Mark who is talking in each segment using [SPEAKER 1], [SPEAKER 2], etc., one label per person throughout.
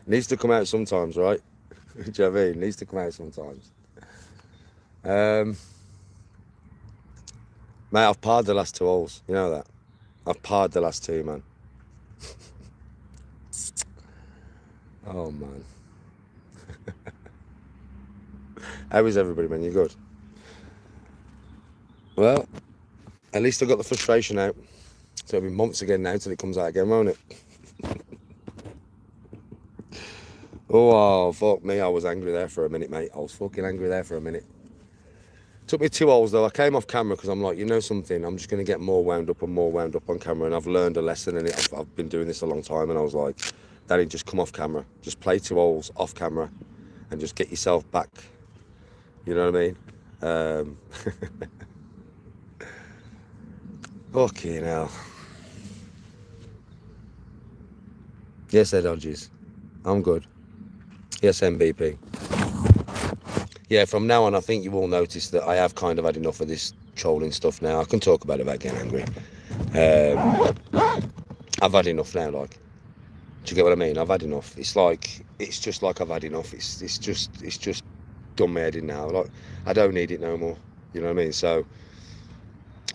[SPEAKER 1] Needs to come out sometimes, right? Do you know what I mean? Needs to come out sometimes. Mate, I've parred the last 2 holes. You know that? I've parred the last 2, man. Oh, man. How is everybody, man? You good? Well, at least I got the frustration out. So it'll be months again now till it comes out again, won't it? Oh, fuck me. I was angry there for a minute, mate. I was fucking angry there for a minute. Took me 2 holes, though. I came off camera because I'm like, you know something? I'm just going to get more wound up and more wound up on camera. And I've learned a lesson in it. I've been doing this a long time. And I was like, Danny, just come off camera. Just play 2 holes off camera and just get yourself back. You know what I mean? Fucking hell. Yes, they're dodges. I'm good. Yes, MVP. Yeah, from now on, I think you all notice that I have kind of had enough of this trolling stuff now. I can talk about it without getting angry. I've had enough now, like. Do you get what I mean? I've had enough. It's just like I've had enough. It's just done my head in now. Like, I don't need it no more. You know what I mean? So,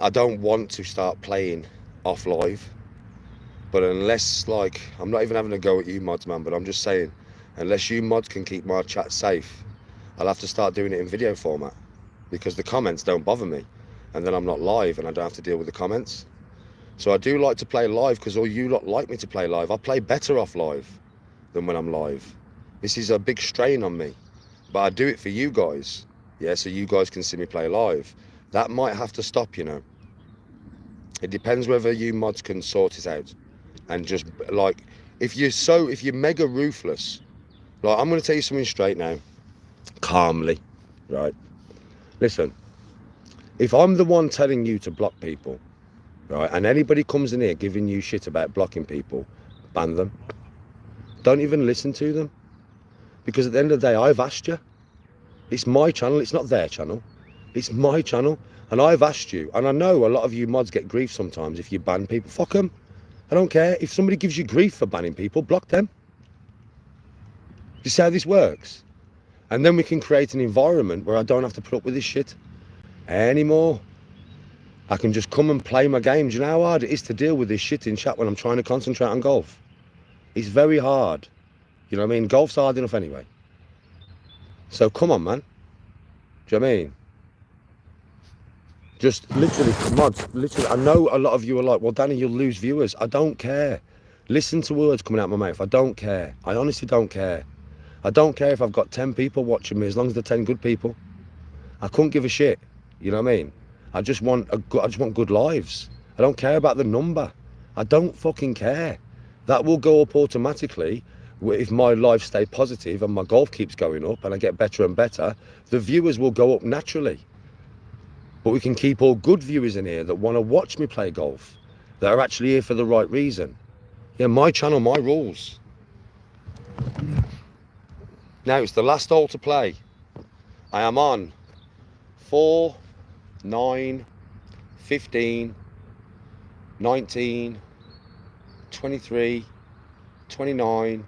[SPEAKER 1] I don't want to start playing off live. But unless, like, I'm not even having a go at you mods, man, but I'm just saying, unless you mods can keep my chat safe, I'll have to start doing it in video format because the comments don't bother me. And then I'm not live and I don't have to deal with the comments. So I do like to play live because all you lot like me to play live. I play better off live than when I'm live. This is a big strain on me. But I do it for you guys. Yeah, so you guys can see me play live. That might have to stop, you know. It depends whether you mods can sort it out. And just, like, if you're mega ruthless, like, I'm going to tell you something straight now. Calmly, right? Listen, if I'm the one telling you to block people, right, and anybody comes in here giving you shit about blocking people, ban them. Don't even listen to them. Because at the end of the day, I've asked you. It's my channel, it's not their channel. It's my channel. And I've asked you, and I know a lot of you mods get grief sometimes if you ban people. Fuck them. I don't care. If somebody gives you grief for banning people, block them. You see how this works? And then we can create an environment where I don't have to put up with this shit anymore. I can just come and play my games. You know how hard it is to deal with this shit in chat when I'm trying to concentrate on golf? It's very hard. You know what I mean? Golf's hard enough anyway. So come on, man. Do you know what I mean? Just literally, mods, literally, I know a lot of you are like, well, Danny, you'll lose viewers. I don't care. Listen to words coming out of my mouth. I don't care. I honestly don't care. I don't care if I've got 10 people watching me, as long as they're 10 good people. I couldn't give a shit. You know what I mean? I just want good lives. I don't care about the number. I don't fucking care. That will go up automatically if my lives stay positive and my golf keeps going up and I get better and better. The viewers will go up naturally. But we can keep all good viewers in here that want to watch me play golf, that are actually here for the right reason. Yeah, my channel, my rules. Now it's the last hole to play. I am on 4, 9, 15, 19, 23, 29,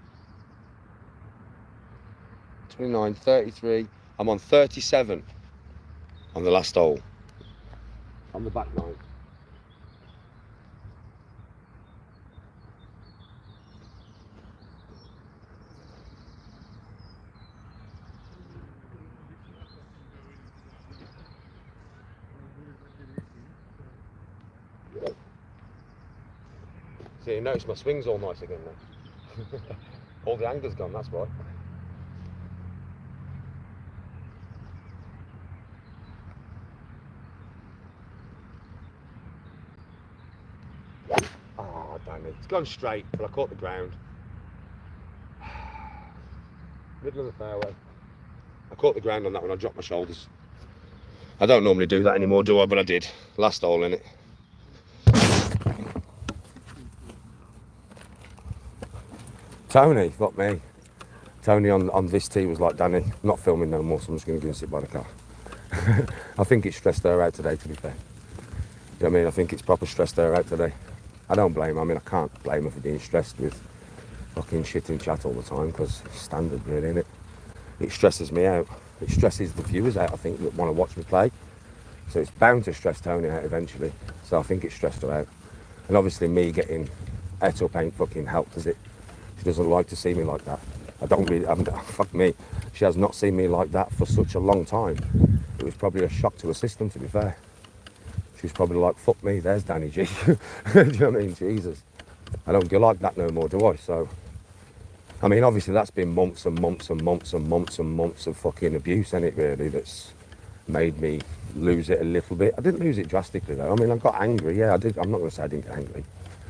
[SPEAKER 1] 33. I'm on 37 on the last hole. On the back nine. See, you notice my swing's all nice again now. All the anger's gone, that's why. Oh, damn it. It's gone straight, but I caught the ground. Middle of the fairway. I caught the ground on that one, I dropped my shoulders. I don't normally do that anymore, do I? But I did. Last hole in it. Tony, not me. Tony on this tee was like, Danny, I'm not filming no more, so I'm just going to go and sit by the car. I think it's stressed her out today, to be fair. You know what I mean? I think it's proper stressed her out today. I don't blame her. I mean, I can't blame her for being stressed with fucking shit and chat all the time, because it's standard really, innit? It stresses me out. It stresses the viewers out, I think, that want to watch me play. So it's bound to stress Tony out eventually. So I think it stressed her out. And obviously me getting et up ain't fucking helped, does it? She doesn't like to see me like that. I don't really, fuck me. She has not seen me like that for such a long time. It was probably a shock to her system, to be fair. She was probably like, fuck me, there's Danny G. Do you know what I mean? Jesus. I don't get like that no more, do I? So, I mean, obviously that's been months and months and months and months and months of fucking abuse, ain't it, really, that's made me lose it a little bit. I didn't lose it drastically, though. I mean, I got angry, yeah, I did. I'm not going to say I didn't get angry.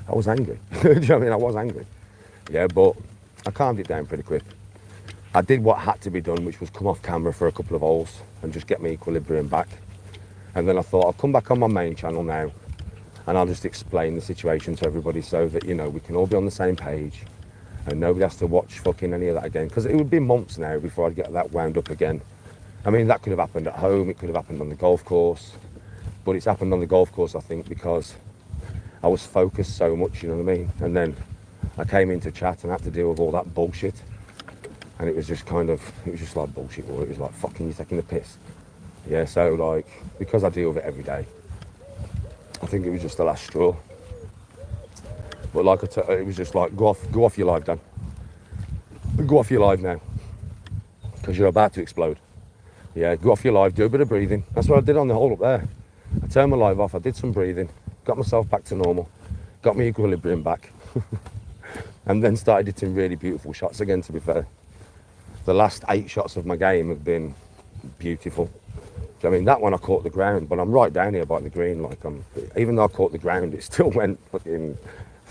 [SPEAKER 1] I was angry. Do you know what I mean? I was angry. Yeah, but I calmed it down pretty quick. I did what had to be done, which was come off camera for a couple of holes and just get my equilibrium back. And then I thought, I'll come back on my main channel now and I'll just explain the situation to everybody so that, you know, we can all be on the same page and nobody has to watch fucking any of that again. Because it would be months now before I'd get that wound up again. I mean, that could have happened at home, it could have happened on the golf course. But it's happened on the golf course, I think, because I was focused so much, you know what I mean? And then I came into chat and had to deal with all that bullshit. And it was just kind of, it was just like bullshit, or it was like, fucking, you're taking the piss. Yeah, so like, because I deal with it every day, I think it was just the last straw. But like it was just like, go off your live, Dan. Go off your live now. Because you're about to explode. Yeah, go off your live, do a bit of breathing. That's what I did on the hole up there. I turned my live off, I did some breathing, got myself back to normal, got my equilibrium back. And then started hitting really beautiful shots again, to be fair. The last 8 shots of my game have been beautiful. I mean, that one I caught the ground, but I'm right down here by the green. Like, even though I caught the ground, it still went fucking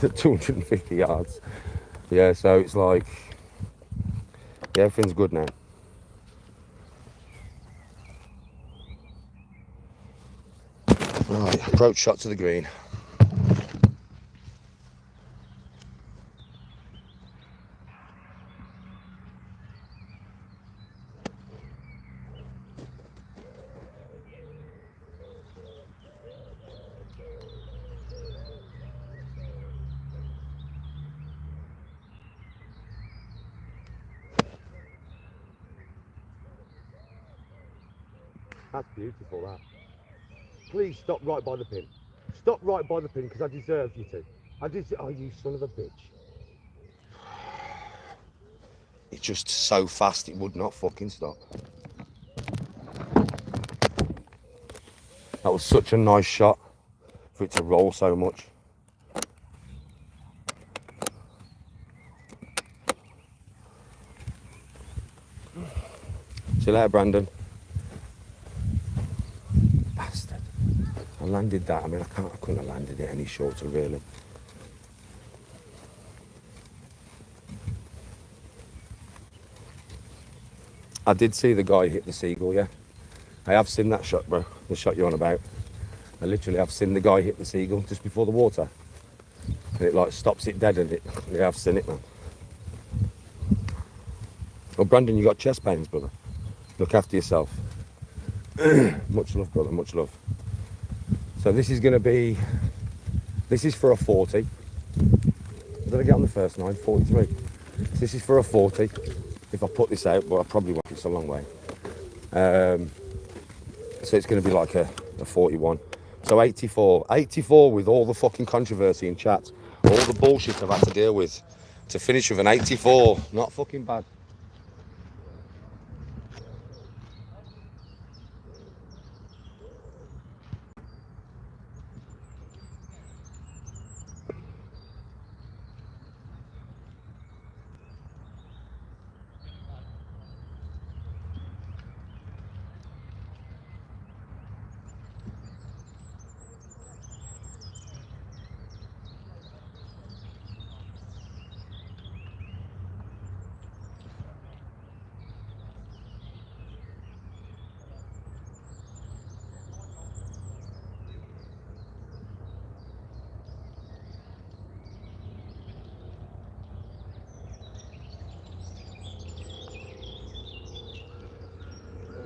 [SPEAKER 1] 250 yards. Yeah, so it's like, yeah, everything's good now. Right, approach shot to the green. That's beautiful, that. Please stop right by the pin. Stop right by the pin, because I deserved you to. Oh, you son of a bitch. It's just so fast, it would not fucking stop. That was such a nice shot for it to roll so much. See you later, Brandon. Bastard. I landed that. I mean, I couldn't have landed it any shorter, really. I did see the guy hit the seagull, yeah. I have seen that shot, bro. The shot you're on about. I literally have seen the guy hit the seagull just before the water. And it like stops it dead, and it. Yeah, I've seen it, man. Well, Brandon, you got chest pains, brother. Look after yourself. Much love, brother, much love. So this is going to be, this is for a 40. Did I get on the first 9? 43. So this is for a 40. If I put this out, but I probably won't, it's a long way. So it's going to be like a 41. So 84. 84 with all the fucking controversy in chat. All the bullshit I've had to deal with. To finish with an 84. Not fucking bad.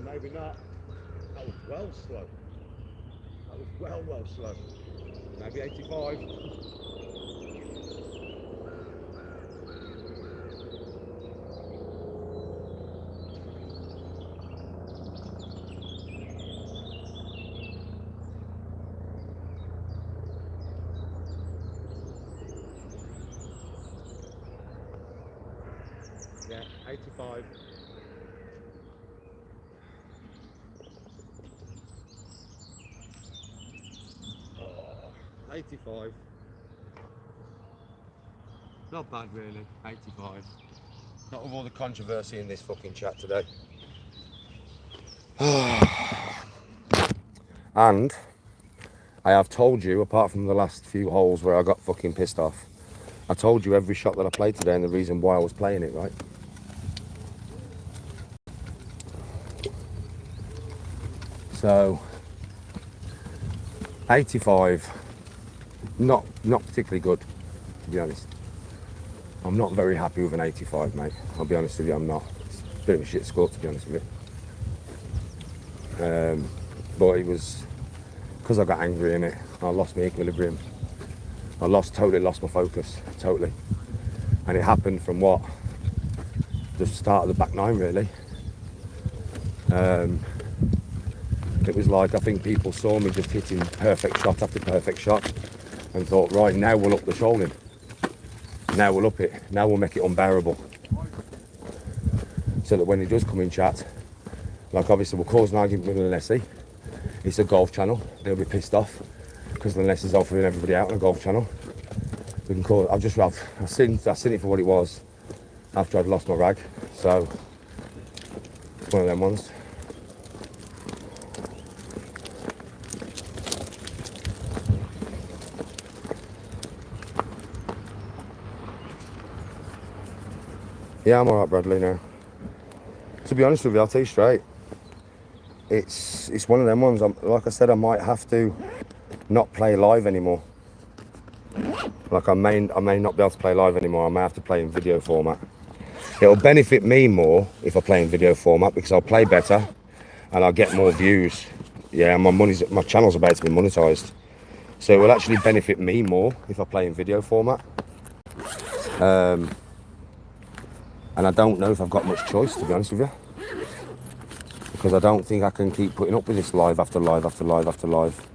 [SPEAKER 1] Maybe not. That was well slow. That was well slow. Maybe 85. Yeah, 85. Oh, 85. Not bad really, 85. Not with all the controversy in this fucking chat today. And I have told you, apart from the last few holes where I got fucking pissed off, I told you every shot that I played today and the reason why I was playing it, right? So 85, not particularly good, to be honest. I'm not very happy with an 85, mate. I'll be honest with you, I'm not. It's a bit of a shit score, to be honest with you. But it was because I got angry in it. I lost my equilibrium. I totally lost my focus, totally. And it happened from what? The start of the back nine, really. It was like, I think people saw me just hitting perfect shot after perfect shot and thought, right, now we'll up the trolling. Now we'll up it. Now we'll make it unbearable. So that when he does come in chat, like obviously we'll cause an argument with Lessie. It's a golf channel. They'll be pissed off because Lessie's offering everybody out on a golf channel. We can call it, I've seen it for what it was after I'd lost my rag. So it's one of them ones. Yeah, I'm alright, Bradley, now. To be honest with you, I'll tell you straight. It's one of them ones, like I said, I might have to not play live anymore. Like I may not be able to play live anymore, I may have to play in video format. It'll benefit me more if I play in video format because I'll play better and I'll get more views. Yeah, my channel's about to be monetized. So it will actually benefit me more if I play in video format. And I don't know if I've got much choice, to be honest with you. Because I don't think I can keep putting up with this live after live after live after live.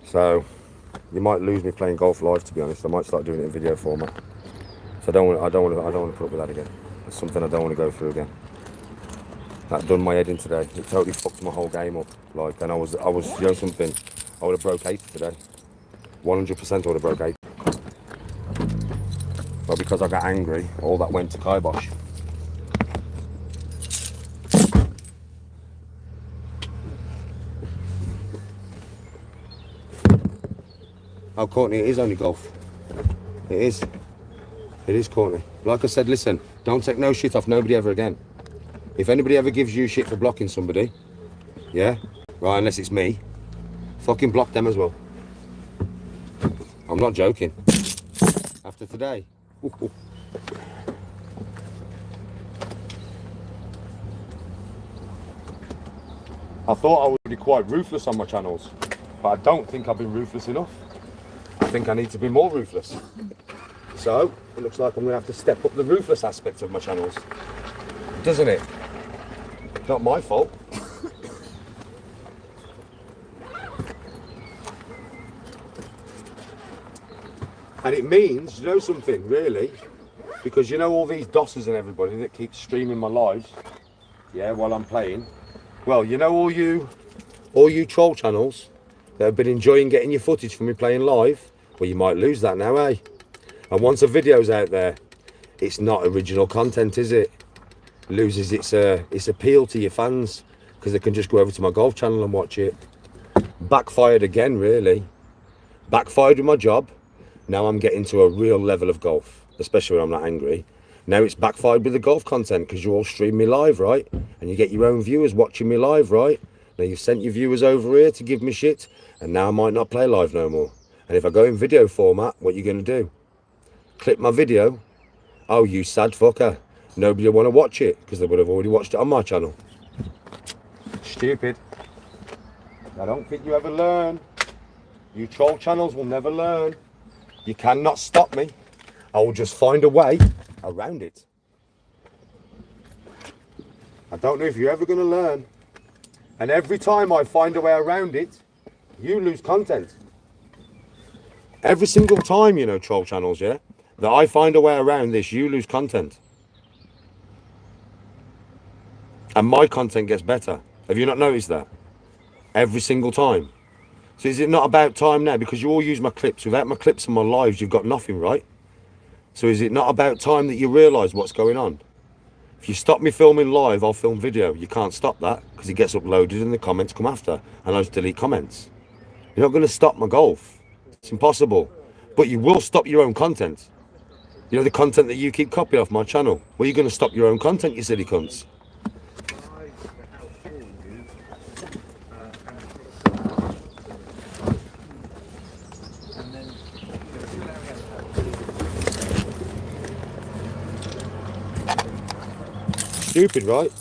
[SPEAKER 1] So you might lose me playing golf live, to be honest. I might start doing it in video format. So I don't want to put up with that again. It's something I don't want to go through again. That done my head in today. It totally fucked my whole game up. Like, and I was, you know something, I would have broke 8 today. 100% I would have broke 8. But because I got angry, all that went to kibosh. Oh, Courtney, it is only golf. It is. It is, Courtney. Like I said, listen, don't take no shit off nobody ever again. If anybody ever gives you shit for blocking somebody, yeah, right, unless it's me, fucking block them as well. I'm not joking. After today. I thought I would be quite ruthless on my channels, but I don't think I've been ruthless enough. I think I need to be more ruthless. So, it looks like I'm going to have to step up the ruthless aspect of my channels. Doesn't it? Not my fault. And it means, you know something, really? Because you know all these dossers and everybody that keep streaming my lives, yeah, while I'm playing. Well, you know all you troll channels that have been enjoying getting your footage from me playing live, well, you might lose that now, eh? And once a video's out there, it's not original content, is it? It loses its appeal to your fans because they can just go over to my golf channel and watch it. Backfired again, really. Backfired with my job. Now I'm getting to a real level of golf, especially when I'm not angry. Now it's backfired with the golf content because you all stream me live, right? And you get your own viewers watching me live, right? Now you've sent your viewers over here to give me shit, and now I might not play live no more. And if I go in video format, what are you going to do? Clip my video? Oh, you sad fucker. Nobody will want to watch it because they would have already watched it on my channel. Stupid. I don't think you ever learn. You troll channels will never learn. You cannot stop me. I will just find a way around it. I don't know if you're ever going to learn. And every time I find a way around it, you lose content. Every single time, you know, troll channels, yeah? that I find a way around this, you lose content. And my content gets better. Have you not noticed that? Every single time. So is it not about time now? Because you all use my clips. Without my clips and my lives, you've got nothing, right? So is it not about time that you realise what's going on? If you stop me filming live, I'll film video. You can't stop that because it gets uploaded and the comments come after. And I just delete comments. You're not going to stop my golf. It's impossible. But you will stop your own content. You know the content that you keep copying off my channel? Well, you're going to stop your own content, you silly cunts. Stupid, right?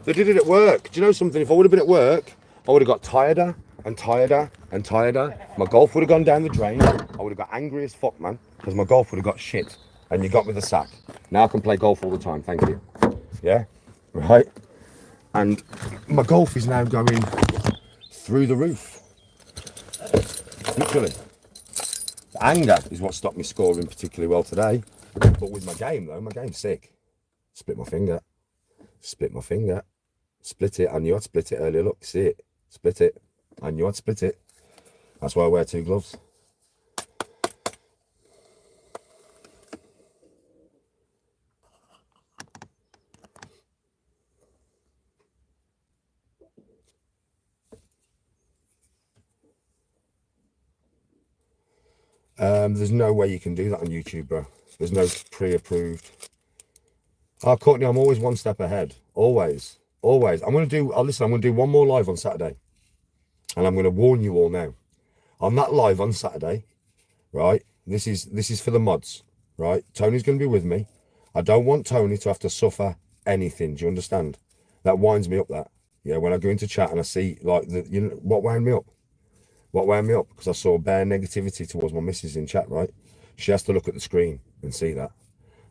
[SPEAKER 1] They did it at work. Do you know something? If I would have been at work, I would have got tireder and tireder and tireder. My golf would have gone down the drain. I would have got angry as fuck, man, because my golf would have got shit. And you got me the sack. Now I can play golf all the time, thank you. Yeah? Right? And my golf is now going through the roof. Literally. The anger is what stopped me scoring particularly well today. But with my game, though, my game's sick. Split my finger. Split my finger. Split it. I knew I'd split it earlier. Look, see it. Split it. I knew I'd split it. That's why I wear 2 gloves. There's no way you can do that on YouTube, bro. There's no pre-approved. Oh, Courtney, I'm always one step ahead. Always. Always. I'm going to do, listen, I'm going to do one more live on Saturday. And I'm going to warn you all now. On that live on Saturday, right, this is for the mods, right? Tony's going to be with me. I don't want Tony to have to suffer anything. Do you understand? That winds me up, that. Yeah, when I go into chat and I see, like, you know, what wound me up? What wound me up? Because I saw bare negativity towards my missus in chat, right? She has to look at the screen and see that.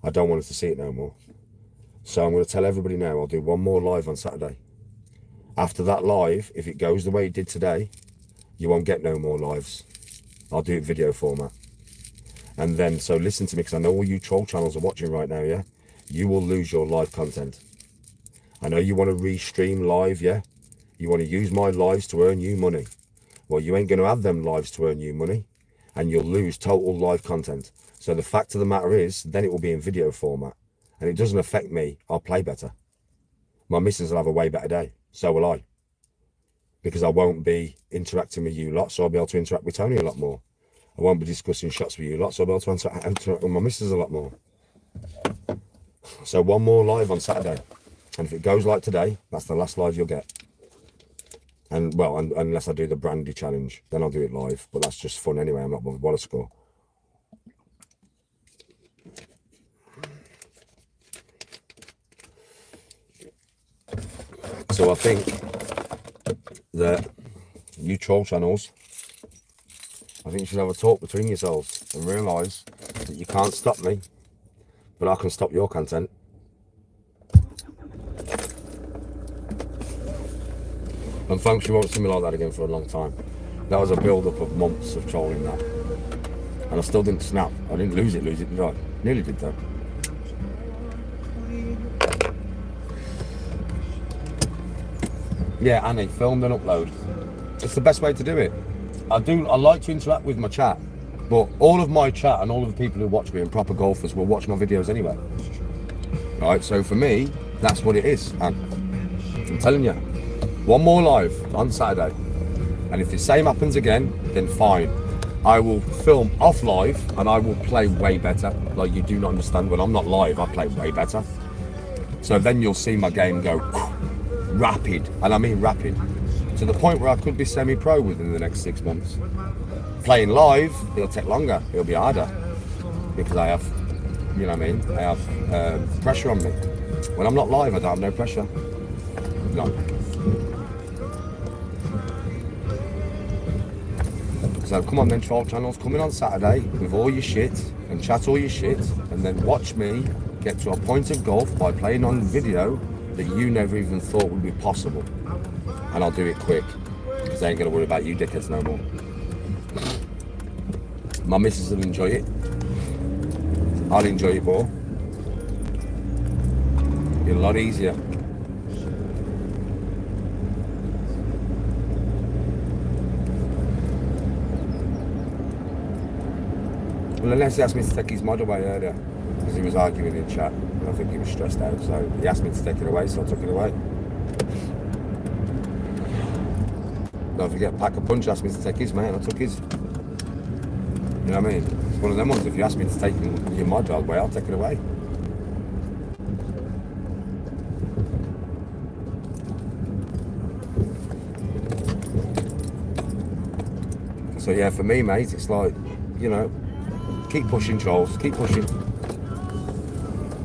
[SPEAKER 1] I don't want her to see it no more. So I'm going to tell everybody now, I'll do one more live on Saturday. After that live, if it goes the way it did today, you won't get no more lives. I'll do it video format. And then, so listen to me, because I know all you troll channels are watching right now, yeah? You will lose your live content. I know you want to restream live, yeah? You want to use my lives to earn you money. Well, you ain't going to have them lives to earn you money, and you'll lose total live content. So the fact of the matter is, then it will be in video format. And it doesn't affect me. I'll play better. My missus will have a way better day. So will I. Because I won't be interacting with you lot, so I'll be able to interact with Tony a lot more. I won't be discussing shots with you lot, so I'll be able to interact with my missus a lot more. So one more live on Saturday. And if it goes like today, that's the last live you'll get. And, well, unless I do the brandy challenge, then I'll do it live. But that's just fun anyway. I'm not bothered what I score. So I think that you troll channels, I think you should have a talk between yourselves and realise that you can't stop me, but I can stop your content. And thanks, you won't see me like that again for a long time. That was a build-up of months of trolling that. And I still didn't snap. I didn't lose it, did I? Nearly did though. Yeah, Annie, filmed and upload. It's the best way to do it. I like to interact with my chat, but all of my chat and all of the people who watch me and proper golfers will watch my videos anyway. Right, so for me, that's what it is. And I'm telling you, one more live on Saturday. And if the same happens again, then fine. I will film off live and I will play way better. Like, you do not understand, when I'm not live, I play way better. So then you'll see my game go rapid, and I mean rapid, to the point where I could be semi-pro within the next 6 months. Playing live, it'll take longer, it'll be harder, because I have, you know what I mean, I have pressure on me. When I'm not live, I don't have no pressure. No. So come on then, troll channels, come in on Saturday with all your shit and chat all your shit, and then watch me get to a point of golf by playing on video that you never even thought would be possible. And I'll do it quick, because I ain't gonna worry about you dickheads no more. My missus will enjoy it. I'll enjoy it more. Be a lot easier. Well, Lessie asked me to take his mod away earlier because he was arguing in chat. And I think he was stressed out, so he asked me to take it away, so I took it away. Don't forget, Pack a Punch asked me to take his, man. I took his. You know what I mean? It's one of them ones. If you ask me to take your mod away, I'll take it away. So yeah, for me, mate, it's like, you know, keep pushing, trolls, keep pushing.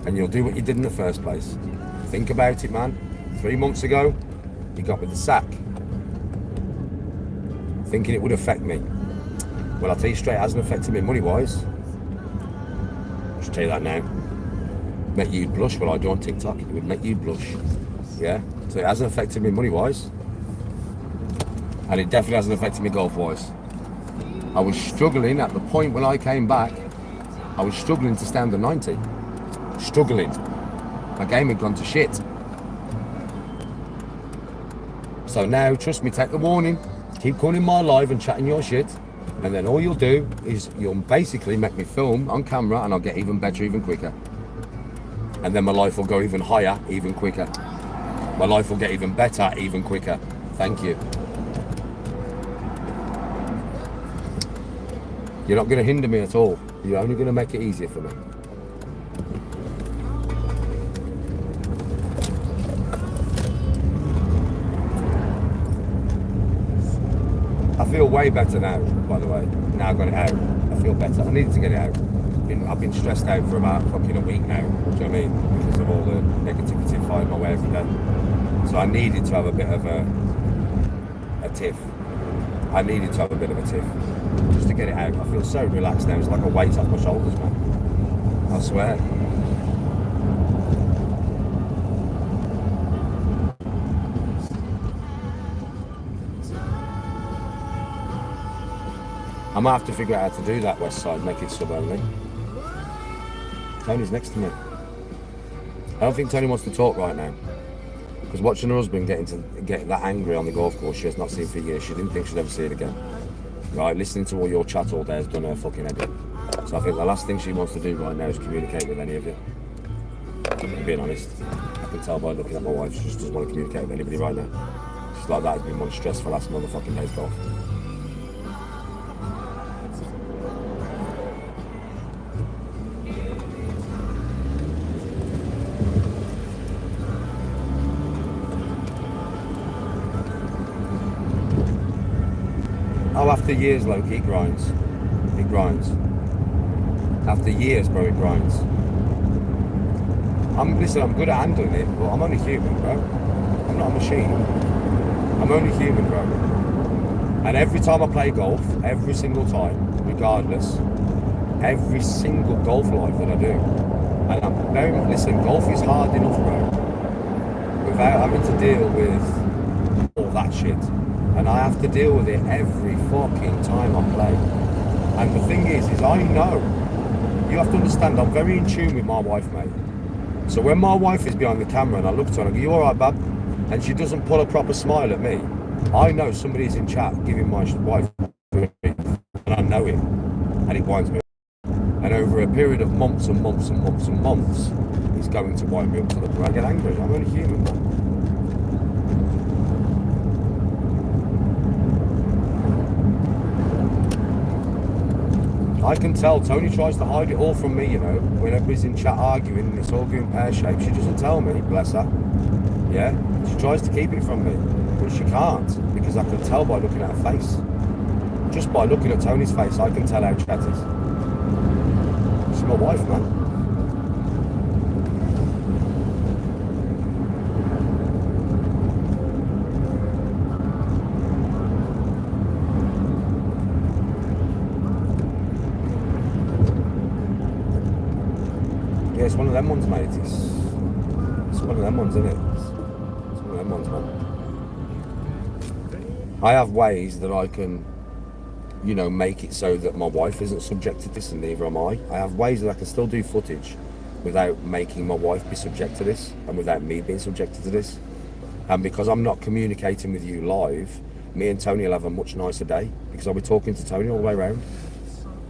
[SPEAKER 1] And you'll do what you did in the first place. Think about it, man. 3 months ago, you got me the sack. Thinking it would affect me. Well, I'll tell you straight, it hasn't affected me money-wise. I'll just tell you that now. Make you blush. Well, I do on TikTok. It would make you blush. Yeah? So it hasn't affected me money-wise. And it definitely hasn't affected me golf-wise. I was struggling at the point when I came back. I was struggling to stay under 90. Struggling. My game had gone to shit. So now, trust me, take the warning. Keep calling my live and chatting your shit. And then all you'll do is you'll basically make me film on camera and I'll get even better, even quicker. And then my life will go even higher, even quicker. My life will get even better, even quicker. Thank you. You're not going to hinder me at all. You're only going to make it easier for me. I feel way better now, by the way. Now I've got it out. I feel better. I needed to get it out. I've been stressed out for about fucking a week now. Do you know what I mean? Because of all the negativity flying my way every day. So I needed to have a bit of a tiff. I needed to have a bit of a tiff. Just to get it out. I feel so relaxed now. It's like a weight off my shoulders, man. I swear. I might have to figure out how to do that west side, make it sub only. Tony's next to me. I don't think Tony wants to talk right now. Because watching her husband get that angry on the golf course, she has not seen for years. She didn't think she'd ever see it again. Right, listening to all your chat all day has done her fucking head in. So I think the last thing she wants to do right now is communicate with any of you. I'm being honest. I can tell by looking at my wife, she just doesn't want to communicate with anybody right now. She's like, that has been one stress for last motherfucking day's golf. Oh, after years, Loki, it grinds. It grinds. After years, bro, it grinds. Listen, I'm good at handling it, but I'm only human, bro. I'm not a machine. I'm only human, bro. And every time I play golf, every single time, regardless, every single golf life that I do, and listen, golf is hard enough, bro, without having to deal with all that shit. And I have to deal with it every fucking time I play. And the thing is I know, you have to understand, I'm very in tune with my wife, mate. So when my wife is behind the camera and I look to her and I go, you alright, bab? And she doesn't pull a proper smile at me, I know somebody's in chat giving my wife grief, and I know it, and it winds me up. And over a period of months and months and months and months, it's going to wind me up to the point I get angry. I'm only human, man. I can tell Tony tries to hide it all from me, you know, when everybody's in chat arguing and it's all going pear-shaped. She doesn't tell me, bless her. Yeah? She tries to keep it from me, but she can't, because I can tell by looking at her face. Just by looking at Tony's face, I can tell how chat is. She's my wife, man. Yeah, it's one of them ones, mate. It's one of them ones, isn't it? It's one of them ones, man. I have ways that I can you know, make it so that my wife isn't subject to this, and neither am I. I have ways that I can still do footage without making my wife be subject to this, and without me being subjected to this. And because I'm not communicating with you live, me and Tony will have a much nicer day, because I'll be talking to Tony all the way around.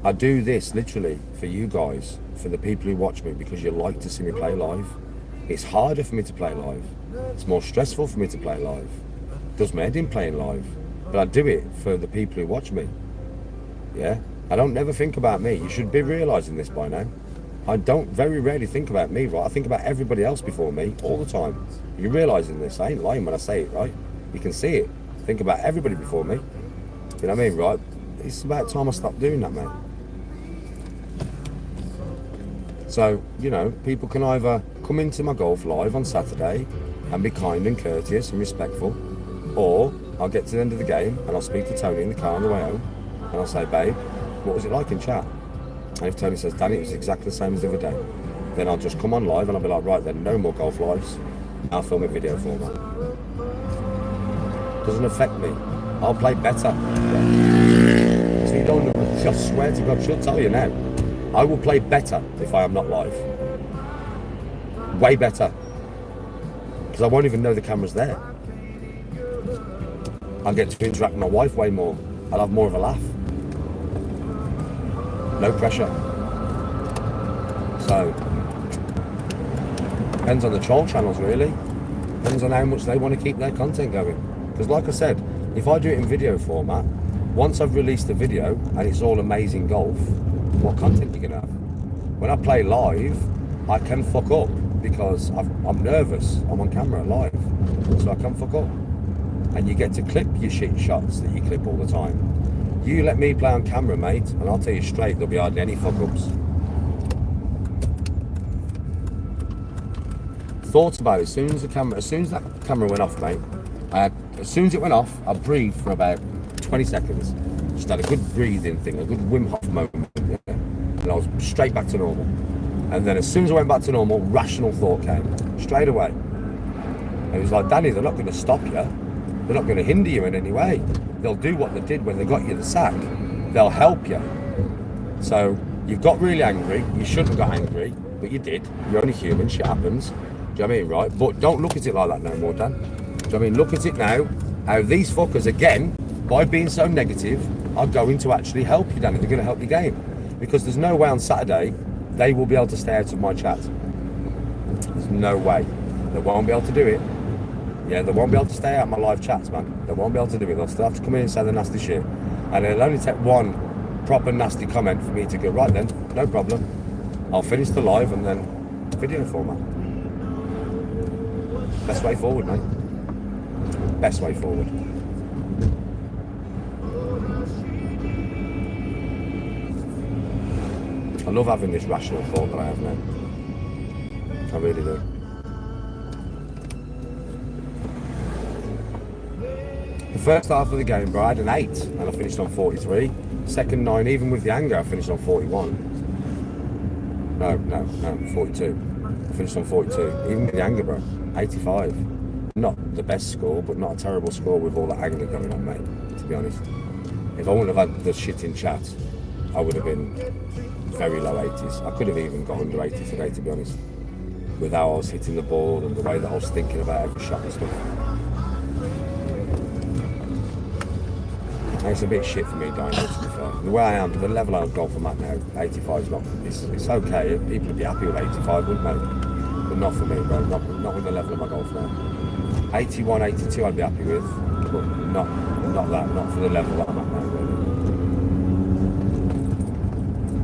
[SPEAKER 1] I do this literally for you guys, for the people who watch me, because you like to see me play live. It's harder for me to play live. It's more stressful for me to play live. It does my head in playing live. But I do it for the people who watch me. Yeah? I don't never think about me. You should be realising this by now. I don't very rarely think about me, right? I think about everybody else before me all the time. You're realising this. I ain't lying when I say it, right? You can see it. Think about everybody before me. You know what I mean, right? It's about time I stop doing that, mate. So, you know, people can either come into my golf live on Saturday and be kind and courteous and respectful, or I'll get to the end of the game and I'll speak to Tony in the car on the way home and I'll say, babe, what was it like in chat? And if Tony says, Danny, it was exactly the same as the other day, then I'll just come on live and I'll be like, right then, no more golf lives. I'll film it video format. Doesn't affect me. I'll play better. So you don't know, I swear to God, she'll tell you now. I will play better if I am not live. Way better. Because I won't even know the camera's there. I'll get to interact with my wife way more. I'll have more of a laugh. No pressure. So, depends on the troll channels really. Depends on how much they want to keep their content going. Because like I said, if I do it in video format, once I've released the video and it's all amazing golf, what content are you gonna have? When I play live, I can fuck up because I'm nervous. I'm on camera live, so I can fuck up. And you get to clip your shit shots that you clip all the time. You let me play on camera, mate, and I'll tell you straight, there'll be hardly any fuck ups. Thoughts about it, as soon as that camera went off, mate, as soon as it went off, I breathed for about 20 seconds. Just had a good breathing thing, a good Wim Hof moment, yeah? And I was straight back to normal. And then as soon as I went back to normal, rational thought came, straight away. And it was like, Danny, they're not going to stop you. They're not going to hinder you in any way. They'll do what they did when they got you the sack. They'll help you. So you've got really angry. You shouldn't have got angry, but you did. You're only human, shit happens. Do you know what I mean, right? But don't look at it like that no more, Dan. Do you know what I mean? Look at it now, how these fuckers, again, by being so negative, are going to actually help you, Danny. They're going to help your game. Because there's no way on Saturday they will be able to stay out of my chat. There's no way. They won't be able to do it. Yeah, they won't be able to stay out of my live chats, man. They won't be able to do it. They'll still have to come in and say the nasty shit. And it'll only take one proper nasty comment for me to go, right then, no problem. I'll finish the live and then video format. Best way forward, mate. Best way forward. I love having this rational thought that I have now. I really do. The first half of the game, bro, I had an 8 and I finished on 43. Second 9, even with the anger, I finished on 41. No, 42. I finished on 42. Even with the anger, bro, 85. Not the best score, but not a terrible score with all that anger going on, mate, to be honest. If I wouldn't have had the shit in chat, I would have been very low 80s. I could have even got under 80 today, to be honest, with how I was hitting the ball and the way that I was thinking about every shot and stuff. And it's a bit shit for me, Dino, to be fair. The way I am, the level I'm golfing at now, 85 is not, it's okay. People would be happy with 85, wouldn't they? But not for me, bro. Not with the level of my golf now. 81, 82 I'd be happy with, but not for the level that I'm at now, really.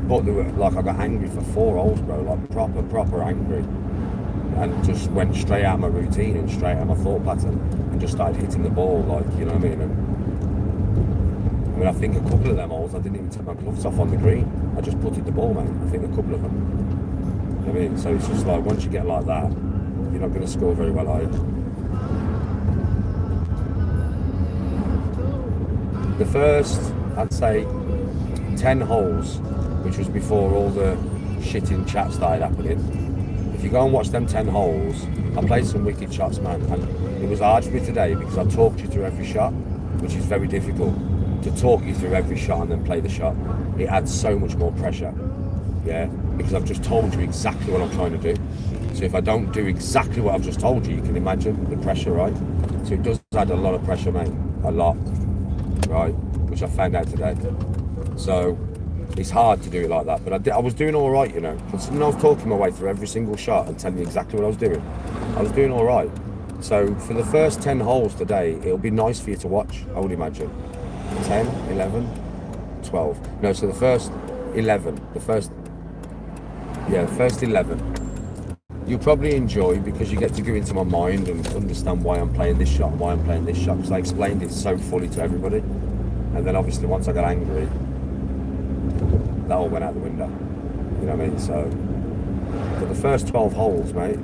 [SPEAKER 1] But like I got angry for 4 holes, bro, like proper angry. And just went straight out of my routine and straight out of my thought pattern and just started hitting the ball, like, you know what I mean? And, I think a couple of them holes, I didn't even take my gloves off on the green. I just putted the ball, man. I think a couple of them. You know what I mean? So it's just like, once you get like that, you're not going to score very well, are you? The first, I'd say, 10 holes, which was before all the shit in chat started happening. If you go and watch them 10 holes, I played some wicked shots, man. And it was hard for me today because I talked you through every shot, which is very difficult to talk you through every shot and then play the shot. It adds so much more pressure, yeah, because I've just told you exactly what I'm trying to do. So if I don't do exactly what I've just told you, you can imagine the pressure, right? So it does add a lot of pressure, mate, a lot, right, which I found out today. So it's hard to do it like that, but I was doing all right, you know, considering I was talking my way through every single shot and telling you exactly what I was doing. I was doing all right. So for the first 10 holes today, it'll be nice for you to watch, I would imagine. 10, 11, 12. No, so the first 11, the first 11, you'll probably enjoy, because you get to go into my mind and understand why I'm playing this shot and why I'm playing this shot, because I explained it so fully to everybody. And then obviously once I got angry, that all went out the window. You know what I mean? So for the first 12 holes, mate,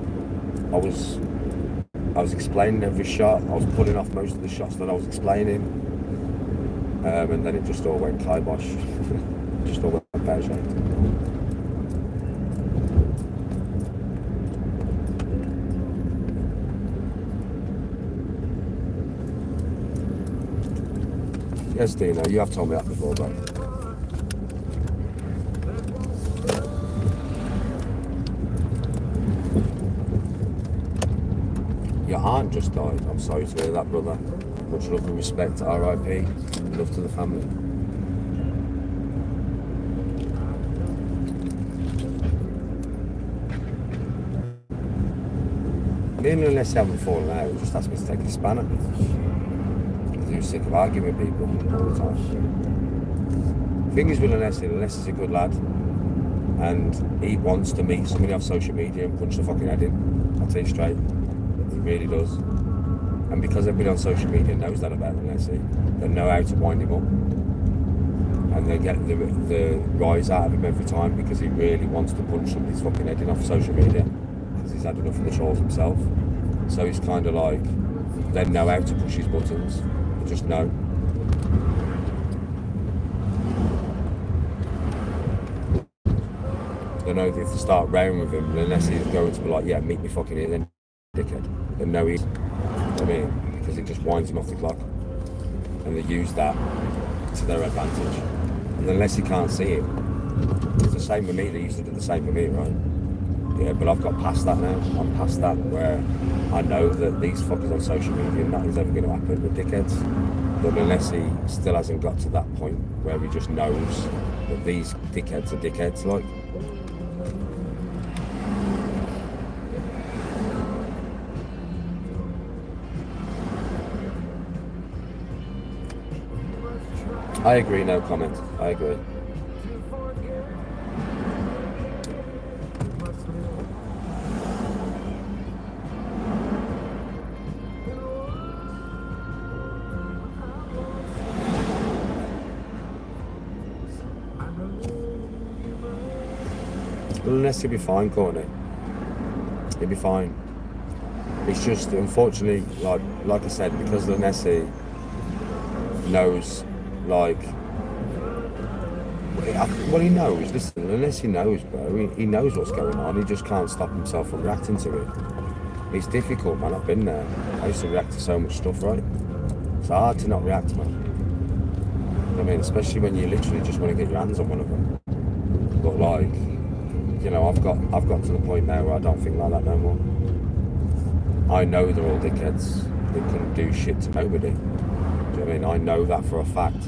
[SPEAKER 1] I was explaining every shot. I was pulling off most of the shots that I was explaining. And then it just all went kibosh. Just all went pear-shaped. Yes, Dino, you have told me that before, bro. Your aunt just died. I'm sorry to hear that, brother. Much love and respect. R.I.P. Love to the family. Me and Lessie haven't fallen out. He just asked me to take a spanner. Because he was sick of arguing with people all the time. The thing is with Leslie's a good lad. And he wants to meet somebody off social media and punch the fucking head in. I'll tell you straight. He really does. And because everybody on social media knows that about him, Lessie, they know how to wind him up. And they get the rise out of him every time, because he really wants to punch somebody's fucking head in off social media. Because he's had enough of the trolls himself. So he's kind of like, they know how to push his buttons. They just know. They know if they start round with him, unless he's going to be like, yeah, meet me fucking here then, dickhead. They know he's, I mean, because it just winds him off the clock. And they use that to their advantage. And unless he can't see it, it's the same with me. They used to do the same with me, right? Yeah, but I've got past that now. I'm past that, where I know that these fuckers on social media, nothing's ever going to happen with dickheads. But unless he still hasn't got to that point where he just knows that these dickheads are dickheads, like. I agree, no comment. I agree. Unless he'll be fine, Courtney. He'll be fine. It's just, unfortunately, like I said, because Lessie knows, like, well, he knows. Listen, unless he knows, bro, he knows what's going on. He just can't stop himself from reacting to it. It's difficult, man. I've been there. I used to react to so much stuff, right? It's hard to not react, man. I mean, especially when you literally just want to get your hands on one of them. But like, you know, I've got to the point now where I don't think like that no more. I know they're all dickheads. They couldn't do shit to nobody. Do you know what I mean? I know that for a fact.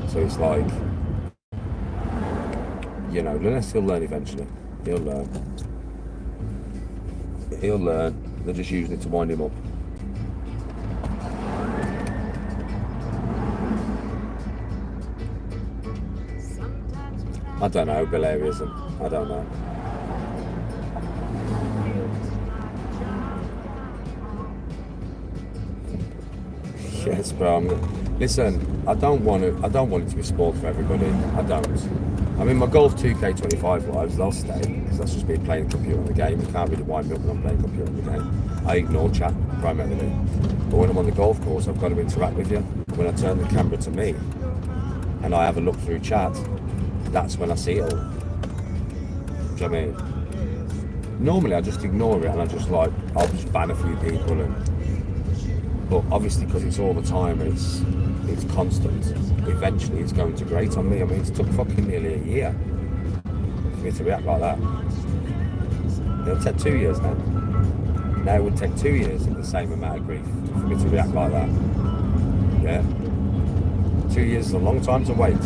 [SPEAKER 1] So it's like, you know, unless he'll learn eventually. He'll learn. He'll learn. They're just using it to wind him up. I don't know, Bellarianism. I don't know. Yes, bro. Listen, I don't want it to be sport for everybody. I don't. I mean, my Golf 2K25 lives, they'll stay, because that's just me playing computer on the game. You can't really wind me up when I'm playing computer on the game. I ignore chat primarily. But when I'm on the golf course, I've got to interact with you. When I turn the camera to me and I have a look through chat, that's when I see it all. Do you know what I mean? Normally I just ignore it and I just like, I'll just ban a few people, but obviously because it's all the time and it's constant, eventually it's going to grate on me. I mean, it took fucking nearly a year for me to react like that. It'll take 2 years now. Now it would take 2 years of the same amount of grief for me to react like that. Yeah? 2 years is a long time to wait,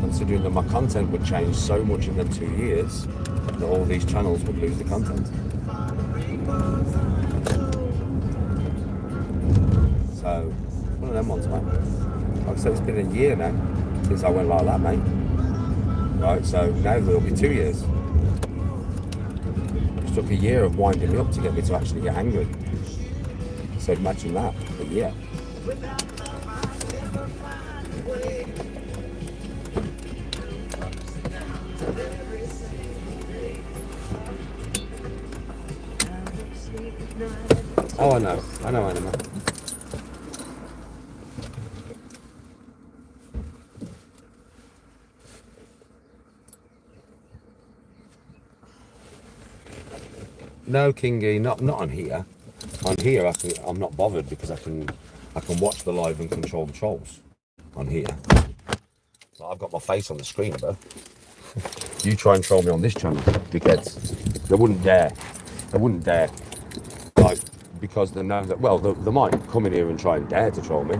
[SPEAKER 1] considering that my content would change so much in them 2 years that all these channels would lose the content. So, one of them ones, mate. Like I said, it's been a year now since I went like that, mate. Right, so now there'll be 2 years. It took a year of winding me up to get me to actually get angry. So imagine that, a year. Oh, I know, Anima. No, Kingy, not on here. On here, I'm not bothered because I can watch the live and control the trolls on here. So I've got my face on the screen, but you try and troll me on this channel, because they wouldn't dare. They wouldn't dare. Like, because they know that, well, they might come in here and try and dare to troll me,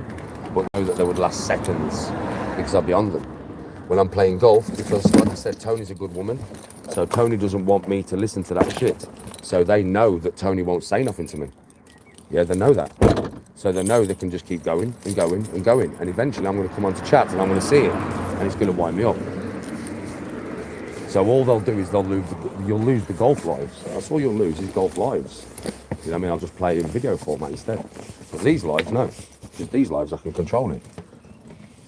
[SPEAKER 1] but know that they would last seconds because I'll be on them. When I'm playing golf, because like I said, Tony's a good woman, so Tony doesn't want me to listen to that shit. So they know that Tony won't say nothing to me. Yeah, they know that. So they know they can just keep going and going and going. And eventually I'm going to come on to chat and I'm going to see it. And it's going to wind me up. So all they'll do is you'll lose the golf lives. That's all you'll lose is golf lives. You know what I mean? I'll just play it in video format instead. But these lives, no. Just these lives, I can control it.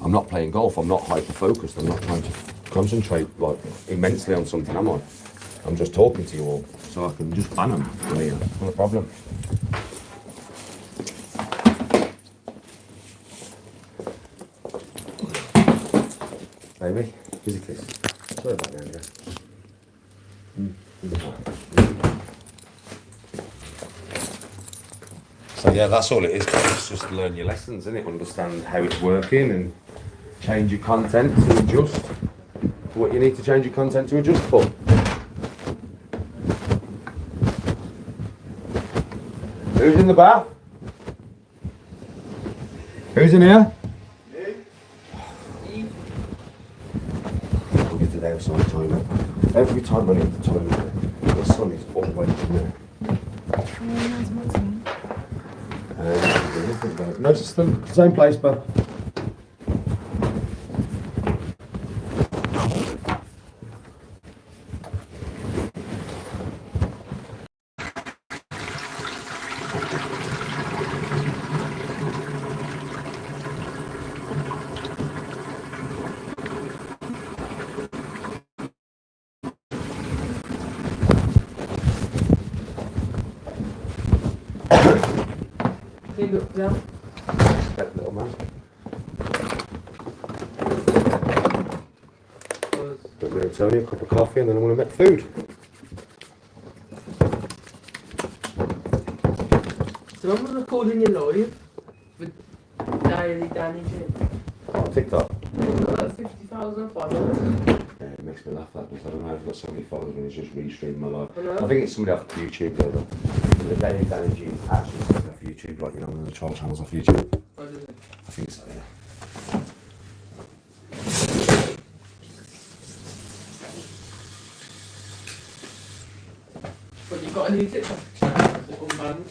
[SPEAKER 1] I'm not playing golf. I'm not hyper-focused. I'm not trying to concentrate like immensely on something, am I? I'm just talking to you all, so I can just ban them from here. Not a problem. Baby, here's a kiss. Sorry about that, yeah. So yeah, that's all it is. It's just learn your lessons, isn't it? Understand how it's working and change your content to adjust to what you need to change your content to adjust for. Who's in the bath? Who's in here? I'll get to the outside toilet. Every time I leave the toilet, the sun is always in there. No, it's the same place, but.
[SPEAKER 2] Yeah.
[SPEAKER 1] That little man. Got me and Tony a cup of coffee and then I'm going to make food.
[SPEAKER 2] So when we're recording you live with Daily Danny Jim,
[SPEAKER 1] Oh, TikTok.
[SPEAKER 2] we've got like 50,000 followers.
[SPEAKER 1] Yeah, it makes me laugh that because I don't know, I've got so many followers and it's just restreaming my life.
[SPEAKER 2] I know.
[SPEAKER 1] I think it's somebody off YouTube though. The Daily Danny G actually taken off YouTube, like, you know, one of the troll channels off YouTube.
[SPEAKER 2] What is it?
[SPEAKER 1] I think so, yeah.
[SPEAKER 2] But you've got a new TikTok channel, it's unbanned.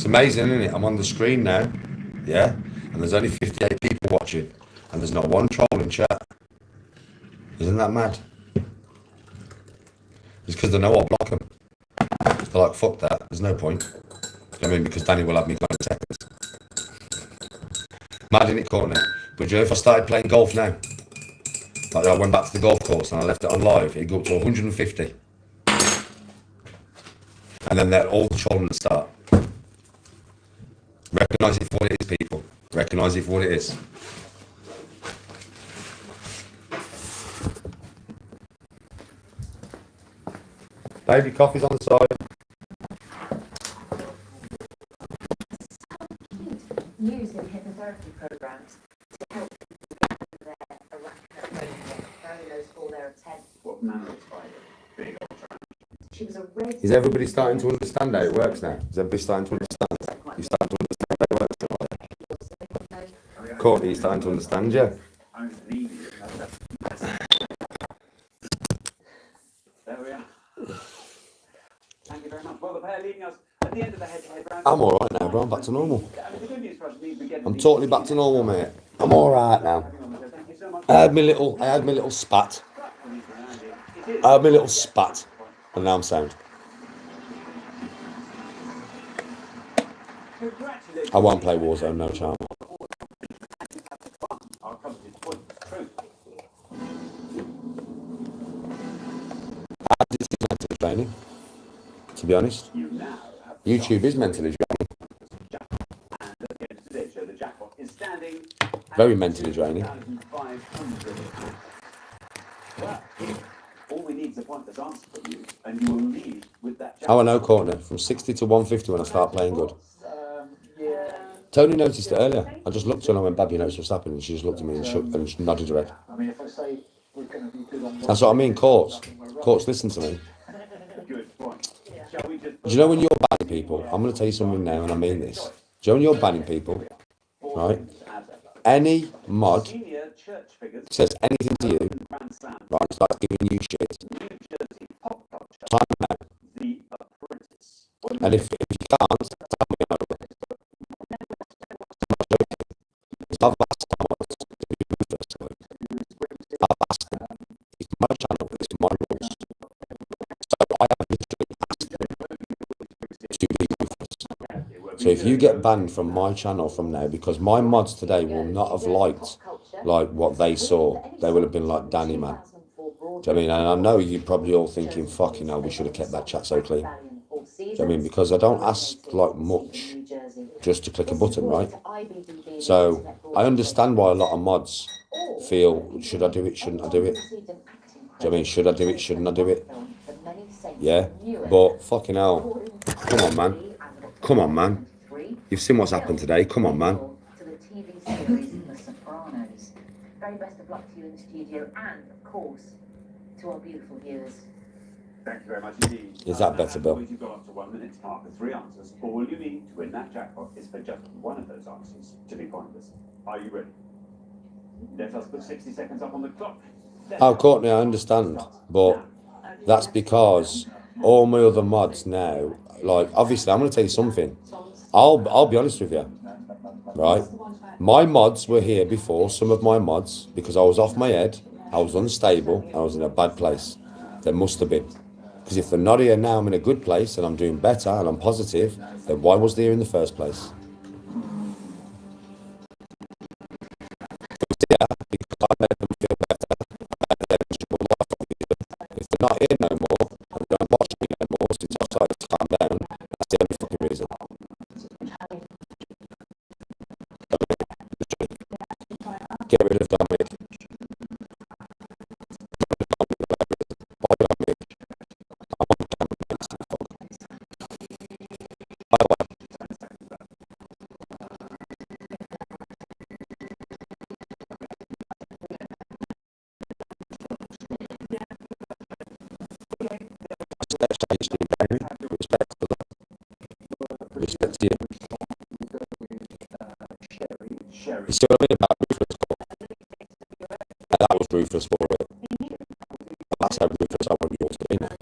[SPEAKER 1] amazing, isn't it? I'm on the screen now, yeah, and there's only 58 people watching, and there's not one troll in chat. Isn't that mad? It's because they know I'll block them. They're like, fuck that, there's no point. I mean, because Danny will have me gone in seconds. Mad, isn't it, Courtney? But you know, if I started playing golf now, like I went back to the golf course and I left it on live, it'd go up to 150. And then they're all trolling the start. Recognise it for what it is, people. Recognise it for what it is. Baby, coffee's on the side.
[SPEAKER 3] Used in hypnotherapy programs to help their arachnoid for their attempt. What manner of spider? Big old trans. She was a red.
[SPEAKER 1] Is everybody starting to understand how it works now? Is everybody starting to understand? You starting to understand how it works? Courtney, you starting to understand, yeah?
[SPEAKER 4] There we are. Thank you very much. Well, the pair leaving us at the end of the head-to-head round.
[SPEAKER 1] I'm alright now, bro. I'm back to normal.
[SPEAKER 4] I mean, the good news for us means we get
[SPEAKER 1] I'm totally back to normal, mate. I'm alright now.
[SPEAKER 4] Thank you so much.
[SPEAKER 1] I had my little spat. I had my little spat. And now I'm sound. I won't play Warzone, no chance. This is mentally draining, to be honest. YouTube is mentally draining. Very mentally draining.
[SPEAKER 4] All we need is a pointless answer from you, and you will leave with that.
[SPEAKER 1] Oh, I know, Courtney. From 60 to 150 when I start playing good. Tony noticed it earlier. I just looked at her and I went, Bab, you notice what's happening? And she just looked at me and shook and nodded her head. That's what I mean, Courts. Courts, listen to me. Do you know when you're banning people? I'm going to tell you something now, and I mean this. Do you know when you're banning people, right? Any mod says anything to you, right, starts giving you shit. Time out. And if you can't, tell me I'm over it. I've asked someone to be ruthless. I've asked them. It's my channel, it's my rules. So I have literally asked them to be ruthless. So if you get banned from my channel from now, because my mods today will not have liked like what they saw, they would have been like, Danny, man. Do you know what I mean? And I know you're probably all thinking, fucking hell, we should have kept that chat so clean. Do you know what I mean? Because I don't ask like much just to click a button, right? So I understand why a lot of mods feel, should I do it, shouldn't I do it? Do you know what I mean? Should I do it, shouldn't I do it? Yeah, but fucking hell, come on, man. Come on, man. You've seen what's happened today. Come on, man.
[SPEAKER 3] To the TV series The Sopranos. Very best of luck to you in the studio and, of course, to our beautiful viewers.
[SPEAKER 4] Thank you very much indeed.
[SPEAKER 1] Is that better, Bill?
[SPEAKER 4] You've got up to 1 minute to mark the 3 answers. All you need to win that jackpot is for just one of those answers to be pointless. Are you ready? Let us put 60 seconds up on the clock.
[SPEAKER 1] Oh, Courtney, I understand, but that's because all my other mods now, like, obviously, I'm going to tell you something. I'll be honest with you, right? My mods were here before, some of my mods, because I was off my head, I was unstable, I was in a bad place. There must have been. Because if they're not here now, I'm in a good place and I'm doing better and I'm positive, then why was they here in the first place? Yeah, because I made them feel better. If they're not here no more, and they don't watch me no more since I've started to calm down, that's the only fucking reason. Get rid of Dominic. Respect to you. You see what I mean about Ruthless? And that was Ruthless for it. That's how Ruthless I want you all to be now.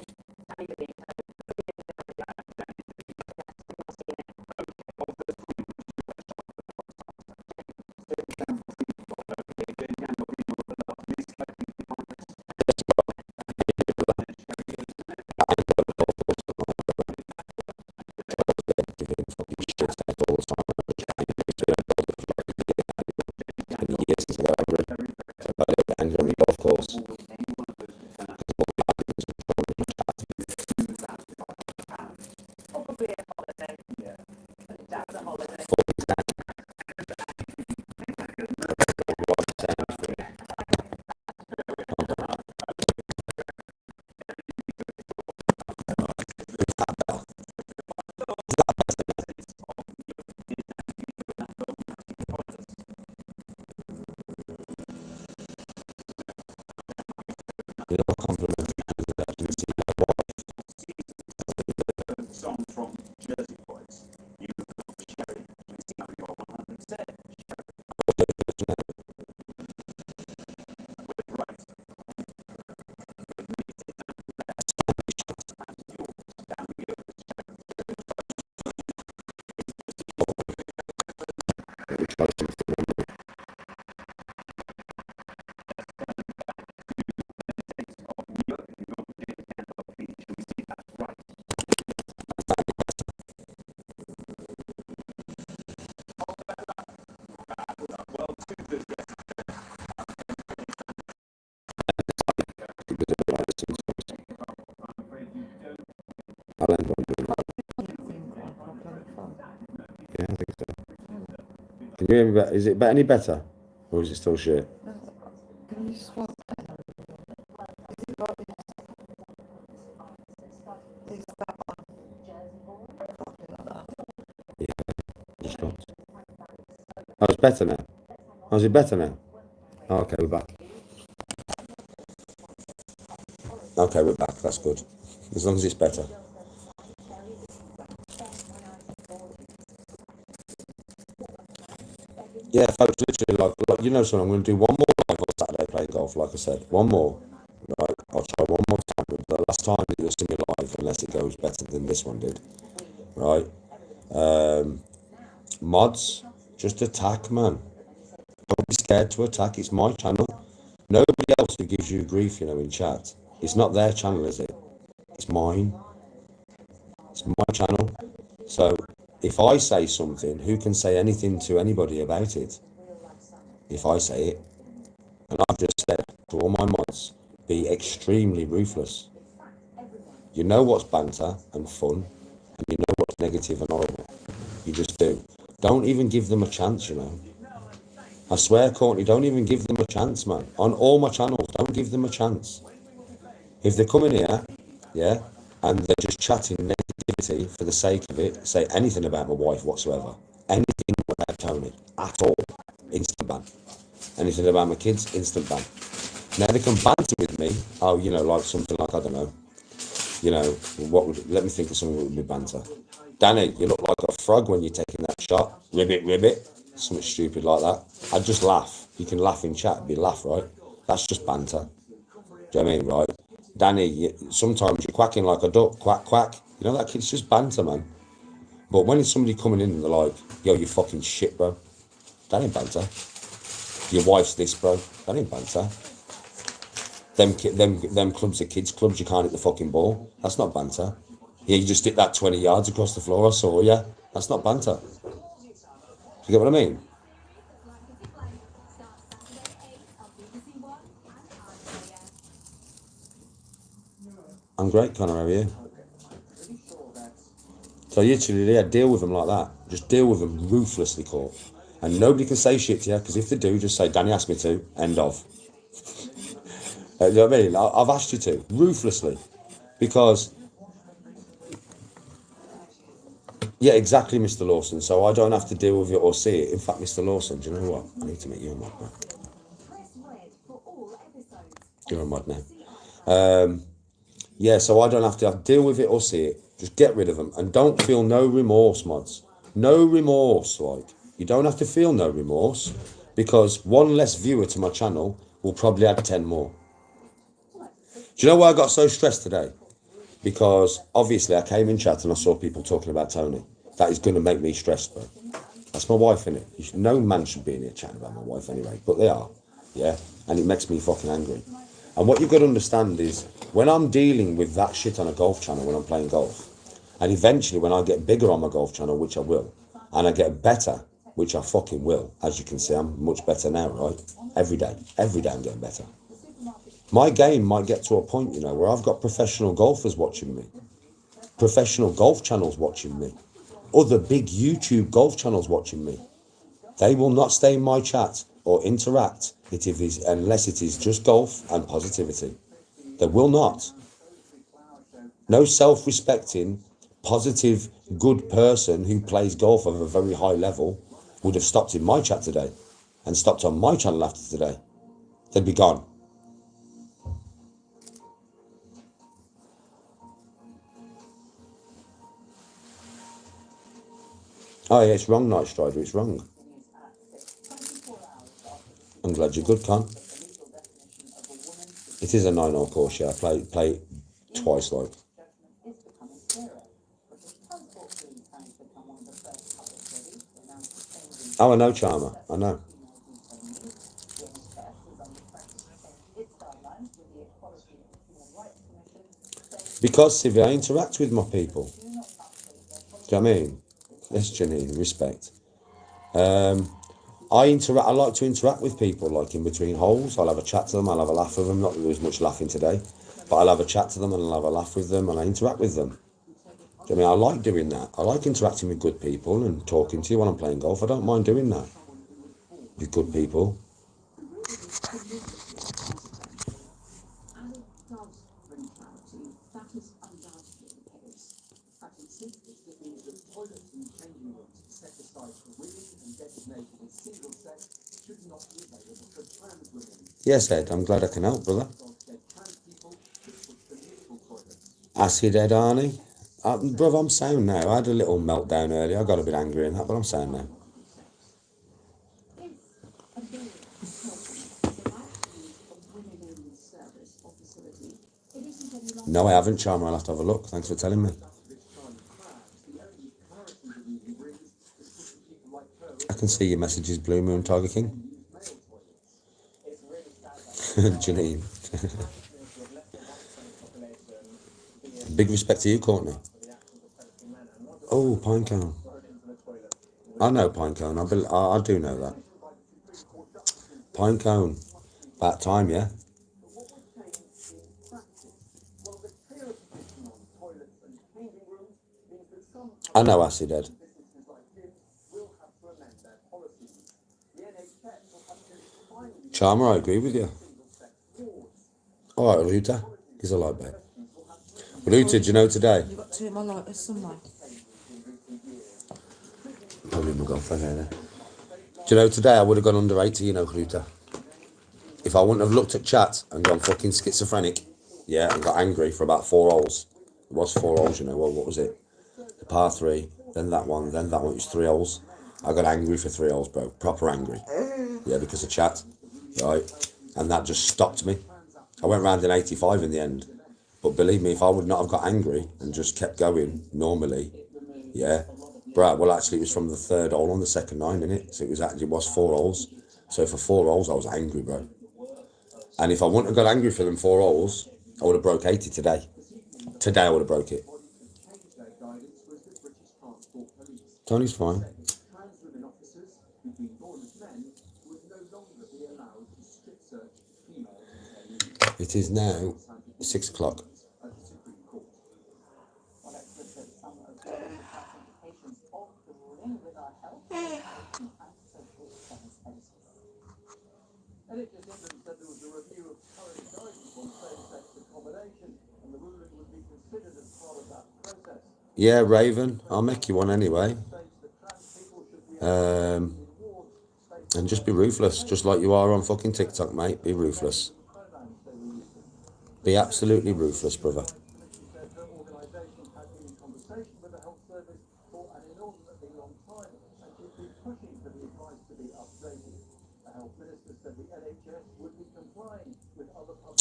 [SPEAKER 1] Can you hear me better? Is it any better? Or is it still shit?
[SPEAKER 5] Can you just swap that? Is it got is that
[SPEAKER 1] Just dropped. Oh, it's better now. Oh, is it better now? Oh, okay, we're back. Okay, we're back. That's good. As long as it's better. Yeah, folks, literally, like you know, so I'm going to do one more live on Saturday playing golf, like I said. One more. Right, I'll try one more time. But the last time that you'll see me live, unless it goes better than this one did. Right? Mods, just attack, man. Don't be scared to attack. It's my channel. Nobody else who gives you grief, you know, in chat. It's not their channel, is it? It's mine. It's my channel. So if I say something, who can say anything to anybody about it? If I say it, and I've just said to all my mods, be extremely ruthless. You know what's banter and fun, and you know what's negative and horrible. You just do. Don't even give them a chance, you know. I swear, Courtney, don't even give them a chance, man. On all my channels, don't give them a chance. If they come in here, yeah, and they're just chatting negativity for the sake of it, say anything about my wife whatsoever, anything about Tony at all, instant ban. Anything about my kids, instant ban. Now they can banter with me. Oh, you know, like something like, I don't know, you know, let me think of something that would be banter. Danny, you look like a frog when you're taking that shot. Ribbit. Something stupid like that. I'd just laugh. You can laugh in chat, it'd be laugh, right? That's just banter. Do you know what I mean, right? Danny, sometimes you're quacking like a duck, quack. You know, that kid's just banter, man. But when it's somebody coming in and they're like, yo, you fucking shit, bro. That ain't banter. Your wife's this, bro. That ain't banter. Them clubs are kids clubs, you can't hit the fucking ball. That's not banter. Yeah, you just hit that 20 yards across the floor, I saw ya. That's not banter. You get what I mean? I'm great, Connor, how are you? So literally, yeah, deal with them like that. Just deal with them ruthlessly, Court. And nobody can say shit to you, because if they do, just say, Danny asked me to, end of. You know what I mean? I've asked you to, ruthlessly. Because, yeah, exactly, Mr. Lawson. So I don't have to deal with it or see it. In fact, Mr. Lawson, do you know what? I need to make you a mod now. You're a mod now. Yeah, so I don't have to deal with it or see it. Just get rid of them. And don't feel no remorse, mods. No remorse, like. You don't have to feel no remorse, because one less viewer to my channel will probably add 10 more. Do you know why I got so stressed today? Because obviously I came in chat and I saw people talking about Tony. That is going to make me stressed, bro. That's my wife, innit? No man should be in here chatting about my wife anyway, but they are, yeah? And it makes me fucking angry. And what you've got to understand is, when I'm dealing with that shit on a golf channel, when I'm playing golf, and eventually when I get bigger on my golf channel, which I will, and I get better, which I fucking will, as you can see, I'm much better now, right? Every day I'm getting better. My game might get to a point, you know, where I've got professional golfers watching me, professional golf channels watching me, other big YouTube golf channels watching me. They will not stay in my chat or interact unless it is just golf and positivity. They will not. No self-respecting, positive, good person who plays golf at a very high level would have stopped in my chat today and stopped on my channel after today. They'd be gone. Oh yeah, it's wrong, Night Strider, it's wrong. I'm glad you're good, Con. It is a 9-hole course, yeah. I play twice, like. Oh, I know, Charmer. I know. Because, Sylvia, I interact with my people. Do you know what I mean? Yes, Janine, respect. I like to interact with people, like in between holes. I'll have a chat to them, I'll have a laugh with them. Not that there was much laughing today, but I'll have a chat to them and I'll have a laugh with them and I interact with them. Do you know what I mean? I like doing that. I like interacting with good people and talking to you when I'm playing golf. I don't mind doing that. with good people. Yes, Ed, I'm glad I can help, brother. Acid Ed Arnie. Brother, I'm sound now. I had a little meltdown earlier. I got a bit angry in that, but I'm sound now. No, I haven't, Charmer. I'll have to have a look. Thanks for telling me. I can see your messages, Blue Moon Tiger King. Janine. Big respect to you, Courtney. Oh, Pinecone. I know Pinecone. I do know that. Pinecone. About time, yeah? I know Acid Ed. Charmer, I agree with you. Alright, Ruta. He's a light, babe. Ruta, do you know today?
[SPEAKER 5] You've got two of my lighters somewhere.
[SPEAKER 1] Probably my girlfriend here. Do you know today I would have gone under 80, you know, Ruta? If I wouldn't have looked at chat and gone fucking schizophrenic, yeah, and got angry for about 4 holes. It was 4 holes, you know. Well, what was it? The par 3, then that one, it was 3 holes. I got angry for 3 holes, bro. Proper angry. Yeah, because of chat, right? And that just stopped me. I went round in 85 in the end. But believe me, if I would not have got angry and just kept going normally, yeah, bro, well, actually, it was from the 3rd hole on the second 9, innit? So it was 4 holes. So for 4 holes, I was angry, bro. And if I wouldn't have got angry for them 4 holes, I would have broke 80 today. Today, I would have broke it. Tony's fine. It is now 6 o'clock. Yeah, Raven, I'll make you one anyway. And just be ruthless, just like you are on fucking TikTok, mate. Be ruthless. Be absolutely ruthless, brother.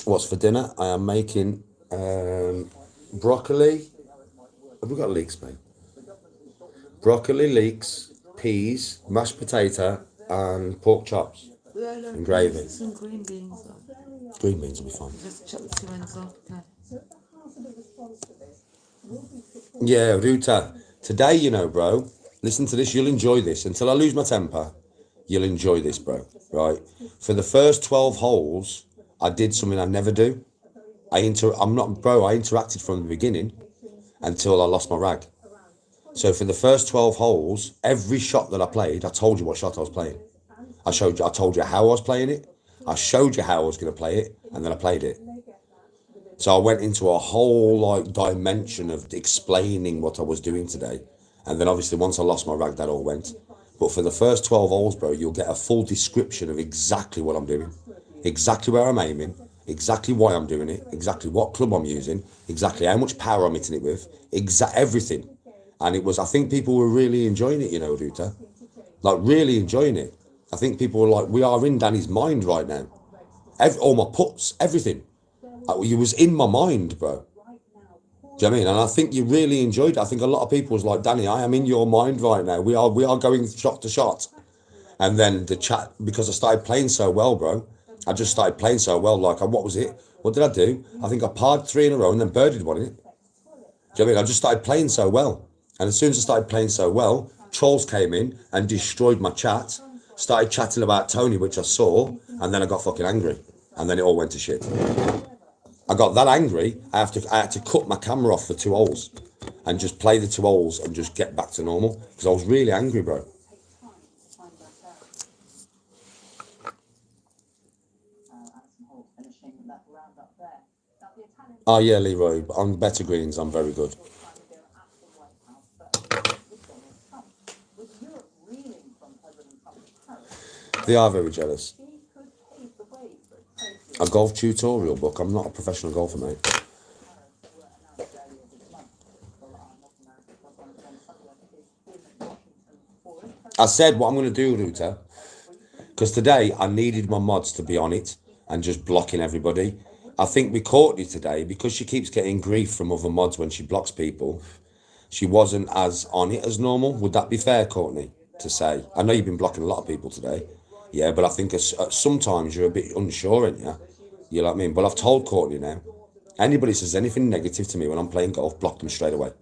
[SPEAKER 1] What's for dinner? I am making broccoli. Have we got leeks, mate? Broccoli, leeks, peas, mashed potato, and pork chops and gravy.
[SPEAKER 5] Some green beans though.
[SPEAKER 1] Green beans will be fine.
[SPEAKER 5] Just chop the 2 ends off. Okay.
[SPEAKER 1] Yeah, Ruta. Today, you know, bro, listen to this. You'll enjoy this. Until I lose my temper, you'll enjoy this, bro. Right? For the first 12 holes, I did something I never do. I interacted from the beginning until I lost my rag. So for the first 12 holes, every shot that I played, I told you what shot I was playing. I told you how I was playing it. I showed you how I was going to play it, and then I played it. So I went into a whole dimension of explaining what I was doing today. And then obviously once I lost my rag, that all went. But for the first 12 holes, bro, you'll get a full description of exactly what I'm doing. Exactly where I'm aiming. Exactly why I'm doing it. Exactly what club I'm using. Exactly how much power I'm hitting it with. Everything. And I think people were really enjoying it, you know, Ruta. Like, really enjoying it. I think people were like, we are in Danny's mind right now. All my puts, everything. You was in my mind, bro. Do you know what I mean? And I think you really enjoyed it. I think a lot of people was like, Danny, I am in your mind right now. We are going shot to shot. And then the chat, because I started playing so well, bro. I just started playing so well. Like, what was it? What did I do? I think I parred 3 in a row and then birdied one in it. Do you know what I mean? I just started playing so well. And as soon as I started playing so well, trolls came in and destroyed my chat. Started chatting about Tony, which I saw. And then I got fucking angry. And then it all went to shit. I got that angry, I had to cut my camera off for 2 holes and just play the 2 holes and just get back to normal because I was really angry, bro.
[SPEAKER 3] that round up there. Now, the Italians
[SPEAKER 1] Oh yeah, Leroy. On better greens, I'm very good.
[SPEAKER 3] were trying to go at the White House, but with Donald Trump. With Europe reeling from President Trump's Paris,
[SPEAKER 1] They are very jealous.
[SPEAKER 3] he could pave the way for a trade deal.
[SPEAKER 1] A golf tutorial book. I'm not a professional golfer, mate.
[SPEAKER 3] Tariffs that were announced earlier this month. Well, North America plus one of them Sunday, I think, is in Washington for it.
[SPEAKER 1] I said what I'm going to do, Ruta, because today I needed my mods to be on it and just blocking everybody. I think with Courtney today, because she keeps getting grief from other mods when she blocks people, she wasn't as on it as normal. Would that be fair, Courtney, to say? I know you've been blocking a lot of people today. Yeah, but I think sometimes you're a bit unsure, ain't you? You know what I mean? But I've told Courtney now, anybody says anything negative to me when I'm playing golf, block them straight away.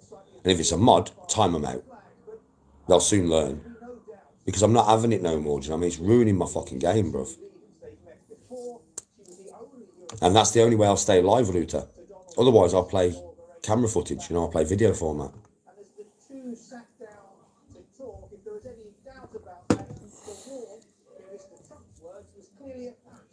[SPEAKER 1] And if it's a mod, time them out. They'll soon learn. Because I'm not having it no more, do you know what I mean? It's ruining my fucking game, bruv. And that's the only way I'll stay alive, Ruta. Otherwise, I'll play camera footage, you know, I'll play video format.
[SPEAKER 6] And as the two sat down to talk, if there was any doubt about that, the war, in Mr. Trump's words, was clearly apparent.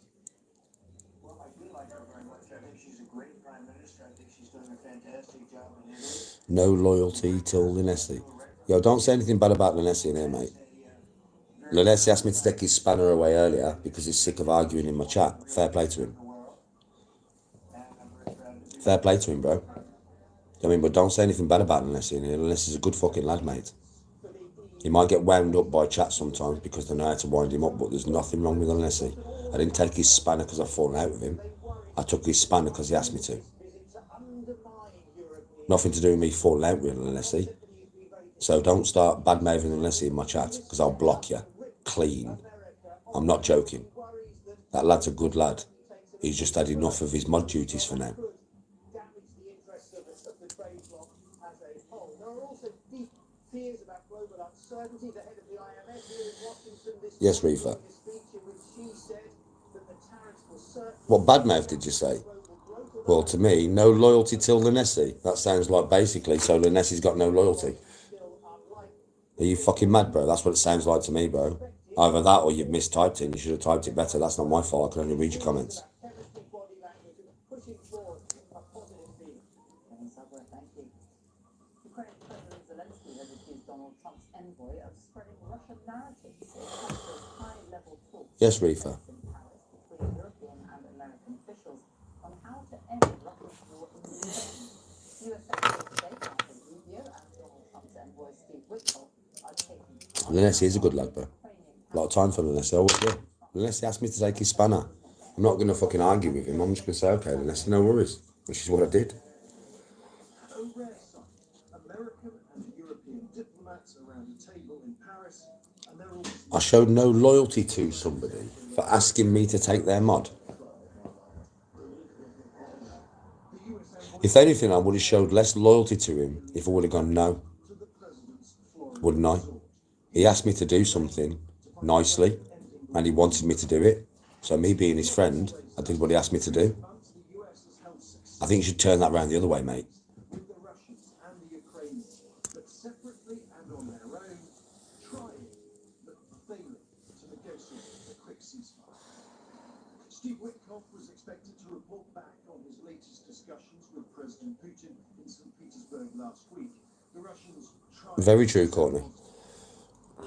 [SPEAKER 7] Well, I do like her very much. I think she's a great prime minister. I think she's doing a fantastic job in Italy.
[SPEAKER 1] No loyalty till Lessie. Yo, don't say anything bad about Lessie in here, mate. Lessie asked me to take his spanner away earlier because he's sick of arguing in my chat. Fair play to him. Fair play to him, bro. I mean, but don't say anything bad about Lessie in here. Lessie's a good fucking lad, mate. He might get wound up by chat sometimes because they know how to wind him up, but there's nothing wrong with Lessie. I didn't take his spanner because I've fallen out with him. I took his spanner because he asked me to. Nothing to do with me falling out with Lessie. So don't start bad-mouthing Lessie in my chat because I'll block you. Clean. I'm not joking. That lad's a good lad. He's just had enough of his mod duties for now. Yes, Reefer. What badmouth did you say? Well, to me, no loyalty till Lessie. That sounds like basically, so Lessie's got no loyalty. Are you fucking mad, bro? That's what it sounds like to me, bro. Either that or you've mistyped it and you should have typed it better. That's not my fault. I can only read your comments.
[SPEAKER 3] Ukrainian President Zelensky has accused Donald Trump's envoy of spreading Russian narratives after high-level talks
[SPEAKER 1] Yes, Reefer.
[SPEAKER 3] in Paris between European and American officials on how to end Russia's war in Ukraine. U.S. Secretary of State Marco Rubio and Donald Trump's envoy Steve Witkoff are taking
[SPEAKER 1] Lessie is a good lad, bro. A lot of time for Lessie. I always will. Lessie asked me to take his spanner. I'm not going to fucking argue with him. I'm just going to say, okay, Lessie, no worries. Which is what I did.
[SPEAKER 6] A rare sight. American and European diplomats around a table in Paris, and they're all...
[SPEAKER 1] I showed no loyalty to somebody for asking me to take their mod. If anything, I would have showed less loyalty to him if I would have gone no. Wouldn't I? He asked me to do something nicely, and he wanted me to do it. So me being his friend, I did what he asked me to do. I think you should turn that around the other way, mate.
[SPEAKER 6] with the Russians and the Ukrainians, but separately and on their own, trying but failing to negotiate a quick ceasefire. Steve Witkoff was expected to report back on his latest discussions with President Putin in St. Petersburg last week. The Russians tried...
[SPEAKER 1] Very true, Courtney.
[SPEAKER 6] The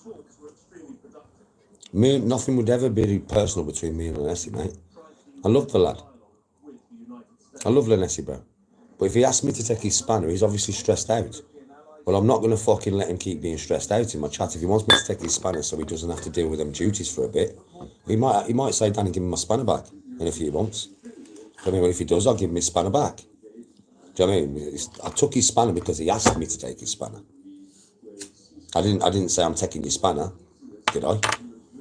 [SPEAKER 6] talks were extremely productive.
[SPEAKER 1] Nothing would ever be personal between me and Lessie, mate. I love the lad.
[SPEAKER 6] With the United States.
[SPEAKER 1] I love Lessie, bro. But if he asked me to take his spanner, he's obviously stressed out. Well, I'm not going to fucking let him keep being stressed out in my chat. If he wants me to take his spanner so he doesn't have to deal with them duties for a bit, he might say, Danny, give me my spanner back in a few months. I mean, well, if he does, I'll give him his spanner back. Do you know what I mean? I took his spanner because he asked me to take his spanner. I didn't say I'm taking your spanner, did I?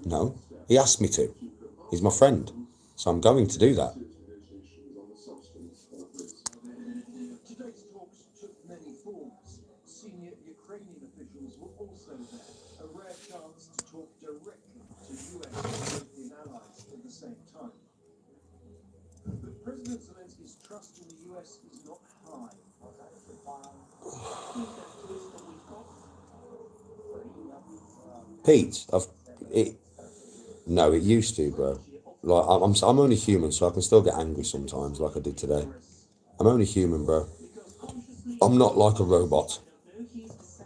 [SPEAKER 1] No. He asked me to. He's my friend. So I'm going to do that.
[SPEAKER 6] Today's talks took many forms. Senior Ukrainian officials were also there, a rare chance to talk directly to US and European allies at the same time. But President Zelensky's trust in the US is not high.
[SPEAKER 1] Pete, no, it used to, bro. Like I'm only human, so I can still get angry sometimes, like I did today. I'm only human, bro. I'm not like a robot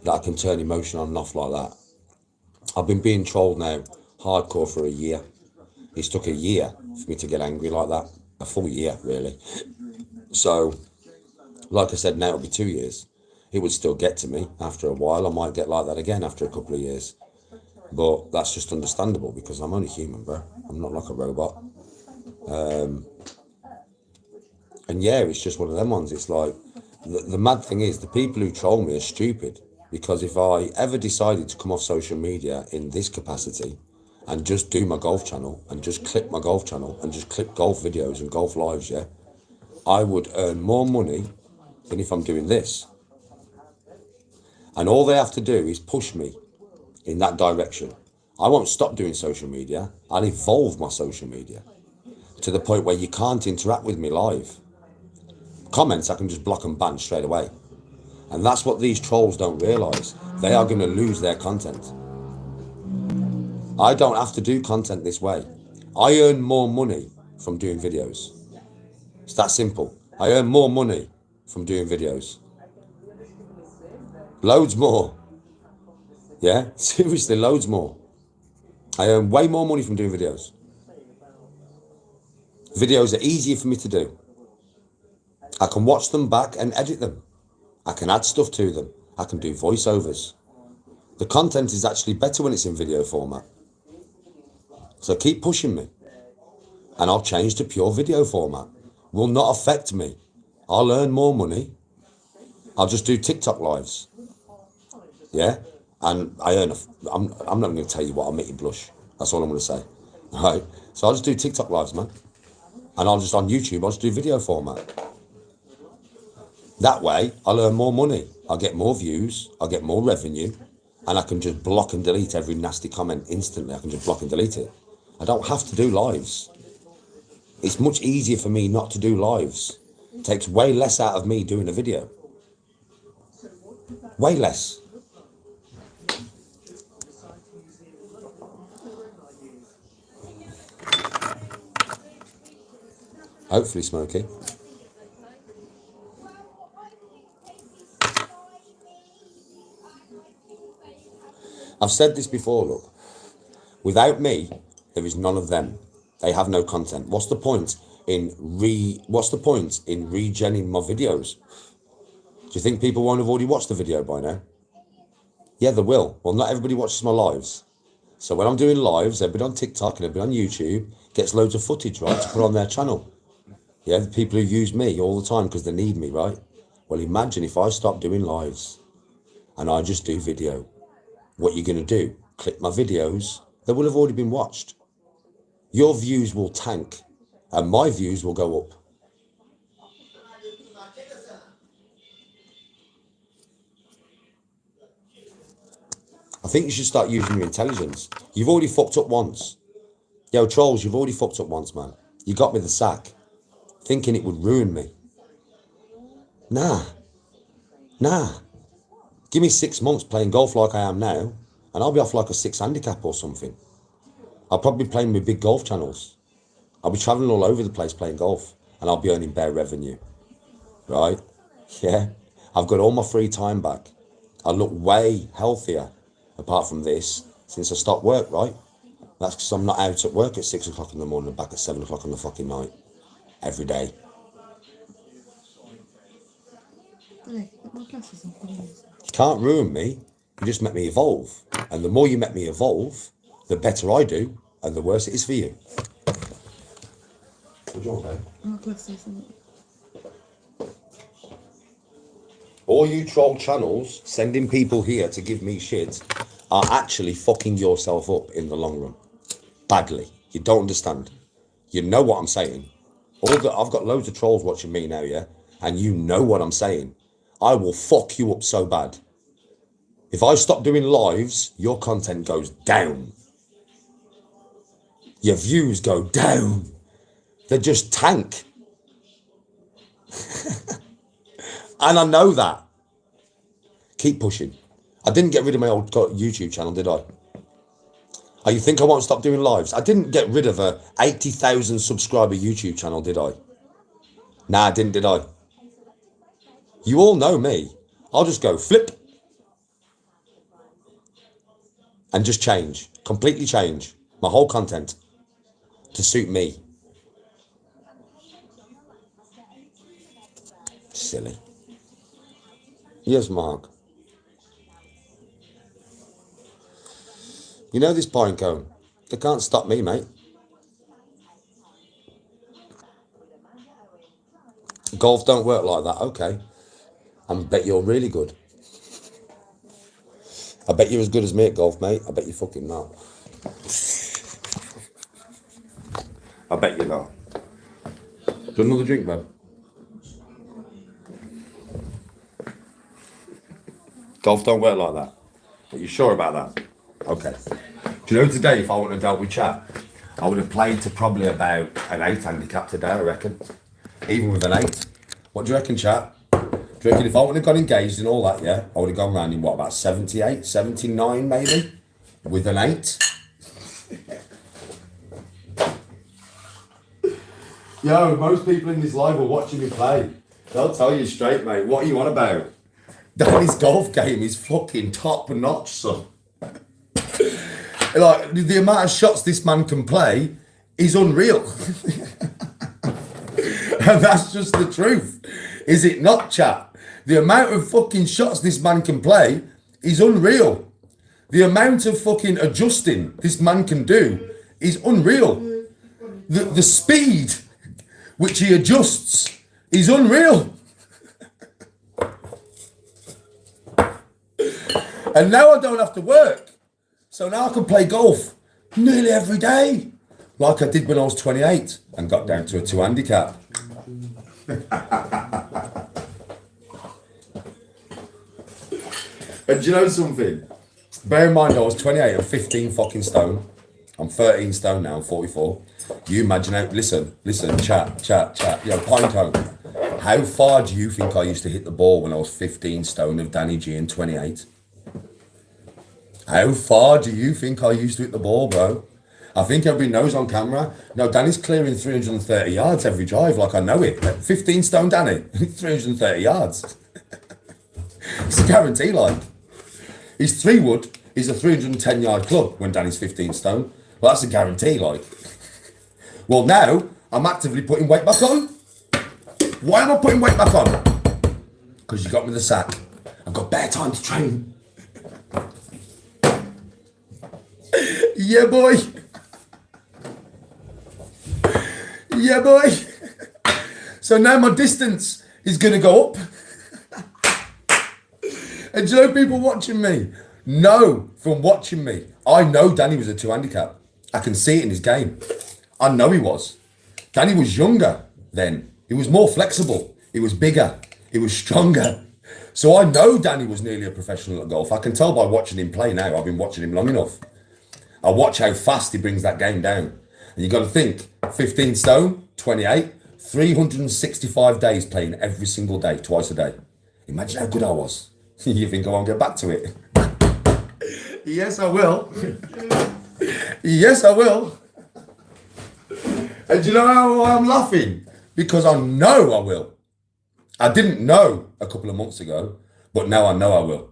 [SPEAKER 1] that I can turn emotion on and off like that. I've been being trolled now, hardcore, for a year. It's took a year for me to get angry like that. A full year, really. So, like I said, now it'll be 2 years. It would still get to me after a while. I might get like that again after a couple of years. But that's just understandable because I'm only human, bro. I'm not like a robot. And yeah, it's just one of them ones. It's like, the mad thing is, the people who troll me are stupid. Because if I ever decided to come off social media in this capacity and just do my golf channel and just clip my golf channel and just clip golf videos and golf lives, yeah, I would earn more money than if I'm doing this. And all they have to do is push me in that direction. I won't stop doing social media. I'll evolve my social media to the point where you can't interact with me live. Comments, I can just block and ban straight away. And that's what these trolls don't realise. They are going to lose their content. I don't have to do content this way. I earn more money from doing videos. It's that simple. I earn more money from doing videos. Loads more. Yeah, seriously, loads more. I earn way more money from doing videos. Videos are easier for me to do. I can watch them back and edit them. I can add stuff to them. I can do voiceovers. The content is actually better when it's in video format. So keep pushing me. And I'll change to pure video format. Will not affect me. I'll earn more money. I'll just do TikTok lives. Yeah? And I earn I'm not going to tell you what, I'll make you blush. That's all I'm going to say. Right? So I'll just do TikTok lives, man. And I'll just, on YouTube, I'll just do video format. That way, I'll earn more money. I'll get more views. I'll get more revenue. And I can just block and delete every nasty comment instantly. I can just block and delete it. I don't have to do lives. It's much easier for me not to do lives. It takes way less out of me doing a video. Way less. Hopefully, Smokey. I've said this before, look. Without me, there is none of them. They have no content. What's the point in regenning my videos? Do you think people won't have already watched the video by now? Yeah, they will. Well, not everybody watches my lives. So when I'm doing lives, everybody on TikTok and everybody on YouTube gets loads of footage, right, to put on their channel. Yeah, the people who use me all the time because they need me, right? Well, imagine if I stop doing lives and I just do video. What you're going to do? Click my videos. They will have already been watched. Your views will tank and my views will go up. I think you should start using your intelligence. You've already fucked up once. Yo, trolls, you've already fucked up once, man. You got me the sack, thinking it would ruin me. Nah. Give me 6 months playing golf like I am now, and I'll be off like a 6 handicap or something. I'll probably be playing with big golf channels. I'll be travelling all over the place playing golf, and I'll be earning bare revenue. Right? Yeah. I've got all my free time back. I look way healthier, apart from this, since I stopped work, right? That's because I'm not out at work at 6 o'clock in the morning and back at 7 o'clock on the fucking night. Every day.
[SPEAKER 5] Hey, put my glasses on, please.
[SPEAKER 1] You can't ruin me. You just make me evolve. And the more you make me evolve, the better I do, and the worse it is for you. What do you want, babe?
[SPEAKER 5] My glasses on.
[SPEAKER 1] All you troll channels sending people here to give me shit are actually fucking yourself up in the long run. Badly. You don't understand. You know what I'm saying. I've got loads of trolls watching me now, yeah? And you know what I'm saying. I will fuck you up so bad. If I stop doing lives, your content goes down. Your views go down. They just tank. And I know that. Keep pushing. I didn't get rid of my old YouTube channel, did I? Oh, you think I won't stop doing lives? I didn't get rid of a 80,000 subscriber YouTube channel, did I? Nah, I didn't, did I? You all know me. I'll just go flip and just change, completely change my whole content to suit me. Silly. Yes, Mark. You know this pine cone? They can't stop me, mate. Golf don't work like that. Okay. I bet you're really good. I bet you're as good as me at golf, mate. I bet you fucking not. I bet you're not. Do another drink, bud. Golf don't work like that. Are you sure about that? Okay. Do you know today, if I wouldn't have dealt with chat, I would have played to probably about an 8 handicap today, I reckon. Even with an 8. What do you reckon, chat? Do you reckon if I wouldn't have got engaged and all that, yeah, I would have gone round in what, about 78, 79 maybe? With an 8? Yo, most people in this live are watching me play. They'll tell you straight, mate. What are you on about? Danny's golf game is fucking top notch, son. Like, the amount of shots this man can play is unreal. And that's just the truth. Is it not, chat? The amount of fucking shots this man can play is unreal. The amount of fucking adjusting this man can do is unreal. The speed which he adjusts is unreal. And now I don't have to work. So now I can play golf nearly every day. Like I did when I was 28 and got down to a 2 handicap. And do you know something? Bear in mind I was 28 and 15 fucking stone. I'm 13 stone now, I'm 44. You imagine how, listen, chat. Yo, pine cone. How far do you think I used to hit the ball when I was 15 stone of Danny G and 28? How far do you think I used to hit the ball, bro? I think everybody knows on camera. No, Danny's clearing 330 yards every drive, like I know it. 15 stone Danny, 330 yards. It's a guarantee, like. His 3 wood is a 310 yard club when Danny's 15 stone. Well, that's a guarantee, like. Well, now, I'm actively putting weight back on. Why am I putting weight back on? Because you got me the sack. I've got bare time to train. Yeah, boy. Yeah, boy. So now my distance is going to go up. And do you know people watching me? No, from watching me. I know Danny was a 2 handicap. I can see it in his game. I know he was. Danny was younger then. He was more flexible. He was bigger. He was stronger. So I know Danny was nearly a professional at golf. I can tell by watching him play now. I've been watching him long enough. I watch how fast he brings that game down. And you got to think, 15 stone, 28, 365 days playing every single day, twice a day. Imagine how good I was. You think I won't get back to it? Yes, I will. Yes, I will. And do you know how I'm laughing? Because I know I will. I didn't know a couple of months ago, but now I know I will.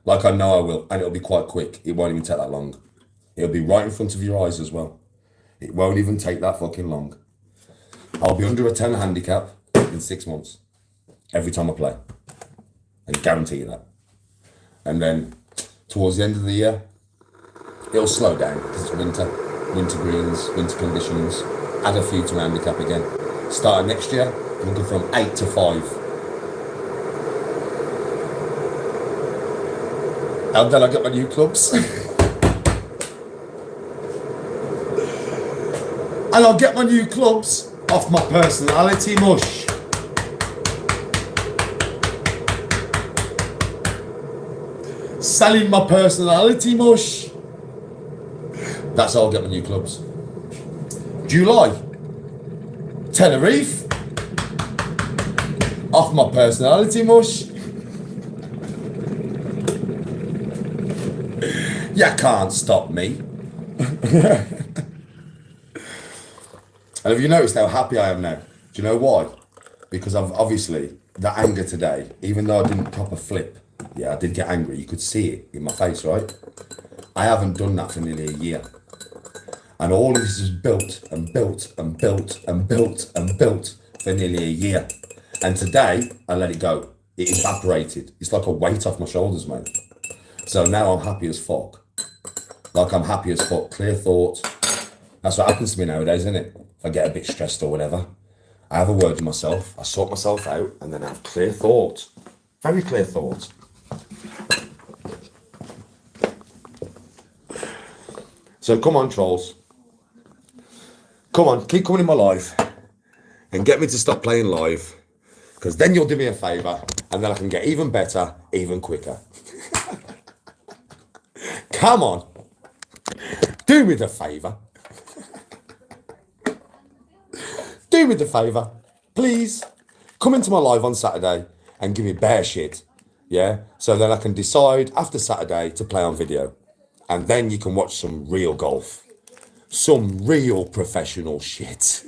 [SPEAKER 1] Like I know I will. And it'll be quite quick. It won't even take that long. It'll be right in front of your eyes as well. It won't even take that fucking long. I'll be under a 10 handicap in 6 months. Every time I play. I guarantee you that. And then towards the end of the year, it'll slow down because it's winter. Winter greens, winter conditions. Add a few to handicap again. Starting next year, I'm looking from 8 to 5. And then I get my new clubs. And I'll get my new clubs off my personality mush. Selling my personality mush. That's how I'll get my new clubs. July. Tenerife. Off my personality mush. You can't stop me. And have you noticed how happy I am now? Do you know why? Because I've obviously, the anger today, even though I didn't cop a flip, yeah, I did get angry. You could see it in my face, right? I haven't done that for nearly a year. And all of this is built and built and built and built and built for nearly a year. And today, I let it go. It evaporated. It's like a weight off my shoulders, mate. So now I'm happy as fuck. Like I'm happy as fuck, clear thoughts. That's what happens to me nowadays, isn't it? If I get a bit stressed or whatever, I have a word with myself, I sort myself out, and then I have clear thoughts. Very clear thoughts. So come on, trolls. Come on, keep coming in my life and get me to stop playing live, because then you'll do me a favour and then I can get even better, even quicker. Come on. Do me the favour. Do me the favour. Please. Come into my live on Saturday and give me bare shit. Yeah? So then I can decide after Saturday to play on video. And then you can watch some real golf. Some real professional shit.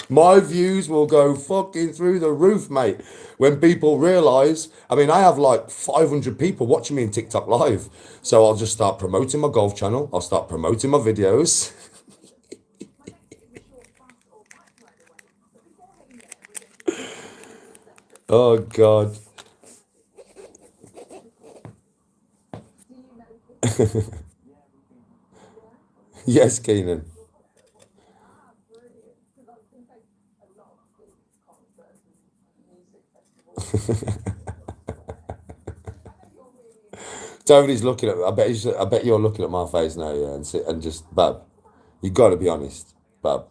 [SPEAKER 1] My views will go fucking through the roof, mate. When people realise, I mean, I have like 500 people watching me in TikTok live. So I'll just start promoting my golf channel. I'll start promoting my videos. Oh, God. Yes, Keenan. Tony's looking at. I bet you're looking at my face now, yeah, and just, Bab, you got to be honest, Bab.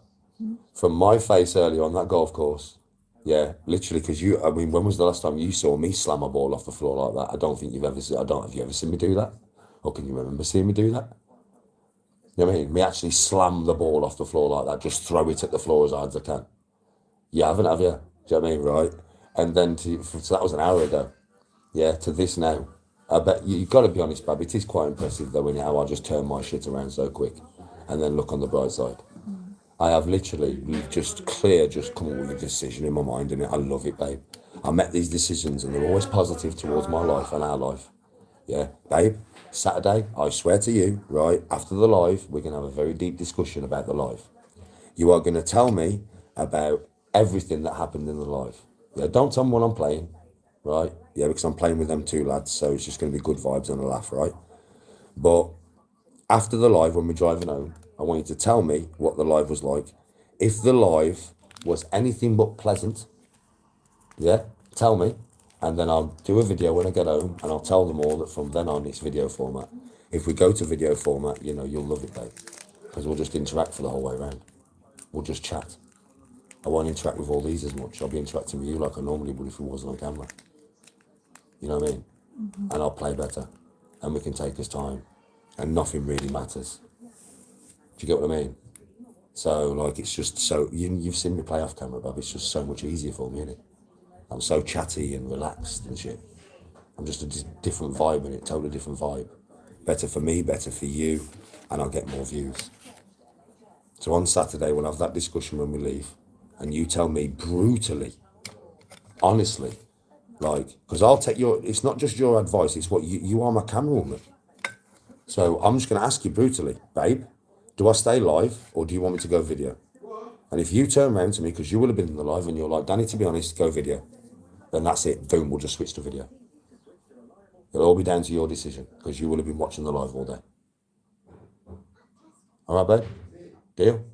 [SPEAKER 1] From my face earlier on that golf course, yeah, literally, because you. I mean, when was the last time you saw me slam a ball off the floor like that? I don't think you've ever seen. I don't. Have you ever seen me do that? Or can you remember seeing me do that? You know what I mean? Me actually slam the ball off the floor like that, just throw it at the floor as hard as I can. You haven't, have you? Do you know what I mean? Right. And then so that was an hour ago. Yeah, to this now. I bet you've got to be honest, Bab. It is quite impressive though, how I just turn my shit around so quick, and then look on the bright side. I have literally just come up with a decision in my mind, and I love it, babe. I met these decisions, and they're always positive towards my life and our life. Yeah, babe. Saturday, I swear to you, right after the live, we're gonna have a very deep discussion about the live. You are gonna tell me about everything that happened in the live. Yeah, don't tell me what I'm playing. Right? Yeah, because I'm playing with them two lads, so it's just going to be good vibes and a laugh, right? But after the live, when we're driving home, I want you to tell me what the live was like. If the live was anything but pleasant, yeah, tell me. And then I'll do a video when I get home, and I'll tell them all that from then on it's video format. If we go to video format, you know, you'll love it, babe. Because we'll just interact for the whole way around. We'll just chat. I won't interact with all these as much. I'll be interacting with you like I normally would if it wasn't on camera. You know what I mean? And I'll play better, and we can take his time, and nothing really matters. Do you get what I mean? So like, it's just so you've seen me play off camera, Bob. It's just so much easier for me, isn't it? I'm so chatty and relaxed and shit. I'm just a different vibe in it, totally different vibe. Better for me, better for you, and I'll get more views. So on Saturday we'll have that discussion when we leave, and you tell me brutally, honestly, like, because I'll take it's not just your advice, it's what you are my camera woman. So I'm just going to ask you brutally, babe, do I stay live or do you want me to go video? And if you turn around to me, because you will have been in the live and you're like, Danny, to be honest, go video, then that's it. Boom, we'll just switch to video. It'll all be down to your decision, because you will have been watching the live all day. All right, babe? Deal?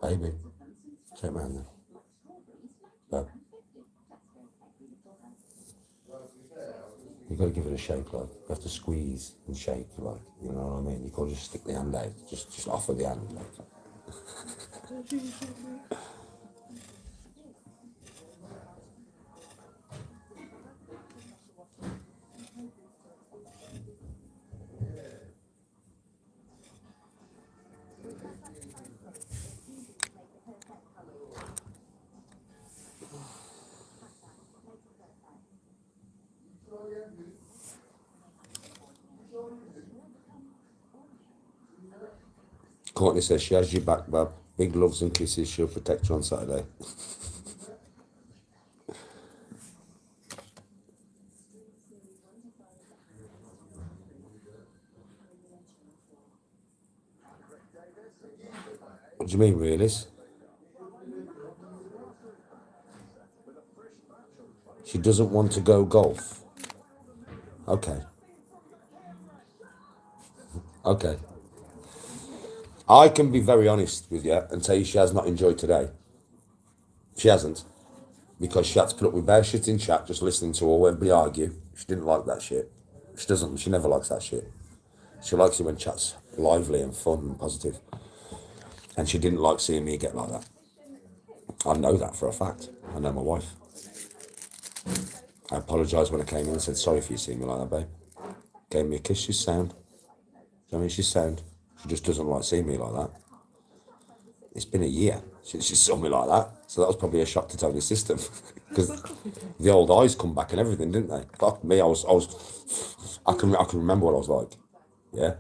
[SPEAKER 1] Baby. Shake my hand then. Babe. You've got to give it a shake, like. You have to squeeze and shake, like. You know what I mean? You can't just stick the hand out. Just offer the hand, like. Courtney says she has your back, bab. Big loves and kisses. She'll protect you on Saturday. What do you mean, realist? She doesn't want to go golf. Okay. Okay. I can be very honest with you and tell you she has not enjoyed today. She hasn't. Because she had to put up with bare shit in chat just listening to all everybody argue. She didn't like that shit. She never likes that shit. She likes it when chat's lively and fun and positive. And she didn't like seeing me get like that. I know that for a fact. I know my wife. I apologised when I came in and said, sorry for you seeing me like that, babe. Gave me a kiss, she's sound. I mean, she's sound. She just doesn't like seeing me like that. It's been a year since she saw me like that. So that was probably a shock to Tony's system. Because the old eyes come back and everything, didn't they? Fuck me, I can remember what I was like. Yeah.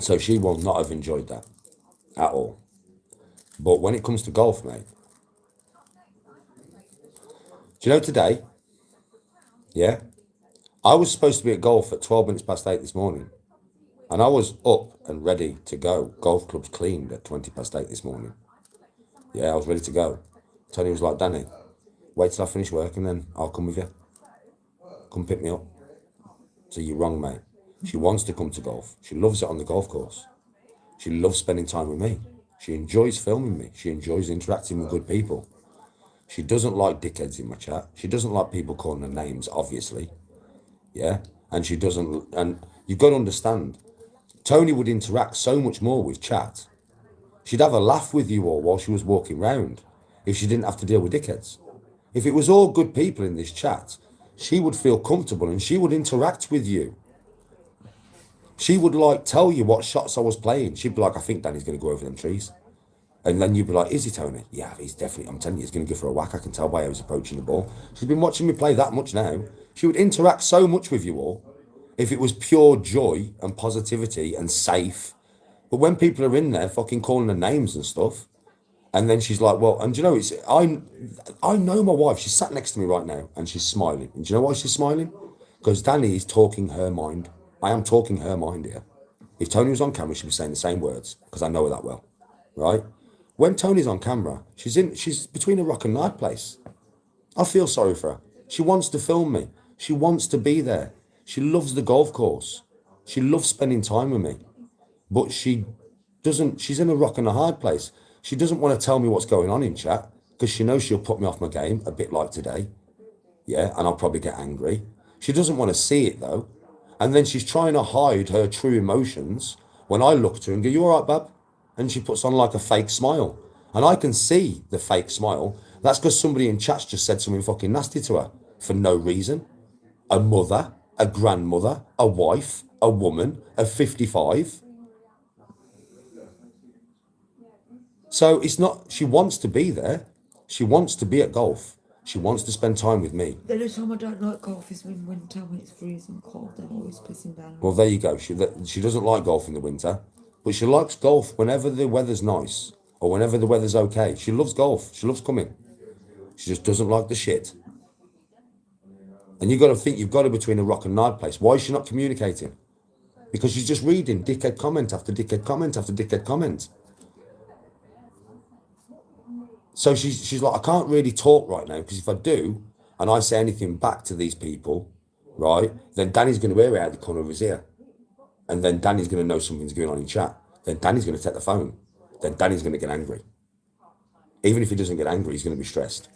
[SPEAKER 1] So she will not have enjoyed that at all. But when it comes to golf, mate, do you know today? Yeah. I was supposed to be at golf at 12 minutes past 8 this morning. And I was up and ready to go. Golf clubs cleaned at 20 past 8 this morning. Yeah, I was ready to go. Tony was like, Danny, wait till I finish work and then I'll come with you. Come pick me up. So you're wrong, mate. She wants to come to golf. She loves it on the golf course. She loves spending time with me. She enjoys filming me. She enjoys interacting with good people. She doesn't like dickheads in my chat. She doesn't like people calling her names, obviously. Yeah? And she doesn't, and you've got to understand, Tony would interact so much more with chat. She'd have a laugh with you all while she was walking round if she didn't have to deal with dickheads. If it was all good people in this chat, she would feel comfortable and she would interact with you. She would like tell you what shots I was playing. She'd be like, I think Danny's going to go over them trees. And then you'd be like, is he, Tony? Yeah, he's definitely, I'm telling you, he's going to go for a whack. I can tell by how he's approaching the ball. She's been watching me play that much now. She would interact so much with you all if it was pure joy and positivity and safe. But when people are in there fucking calling her names and stuff, and then she's like, well, and do you know, I know my wife, she's sat next to me right now and she's smiling. And do you know why she's smiling? Because Danny is talking her mind. I am talking her mind here. If Tony was on camera, she'd be saying the same words because I know her that well, right? When Tony's on camera, she's between a rock and a hard place. I feel sorry for her. She wants to film me. She wants to be there. She loves the golf course. She loves spending time with me. But she's in a rock and a hard place. She doesn't want to tell me what's going on in chat because she knows she'll put me off my game, a bit like today. Yeah, and I'll probably get angry. She doesn't want to see it though. And then she's trying to hide her true emotions when I look to her and go, you all right, bub? And she puts on like a fake smile. And I can see the fake smile. That's because somebody in chat's just said something fucking nasty to her for no reason. A mother, a grandmother, a wife, a woman, a 55. So it's not, she wants to be there. She wants to be at golf. She wants to spend time with me.
[SPEAKER 5] The only time I don't like golf is in winter when it's freezing cold and always pissing down.
[SPEAKER 1] Well, there you go. She doesn't like golf in the winter, but she likes golf whenever the weather's nice or whenever the weather's okay. She loves golf. She loves coming. She just doesn't like the shit. And you've got to think, you've got her between a rock and a hard place. Why is she not communicating? Because she's just reading dickhead comment after dickhead comment after dickhead comment. So she's like, I can't really talk right now because if I do, and I say anything back to these people, right, then Danny's going to hear it out the corner of his ear. And then Danny's going to know something's going on in chat. Then Danny's going to take the phone. Then Danny's going to get angry. Even if he doesn't get angry, he's going to be stressed.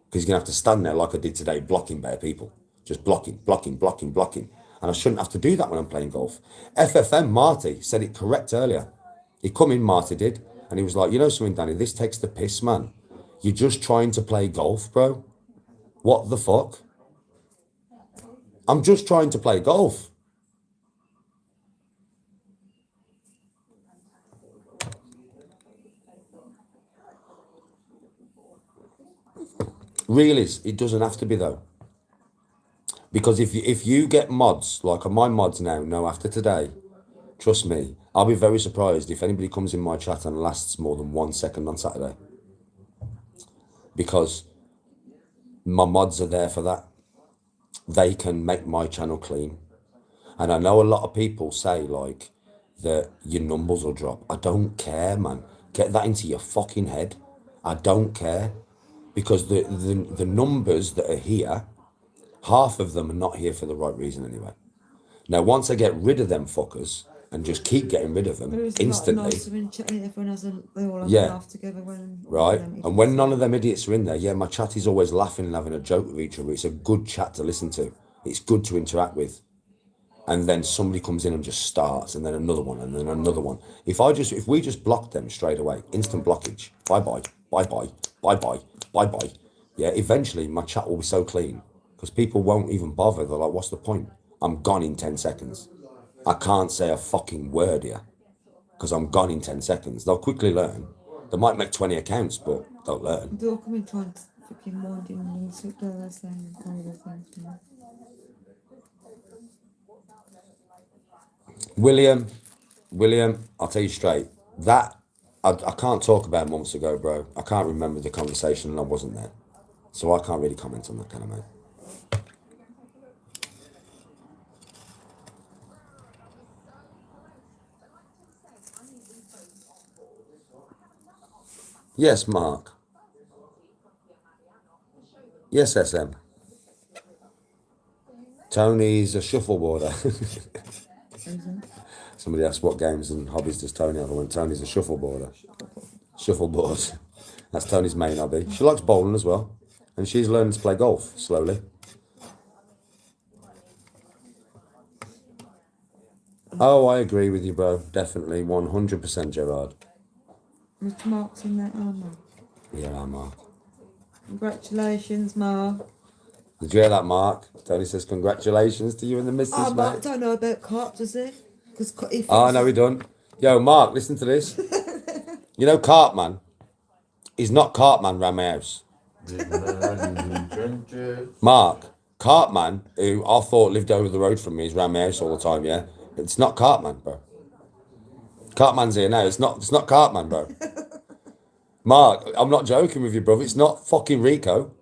[SPEAKER 1] Because he's going to have to stand there like I did today, blocking bare people. Just blocking. And I shouldn't have to do that when I'm playing golf. FFM Marty said it correct earlier. He come in, Marty did, and he was like, you know something, Danny, this takes the piss, man. You're just trying to play golf, bro. What the fuck? I'm just trying to play golf. Real is, it doesn't have to be though. Because if you get mods, like my mods now know after today, trust me, I'll be very surprised if anybody comes in my chat and lasts more than 1 second on Saturday. Because my mods are there for that. They can make my channel clean. And I know a lot of people say like that your numbers will drop. I don't care, man. Get that into your fucking head. I don't care. Because the numbers that are here, half of them are not here for the right reason anyway. Now, once I get rid of them fuckers and just keep getting rid of them
[SPEAKER 5] There is
[SPEAKER 1] instantly,
[SPEAKER 5] a lot nicer in chat. Everyone has they all have
[SPEAKER 1] Yeah.
[SPEAKER 5] a laugh together when
[SPEAKER 1] right?
[SPEAKER 5] them
[SPEAKER 1] And when
[SPEAKER 5] idiots-
[SPEAKER 1] none of them idiots are in there, yeah, my chat is always laughing and having a joke with each other. It's a good chat to listen to. It's good to interact with. And then somebody comes in and just starts, and then another one, and then another one. If we just block them straight away, instant blockage, bye bye, bye bye, bye bye, bye bye. Yeah, eventually my chat will be so clean because people won't even bother. They're like, what's the point? I'm gone in 10 seconds. I can't say a fucking word here because I'm gone in 10 seconds. They'll quickly learn. They might make 20 accounts, but they'll learn.
[SPEAKER 5] They'll come in trying to fucking wind in and sit there saying all the things. You know.
[SPEAKER 1] William, I'll tell you straight, that I can't talk about months ago, bro. I can't remember the conversation and I wasn't there. So I can't really comment on that kind of mate. Yes, Mark. Yes, SM. Tony's a shuffleboarder. Somebody asked what games and hobbies does Tony have. I went, Tony's a shuffleboarder. Shuffleboard. That's Tony's main hobby. She likes bowling as well. And she's learning to play golf slowly. Oh, I agree with you, bro. Definitely. 100% Gerard.
[SPEAKER 5] Mr. Mark's in there, Mark.
[SPEAKER 1] Yeah, Mark.
[SPEAKER 5] Congratulations, Mark.
[SPEAKER 1] Did you hear that, Mark? Tony says congratulations to you and the missus,
[SPEAKER 5] Oh, Mark
[SPEAKER 1] mate.
[SPEAKER 5] don't know about carp, does he? Because if
[SPEAKER 1] Oh, no, we don't. Yo, Mark, listen to this. You know Cartman? He's not Cartman round my house. Mark, Cartman, who I thought lived over the road from me, is round my house all the time, yeah? It's not Cartman, bro. Cartman's here now. It's not Cartman, bro. Mark, I'm not joking with you, bro. It's not fucking Rico.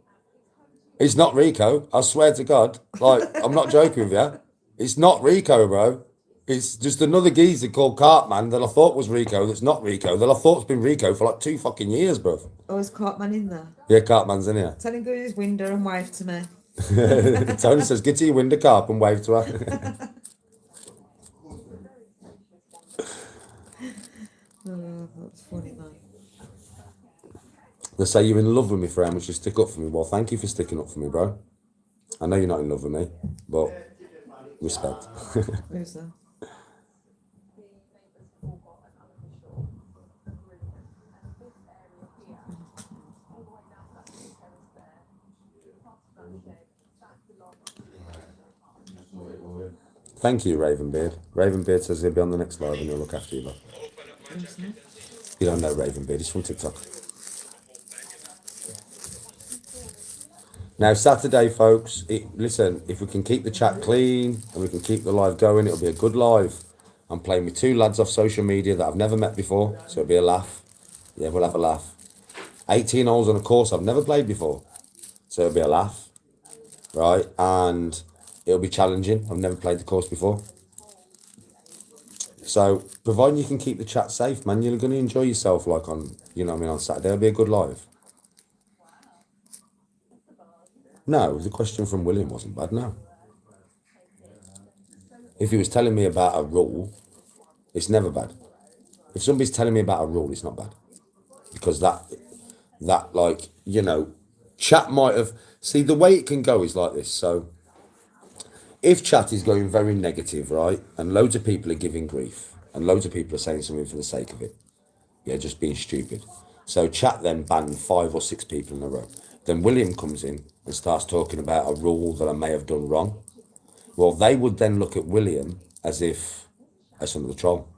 [SPEAKER 1] It's not Rico. I swear to God. Like, I'm not joking with you. It's not Rico, bro. It's just another geezer called Cartman that I thought was Rico that's not Rico that I thought's been Rico for like 2 fucking years, bro.
[SPEAKER 5] Oh, is Cartman in there?
[SPEAKER 1] Yeah, Cartman's in here.
[SPEAKER 5] Tell him go to his window and wave to me.
[SPEAKER 1] Tony says, get to your window, Carp, and wave to her.
[SPEAKER 5] Oh, that's funny, man.
[SPEAKER 1] They say you're in love with me, friend, which you stick up for me. Well, thank you for sticking up for me, bro. I know you're not in love with me, but respect.
[SPEAKER 5] Who's that?
[SPEAKER 1] Thank you, Ravenbeard. Ravenbeard says he'll be on the next live and he'll look after you, bro.
[SPEAKER 5] Who's that?
[SPEAKER 1] You don't know Ravenbeard, he's from TikTok. Now, Saturday, folks, listen, if we can keep the chat clean and we can keep the live going, it'll be a good live. I'm playing with 2 lads off social media that I've never met before, so it'll be a laugh. Yeah, we'll have a laugh. 18 holes on a course I've never played before, so it'll be a laugh, right? And it'll be challenging. I've never played the course before. So, providing you can keep the chat safe, man, you're going to enjoy yourself, like on, you know what I mean, on Saturday. It'll be a good live. No, the question from William wasn't bad, no. If he was telling me about a rule, it's never bad. If somebody's telling me about a rule, it's not bad. Because that like, you know, chat might have... See, the way it can go is like this. So, if chat is going very negative, right, and loads of people are giving grief, and loads of people are saying something for the sake of it, yeah, just being stupid. So chat then banned 5 or 6 people in a row. Then William comes in and starts talking about a rule that I may have done wrong. Well, they would then look at William as another troll.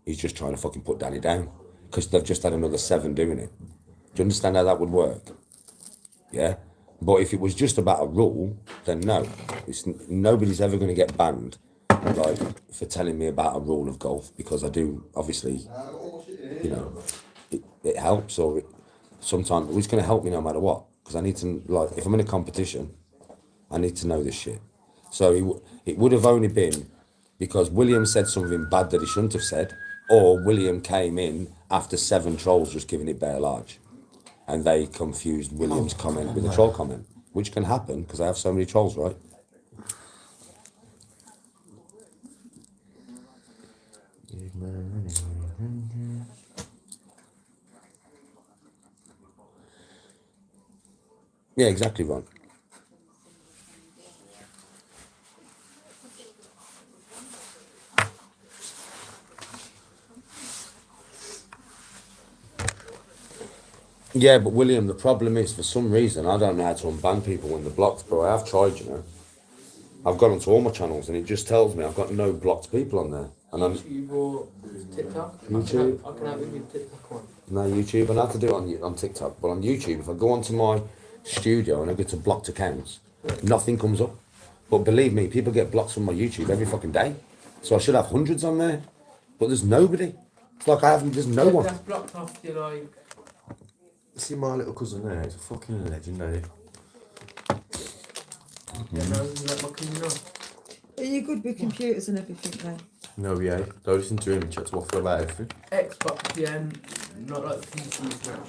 [SPEAKER 1] He's just trying to fucking put Danny down because they've just had another 7 doing it. Do you understand how that would work? Yeah. But if it was just about a rule, then no. Nobody's ever going to get banned like for telling me about a rule of golf, because I do obviously, you know, it helps, or sometimes it's going to help me no matter what, because I need to, like, if I'm in a competition, I need to know this shit. So it would have only been because William said something bad that he shouldn't have said, or William came in after 7 trolls just giving it bare large, and they confused William's comment with a troll comment, which can happen because I have so many trolls, right? Yeah, exactly right. Yeah, but William, the problem is, for some reason, I don't know how to unban people when they're blocked, bro. I have tried, you know. I've gone onto all my channels and it just tells me I've got no blocked people on there. And I'm
[SPEAKER 2] YouTube or TikTok?
[SPEAKER 1] YouTube.
[SPEAKER 2] I can have it with TikTok one.
[SPEAKER 1] No, YouTube. I have to do it on TikTok, but on YouTube, if I go onto my studio and I get to blocked accounts, nothing comes up. But believe me, people get blocked from my YouTube every fucking day. So I should have hundreds on there, but there's nobody. It's like there's no one.
[SPEAKER 2] That's blocked off, you like.
[SPEAKER 8] See my little cousin there, he's a fucking legend, eh?
[SPEAKER 2] Yeah, no, like my cousin, no.
[SPEAKER 5] Are you good with computers and everything then?
[SPEAKER 8] No, yeah. Don't listen to him, he chats waffle about everything.
[SPEAKER 2] Xbox, yeah, not like PCs now.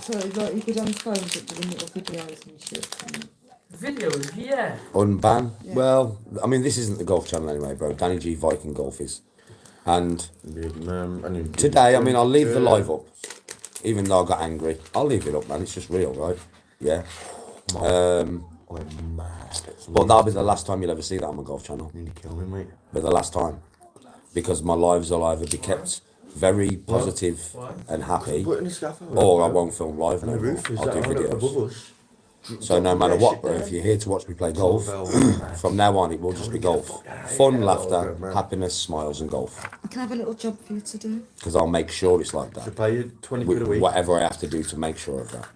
[SPEAKER 5] So like you could on phones that doing little videos and shit. And
[SPEAKER 2] Videos, yeah.
[SPEAKER 1] Unban?
[SPEAKER 5] Yeah.
[SPEAKER 1] Well, I mean, this isn't the golf channel anyway, bro. Danny G Viking Golf is. And today, I mean, I'll leave the live up, even though I got angry. I'll leave it up, man. It's just real, right? Yeah. But that'll be the last time you'll ever see that on my golf channel.
[SPEAKER 8] Nearly kill me, mate.
[SPEAKER 1] But the last time. Because my lives will either be kept very positive and happy,
[SPEAKER 8] Putting a scaffold
[SPEAKER 1] or I
[SPEAKER 8] over
[SPEAKER 1] won't film live
[SPEAKER 8] and
[SPEAKER 1] no
[SPEAKER 8] the
[SPEAKER 1] more.
[SPEAKER 8] roof is
[SPEAKER 1] I'll do
[SPEAKER 8] that on above
[SPEAKER 1] videos.
[SPEAKER 8] us.
[SPEAKER 1] So no matter what, bro, if you're here to watch me play golf, from now on it will just be golf. Fun, laughter, happiness, smiles and golf.
[SPEAKER 5] I can have a little job for you to do.
[SPEAKER 1] Because I'll make sure it's like
[SPEAKER 8] To
[SPEAKER 1] that.
[SPEAKER 8] pay you 20 quid a week.
[SPEAKER 1] Whatever I have to do to make sure of that.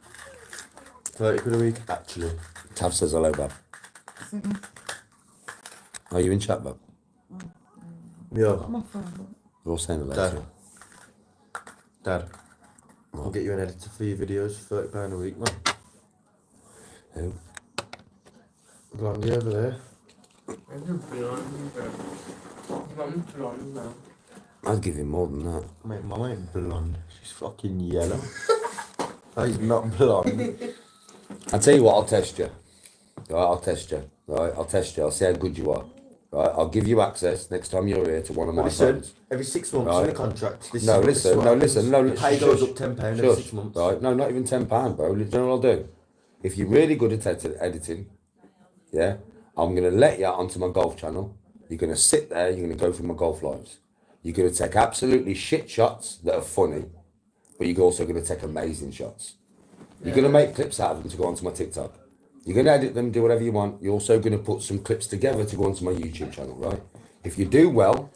[SPEAKER 8] 30 quid a week, actually.
[SPEAKER 1] Tav says hello, Bab. Are you in chat, Bab?
[SPEAKER 8] Yeah.
[SPEAKER 5] I'm off phone.
[SPEAKER 1] We're all saying hello.
[SPEAKER 8] Dad.
[SPEAKER 1] to you.
[SPEAKER 8] Dad, I'll get you an editor for your videos for £30 a week, man.
[SPEAKER 1] Who?
[SPEAKER 8] Blondie over there.
[SPEAKER 2] I'm just blonde, bro. I'm blonde now.
[SPEAKER 1] I'd give him more than that.
[SPEAKER 8] Mate, mum ain't blonde. She's fucking yellow. He's not blonde.
[SPEAKER 1] I'll tell you what, I'll test you. Right, I'll test you. Right, I'll test you. I'll see how good you are. Right, I'll give you access next time you're here to one of my phones.
[SPEAKER 8] Every 6 months
[SPEAKER 1] Right.
[SPEAKER 8] in the contract. This
[SPEAKER 1] No,
[SPEAKER 8] is
[SPEAKER 1] listen,
[SPEAKER 8] what
[SPEAKER 1] no,
[SPEAKER 8] happens.
[SPEAKER 1] listen, no,
[SPEAKER 8] The pay goes
[SPEAKER 1] shush.
[SPEAKER 8] up £10 every
[SPEAKER 1] Shush.
[SPEAKER 8] 6 months.
[SPEAKER 1] Right, no, not even £10, bro. You know what I'll do? If you're really good at editing, yeah, I'm going to let you onto my golf channel. You're going to sit there, you're going to go through my golf lives. You're going to take absolutely shit shots that are funny, but you're also going to take amazing shots. You're going to make clips out of them to go onto my TikTok. You're going to edit them, do whatever you want. You're also going to put some clips together to go onto my YouTube channel, right? If you do well,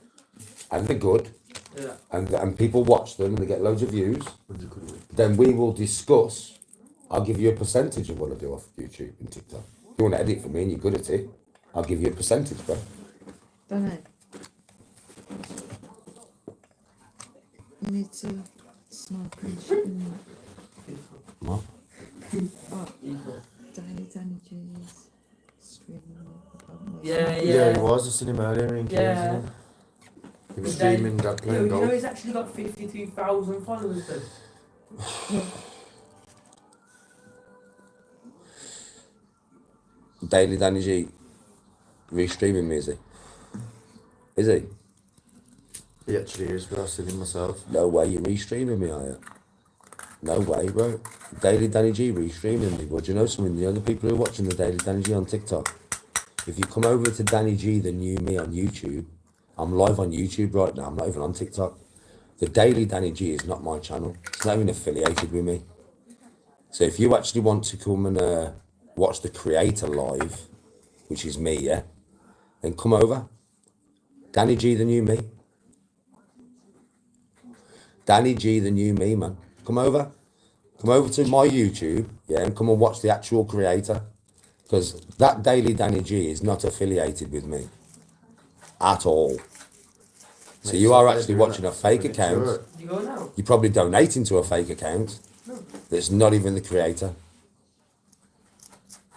[SPEAKER 1] and they're good,
[SPEAKER 2] Yeah.
[SPEAKER 1] and people watch them and they get loads of views, then we will discuss. I'll give you a percentage of what I do off YouTube and TikTok. If you want to edit for me and you're good at it, I'll give you a percentage, bro.
[SPEAKER 5] Don't I? You need to smoke and shit and
[SPEAKER 1] What?
[SPEAKER 5] Danny G's streaming.
[SPEAKER 2] Yeah,
[SPEAKER 8] Yeah, he was. I seen him earlier in
[SPEAKER 2] Yeah.
[SPEAKER 8] Kings. He was streaming, dad
[SPEAKER 2] Yo,
[SPEAKER 8] playing
[SPEAKER 2] you know
[SPEAKER 8] golf.
[SPEAKER 2] he's actually got 52,000 followers though.
[SPEAKER 1] Daily Danny G restreaming me, is he? Is he?
[SPEAKER 8] He actually is, but I've seen him myself.
[SPEAKER 1] No way, you're restreaming me, are you? No way, bro. Daily Danny G restreaming me. Well, do you know something? The other people who are watching the Daily Danny G on TikTok, if you come over to Danny G, the new me on YouTube, I'm live on YouTube right now. I'm not even on TikTok. The Daily Danny G is not my channel. It's not even affiliated with me. So if you actually want to come and watch the creator live, which is me, yeah, then come over. Danny G, the new me. Danny G, the new me, man. Come over. Come over to my YouTube, yeah, and come and watch the actual creator. Because that Daily Danny G is not affiliated with me. at all. So
[SPEAKER 8] Mate,
[SPEAKER 1] you
[SPEAKER 8] so
[SPEAKER 1] are
[SPEAKER 8] they're
[SPEAKER 1] actually
[SPEAKER 8] doing
[SPEAKER 1] watching
[SPEAKER 8] that
[SPEAKER 1] a fake
[SPEAKER 8] with a
[SPEAKER 1] account.
[SPEAKER 8] shirt.
[SPEAKER 2] You go now?
[SPEAKER 1] You're probably donating to a fake account that's not even the creator.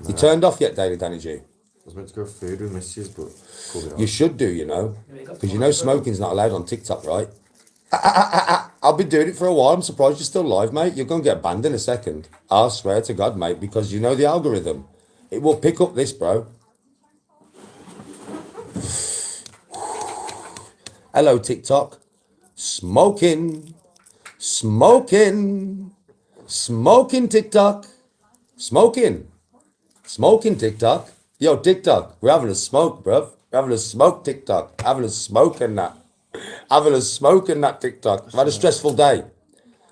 [SPEAKER 1] You turned off yet, Daily Danny G?
[SPEAKER 8] I was meant to go food with Mrs. but called it
[SPEAKER 1] You
[SPEAKER 8] off.
[SPEAKER 1] should do, you know, because you know smoking's not allowed on TikTok, right? I've been doing it for a while. I'm surprised you're still live, mate. You're going to get banned in a second. I swear to God, mate, because you know the algorithm. It will pick up this, bro. Hello, TikTok. Smoking. Smoking. Smoking TikTok. Smoking. Smoking TikTok. Yo, TikTok. We're having a smoke, bruv. We're having a smoke TikTok. Having a smoke and that. Having a smoke and that TikTok. I've had a stressful day.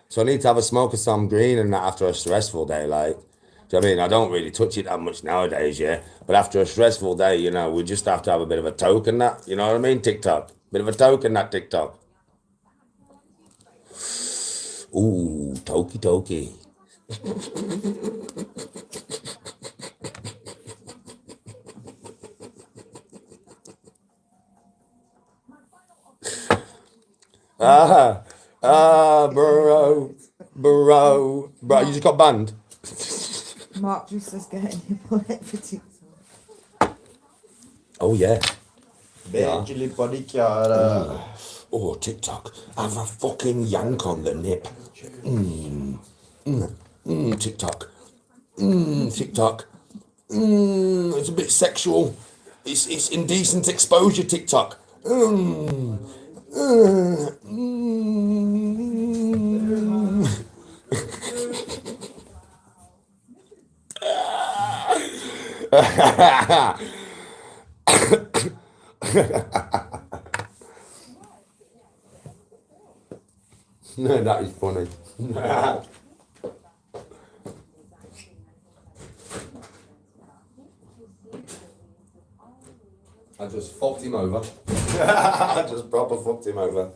[SPEAKER 1] So I need to have a smoke of some green and that after a stressful day, like. Do you know what I mean? I don't really touch it that much nowadays, yeah. But after a stressful day, you know, we just have to have a bit of a token that. You know what I mean? TikTok. Bit of a token that TikTok. Ooh, toki toki. Bro. Bro. Bro, you just got banned.
[SPEAKER 5] Mark just says getting nipple for TikTok.
[SPEAKER 1] Oh, yeah. Yeah.
[SPEAKER 8] Chili body chiara.
[SPEAKER 1] Oh, TikTok. Have a fucking yank on the nip. TikTok. TikTok. It's a bit sexual. It's indecent exposure, TikTok. No, that is funny. I just fucked him over. I just proper fucked him over.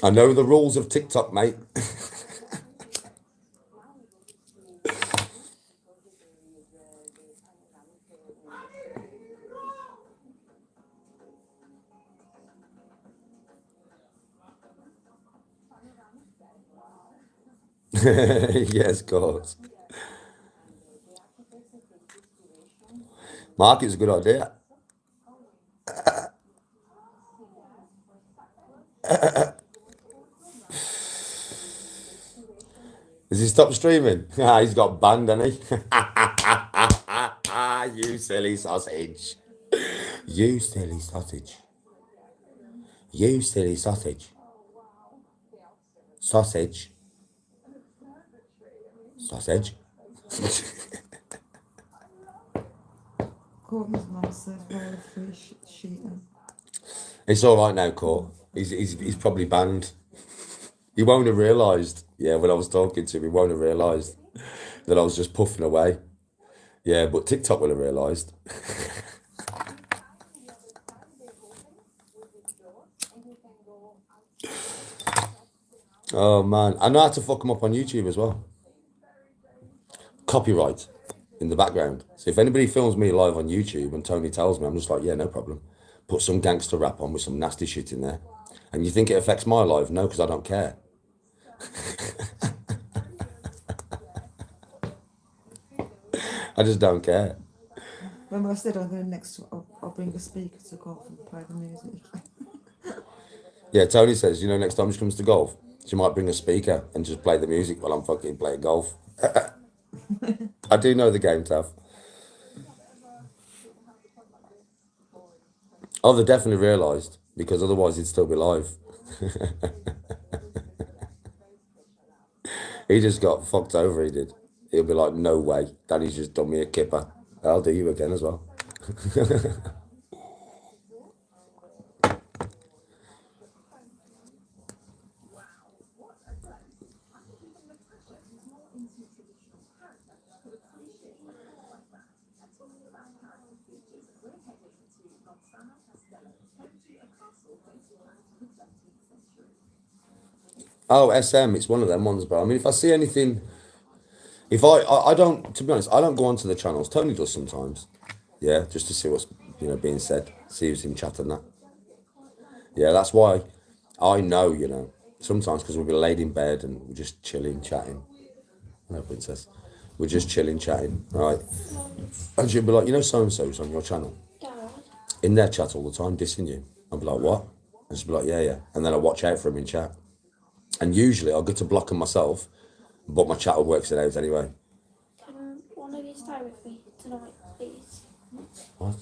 [SPEAKER 1] I know the rules of TikTok, mate. Yes, of course. Mark, it's a good idea. Has he stopped streaming? He's got banned, hasn't he? You silly sausage. You silly sausage. You silly sausage. Sausage. Sausage.
[SPEAKER 5] Courtney's mum said her free sheet.
[SPEAKER 1] It's all right now, Court. He's probably banned. He won't have realised. Yeah, when I was talking to him, he won't have realised that I was just puffing away. Yeah, but TikTok will have realised. Oh man, I know how to fuck them up on YouTube as well. Copyright in the background. So if anybody films me live on YouTube and Tony tells me, I'm just like, yeah, no problem. Put some gangster rap on with some nasty shit in there. And you think it affects my life? No, because I don't care. I just don't care.
[SPEAKER 5] Remember I said I'm going next. I'll bring a speaker to golf and play the music.
[SPEAKER 1] Yeah, Tony says, you know, next time she comes to golf, she might bring a speaker and just play the music while I'm fucking playing golf. I do know the game, Tav. Oh, they definitely realised, because otherwise he'd still be live. He just got fucked over, he did. He'll be like, no way, Daddy's just done me a kipper. I'll do you again as well. Oh, SM, it's one of them ones, bro. I mean, if I see anything If I don't, to be honest, I don't go onto the channels. Tony does sometimes, yeah, just to see what's being said, see who's in chat and that. Yeah, that's why I know, sometimes because we'll be laid in bed and we're just chilling, chatting. No, princess, we're just chilling, chatting, right? And she'll be like, so and so's on your channel, in their chat all the time, dissing you. I'll be like, what? And she'll be like, yeah, and then I watch out for him in chat. And usually I'll get to block them myself, but my chat works it out anyway.
[SPEAKER 9] Can one of you stay with me tonight, please?
[SPEAKER 1] What?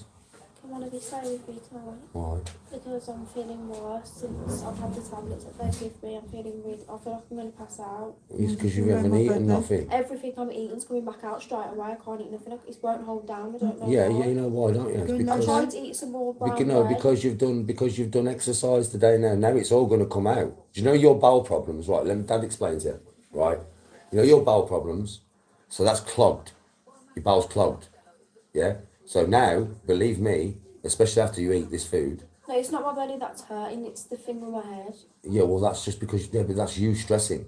[SPEAKER 9] Can one of you stay with me tonight?
[SPEAKER 1] Why?
[SPEAKER 9] Because I'm feeling worse since I've had the tablets that they give me. I feel like I'm going to pass out.
[SPEAKER 1] It's because you haven't eaten nothing.
[SPEAKER 9] Everything I'm eating's coming back out straight away. I can't eat nothing. It won't hold down. I don't know
[SPEAKER 1] Yeah,
[SPEAKER 9] why.
[SPEAKER 1] you know why, don't you? It's
[SPEAKER 9] I tried to eat some more brown bread.
[SPEAKER 1] because you've done exercise today. Now it's all going to come out. Do you know your bowel problems? Right, let me Dad explains it. Right, you know your bowel problems, so that's clogged. Your bowel's clogged. Yeah. So now, believe me, especially after you eat this food.
[SPEAKER 9] No, it's not my belly that's hurting. It's the thing with my head.
[SPEAKER 1] Yeah, well, that's just because but that's you stressing,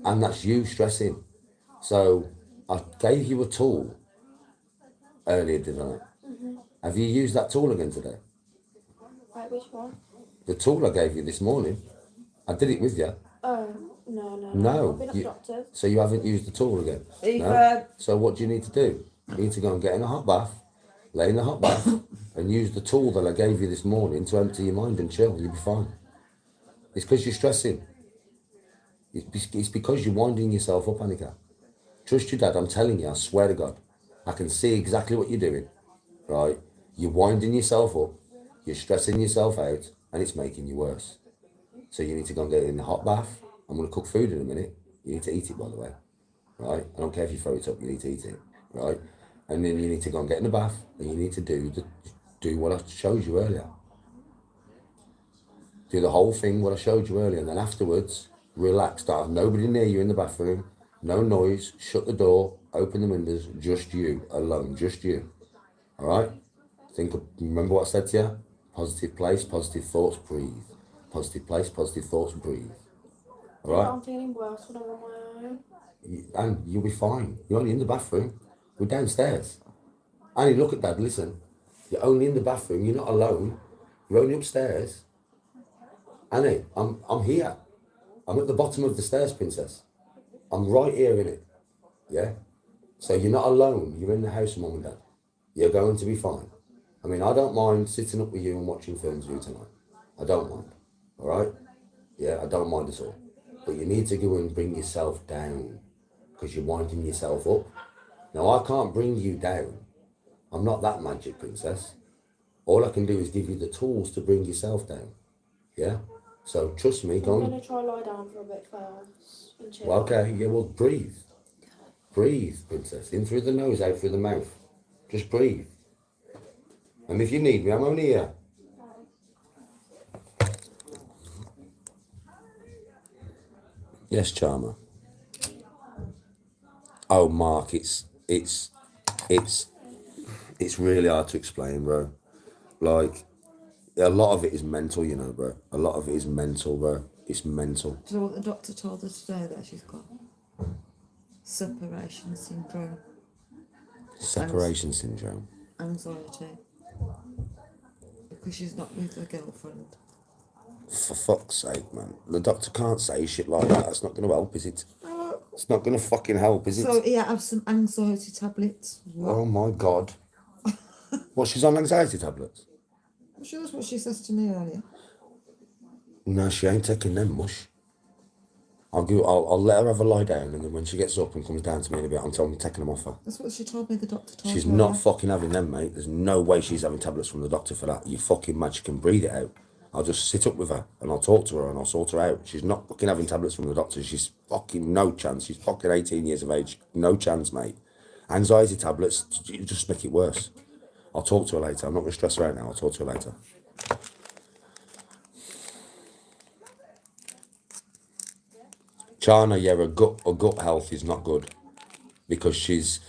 [SPEAKER 1] and that's you stressing. So I gave you a tool earlier, didn't I?
[SPEAKER 9] Mm-hmm.
[SPEAKER 1] Have you used that tool again today?
[SPEAKER 9] Right, which one?
[SPEAKER 1] The tool I gave you this morning. I did it with you.
[SPEAKER 9] Oh, no. I've been at the doctor.
[SPEAKER 1] So you haven't used the tool again?
[SPEAKER 2] Ethan.
[SPEAKER 1] So what do you need to do? You need to go and get in a hot bath, lay in the hot bath, and use the tool that I gave you this morning to empty your mind and chill. You'll be fine. It's because you're stressing. It's because you're winding yourself up, Annika. Trust your dad, I'm telling you, I swear to God. I can see exactly what you're doing, right? You're winding yourself up, you're stressing yourself out, and it's making you worse. So you need to go and get in the hot bath. I'm going to cook food in a minute. You need to eat it, by the way, right? I don't care if you throw it up, you need to eat it, right? And then you need to go and get in the bath, and you need to do what I showed you earlier. Do the whole thing, what I showed you earlier, and then afterwards, relax. Don't have nobody near you in the bathroom, no noise, shut the door, open the windows, just you, alone, just you, all right? Remember what I said to you? Positive place, positive thoughts, breathe. Positive place, positive thoughts, breathe. All right?
[SPEAKER 9] I'm feeling worse when I'm on my own.
[SPEAKER 1] And you'll be fine. You're only in the bathroom. We're downstairs. Annie, look at Dad, listen. You're only in the bathroom, you're not alone. You're only upstairs. Annie, I'm here. I'm at the bottom of the stairs, princess. I'm right here in it. Yeah? So you're not alone. You're in the house, Mum and Dad. You're going to be fine. I mean, I don't mind sitting up with you and watching films with you tonight. I don't mind. All right? Yeah, I don't mind at all. But you need to go and bring yourself down because you're winding yourself up. Now, I can't bring you down. I'm not that magic, princess. All I can do is give you the tools to bring yourself down. Yeah? So trust me,
[SPEAKER 9] I'm going to try lie down for a bit first and chill.
[SPEAKER 1] Well, okay, yeah, well, breathe. Breathe, princess. In through the nose, out through the mouth. Just breathe. And if you need me, I'm only here. Yes, Charmer. Oh, Mark, it's really hard to explain, bro. Like, a lot of it is mental, bro. A lot of it is mental, bro. It's mental.
[SPEAKER 5] So what the doctor told her today that she's got separation syndrome.
[SPEAKER 1] Separation syndrome.
[SPEAKER 5] Anxiety. Because she's not with her girlfriend.
[SPEAKER 1] For fuck's sake, man. The doctor can't say shit like that. That's not going to help, is it? It's not going to fucking help, is it?
[SPEAKER 5] So, yeah, have some anxiety tablets. What?
[SPEAKER 1] Oh, my God. What, she's on anxiety tablets?
[SPEAKER 5] I'm sure that's what she says to me earlier.
[SPEAKER 1] No, she ain't taking them, mush. I'll let her have a lie down, and then when she gets up and comes down to me in a bit, I'm taking them off her.
[SPEAKER 5] That's what she told me, the doctor told
[SPEAKER 1] She's
[SPEAKER 5] her.
[SPEAKER 1] not fucking having them, mate. There's no way she's having tablets from the doctor for that. You fucking mad, she can breathe it out. I'll just sit up with her, and I'll talk to her, and I'll sort her out. She's not fucking having tablets from the doctor. She's fucking no chance. She's fucking 18 years of age. No chance, mate. Anxiety tablets, you just make it worse. I'll talk to her later. I'm not going to stress her out now. I'll talk to her later. Chana, yeah, her gut health is not good because she's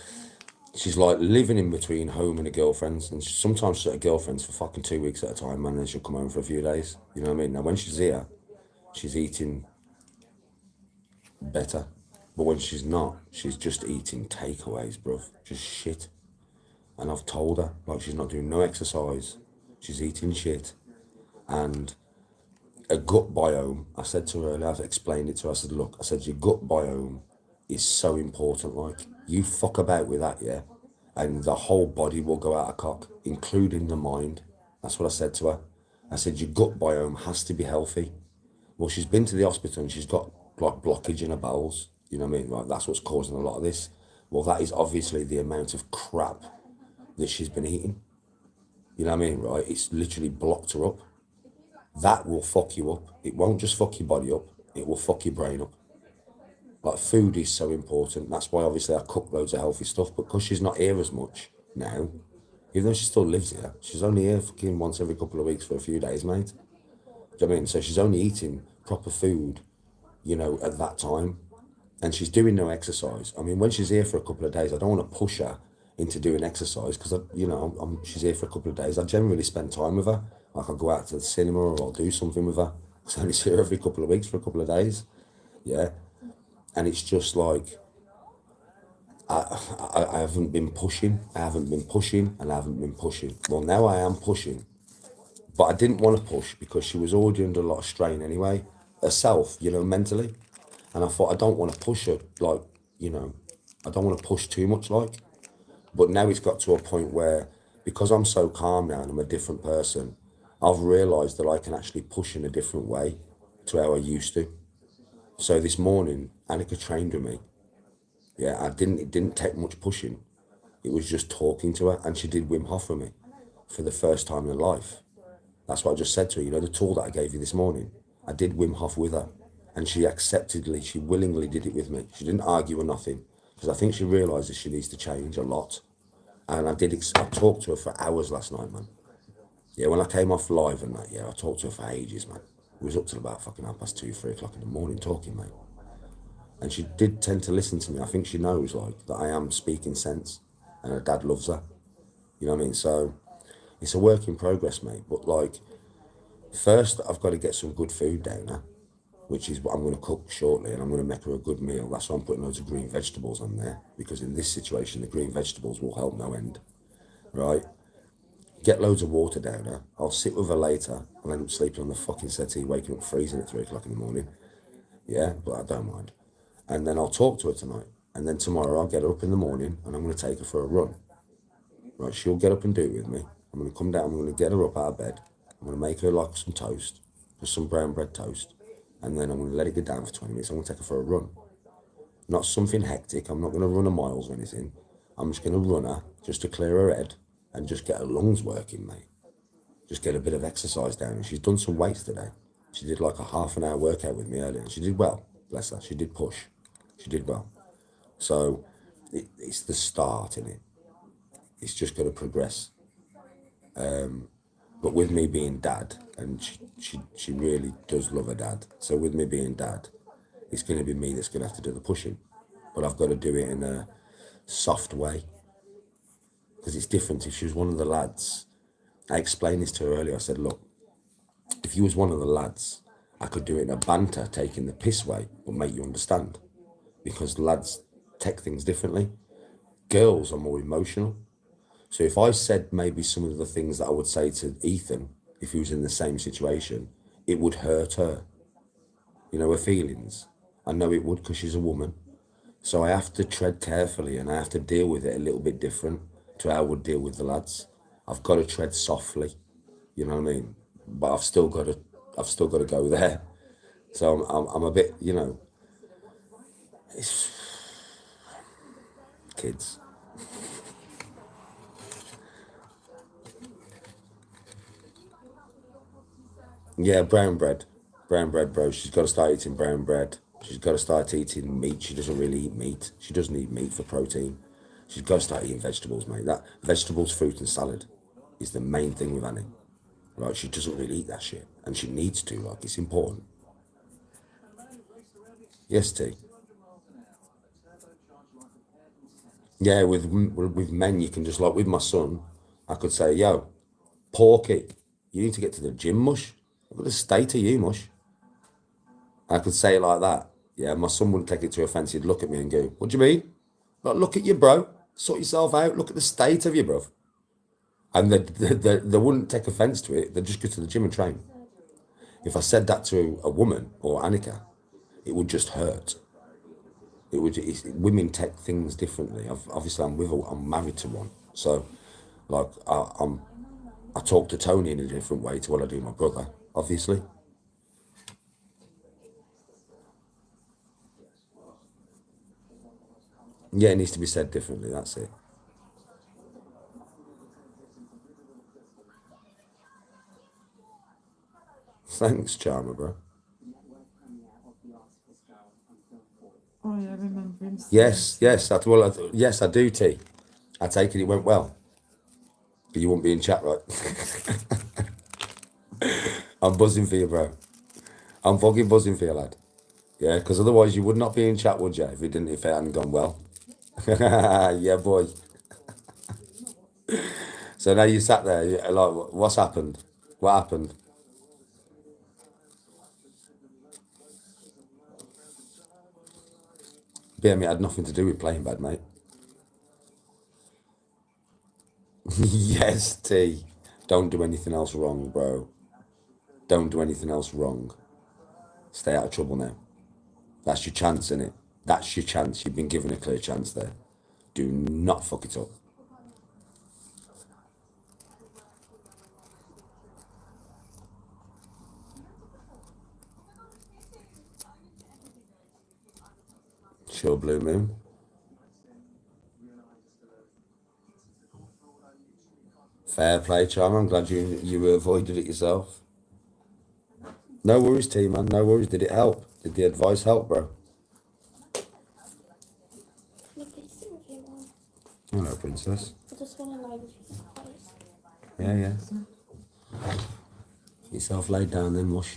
[SPEAKER 1] like living in between home and her girlfriends, and sometimes she's at her girlfriends for fucking 2 weeks at a time, and then she'll come home for a few days. You know what I mean? Now, when she's here, she's eating better. But when she's not, she's just eating takeaways, bruv. Just shit. And I've told her, like, she's not doing no exercise. She's eating shit. And a gut biome, I said to her earlier, I explained it to her, I said, look, I said, your gut biome is so important. Like, you fuck about with that, yeah? And the whole body will go out of cock, including the mind. That's what I said to her. I said, your gut biome has to be healthy. Well, she's been to the hospital and she's got like blockage in her bowels. You know what I mean? Like, that's what's causing a lot of this. Well, that is obviously the amount of crap that she's been eating. You know what I mean, right? It's literally blocked her up. That will fuck you up. It won't just fuck your body up. It will fuck your brain up. Like, food is so important. That's why obviously I cook loads of healthy stuff. But because she's not here as much now, even though she still lives here, she's only here fucking once every couple of weeks for a few days, mate. Do you know what I mean? So she's only eating proper food, you know, at that time. And she's doing no exercise. I mean, when she's here for a couple of days, I don't want to push her into doing exercise because, you know, she's here for a couple of days. I generally spend time with her. Like, I'll go out to the cinema or I'll do something with her. So I'm here every couple of weeks for a couple of days. Yeah. And it's just like, I haven't been pushing. I haven't been pushing and I haven't been pushing. Well, now I am pushing. But I didn't want to push because she was already under a lot of strain anyway. Herself, you know, mentally. And I thought, I don't want to push her, like, you know, I don't want to push too much, like. But now it's got to a point where, because I'm so calm now and I'm a different person, I've realised that I can actually push in a different way to how I used to. So this morning, Annika trained with me. Yeah, it didn't take much pushing. It was just talking to her, and she did Wim Hof with me for the first time in her life. That's what I just said to her, you know, the tool that I gave you this morning. I did Wim Hof with her, and she willingly did it with me. She didn't argue or nothing, because I think she realises she needs to change a lot. And I talked to her for hours last night, man. Yeah, when I came off live and that, yeah, I talked to her for ages, man. We was up till about fucking 2:30, 3 o'clock in the morning talking, mate. And she did tend to listen to me. I think she knows, like, that I am speaking sense, and her dad loves her. You know what I mean? So it's a work in progress, mate. But, like, first I've got to get some good food down her, which is what I'm going to cook shortly, and I'm going to make her a good meal. That's why I'm putting loads of green vegetables on there, because in this situation, the green vegetables will help no end, right? Get loads of water down her. I'll sit with her later and end up sleeping on the fucking settee, waking up freezing at 3 o'clock in the morning. Yeah, but I don't mind. And then I'll talk to her tonight. And then tomorrow I'll get her up in the morning and I'm going to take her for a run. Right, she'll get up and do it with me. I'm going to come down, I'm going to get her up out of bed. I'm going to make her like some toast, just some brown bread toast. And then I'm going to let it go down for 20 minutes. I'm going to take her for a run. Not something hectic. I'm not going to run her miles or anything. I'm just going to run her just to clear her head and just get her lungs working, mate. Just get a bit of exercise down. And she's done some weights today. She did like a half an hour workout with me earlier. And she did well, bless her. She did push. She did well. So it's the start, innit? It's just going to progress. But with me being dad, and she really does love her dad. So with me being dad, it's going to be me that's going to have to do the pushing. But I've got to do it in a soft way. Because it's different. If she was one of the lads, I explained this to her earlier. I said, look, if you was one of the lads, I could do it in a banter, taking the piss way, but make you understand. Because lads take things differently. Girls are more emotional. So if I said maybe some of the things that I would say to Ethan, if he was in the same situation, it would hurt her. You know, her feelings. I know it would, because she's a woman. So I have to tread carefully and I have to deal with it a little bit different to how I would deal with the lads. I've got to tread softly, you know what I mean? But I've still got to go there. So I'm a bit, you know, it's kids. Yeah, brown bread, bro. She's got to start eating brown bread. She's got to start eating meat. She doesn't really eat meat. She doesn't eat meat for protein. She's got to start eating vegetables, mate. That vegetables, fruit and salad is the main thing with Annie. Right, she doesn't really eat that shit. And she needs to, like, it's important. Yes, T. Yeah, with men, you can just, like, with my son, I could say, yo, Porky, you need to get to the gym, mush. I'm going to stay to you, mush. I could say it like that. Yeah, my son wouldn't take it too offence. He'd look at me and go, "What do you mean?" Like, look at you, bro. Sort yourself out. Look at the state of you, bro. And they wouldn't take offence to it. They'd just go to the gym and train. If I said that to a woman or Annika, it would just hurt. Women take things differently. Obviously, I'm married to one, so like I talk to Tony in a different way to what I do my brother. Obviously, yeah, it needs to be said differently. That's it. Thanks, Charmer, bro.
[SPEAKER 5] Oh, yeah, I remember him.
[SPEAKER 1] Yes, yes, I do, T. I take it went well. But you won't be in chat, right? I'm buzzing for you, bro. I'm fucking buzzing for you, lad. Yeah, because otherwise you would not be in chat, would you? If it hadn't gone well. Yeah, boy. So now you sat there, like, what's happened? What happened? BM, it had nothing to do with playing bad, mate. Yes, T. Don't do anything else wrong, bro. Don't do anything else wrong. Stay out of trouble now. That's your chance, innit? That's your chance. You've been given a clear chance there. Do not fuck it up. Sure, Blue Moon. Fair play, Charm. I'm glad you avoided it yourself. No worries, T, man. No worries. Did it help? Did the advice help, bro? Hello, princess.
[SPEAKER 9] I just want to lie with you guys.
[SPEAKER 1] Yeah. Get yourself laid down then, mush.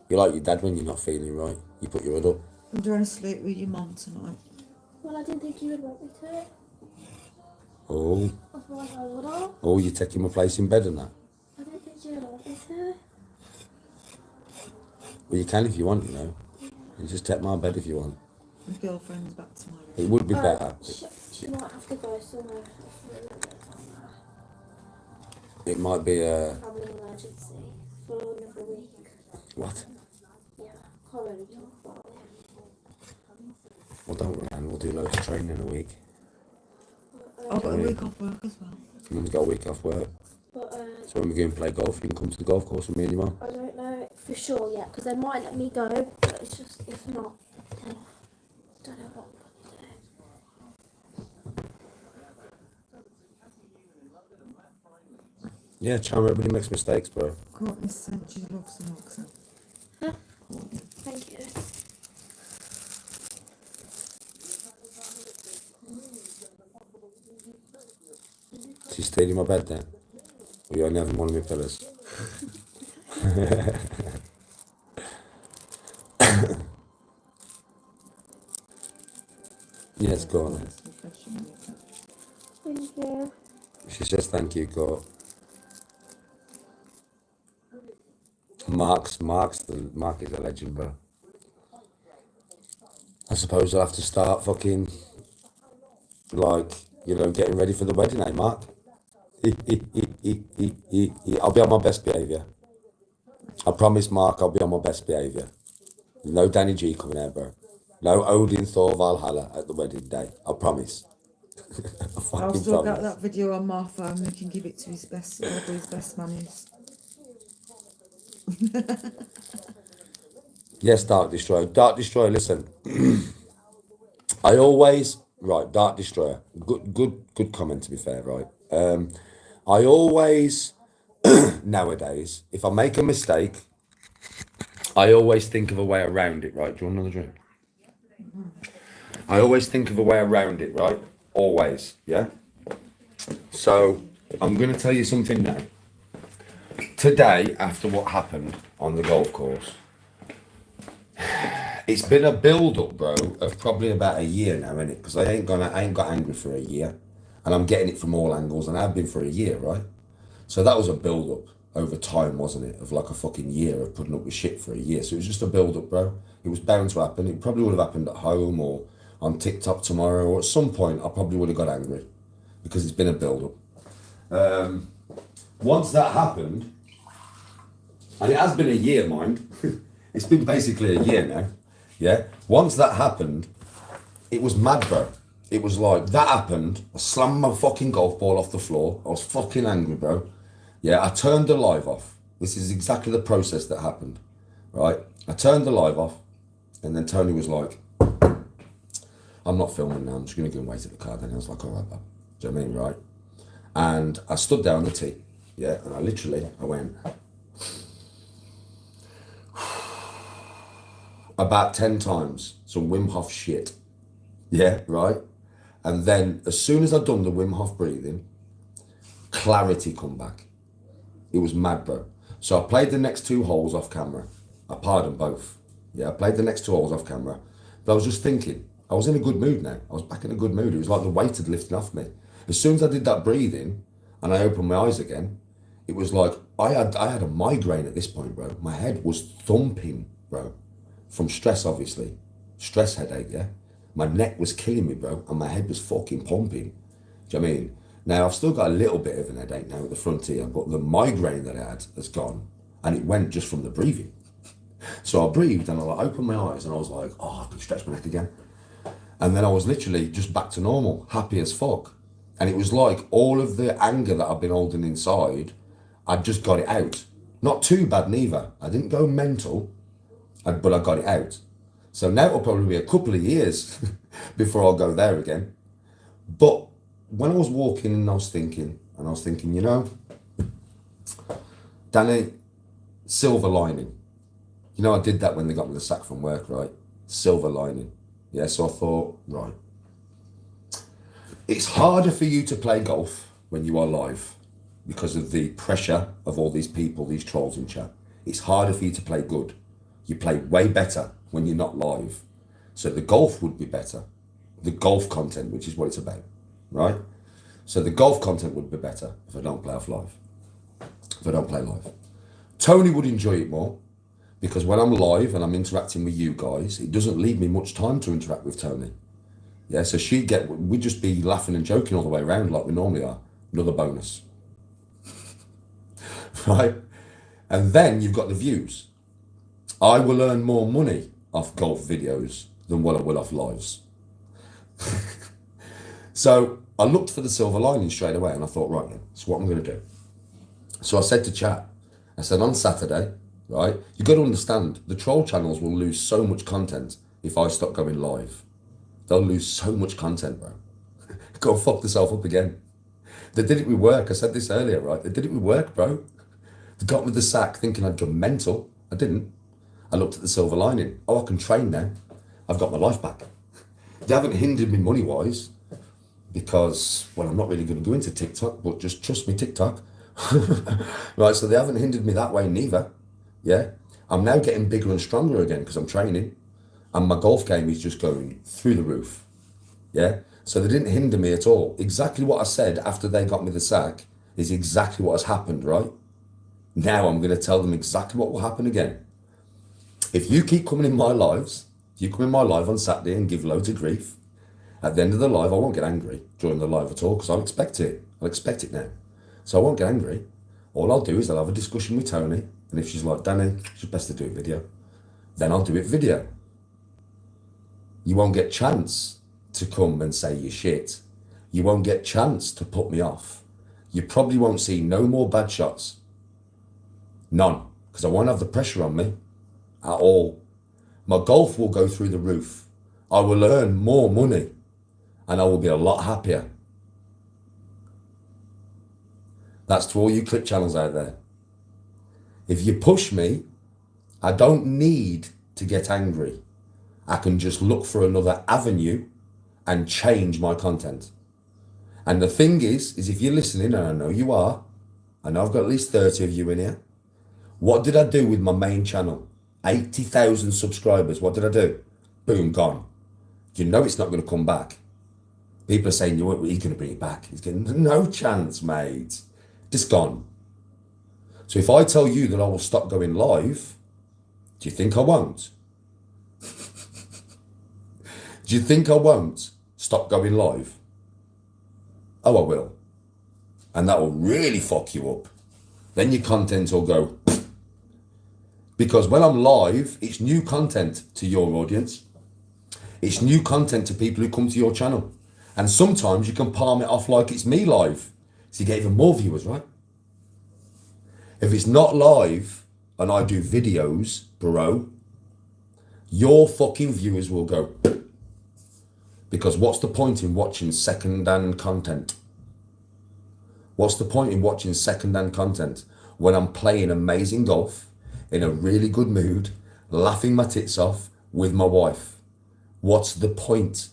[SPEAKER 1] You're like your dad when you're not feeling right. You put your hood up.
[SPEAKER 5] I'm trying to sleep with your mum tonight.
[SPEAKER 9] Well, I didn't think you would want me to.
[SPEAKER 1] Oh.
[SPEAKER 9] I thought I would have.
[SPEAKER 1] Oh, you're taking my place in bed and that?
[SPEAKER 9] I didn't think you would want me to.
[SPEAKER 1] Well, you can if you want, you know. You just take my bed if you want.
[SPEAKER 5] My girlfriend's back tomorrow.
[SPEAKER 1] It would be better.
[SPEAKER 9] She might have to go somewhere.
[SPEAKER 1] It might be a...
[SPEAKER 9] Family emergency for another week.
[SPEAKER 1] What?
[SPEAKER 9] Yeah, can't really talk about it.
[SPEAKER 1] Well, don't worry, man. We'll do loads of training in a week.
[SPEAKER 5] I've got a week off work as well.
[SPEAKER 1] Mum's got a week off work.
[SPEAKER 9] But,
[SPEAKER 1] So when we go and play golf, you can come to the golf course with me and your mum.
[SPEAKER 9] I don't know for sure yet, because they might let me go, but it's just, if not, then I don't know what I'm going to do.
[SPEAKER 1] Yeah, Charm, everybody makes mistakes, bro.
[SPEAKER 5] Courtney said she loves the accent.
[SPEAKER 9] Huh? Thank you.
[SPEAKER 1] She's stealing my bed then. Or you're only having one of my pillows. Yes, go on then.
[SPEAKER 9] Thank you.
[SPEAKER 1] She says thank you, go. Mark is a legend, bro. I suppose I'll have to start fucking, like, you know, getting ready for the wedding, eh, Mark? I'll be on my best behaviour. I promise, Mark, I'll be on my best behaviour. No Danny G coming out, bro. No Odin Thor Valhalla at the wedding day. I promise.
[SPEAKER 5] I'll still get that video on my phone. We can give it to his best, whatever his best man is.
[SPEAKER 1] Yes, Dark Destroyer. Dark Destroyer, listen. I always... Right, Dark Destroyer. Good comment, to be fair, right? I always... nowadays, if I make a mistake, I always think of a way around it, right? Do you want another drink? I always think of a way around it, right? Always, yeah? So, I'm going to tell you something now. Today, after what happened on the golf course, it's been a build-up, bro, of probably about a year now, innit? Because I ain't got angry for a year, and I'm getting it from all angles, and I've been for a year, right? So that was a build-up. over time, wasn't it? Of like a fucking year of putting up with shit for a year. So it was just a build up, bro. It was bound to happen. It probably would have happened at home or on TikTok tomorrow, or at some point I probably would have got angry because it's been a build up. Once that happened, and it has been a year, mind. It's been basically a year now. Yeah. Once that happened, it was mad, bro. It was like, that happened. I slammed my fucking golf ball off the floor. I was fucking angry, bro. Yeah, I turned the live off. This is exactly the process that happened, right? I turned the live off, and then Tony was like, I'm not filming now. I'm just going to go and wait at the car. Then I was like, all right, bro. Do you know what I mean, right? And I stood there on the tee, yeah, and I went about 10 times, some Wim Hof shit, yeah, right? And then as soon as I'd done the Wim Hof breathing, clarity come back. It was mad, bro. So I played the next 2 holes off camera. I pardon both. Yeah, I played the next 2 holes off camera. But I was just thinking, I was in a good mood now. I was back in a good mood. It was like the weight had lifted off me. As soon as I did that breathing and I opened my eyes again, it was like I had a migraine at this point, bro. My head was thumping, bro. From stress, obviously. Stress headache, yeah? My neck was killing me, bro, and my head was fucking pumping. Do you know what I mean? Now, I've still got a little bit of an headache now at the front here, but the migraine that I had has gone, and it went just from the breathing. So I breathed, and I opened my eyes, and I was like, oh, I can stretch my neck again. And then I was literally just back to normal, happy as fuck. And it was like all of the anger that I've been holding inside, I'd just got it out. Not too bad neither. I didn't go mental, but I got it out. So now it'll probably be a couple of years before I'll go there again. But when I was walking and I was thinking, you know, Danny, silver lining. You know, I did that when they got me the sack from work, right? Silver lining. Yeah, so I thought, right. It's harder for you to play golf when you are live because of the pressure of all these people, these trolls in chat. It's harder for you to play good. You play way better when you're not live. So the golf would be better. The golf content, which is what it's about, right? So the golf content would be better if I don't play off live. If I don't play live. Tony would enjoy it more because when I'm live and I'm interacting with you guys, it doesn't leave me much time to interact with Tony. Yeah, so we'd just be laughing and joking all the way around like we normally are. Another bonus. Right? And then you've got the views. I will earn more money off golf videos than what I will off lives. So I looked for the silver lining straight away and I thought, right then, so what I'm going to do. So I said to chat, I said on Saturday, right, you've got to understand the troll channels will lose so much content if I stop going live. They'll lose so much content, bro. Go fuck themselves up again. They did it with work. I said this earlier, right? They did it with work, bro. They got me the sack thinking I'd gone mental. I didn't. I looked at the silver lining. Oh, I can train now. I've got my life back. They haven't hindered me money-wise because, well, I'm not really going to go into TikTok, but just trust me, TikTok. Right, so they haven't hindered me that way neither. Yeah. I'm now getting bigger and stronger again because I'm training. And my golf game is just going through the roof. Yeah. So they didn't hinder me at all. Exactly what I said after they got me the sack is exactly what has happened, right? Now I'm going to tell them exactly what will happen again. If you keep coming in my lives, if you come in my live on Saturday and give loads of grief, at the end of the live, I won't get angry during the live at all because I'll expect it. I'll expect it now. So I won't get angry. All I'll do is I'll have a discussion with Tony. And if she's like, Danny, it's best to do it video, then I'll do it video. You won't get chance to come and say you're shit. You won't get chance to put me off. You probably won't see no more bad shots. None. Because I won't have the pressure on me at all. My golf will go through the roof. I will earn more money and I will be a lot happier. That's to all you clip channels out there. If you push me, I don't need to get angry. I can just look for another avenue and change my content. And the thing is if you're listening, and I know you are, I know I've got at least 30 of you in here. What did I do with my main channel? 80,000 subscribers. What did I do? Boom, gone. You know it's not going to come back. People are saying, he's going to bring it back. He's getting no chance, mate. Just gone.
[SPEAKER 10] So if I tell you that I will stop going live, do you think I won't? Do you think I won't stop going live? Oh, I will. And that will really fuck you up. Then your content will go. Because when I'm live, it's new content to your audience. It's new content to people who come to your channel. And sometimes you can palm it off like it's me live. So you get even more viewers, right? If it's not live and I do videos, bro, your fucking viewers will go. Because what's the point in watching second-hand content? What's the point in watching second-hand content when I'm playing amazing golf, in a really good mood, laughing my tits off with my wife? What's the point?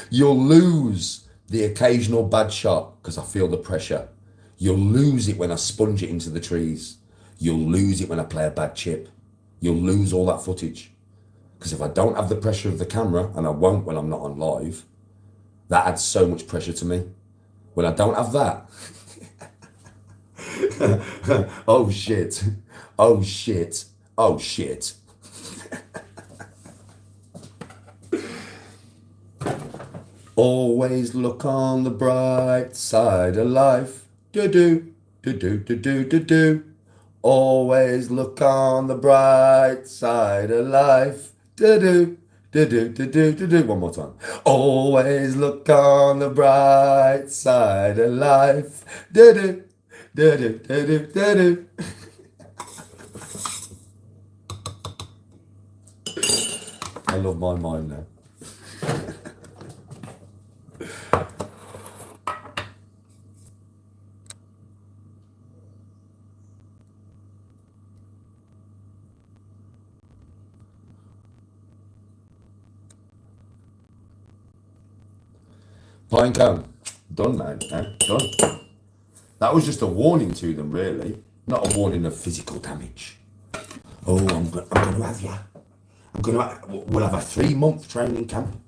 [SPEAKER 10] You'll lose the occasional bad shot because I feel the pressure. You'll lose it when I sponge it into the trees. You'll lose it when I play a bad chip. You'll lose all that footage. Because if I don't have the pressure of the camera, and I won't when I'm not on live, that adds so much pressure to me. When I don't have that, oh shit, oh shit, oh shit. Always look on the bright side of life. Do-do, do-do, do-do, do-do. Always look on the bright side of life. Do-do, do-do, do-do, do-do. One more time. Always look on the bright side of life. Do-do, do-do, do-do, do-do. I love my mind now. Pine cone. Done, mate. Done. That was just a warning to them, really. Not a warning of physical damage. Oh, I'm going to have you. We'll have a 3-month training camp.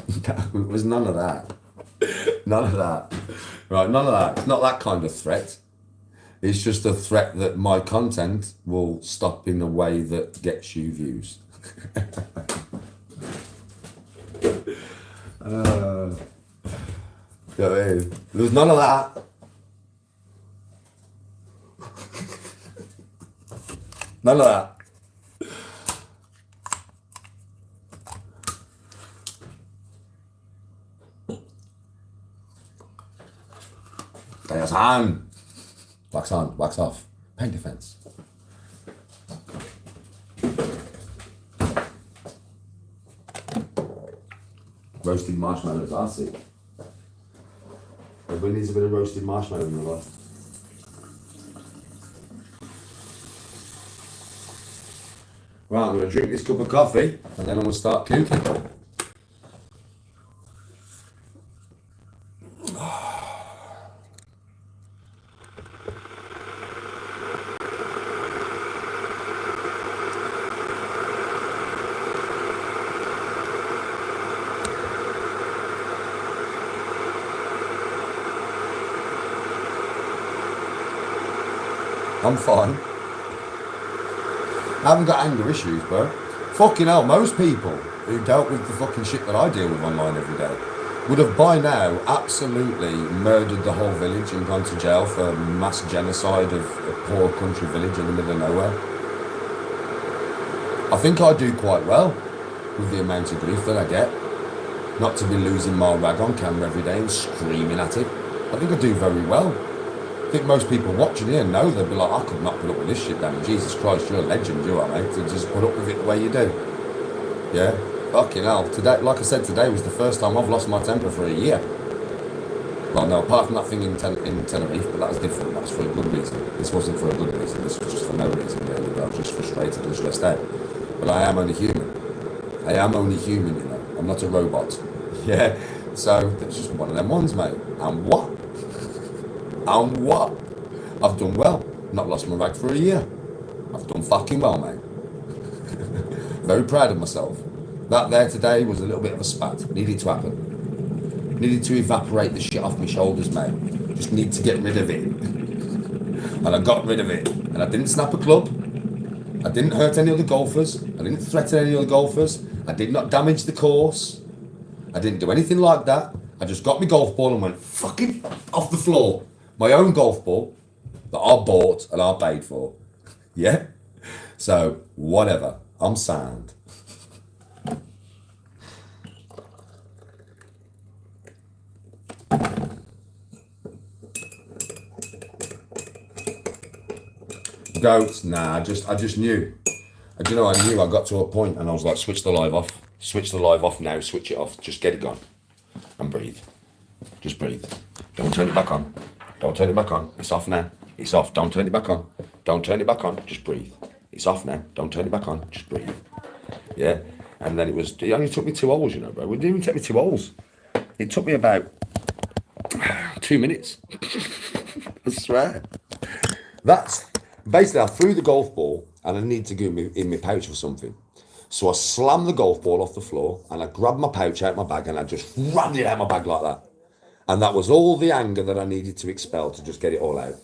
[SPEAKER 10] It was none of that. None of that. Right, none of that. It's not that kind of threat. It's just a threat that my content will stop in a way that gets you views. You know what I mean? There was none of that. None of that. There's on. Wax on, wax off. Paint defense. Roasted marshmallows, I see. Everybody needs a bit of roasted marshmallow in their life. Right, I'm going to drink this cup of coffee and then I'm going to start cooking. I'm fine. I haven't got anger issues, bro. Fucking hell, most people who dealt with the fucking shit that I deal with online every day would have by now absolutely murdered the whole village and gone to jail for mass genocide of a poor country village in the middle of nowhere. I think I do quite well with the amount of grief that I get. Not to be losing my rag on camera every day and screaming at it. I think I do very well. I think most people watching here know they'll be like, I could not put up with this shit, Danny. Jesus Christ, you're a legend, you are, mate, to just put up with it the way you do. Yeah? Fucking hell. Today, like I said, today was the first time I've lost my temper for a year. Well, no, apart from that thing in Tenerife, but that was different. That was for a good reason. This wasn't for a good reason. This was just for no reason, really. I was just frustrated and stressed out. But I am only human. I am only human, you know. I'm not a robot. Yeah? So, it's just one of them ones, mate. And what? And what? I've done well. Not lost my rag for a year. I've done fucking well, mate. Very proud of myself. That there today was a little bit of a spat. Needed to happen. Needed to evaporate the shit off my shoulders, mate. Just need to get rid of it. And I got rid of it. And I didn't snap a club. I didn't hurt any other golfers. I didn't threaten any other golfers. I did not damage the course. I didn't do anything like that. I just got my golf ball and went fucking off the floor. My own golf ball that I bought and I paid for. Yeah? So, whatever. I'm sound. Goats? Nah, I just knew. And you know, I knew I got to a point and I was like, switch the live off. Switch the live off now, switch it off. Just get it gone. And breathe. Just breathe. Don't turn it back on. Don't turn it back on. It's off now. It's off. Don't turn it back on. Don't turn it back on. Just breathe. It's off now. Don't turn it back on. Just breathe. Yeah? And then it only took me 2 holes, you know, bro. It didn't even take me 2 holes. It took me about 2 minutes. I swear. That's basically, I threw the golf ball and I need to go in my pouch or something. So I slammed the golf ball off the floor and I grabbed my pouch out of my bag and I just rammed it out of my bag like that. And that was all the anger that I needed to expel to just get it all out.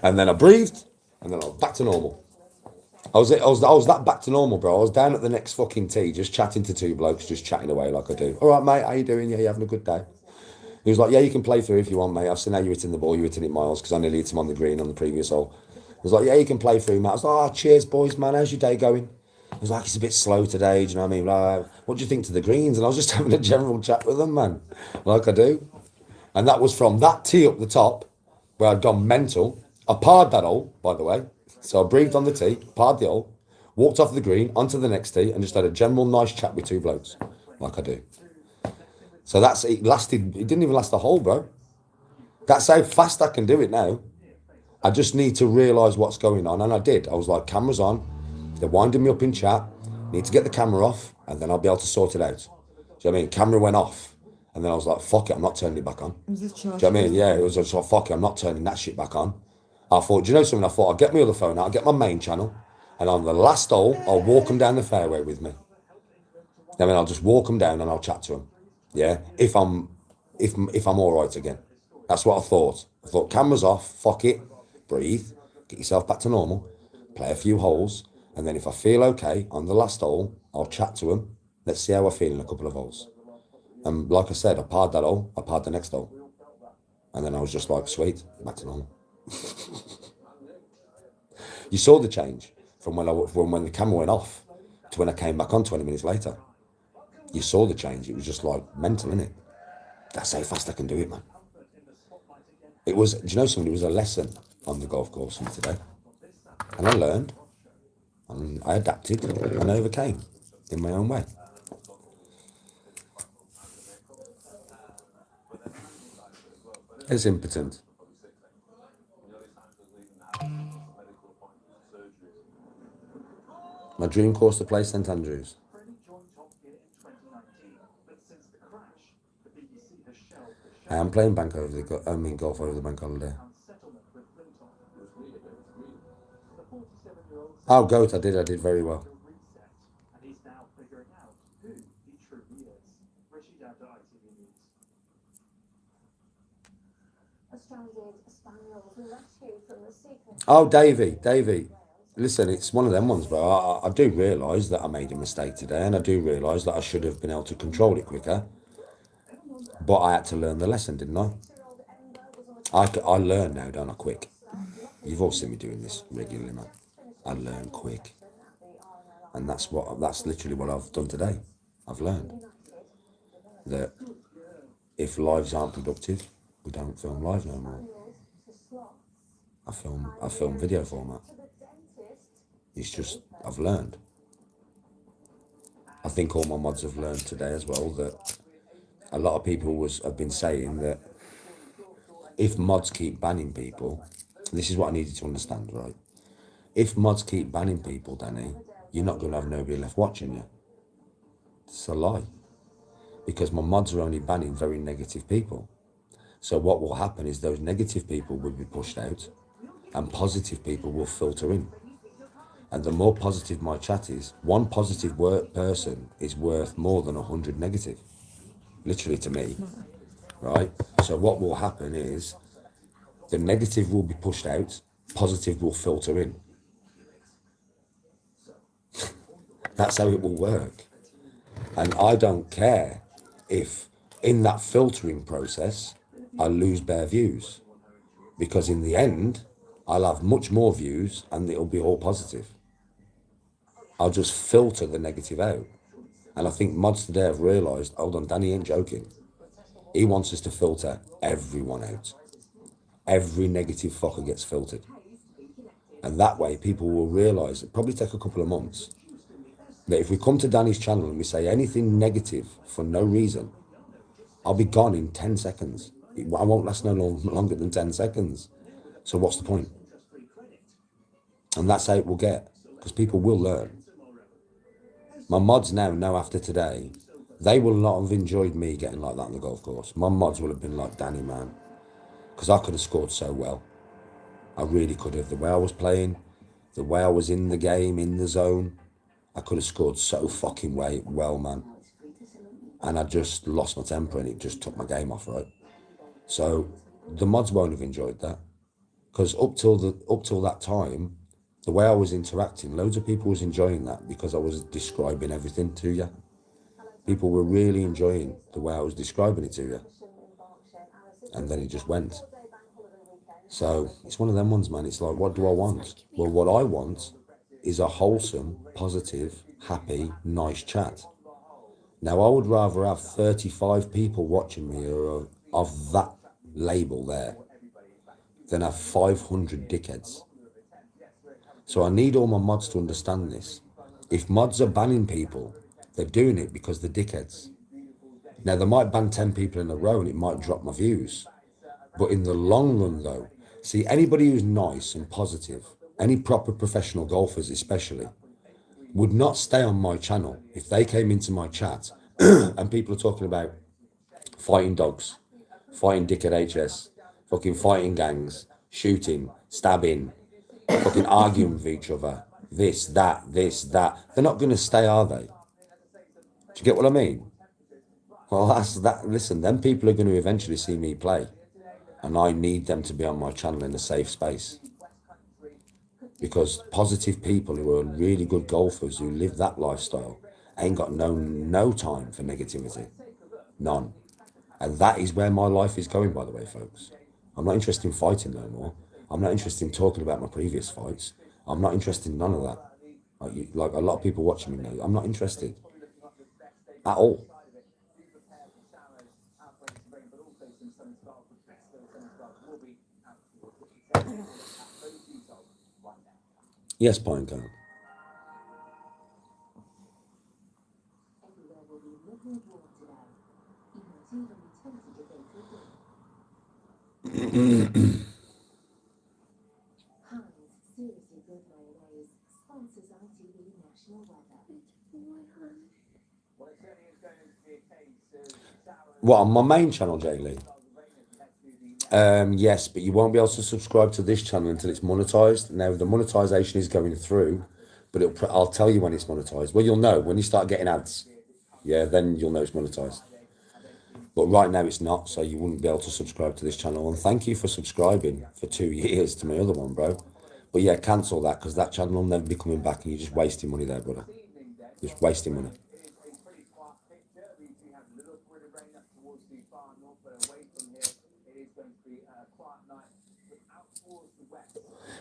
[SPEAKER 10] And then I breathed and then I was back to normal. I was that back to normal, bro. I was down at the next fucking tee, just chatting to 2 blokes, just chatting away like I do. All right, mate, how you doing? Yeah, you having a good day? He was like, yeah, you can play through if you want, mate. I've seen how you're hitting the ball. You're hitting it miles because I nearly hit him on the green on the previous hole. He was like, yeah, you can play through, mate. I was like, oh, cheers, boys, man. How's your day going? He was like, it's a bit slow today. Do you know what I mean? Like, what do you think to the greens? And I was just having a general chat with them, man, like I do. And that was from that tee up the top where I'd gone mental. I parred that hole, by the way. So I breathed on the tee, parred the hole, walked off the green, onto the next tee, and just had a general nice chat with 2 blokes, like I do. So it didn't even last the hole, bro. That's how fast I can do it now. I just need to realise what's going on, and I did. I was like, cameras on, they're winding me up in chat, need to get the camera off, and then I'll be able to sort it out. Do you know what I mean? Camera went off, and then I was like, fuck it, I'm not turning it back on. Do you know what I mean? Yeah, it was just like, fuck it, I'm not turning that shit back on. I thought, do you know something? I thought, I'll get my other phone out, I'll get my main channel, and on the last hole, I'll walk them down the fairway with me. I mean, I'll just walk them down and I'll chat to them. Yeah, if I'm all right again. That's what I thought. I thought, cameras off, fuck it, breathe, get yourself back to normal, play a few holes, and then if I feel okay on the last hole, I'll chat to them. Let's see how I feel in a couple of holes. And like I said, I parred that hole, I parred the next hole. And then I was just like, sweet, back to normal. You saw the change from when the camera went off to when I came back on 20 minutes later. You saw the change. It was just like mental, innit? That's how fast I can do it, man. It was, do you know something? It was a lesson on the golf course for me today. And I learned, and I adapted, and I overcame in my own way. It's impotent. My dream course to play St Andrews. I am playing golf over the bank holiday. Oh, goat! I did very well. Oh, Davey. Listen, it's one of them ones, bro. I do realise that I made a mistake today, and I do realise that I should have been able to control it quicker. But I had to learn the lesson, didn't I? I learn now, don't I, quick. You've all seen me doing this regularly, man. I learn quick. And that's literally what I've done today. I've learned that if lives aren't productive, we don't film live no more. I film video format. It's just, I've learned. I think all my mods have learned today as well that a lot of people have been saying that if mods keep banning people, this is what I needed to understand, right? If mods keep banning people, Danny, you're not going to have nobody left watching you. It's a lie. Because my mods are only banning very negative people. So what will happen is those negative people will be pushed out and positive people will filter in. And the more positive my chat is, one positive person is worth more than 100 negative, literally to me, right? So what will happen is the negative will be pushed out, positive will filter in. That's how it will work. And I don't care if in that filtering process, I lose bare views, because in the end, I'll have much more views and it'll be all positive. I'll just filter the negative out. And I think mods today have realised, hold on, Danny ain't joking. He wants us to filter everyone out. Every negative fucker gets filtered. And that way people will realise, it'll probably take a couple of months, that if we come to Danny's channel and we say anything negative for no reason, I'll be gone in 10 seconds. I won't last no longer than 10 seconds. So what's the point? And that's how it will get, because people will learn. My mods now know after today, they will not have enjoyed me getting like that on the golf course. My mods will have been like, Danny, man, because I could have scored so well. I really could have. The way I was playing, the way I was in the game, in the zone, I could have scored so fucking well, man. And I just lost my temper and it just took my game off, right? So the mods won't have enjoyed that, because up till that time, the way I was interacting, loads of people was enjoying that because I was describing everything to you. People were really enjoying the way I was describing it to you. And then it just went. So it's one of them ones, man. It's like, what do I want? Well, what I want is a wholesome, positive, happy, nice chat. Now, I would rather have 35 people watching me of that label there than have 500 dickheads. So I need all my mods to understand this. If mods are banning people, they're doing it because they're dickheads. Now, they might ban 10 people in a row and it might drop my views. But in the long run, though, see, anybody who's nice and positive, any proper professional golfers especially, would not stay on my channel if they came into my chat and people are talking about fighting dogs, fighting dickhead HS, fucking fighting gangs, shooting, stabbing, fucking arguing with each other, this, that. They're not going to stay, are they? Do you get what I mean? Well, that's that. Listen, them people are going to eventually see me play, and I need them to be on my channel in a safe space. Because positive people who are really good golfers who live that lifestyle ain't got no time for negativity. None. And that is where my life is going, by the way, folks. I'm not interested in fighting no more. I'm not interested in talking about my previous fights. I'm not interested in none of that. Like a lot of people watching me know, I'm not interested at all. Yes, Pinecone. What, on my main channel, Jay Lee? Yes, but you won't be able to subscribe to this channel until it's monetized. Now, the monetization is going through, but I'll tell you when it's monetized. Well, you'll know when you start getting ads. Yeah, then you'll know it's monetized. But right now it's not, so you wouldn't be able to subscribe to this channel. And thank you for subscribing for 2 years to my other one, bro. But yeah, cancel that, because that channel will never be coming back and you're just wasting money there, brother. Just wasting money.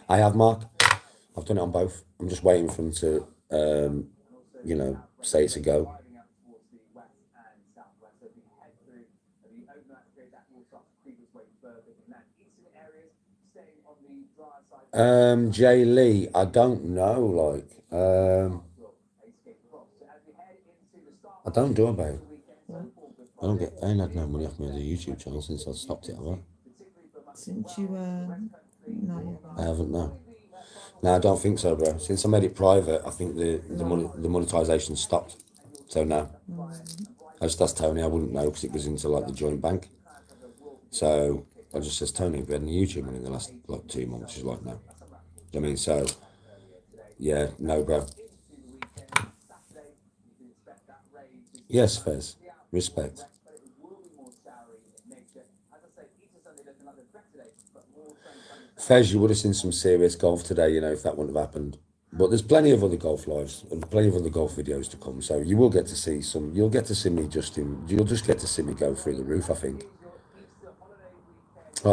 [SPEAKER 10] I have, Mark. I've done it on both. I'm just waiting for them to, you know, say it's a go. Jay Lee, I don't know, like, I don't do about it. I ain't had no money off my other YouTube channel since I stopped it, have I?
[SPEAKER 5] Since you, no.
[SPEAKER 10] I haven't, no. No, I don't think so, bro. Since I made it private, I think the monetization stopped. So no. I just asked Tony, I wouldn't know because it was into like the joint bank. So I just says, Tony, have you had any YouTube money in the last like 2 months? She's like, no. I mean, so Yeah, no, bro. Yes, Fez. Respect. Fez, you would have seen some serious golf today, you know, if that wouldn't have happened. But there's plenty of other golf lives and plenty of other golf videos to come. So you will get to see some. You'll get to see me you'll just get to see me go through the roof, I think.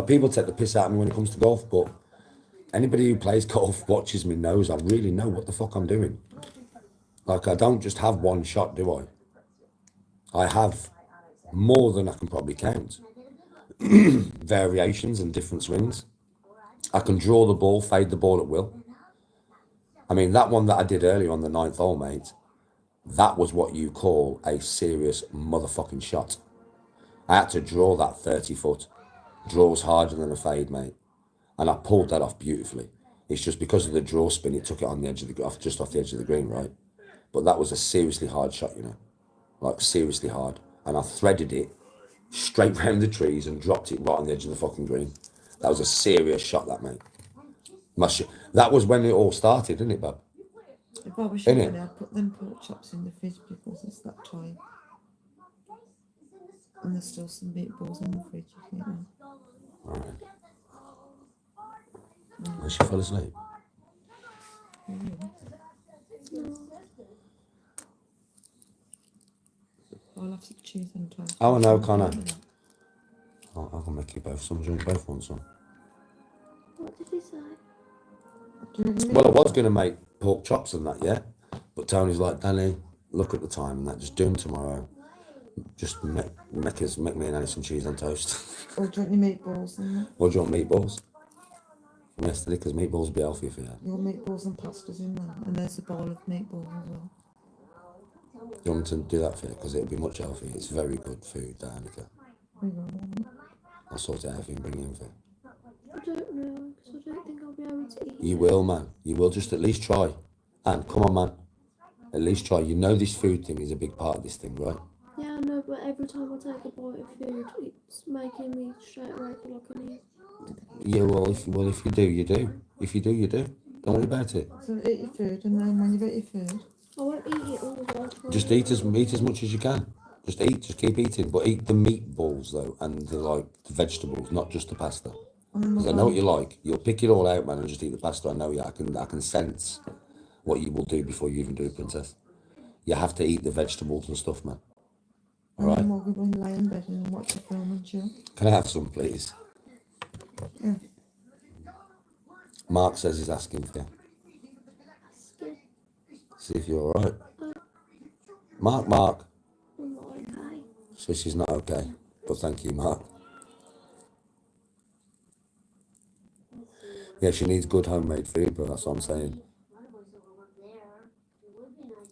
[SPEAKER 10] People take the piss out of me when it comes to golf, but anybody who plays golf, watches me, knows I really know what the fuck I'm doing. Like, I don't just have one shot, do I? I have more than I can probably count. Variations and different swings. I can draw the ball, fade the ball at will. I mean, that one that I did earlier on the 9th hole, mate, that was what you call a serious motherfucking shot. I had to draw that 30 foot. Draws harder than a fade, mate. And I pulled that off beautifully. It's just because of the draw spin, it took it on the edge of the just off the edge of the green, right? But that was a seriously hard shot, you know, like seriously hard. And I threaded it straight round the trees and dropped it right on the edge of the fucking green. That was a serious shot, that, mate. That was when it all started, didn't it, Bob?
[SPEAKER 5] If I was you, I'd put them pork chops in the fridge because it's that time. And there's still some meatballs in the fridge, you know.
[SPEAKER 10] Alright. When she fell asleep.
[SPEAKER 5] I'll have some cheese and toast.
[SPEAKER 10] Oh, no, Connor. I can make you both some. Do you both want some?
[SPEAKER 9] What did he say?
[SPEAKER 10] Well, I was going to make pork chops and that, yeah. But Tony's like, Danny, look at the time and that. Just do them tomorrow. Just make me and Annie some cheese on toast.
[SPEAKER 5] Or do you want your meatballs and that?
[SPEAKER 10] Or do you want meatballs? From yesterday, because meatballs will be healthier for you.
[SPEAKER 5] Your meatballs and pastas in there. And there's a bowl of meatballs as well.
[SPEAKER 10] You want me to do that for you? Because it'll be much healthier. It's very good food, Danica. I'll sort it out for you and bring it in for you.
[SPEAKER 9] I don't know, because I don't think I'll be able to eat.
[SPEAKER 10] You will, man. You will. Just at least try. And come on, man. At least try. You know this food thing is a big part of this thing, right?
[SPEAKER 9] Yeah, I know, but every time I take a bite of food, it's making me straight away feel like I need.
[SPEAKER 10] Yeah, well, if you do, you do. If you do, you do. Don't worry about it.
[SPEAKER 5] So eat your food, and then when you've eaten your food,
[SPEAKER 9] I won't eat it all the time.
[SPEAKER 10] Just eat as much as you can. Just eat. Just keep eating. But eat the meatballs though, and the vegetables, not just the pasta. Because I know what you like. You'll pick it all out, man, and just eat the pasta. I know you. I can sense what you will do before you even do it, princess. You have to eat the vegetables and stuff, man. All right.
[SPEAKER 5] and then we'll go and lie in bed and watch a film and chill.
[SPEAKER 10] Can I have some, please?
[SPEAKER 5] Yeah.
[SPEAKER 10] Mark says he's asking for you. See if you're all right. Mark.
[SPEAKER 9] I'm not okay.
[SPEAKER 10] So she's not okay. But thank you, Mark. Yeah, she needs good homemade food, bro. That's what I'm saying.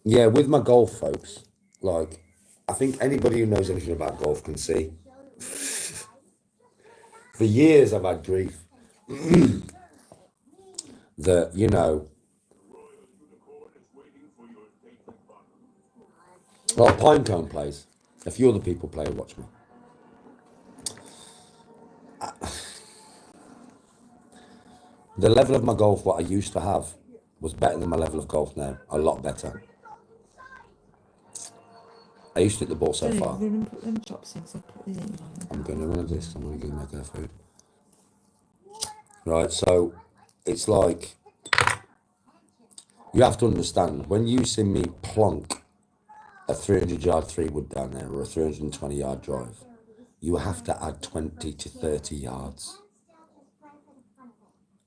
[SPEAKER 10] Yeah, with my golf, folks, like, I think anybody who knows anything about golf can see. For years, I've had grief. That, you know, well, Pinecone plays. A few other people play and watch me. The level of my golf, what I used to have, was better than my level of golf now. A lot better. I used to hit the ball so far.
[SPEAKER 5] We're going to put them chopsticks up.
[SPEAKER 10] I'm going to run this. I'm going to make her food. Right, so it's like, you have to understand, when you see me plonk a 300-yard 3-wood down there or a 320-yard drive, you have to add 20 to 30 yards.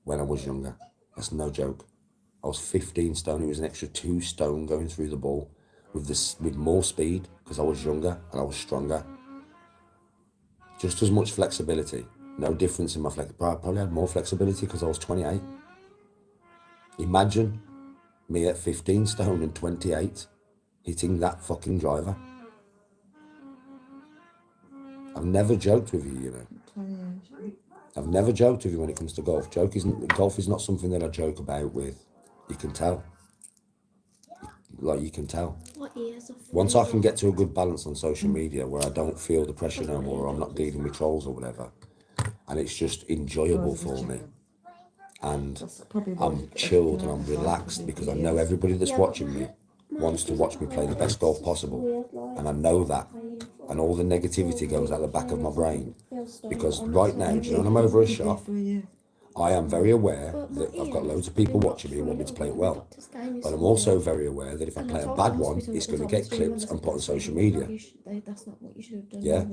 [SPEAKER 10] When I was younger, that's no joke. I was 15 stone. It was an extra 2 stone going through the ball with more speed because I was younger and I was stronger. Just as much flexibility. No difference in my flex. Probably had more flexibility because I was 28. Imagine me at 15 stone and 28 hitting that fucking driver. I've never joked with you, you know. I've never joked with you when it comes to golf. Golf is not something that I joke about with. You can tell. Like, you can tell.
[SPEAKER 9] What years of
[SPEAKER 10] Once I can get to a good balance on social media where I don't feel the pressure no more, or I'm not dealing with trolls or whatever, and it's just enjoyable for me, and
[SPEAKER 5] That's probably why
[SPEAKER 10] I'm
[SPEAKER 5] you
[SPEAKER 10] chilled
[SPEAKER 5] get
[SPEAKER 10] and I'm
[SPEAKER 5] like
[SPEAKER 10] relaxed
[SPEAKER 5] videos.
[SPEAKER 10] because I know everybody that's
[SPEAKER 9] Yeah, but
[SPEAKER 10] watching me
[SPEAKER 9] my
[SPEAKER 10] wants to
[SPEAKER 9] head
[SPEAKER 10] watch me
[SPEAKER 9] doesn't
[SPEAKER 10] play the
[SPEAKER 9] hurt,
[SPEAKER 10] best
[SPEAKER 9] it's
[SPEAKER 10] golf
[SPEAKER 9] just
[SPEAKER 10] possible.
[SPEAKER 9] weird, like,
[SPEAKER 10] And I know that.
[SPEAKER 9] painful.
[SPEAKER 10] And all the negativity
[SPEAKER 9] Feels
[SPEAKER 10] goes out the
[SPEAKER 9] weird,
[SPEAKER 10] back of my
[SPEAKER 9] it
[SPEAKER 10] brain.
[SPEAKER 9] feels so
[SPEAKER 10] Because
[SPEAKER 9] I'm
[SPEAKER 10] right
[SPEAKER 9] so
[SPEAKER 10] now, do you know when
[SPEAKER 9] angry.
[SPEAKER 10] I'm over a
[SPEAKER 5] Good day
[SPEAKER 10] shot,
[SPEAKER 5] for you.
[SPEAKER 10] I am very aware
[SPEAKER 9] But my
[SPEAKER 10] that I've got
[SPEAKER 9] ears,
[SPEAKER 10] loads of
[SPEAKER 9] I've
[SPEAKER 10] people
[SPEAKER 9] been
[SPEAKER 10] watching me who
[SPEAKER 9] for a
[SPEAKER 10] want me to
[SPEAKER 9] little
[SPEAKER 10] play
[SPEAKER 9] bit,
[SPEAKER 10] it
[SPEAKER 9] and the
[SPEAKER 10] well.
[SPEAKER 9] doctors gave me
[SPEAKER 10] But I'm
[SPEAKER 9] some
[SPEAKER 10] also
[SPEAKER 9] oil.
[SPEAKER 10] very aware that if I
[SPEAKER 9] And I
[SPEAKER 10] play a
[SPEAKER 9] told
[SPEAKER 10] bad
[SPEAKER 9] the
[SPEAKER 10] one,
[SPEAKER 9] hospital
[SPEAKER 10] it's
[SPEAKER 9] at the
[SPEAKER 10] going to
[SPEAKER 9] time,
[SPEAKER 10] get
[SPEAKER 9] it's doing
[SPEAKER 10] clipped and put on
[SPEAKER 9] this, they
[SPEAKER 10] social
[SPEAKER 9] said,
[SPEAKER 10] media.
[SPEAKER 9] that's not what you should have done.
[SPEAKER 10] Yeah.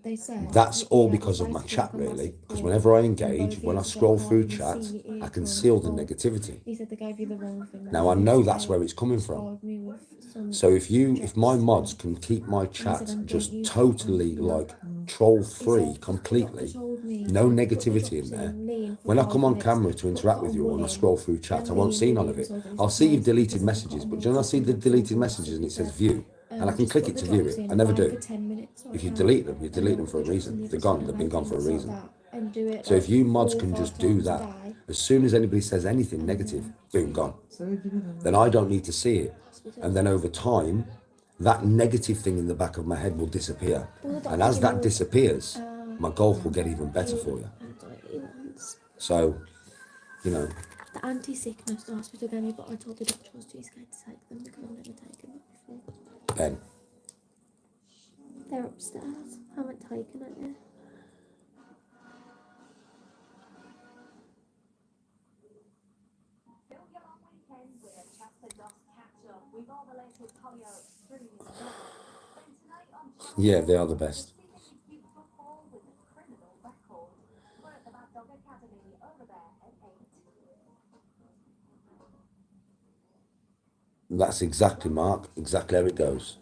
[SPEAKER 9] They said
[SPEAKER 10] That's
[SPEAKER 9] your
[SPEAKER 10] all
[SPEAKER 9] ear
[SPEAKER 10] because
[SPEAKER 9] was
[SPEAKER 10] of my
[SPEAKER 9] basically
[SPEAKER 10] chat,
[SPEAKER 9] like a
[SPEAKER 10] really.
[SPEAKER 9] massive
[SPEAKER 10] Because
[SPEAKER 9] pore,
[SPEAKER 10] whenever I
[SPEAKER 9] and
[SPEAKER 10] engage,
[SPEAKER 9] both
[SPEAKER 10] when I
[SPEAKER 9] ears, so
[SPEAKER 10] scroll
[SPEAKER 9] can't
[SPEAKER 10] through
[SPEAKER 9] even
[SPEAKER 10] chat,
[SPEAKER 9] see your ear
[SPEAKER 10] I can
[SPEAKER 9] from
[SPEAKER 10] seal the
[SPEAKER 9] both.
[SPEAKER 10] negativity.
[SPEAKER 9] He said they gave you the wrong thing.
[SPEAKER 10] Now I know that's where it's coming from.
[SPEAKER 9] Prescribed me with some
[SPEAKER 10] So if my
[SPEAKER 9] drops,
[SPEAKER 10] mods can keep my
[SPEAKER 9] and he
[SPEAKER 10] chat
[SPEAKER 9] said, "And don't
[SPEAKER 10] just
[SPEAKER 9] use that
[SPEAKER 10] totally
[SPEAKER 9] one, you know?"
[SPEAKER 10] like troll
[SPEAKER 9] He
[SPEAKER 10] free
[SPEAKER 9] said, the doctor
[SPEAKER 10] completely,
[SPEAKER 9] told me
[SPEAKER 10] no
[SPEAKER 9] to put the
[SPEAKER 10] negativity in
[SPEAKER 9] drops
[SPEAKER 10] there.
[SPEAKER 9] lean for
[SPEAKER 10] When I
[SPEAKER 9] 5
[SPEAKER 10] come on
[SPEAKER 9] minutes,
[SPEAKER 10] camera to
[SPEAKER 9] put
[SPEAKER 10] interact with
[SPEAKER 9] cotton
[SPEAKER 10] you
[SPEAKER 9] wool
[SPEAKER 10] and I
[SPEAKER 9] in,
[SPEAKER 10] scroll through chat,
[SPEAKER 9] then
[SPEAKER 10] I won't see none of
[SPEAKER 9] lean
[SPEAKER 10] it.
[SPEAKER 9] so that it's
[SPEAKER 10] I'll see you've
[SPEAKER 9] nice
[SPEAKER 10] deleted
[SPEAKER 9] because of the
[SPEAKER 10] messages,
[SPEAKER 9] cotton
[SPEAKER 10] but
[SPEAKER 9] wool
[SPEAKER 10] do you know I see
[SPEAKER 9] to
[SPEAKER 10] the
[SPEAKER 9] absorb
[SPEAKER 10] deleted
[SPEAKER 9] the
[SPEAKER 10] messages and it
[SPEAKER 9] moisture.
[SPEAKER 10] says view, and I can
[SPEAKER 9] Just
[SPEAKER 10] click
[SPEAKER 9] put
[SPEAKER 10] it
[SPEAKER 9] the
[SPEAKER 10] to view
[SPEAKER 9] drops
[SPEAKER 10] it.
[SPEAKER 9] in
[SPEAKER 10] I never
[SPEAKER 9] 5
[SPEAKER 10] do.
[SPEAKER 9] to 10 minutes
[SPEAKER 10] If you
[SPEAKER 9] like
[SPEAKER 10] delete
[SPEAKER 9] that,
[SPEAKER 10] them, you
[SPEAKER 9] and
[SPEAKER 10] delete
[SPEAKER 9] then
[SPEAKER 10] them
[SPEAKER 9] put
[SPEAKER 10] for a
[SPEAKER 9] the drops on
[SPEAKER 10] reason.
[SPEAKER 9] the
[SPEAKER 10] They're
[SPEAKER 9] other
[SPEAKER 10] gone.
[SPEAKER 9] side
[SPEAKER 10] They've
[SPEAKER 9] and
[SPEAKER 10] been
[SPEAKER 9] then
[SPEAKER 10] gone
[SPEAKER 9] do
[SPEAKER 10] for a
[SPEAKER 9] it like
[SPEAKER 10] reason.
[SPEAKER 9] that, and do it
[SPEAKER 10] So
[SPEAKER 9] like
[SPEAKER 10] if you
[SPEAKER 9] 4
[SPEAKER 10] mods
[SPEAKER 9] or
[SPEAKER 10] can
[SPEAKER 9] 5
[SPEAKER 10] just do
[SPEAKER 9] times a
[SPEAKER 10] that,
[SPEAKER 9] day.
[SPEAKER 10] as soon as anybody says anything negative, boom, gone.
[SPEAKER 5] So you do
[SPEAKER 10] Then
[SPEAKER 5] that.
[SPEAKER 10] I don't need to see it. And then over time, that negative thing in the back of my head will disappear.
[SPEAKER 9] All the
[SPEAKER 10] And
[SPEAKER 9] doctors
[SPEAKER 10] as
[SPEAKER 9] give
[SPEAKER 10] that
[SPEAKER 9] me
[SPEAKER 10] disappears, my golf will get even better
[SPEAKER 9] the
[SPEAKER 10] for you.
[SPEAKER 9] anti-ones.
[SPEAKER 10] So, you know,
[SPEAKER 9] The anti-sickness the hospital gave me, but I told the doctor I was too scared to take them because I've never taken them before.
[SPEAKER 10] Ben,
[SPEAKER 9] They're upstairs. I haven't taken it yet.
[SPEAKER 3] Fill your long weekend with a Chester Dust catch-up with all the latest Hollywood streaming drama. Then tonight on Channel
[SPEAKER 10] yeah, they
[SPEAKER 3] 4,
[SPEAKER 10] are the best.
[SPEAKER 3] we're speaking to beautiful Paul with a criminal record. We're at the Mad Dog Academy over there at 8.
[SPEAKER 10] That's exactly, Mark, exactly how it goes.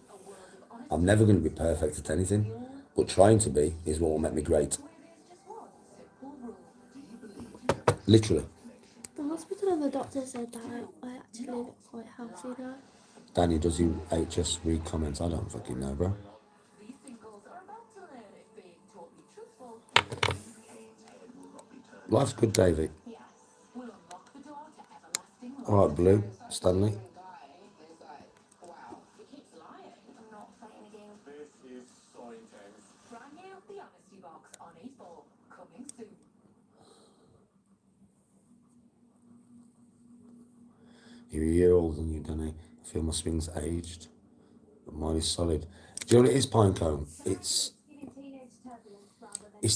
[SPEAKER 10] I'm never going to be perfect at anything, but trying to be is what will make me great. Literally.
[SPEAKER 9] The hospital and the doctor said that I actually look quite healthy now.
[SPEAKER 10] Danny, does you HS read comments? I don't fucking know, bro.
[SPEAKER 3] These singles are about to learn if being totally truthful.
[SPEAKER 10] Life's good, Davey.
[SPEAKER 3] Yes, will unlock the door to everlasting love.
[SPEAKER 10] All right, Blue, Stanley.
[SPEAKER 3] Wow, he keeps lying. I'm not playing a game.
[SPEAKER 7] This is so intense.
[SPEAKER 3] Brand new, the Honesty Box on E4, coming soon.
[SPEAKER 10] You're a year older than you, Danny. I feel my swing's aged, but mine is solid. Do you know what it is, Pinecone? It's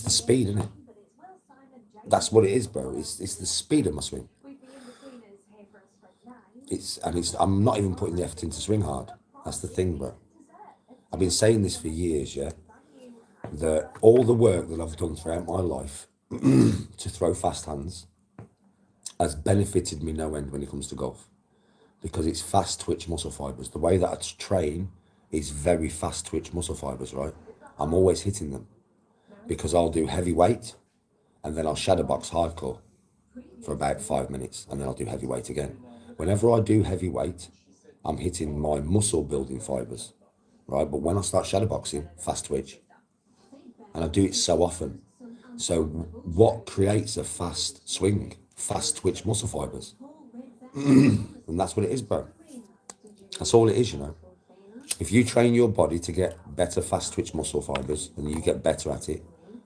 [SPEAKER 10] the speed, isn't it? That's what it is, bro. It's the speed of my swing. I'm not even putting the effort into swing hard. That's the thing, bro. I've been saying this for years, yeah. That all the work that I've done throughout my life to throw fast hands has benefited me no end when it comes to golf. Because it's fast twitch muscle fibers. The way that I train is very fast twitch muscle fibers, right? I'm always hitting them because I'll do heavy weight and then I'll shadow box hardcore for about 5 minutes and then I'll do heavy weight again. Whenever I do heavy weight, I'm hitting my muscle building fibers, right? But when I start shadow boxing, fast twitch, and I do it so often. So what creates a fast swing? Fast twitch muscle fibers. And that's what it is, bro. That's all it is, you know. If you train your body to get better fast twitch muscle fibers and you get better at it,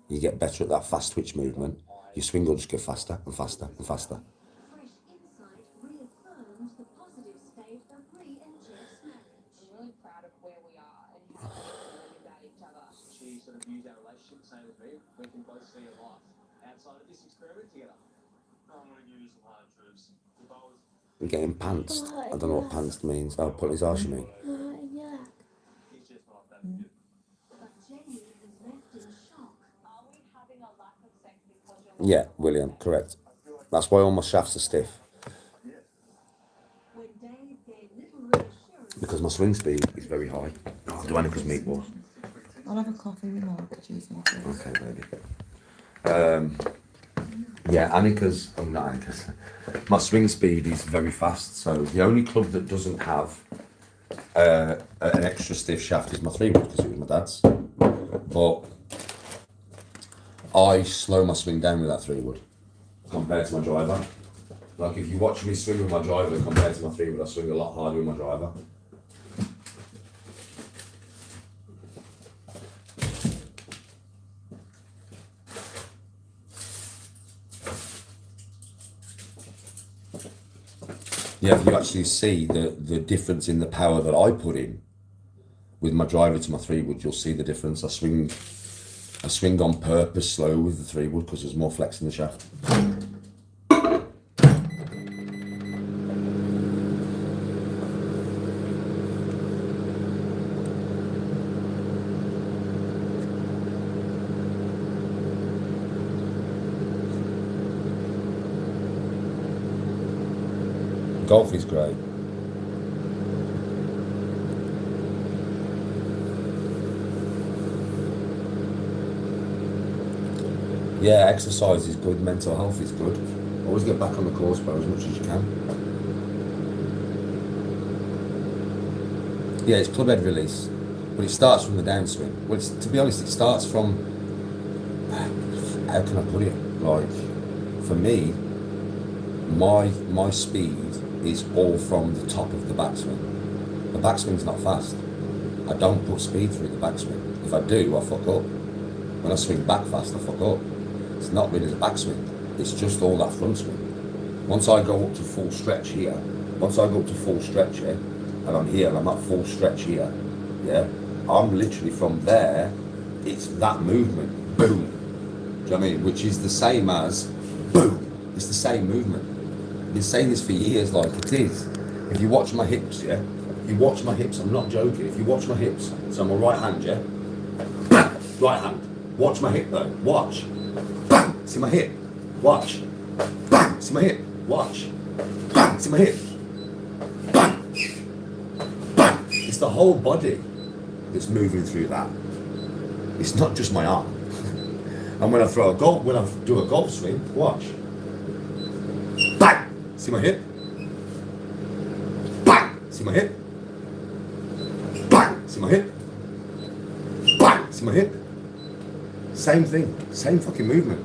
[SPEAKER 10] you get better at that fast twitch movement, your swing will just go faster and faster and faster.
[SPEAKER 3] Fresh insight reaffirms the positive state of re-engaged marriage. I'm really proud of where we are and how we're learning about each other.
[SPEAKER 6] She sort of views our relationship the same as me. We can both see a life outside of this experiment together. I'm going to give you some hard truths. If I was
[SPEAKER 10] I'm getting pantsed. I don't know what pantsed means. Oh, put his arse, you mean?
[SPEAKER 9] Yeah.
[SPEAKER 6] he's just not that good.
[SPEAKER 3] But Jenny was left in shock. Are we having a lack of sex because you're
[SPEAKER 10] Yeah, William, correct. That's why all my shafts are stiff.
[SPEAKER 3] when Dave gave little reassurance?
[SPEAKER 10] Because my swing speed is very high. Oh, do Annika's meatballs.
[SPEAKER 5] I'll have a coffee with Mark Tuesday.
[SPEAKER 10] Okay, baby. Yeah, Annika's, oh not Annika's. My swing speed is very fast, so the only club that doesn't have an extra stiff shaft is my 3-wood because it was my dad's. But I slow my swing down with that 3-wood compared to my driver. Like if you watch me swing with my driver compared to my 3-wood, I swing a lot harder with my driver. Yeah, if you actually see the difference in the power that I put in with my driver to my 3-wood, you'll see the difference. I swing on purpose slow with the 3-wood because there's more flex in the shaft. Golf is great. Yeah, exercise is good, mental health is good. Always get back on the course, bro, as much as you can. Yeah, it's club head release, but it starts from the downswing. Well, to be honest, it starts from, how can I put it? Like, for me, my speed is all from the top of the backswing. The backswing's not fast. I don't put speed through the backswing. If I do, I fuck up. When I swing back fast, I fuck up. It's not really the backswing. It's just all that front swing. Once I go up to full stretch here, and I'm here, and I'm at full stretch here, yeah, I'm literally from there, it's that movement, boom. Do you know what I mean? Which is the same as, boom. It's the same movement. I've been saying this for years, like it is. If you watch my hips, yeah, you watch my hips, I'm not joking. If you watch my hips, so I'm a right hand, yeah, right hand. Watch my hip though, watch. Bang! See my hip, watch. Bang! See my hip, watch. Bang! See my hip. Bang! Bang! It's the whole body that's moving through that. It's not just my arm. And when I do a golf swing, watch. Bang! See my hip? Bang! See my hip? Bang! See my hip? Bang! See my hip? Same thing, same fucking movement.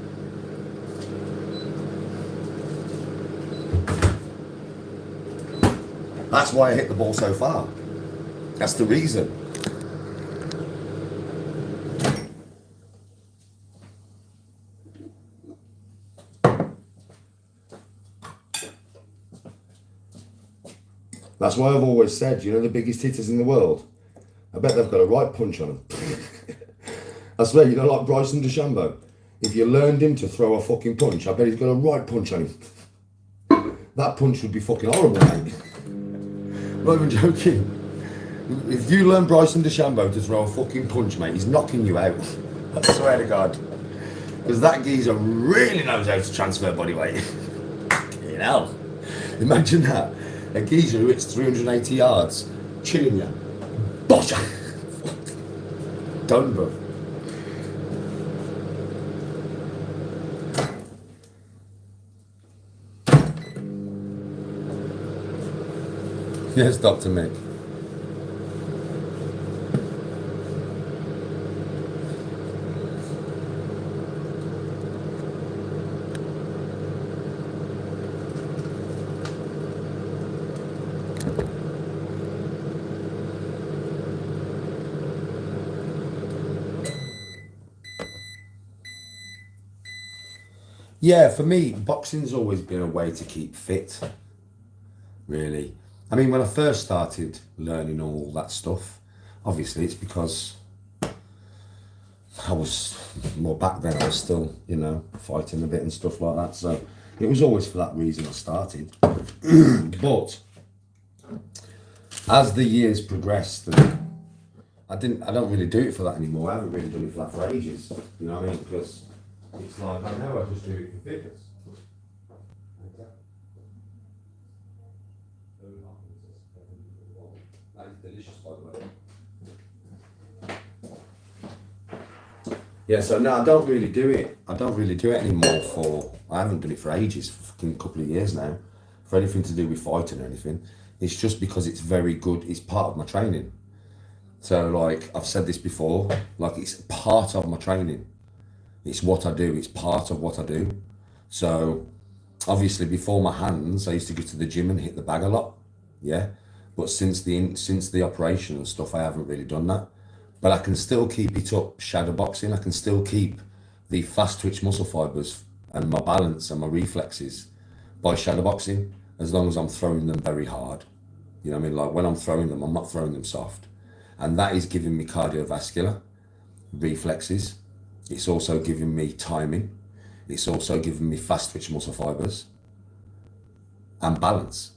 [SPEAKER 10] That's why I hit the ball so far. That's the reason. That's why I've always said, you know, the biggest hitters in the world, I bet they've got a right punch on them. I swear, you know, like Bryson DeChambeau. If you learned him to throw a fucking punch, I bet he's got a right punch on him. That punch would be fucking horrible, mate. I'm not even joking. If you learn Bryson DeChambeau to throw a fucking punch, mate, he's knocking you out. I swear to God. Because that geezer really knows how to transfer body weight. You know. Imagine that. A geezer who hits 380 yards, chilling you. Botcha! Done, bro. Yes, Dr. Mick. Yeah, for me, boxing's always been a way to keep fit, really. I mean, when I first started learning all that stuff, obviously it's because I was more back then, I was still, you know, fighting a bit and stuff like that. So it was always for that reason I started. But as the years progressed, and I don't really do it for that anymore. I haven't really done it for that for ages. You know what I mean? Because it's like, I know I just do it for fitness. That is delicious, by the way. Yeah, so no, I don't really do it. I don't really do it anymore I haven't done it for ages, for fucking couple of years now, for anything to do with fighting or anything. It's just because it's very good, it's part of my training. So like, I've said this before, like it's part of my training. It's what I do, it's part of what I do. So obviously before my hands, I used to go to the gym and hit the bag a lot, yeah? But since the operation and stuff, I haven't really done that. But I can still keep it up, shadow boxing. I can still keep the fast twitch muscle fibers and my balance and my reflexes by shadow boxing. as long as I'm throwing them very hard. You know what I mean? Like when I'm throwing them, I'm not throwing them soft. And that is giving me cardiovascular reflexes. It's also giving me timing. It's also giving me fast twitch muscle fibers and balance,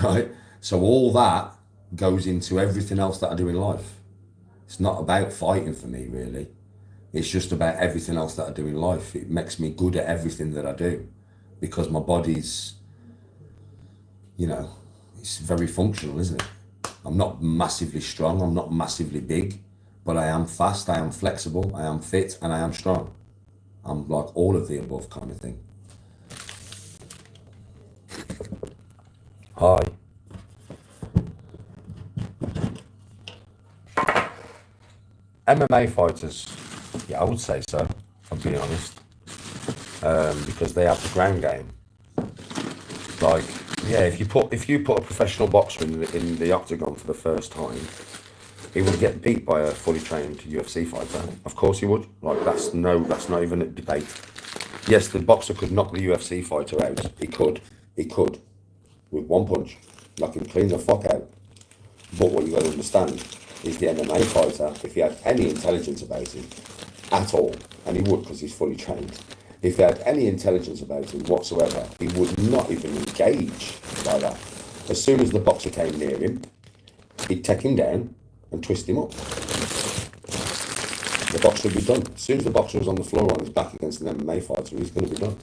[SPEAKER 10] right? So all that goes into everything else that I do in life. It's not about fighting for me, really. It's just about everything else that I do in life. It makes me good at everything that I do because my body's, you know, it's very functional, isn't it? I'm not massively strong, I'm not massively big, but I am fast, I am flexible, I am fit, and I am strong. I'm like all of the above kind of thing. Hi. MMA fighters, yeah, I would say so, I'll be honest. Because they have the ground game. Like, yeah, if you put a professional boxer in the octagon for the first time, he would get beat by a fully trained UFC fighter. Of course he would. Like that's not even a debate. Yes, the boxer could knock the UFC fighter out. He could with one punch, knock him clean the fuck out. But what you got to understand is the MMA fighter, if he had any intelligence about him at all, and he would because he's fully trained. If he had any intelligence about him whatsoever, he would not even engage like that. As soon as the boxer came near him, he'd take him down and twist him up. The boxer would be done. As soon as the boxer was on the floor on his back against an MMA fighter, he's going to be done.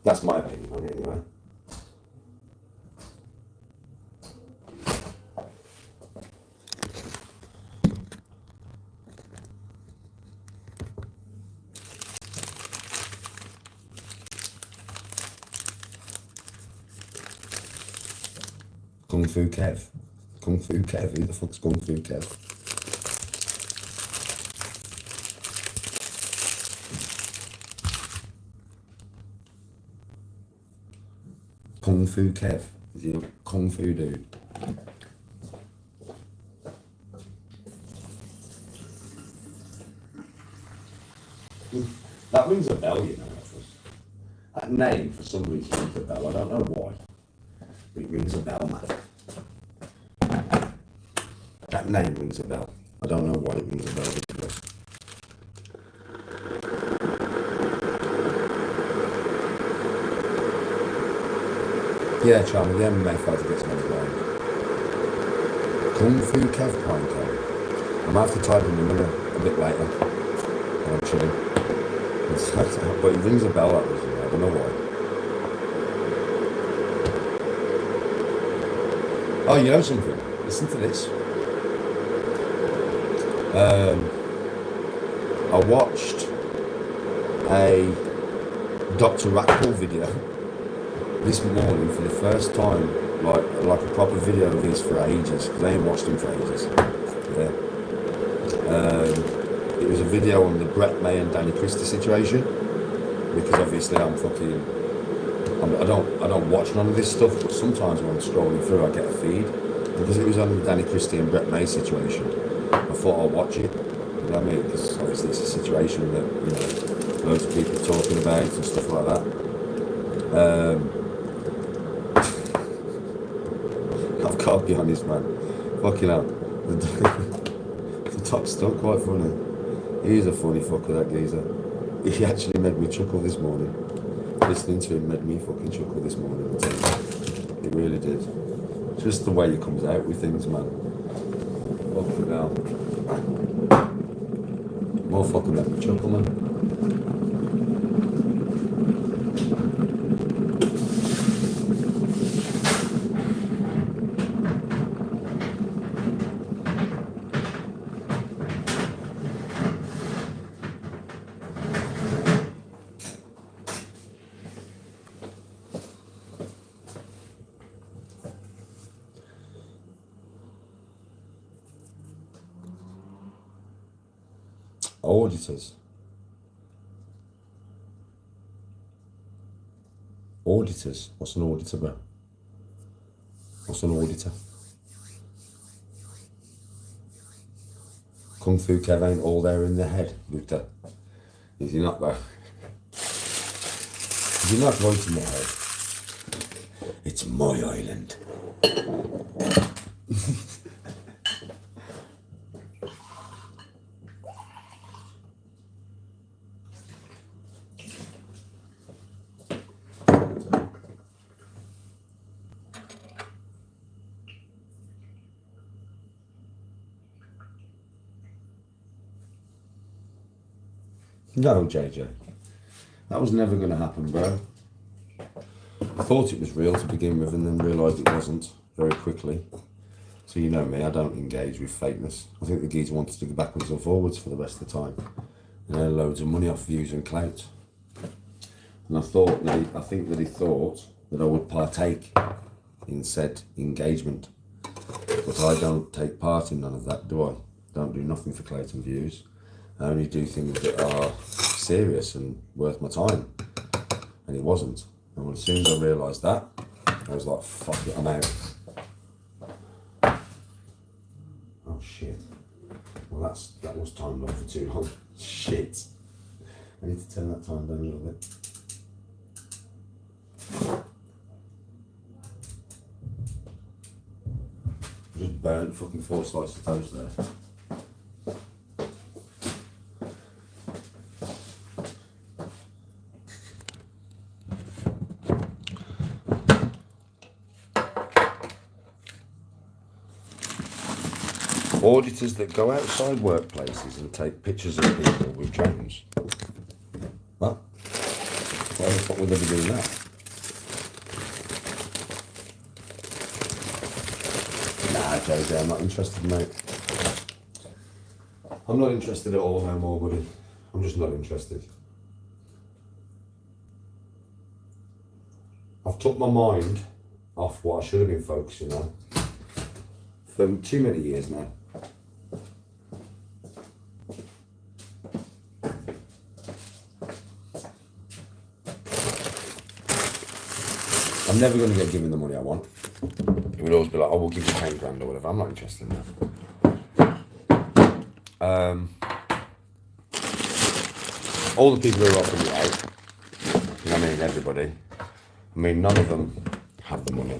[SPEAKER 10] That's my opinion on it anyway. Kung Fu Kev. Kung Fu Kev. Who the fuck's Kung Fu Kev? Kung Fu Kev. Is he a Kung Fu dude? That rings a bell, you know. That name, for some reason, rings a bell. I don't know why. But it rings a bell, man. That name rings a bell. I don't know why it rings a bell. Yeah, Charlie, the MMA fighter gets money blind. Kung Fu Kev Pinecone. I might have to type him in a bit later. When I'm chilling. But it rings a bell, that was, I don't know why. Oh, you know something? Listen to this. I watched a Dr. Rackle video this morning for the first time, like a proper video of his for ages, because I ain't watched him for ages. Yeah. It was a video on the Brett May and Danny Christie situation, because obviously I don't watch none of this stuff, but sometimes when I'm scrolling through I get a feed, because it was on the Danny Christie and Brett May situation. I thought I'll watch it, you know what I mean, because obviously it's a situation that, you know, loads of people are talking about and stuff like that. I've got to be honest, man, fucking hell, the top's still quite funny. He's a funny fucker, that geezer. He actually made me chuckle this morning. Listening to him made me fucking chuckle this morning, I tell you. It really did. Just the way he comes out with things, man. Fucking hell. More fucking make me chuckle, man. Auditors. Auditors. What's an auditor, bro? What's an auditor? Kung Fu Kev ain't all there in the head, Victor. Is he not, bro? You're not right in the head. It's my island. No, JJ. That was never going to happen, bro. I thought it was real to begin with and then realised it wasn't very quickly. So you know me, I don't engage with fakeness. I think the geezer wanted to go backwards and forwards for the rest of the time. And earn loads of money off views and clout. And I think that he thought that I would partake in said engagement. But I don't take part in none of that, do I? Don't do nothing for clout and views. I only do things that are serious and worth my time. And it wasn't. And as soon as I realised that, I was like, fuck it, I'm out. Oh shit. Well that was timed on for too long. Shit. I need to turn that time down a little bit. I just burnt fucking 4 slices of toast there. Auditors that go outside workplaces and take pictures of people with drones. What? Why the fuck would they be doing that? Nah, JJ, I'm not interested, mate. I'm not interested at all no more, buddy. I'm just not interested. I've took my mind off what I should have been focusing on for too many years now. I'm never going to get given the money I want. It would always be like, oh, we'll give you 10 grand or whatever. I'm not interested in that. All the people who are offering me out, you know what I mean, everybody, I mean, none of them have the money.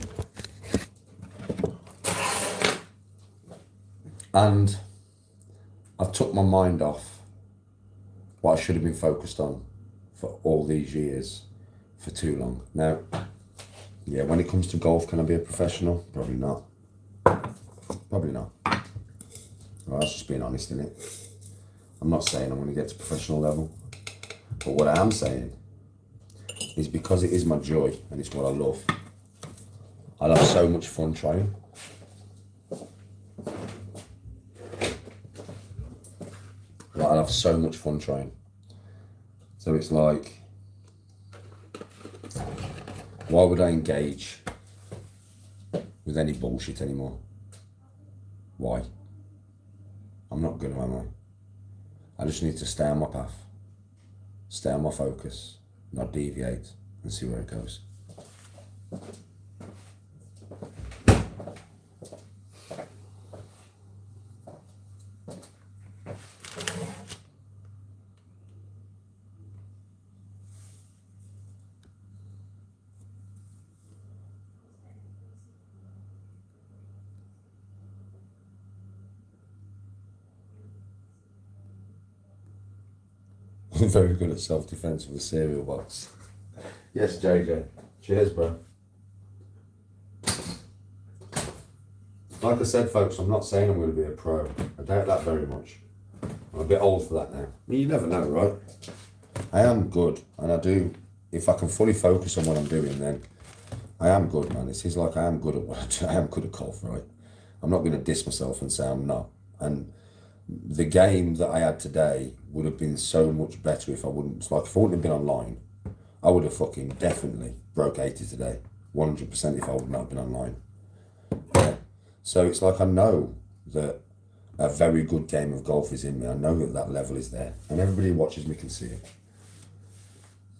[SPEAKER 10] And I've took my mind off what I should have been focused on for all these years for too long. Now, yeah, when it comes to golf, can I be a professional? Probably not. Probably not. Well, that's just being honest, innit? I'm not saying I'm going to get to professional level. But what I am saying is because it is my joy and it's what I love, I'll have so much fun trying. I'll have so much fun trying. So it's like, why would I engage with any bullshit anymore? Why? I'm not gonna, am I? I just need to stay on my path, stay on my focus, not deviate, and see where it goes. I'm very good at self-defense with a cereal box. Yes, JJ. Cheers, bro. Like I said, folks, I'm not saying I'm going to be a pro. I doubt that very much. I'm a bit old for that now. I mean, you never know, right? I am good, and I do. If I can fully focus on what I'm doing, then I am good, man. It seems like I am good at what I do. I am good at golf, right? I'm not going to diss myself and say I'm not. And the game that I had today would have been so much better if I wouldn't. It's like if I wouldn't have been online, I would have fucking definitely broke 80 today, 100% if I would not have been online. Yeah. So it's like I know that a very good game of golf is in me. I know that that level is there, and everybody who watches me can see it.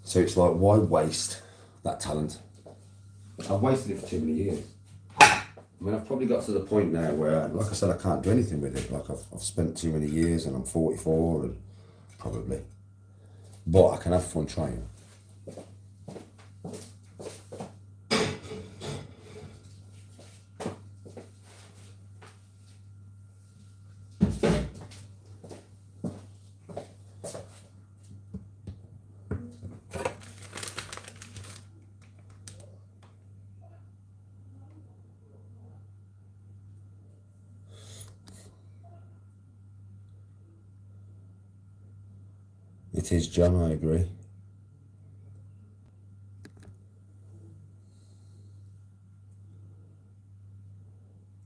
[SPEAKER 10] So it's like, why waste that talent? I've wasted it for too many years. I mean, I've probably got to the point now where, like I said, I can't do anything with it. Like I've spent too many years, and I'm 44, and probably. But I can have fun trying. It is, John, I agree.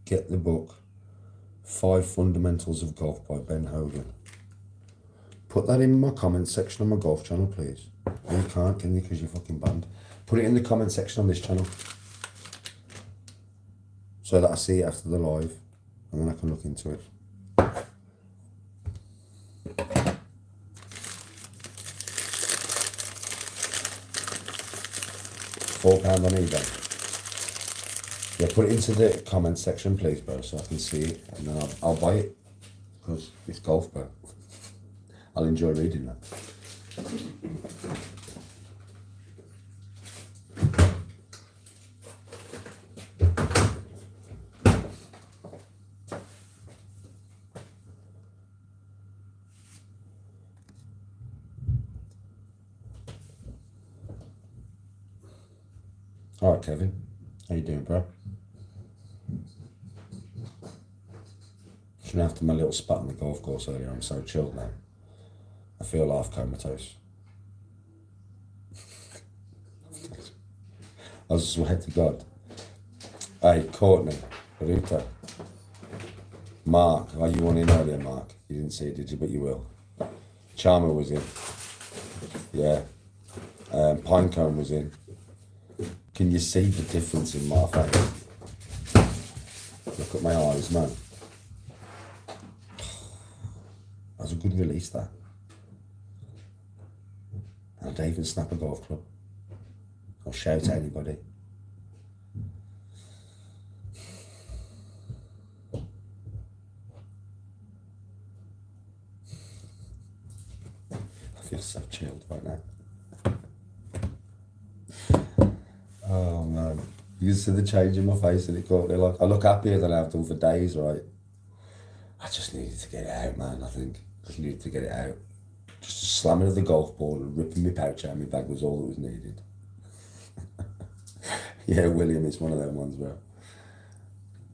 [SPEAKER 10] Get the book, 5 Fundamentals of Golf by Ben Hogan. Put that in my comment section on my golf channel, please. No, you can't, can you? Because you're fucking banned. Put it in the comment section on this channel, so that I see it after the live, and then I can look into it. £4 on eBay. Yeah, put it into the comment section, please, bro, so I can see it, and then I'll buy it, because it's golf, bro. I'll enjoy reading that. All right, Kevin, how you doing, bro? Shouldn't after my little spat on the golf course earlier, I'm so chilled now. I feel half comatose. I swear to God. Hey, Courtney, Rita, Mark, you won in earlier, Mark. You didn't see it, did you? But you will. Charmer was in. Yeah. Pinecone was in. Can you see the difference in my face? Look at my eyes, man. That was a good release, that. I don't even snap a golf club. Or shout at anybody. I feel so chilled right now. Oh man. You can see the change in my face and it caught me. Like, I look happier than I've done for days, right? I just needed to get it out, man, I think. Just needed to get it out. Just slamming of the golf ball and ripping my pouch out of my bag was all that was needed. Yeah, William, it's one of them ones, bro.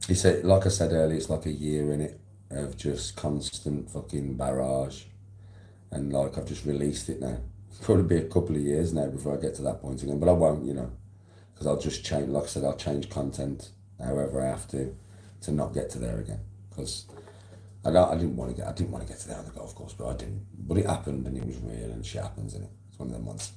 [SPEAKER 10] He said, like I said earlier, it's like a year in it of just constant fucking barrage. And like, I've just released it now. Probably be a couple of years now before I get to that point again, but I won't, you know, because I'll just change, like I said, I'll change content however I have to not get to there again. Because I didn't want to get to there on the golf course, but I didn't. But it happened and it was real and shit happens, and it's one of them ones.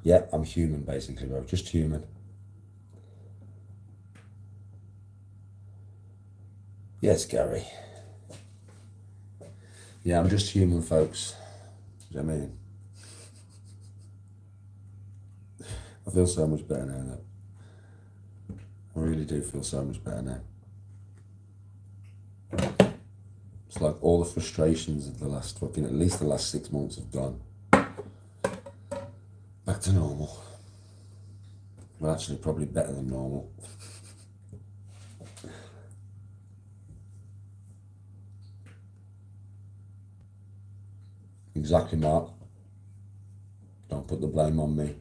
[SPEAKER 10] Yeah, I'm human basically, bro. Just human. Yes, Gary. Yeah, I'm just human, folks. Do you know what I mean? I feel so much better now, though. I really do feel so much better now. It's like all the frustrations of the last fucking, at least the last 6 months have gone. Back to normal. Well, actually, probably better than normal. Exactly, Mark. Don't put the blame on me.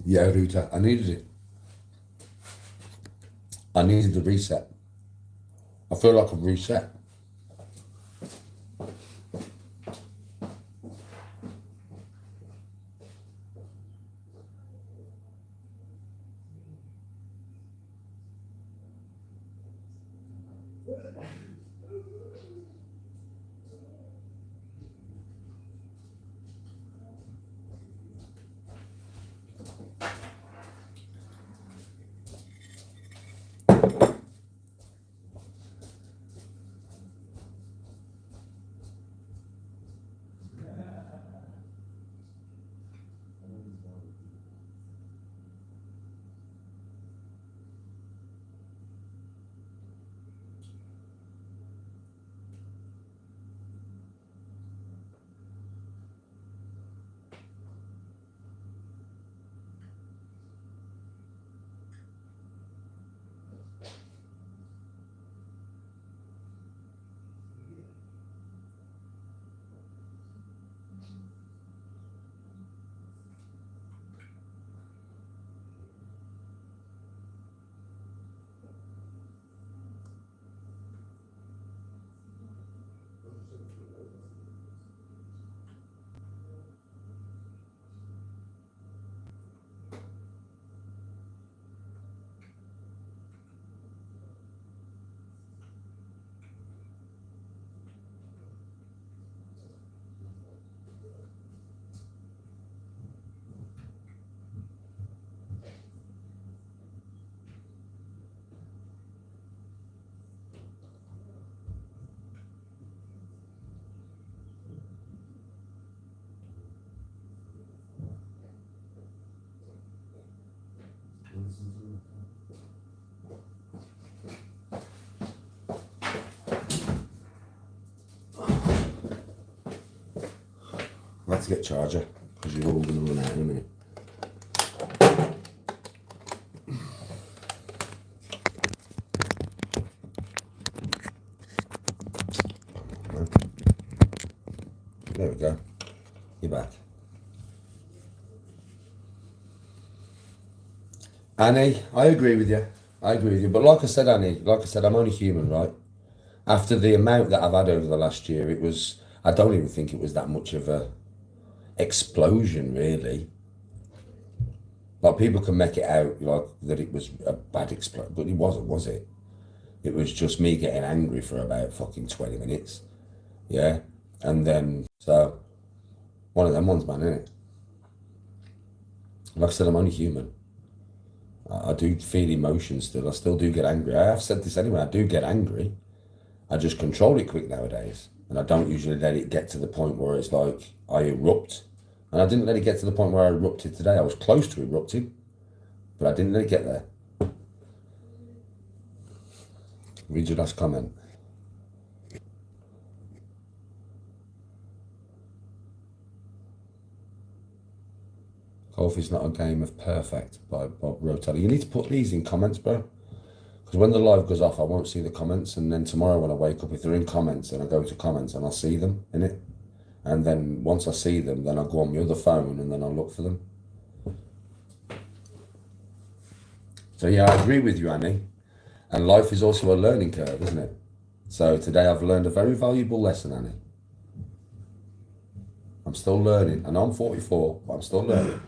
[SPEAKER 10] Yeah, Rita, I needed it. I needed the reset. I feel like I've reset. to get charger because you're all going to run out in a minute. There we go. You're back. Annie, I agree with you. But like I said, Annie, I'm only human, right? After the amount that I've had over the last year, I don't even think it was that much of a explosion, really. Like, people can make it out like that it was a bad explosion, but it wasn't, was it? It was just me getting angry for about fucking 20 minutes. Yeah? And then, so, one of them ones, man, innit? Like I said, I'm only human. I do feel emotion still. I still do get angry. I have said this anyway. I do get angry. I just control it quick nowadays. And I don't usually let it get to the point where it's like I erupt. And I didn't let it get to the point where I erupted today. I was close to erupting, but I didn't let it get there. Read your last comment. Golf is not a game of perfect by Bob Rotella. You need to put these in comments, bro. Because when the live goes off, I won't see the comments. And then tomorrow when I wake up, if they're in comments, and I go to comments and I'll see them in it. And then once I see them, then I'll go on my other phone and then I'll look for them. So yeah, I agree with you, Annie. And life is also a learning curve, isn't it? So today I've learned a very valuable lesson, Annie. I'm still learning. I know I'm 44, but I'm still learning.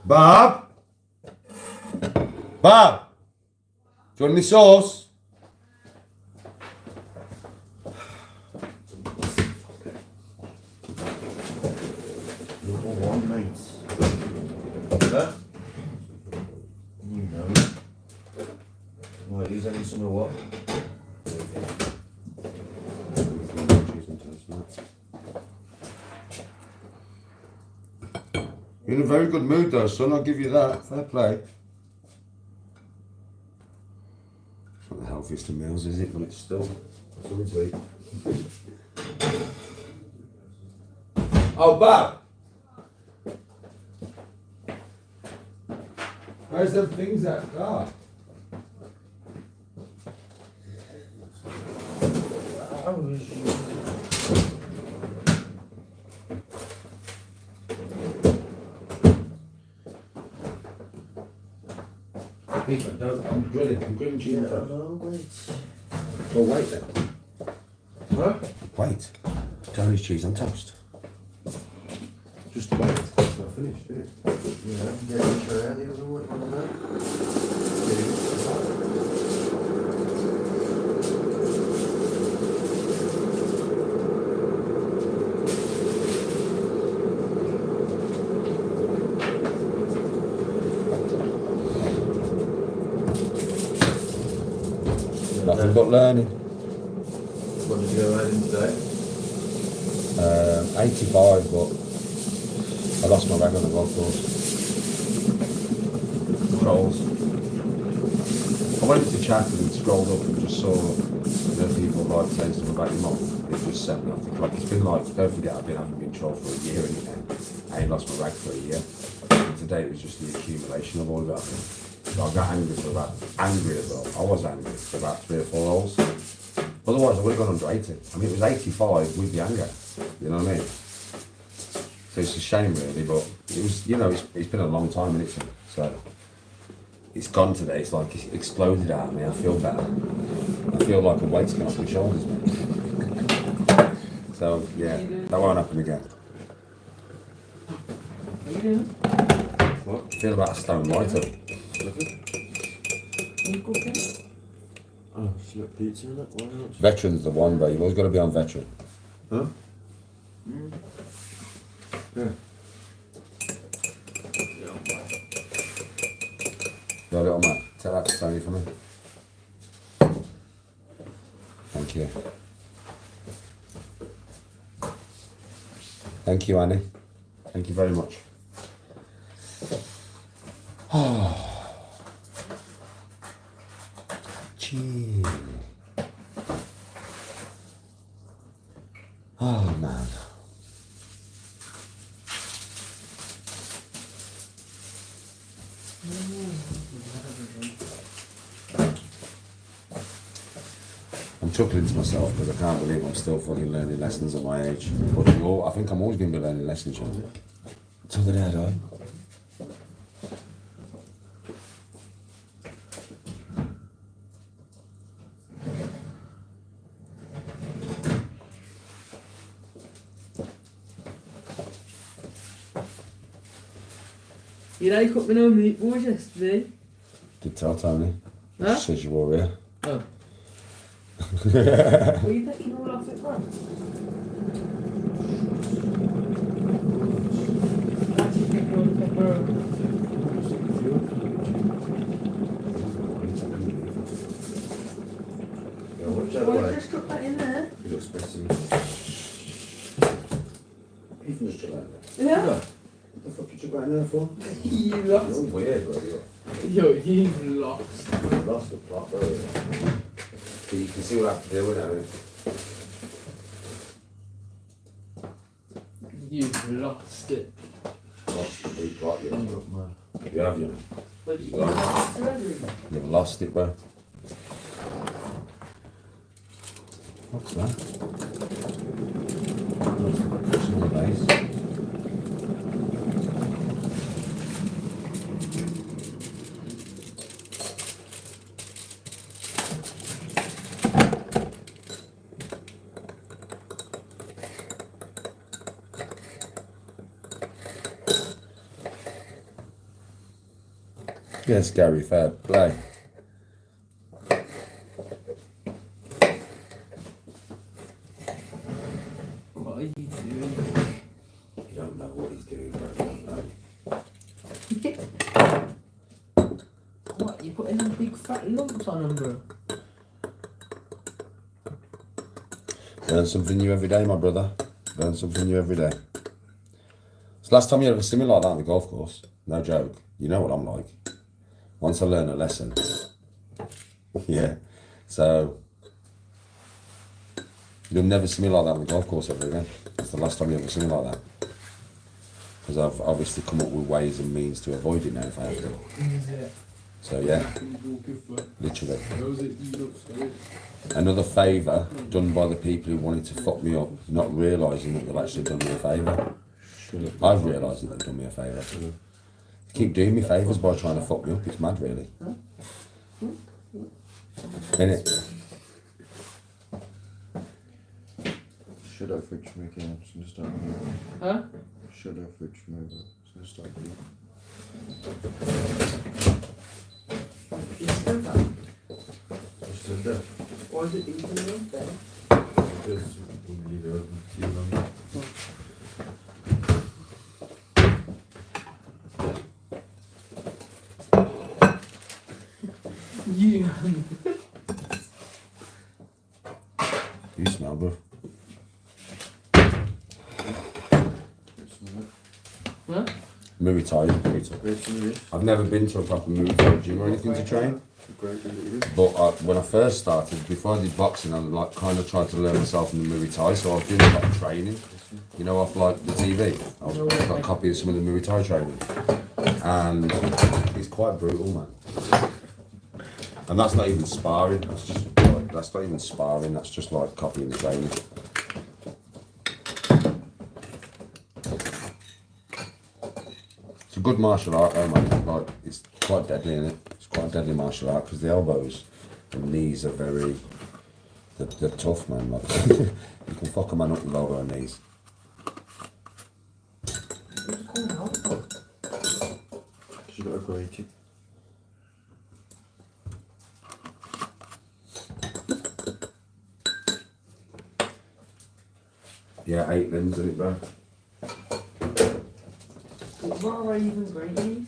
[SPEAKER 10] Bob? Bob? Do you want any sauce?
[SPEAKER 8] Number one, mate. Huh? You know. Right, is any some of what?
[SPEAKER 10] You're in a very good mood though, son, I'll give you that. Fair play. It's not the healthiest of meals, is it? But it's still something to eat. Oh, Bob! Where's them things at? Ah. I'm grilling cheese. Well, wait then. Huh? Wait. Chinese cheese on toast. Just wait. It's not finished, is it?
[SPEAKER 8] Yeah, sure. The other one on
[SPEAKER 10] Nothing but learning.
[SPEAKER 8] What did you go riding today?
[SPEAKER 10] 85, but I lost my rag on the golf course. Trolls. I went to chat and scrolled up and just saw people like saying stuff about your mum. It just set me off. Like, it's been like, don't forget, I haven't been trolled for a year and I ain't lost my rag for a year. And today it was just the accumulation of all of that. So I got angry as well. I was angry for about 3 or 4 holes. Otherwise I would have gone under 80. I mean, it was 85 with the anger. You know what I mean? So it's a shame really, but it was, you know, it's been a long time, innit? So it's gone today. It's like it exploded out of me. I feel better. I feel like a weight's come off my shoulders, mate. So yeah, that won't happen again.
[SPEAKER 2] What are you doing?
[SPEAKER 10] What? I feel about a stone lighter.
[SPEAKER 2] You cooking?
[SPEAKER 8] Oh, slip pizza in it? Why not?
[SPEAKER 10] Veteran's the one, bro. You've always got to be on veteran.
[SPEAKER 8] Huh? Mm. Yeah.
[SPEAKER 10] Your little man. Tell that to Tony for me. Thank you. Thank you, Annie. Thank you very much. Chill. Oh man. I'm chuckling to myself because I can't believe I'm still fucking learning lessons at my age. But I think I'm always going to be learning lessons, you know. Until the day I die.
[SPEAKER 2] You know, you cut me no meatballs yesterday.
[SPEAKER 10] Did tell Tony.
[SPEAKER 2] Huh?
[SPEAKER 10] She says you were here.
[SPEAKER 2] Oh. Were you taking all off it, bro? Actually, take all the pepper. Why just put that in there?
[SPEAKER 10] You look spicy. You can just chill out there.
[SPEAKER 2] Yeah.
[SPEAKER 10] What the fuck did you go in there for?
[SPEAKER 2] You lost.
[SPEAKER 10] You're weird, bro.
[SPEAKER 2] Yo, you've lost.
[SPEAKER 10] You lost the plot, bro. But you can see what I have to do with it.
[SPEAKER 2] You've lost it.
[SPEAKER 10] Lost the big plot, you know. You have, you know.
[SPEAKER 2] But you lost it already.
[SPEAKER 10] You've lost it, bro. What's that? It's on the base. Yes, Gary, fair play.
[SPEAKER 2] What are you doing?
[SPEAKER 10] You don't know what he's doing, bro. You don't know.
[SPEAKER 2] What? You putting them big fat lumps on them, bro?
[SPEAKER 10] Learn something new every day, my brother. Learn something new every day. It's the last time you ever seen me like that on the golf course. No joke. You know what I'm like. Once I learn a lesson. Yeah. So, you'll never see me like that on the golf course ever again. It's the last time you ever see me like that. Because I've obviously come up with ways and means to avoid it now if I have to. So yeah, literally. Another favour done by the people who wanted to fuck me up, not realising that they've actually done me a favour. I've realised that they've done me a favour. Keep doing me favours by trying to fuck me up, it's mad really. Innit?
[SPEAKER 8] Shut up, fridge maker. It's gonna start.
[SPEAKER 2] Huh?
[SPEAKER 8] Shut up, fridge maker. It's gonna start.
[SPEAKER 2] You still that?
[SPEAKER 8] It's still there.
[SPEAKER 2] Why is it eating them then?
[SPEAKER 8] Because we leave it open too long.
[SPEAKER 2] You.
[SPEAKER 10] You smell, bro.
[SPEAKER 2] Huh?
[SPEAKER 10] Muay Thai. I've never been to a proper Muay Thai gym or anything to train. But when I first started, before I did boxing, I like kind of tried to learn myself in the Muay Thai. So I was doing a lot of training, you know, off like the TV. I was like copying some of the Muay Thai training, and it's quite brutal, man. And that's not even sparring. That's just like, that's not even sparring. That's just like copying the training. It's a good martial art, though, man. Like it's quite deadly, isn't it? It's quite a deadly martial art because the elbows and knees are very. They're tough, man. Like you can fuck a man up with elbow and knees.
[SPEAKER 8] She got a great tip.
[SPEAKER 10] Yeah, 8 limbs in it, bro.
[SPEAKER 2] What are even great?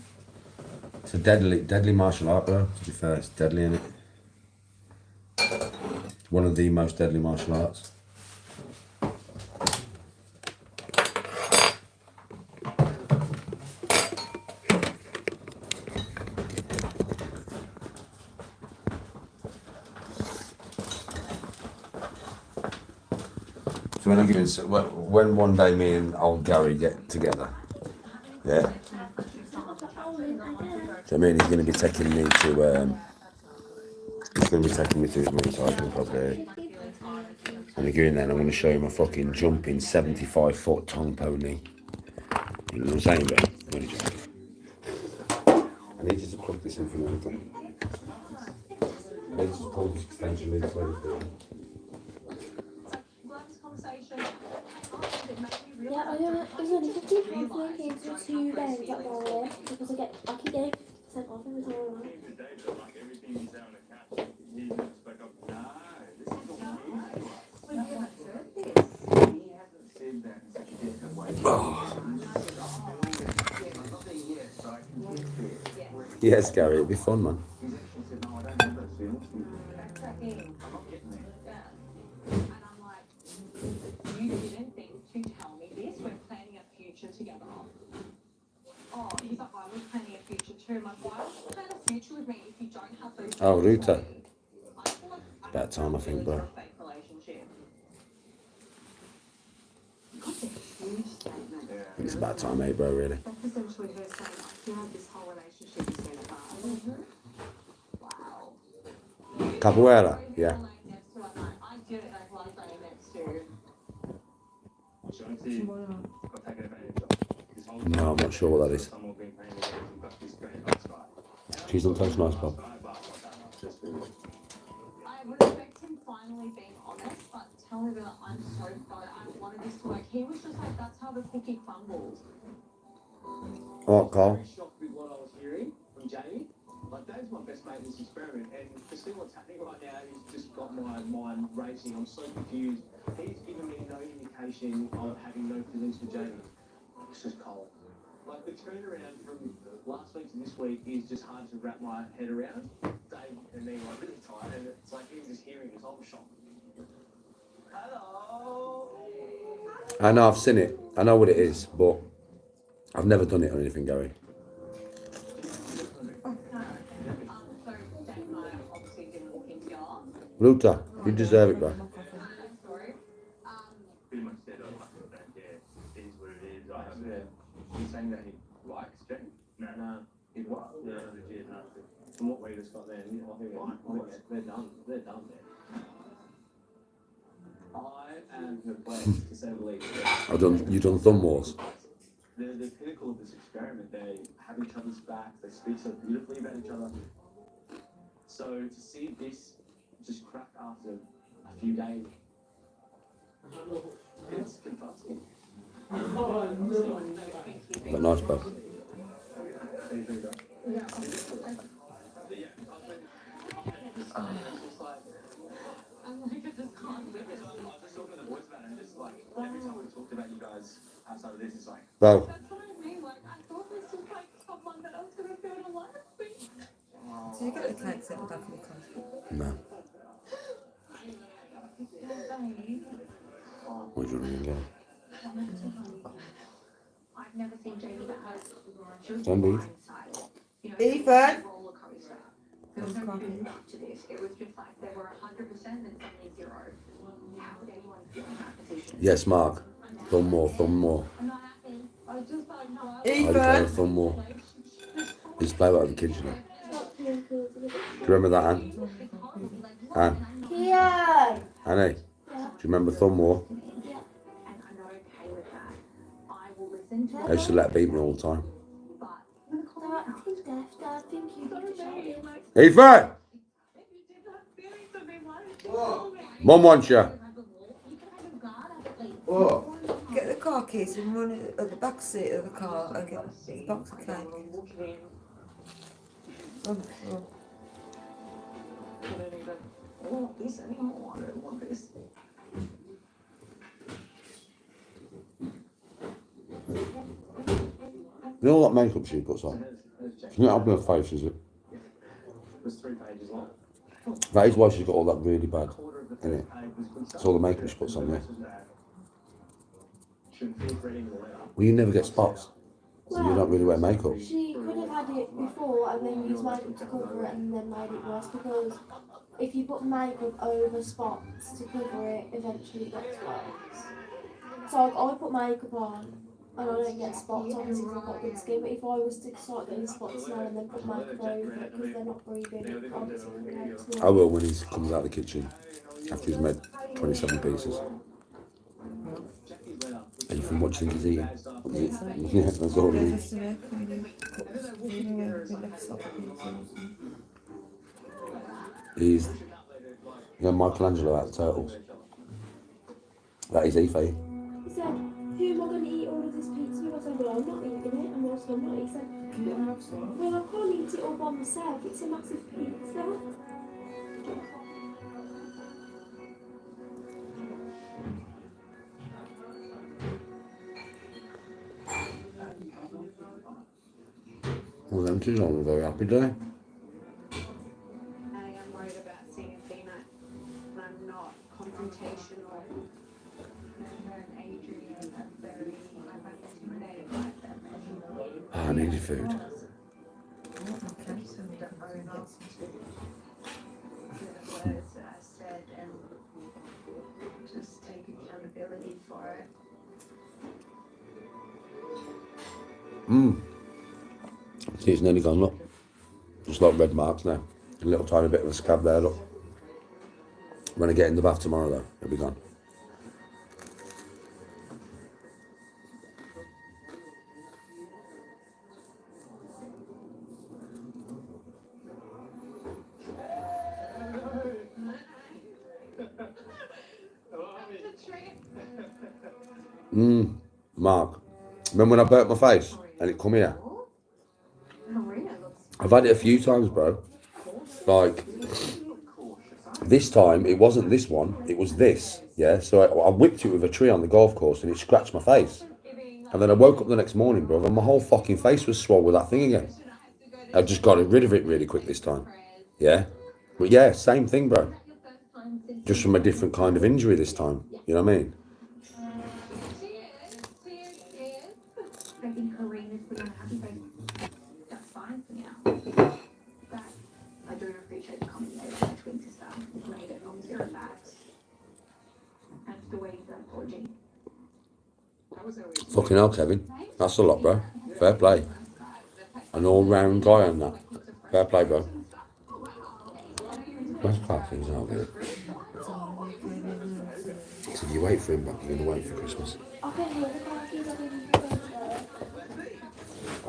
[SPEAKER 10] It's a deadly martial art, bro. To be fair, it's deadly, isn't it? It's one of the most deadly martial arts. So when one day me and old Gary get together, yeah. So I mean, he's going to be taking me to his motorcycling probably. And I go in there and I'm going to show him a fucking jumping 75-foot tongue pony. You know what I'm saying, bro? I'm only joking. I need you to plug this in for me. I need to pull this extension lead to everything.
[SPEAKER 9] Yeah, it was only £15 when I came to 2 days at Norway because I keep getting sent off every time I run.
[SPEAKER 10] Yes, Gary, it'll be fun, man.
[SPEAKER 3] You didn't think to tell me this. We're planning a future together. Oh, he's like, I was planning a future too. I'm like, why would you plan a future with me if you don't have those?
[SPEAKER 10] Oh, Ruta. About time, I think, bro. It's about time, mate, bro, really.
[SPEAKER 3] That's essentially her saying, I feel like this whole relationship is going to pass. Wow.
[SPEAKER 10] Capoeira, yeah.
[SPEAKER 3] I did it like last night next to.
[SPEAKER 10] No, I'm not sure what that is. Cheese on toast, nice, Bob.
[SPEAKER 3] I would expect him finally being honest, but tell him that I'm so sorry. I wanted this to work. He was just like, that's how the cookie crumbles.
[SPEAKER 10] Oh, Carl.
[SPEAKER 6] Very shocked with what I was hearing from Jamie. Like, Dave's my best mate in this experiment, and to see what's happening right now, he's just got my mind racing. I'm so confused. He's given me no indication of having no feelings for Jamie. It's just cold. Like, the turnaround from last week to this week is just hard to wrap my head around. Dave and me are really tired, and it's like even just hearing this, I'm shocked. Hello.
[SPEAKER 10] I know, I've seen it. I know what it is, but I've never done it or anything, Gary. Ruta, you deserve it, bro.
[SPEAKER 6] He's saying that he likes Jamie? No. He what? Yeah, legit. From what we just got there, I think they're done. They're done there. I am perplexed, to say the least.
[SPEAKER 10] You've done thumb wars.
[SPEAKER 6] They're the pinnacle of this experiment. They have each other's backs. They speak so beautifully about each other. So to see this just crack after a few days, it's confusing.
[SPEAKER 10] But nice, bro. Bro.
[SPEAKER 5] So you get the cakes at the back of the car?
[SPEAKER 10] No. What do you want to get?
[SPEAKER 3] I've never seen Jamie that has.
[SPEAKER 10] Zombie.
[SPEAKER 5] Ethan?
[SPEAKER 3] There was no build up to this. It was just like they were 100% and suddenly 0. How would anyone feel in that position?
[SPEAKER 10] Yes, Mark. Thumb more.
[SPEAKER 3] I'm not happy. I was just like, no.
[SPEAKER 10] I just thumb more. Just play out of the kitchen. Do you remember that, Anne? Anne?
[SPEAKER 9] Yeah.
[SPEAKER 10] Annie? Do you remember thumb war?
[SPEAKER 3] Yeah. And I'm not okay with that. I will listen to
[SPEAKER 10] I used to let her beat me all the time.
[SPEAKER 9] Dad, he's deaf. Dad, thank you.
[SPEAKER 10] Ethan! Mum wants you.
[SPEAKER 5] Get the car keys and run it at the back seat of the car and get the box of cake. Run.
[SPEAKER 3] I don't even want this anymore. I don't want this.
[SPEAKER 10] You know all that makeup she puts on? Can you help me with face, is it?
[SPEAKER 6] It was 3 pages long.
[SPEAKER 10] That is why she's got all that really bad in it. It's all the makeup she puts on, yeah. Well, you never get spots. So you don't really wear makeup?
[SPEAKER 9] She could have had it before and then used makeup to cover it and then made it worse because if you put makeup over spots to cover it, eventually it gets worse. So I put makeup on and I don't get spots obviously because I've got good skin, but if I was to start getting spots now and then put makeup over it because they're not breathing, obviously it takes
[SPEAKER 10] I will when he comes out of the kitchen after he's made 27 pieces. Are you from what you think he's eating? Yeah, that's all he eats. He's Michelangelo out of Turtles. That is Aoife.
[SPEAKER 9] He said, who am I going to eat all of this pizza with? I said, well, I'm not eating it. And also, I'm not. He said, well, I can't eat it all by myself. It's a massive pizza.
[SPEAKER 10] Well, them two's on a very happy day.
[SPEAKER 3] I am worried about seeing a female. I'm not confrontational. Her and Adrian are very, I find intimidated by them.
[SPEAKER 10] I needed food.
[SPEAKER 3] To own up to the words that I said and just take accountability for it.
[SPEAKER 10] See, it's nearly gone, look. Just like red marks now. A little tiny bit of a scab there, look. When I get in the bath tomorrow though, it'll be gone. Mark, remember when I burnt my face and it come here? I've had it a few times, bro. Like, this time, it wasn't this one, it was this, yeah? So I whipped it with a tree on the golf course and it scratched my face. And then I woke up the next morning, bro, and my whole fucking face was swollen with that thing again. I just got rid of it really quick this time, yeah? But yeah, same thing, bro. Just from a different kind of injury this time, you know what I mean?
[SPEAKER 3] I think Karina's put on a happy face. That's fine for now. But I do appreciate the comment made by twin sister. It made it obviously that. That's the way you apology.
[SPEAKER 10] Fucking hell, Kevin. That's a lot, bro. Fair play. An all-round guy on that. Fair play, bro. Where's Clarkie's out there? So you wait for him back, you're going to wait for Christmas.
[SPEAKER 9] I can hear the parties, I can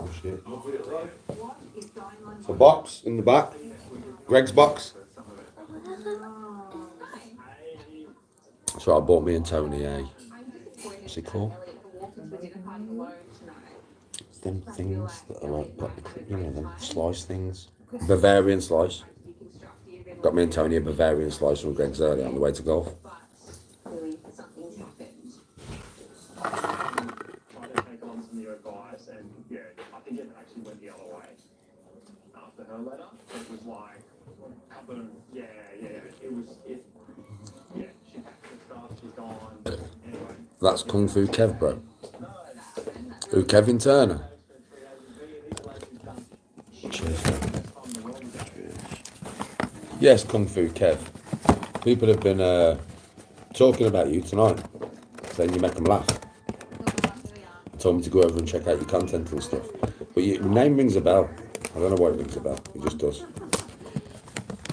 [SPEAKER 10] Oh shit. So box in the back. Greg's box. So I bought me and Tony a, what's it called? It's them things that are like, you know, them slice things. Bavarian slice. Got me and Tony a Bavarian slice from Greg's earlier on the way to golf.
[SPEAKER 4] After her letter, it was like, boom, yeah, she packed her stuff, she's gone, anyway.
[SPEAKER 10] That's Kung Fu Kev, bro. Who, Kevin Turner? Cheers, bro. Yes, Kung Fu Kev. People have been talking about you tonight, saying you make them laugh. Told me to go over and check out your content and stuff. But your name rings a bell. I don't know why it rings a bell. It just does.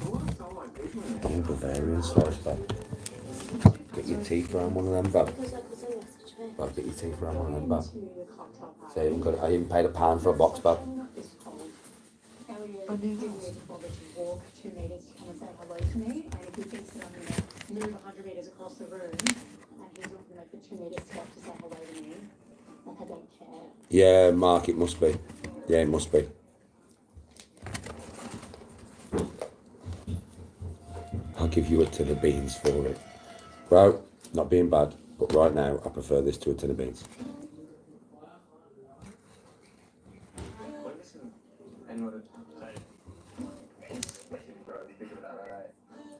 [SPEAKER 10] Oh, Bavarian slice, bab. Get your teeth around one of them, bab. Bab, get your teeth around one of them, bab. So I even paid £1 for a box, bab.
[SPEAKER 3] I knew he would bother to walk 2 metres to come and say hello to me, and if he thinks that I'm going to move 100 metres across the room, and he's not going to make the 2 metre step to say hello to me, like I don't care.
[SPEAKER 10] Yeah, Mark, it must be. Yeah, it must be. I'll give you a tin of beans for it. Bro, not being bad, but right now I prefer this to a tin of beans.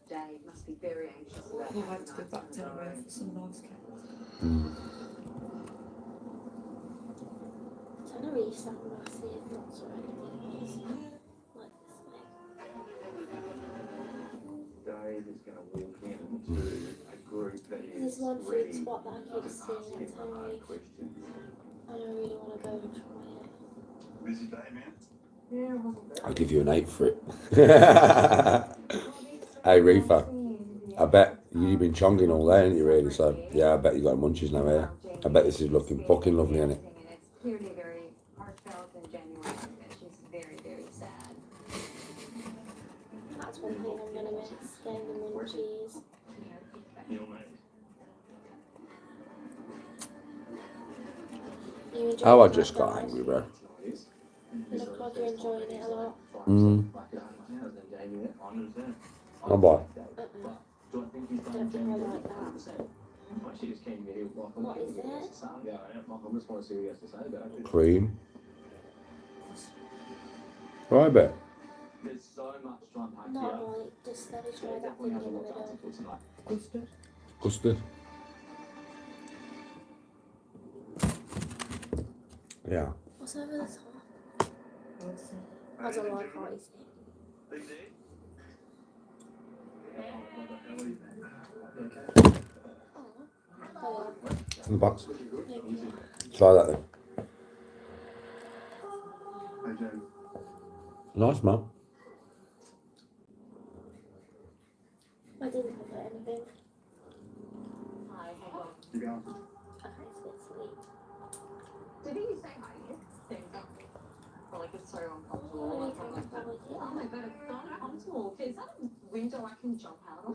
[SPEAKER 3] Dave must be very anxious about
[SPEAKER 5] We'll have to go back to anyway for some nice cakes.
[SPEAKER 9] I don't restart Lessie if not already. Like this way.
[SPEAKER 6] Dave is going to walk into a group that
[SPEAKER 9] There's
[SPEAKER 6] is
[SPEAKER 9] one food
[SPEAKER 6] ready
[SPEAKER 9] spot that I
[SPEAKER 6] to
[SPEAKER 9] keep seeing
[SPEAKER 6] ask
[SPEAKER 9] at
[SPEAKER 6] him the hard
[SPEAKER 9] Terry.
[SPEAKER 6] questions.
[SPEAKER 9] And I really want to go and try it.
[SPEAKER 6] Busy day, man.
[SPEAKER 10] I'll give you an 8 for it. Hey, Reefer, I bet you've been chonging all day, ain't you, really? So, yeah, I bet you got munchies now, here. I bet this is looking fucking lovely, ain't it?
[SPEAKER 3] It's clearly very heartfelt and genuine. She's very, very sad.
[SPEAKER 9] That's one thing I'm going to miss, getting the munchies. You enjoying
[SPEAKER 10] Oh, I
[SPEAKER 9] that,
[SPEAKER 10] just got
[SPEAKER 9] Dad?
[SPEAKER 10] angry, bro.
[SPEAKER 9] You look like you're enjoying it a lot.
[SPEAKER 10] Oh, boy.
[SPEAKER 9] Don't think I like that. What is it?
[SPEAKER 10] Cream. Right, bet.
[SPEAKER 4] There's so much to unpack
[SPEAKER 9] No,
[SPEAKER 4] here.
[SPEAKER 9] like, just let me try that thing in the middle.
[SPEAKER 5] Custard.
[SPEAKER 10] Custard. Yeah.
[SPEAKER 9] What's over the top? I don't like ice. Oh,
[SPEAKER 10] In the box.
[SPEAKER 9] yeah.
[SPEAKER 10] Try that then.
[SPEAKER 6] Hey, James.
[SPEAKER 10] Nice, man.
[SPEAKER 9] I didn't put anything.
[SPEAKER 6] You go.
[SPEAKER 9] Okay, so it's sweet.
[SPEAKER 3] Did he say hi to you? Like it's so uncomfortable.
[SPEAKER 9] Oh,
[SPEAKER 3] Like, I'm like, oh my god, it's so uncomfortable. Is that a window I can jump out of?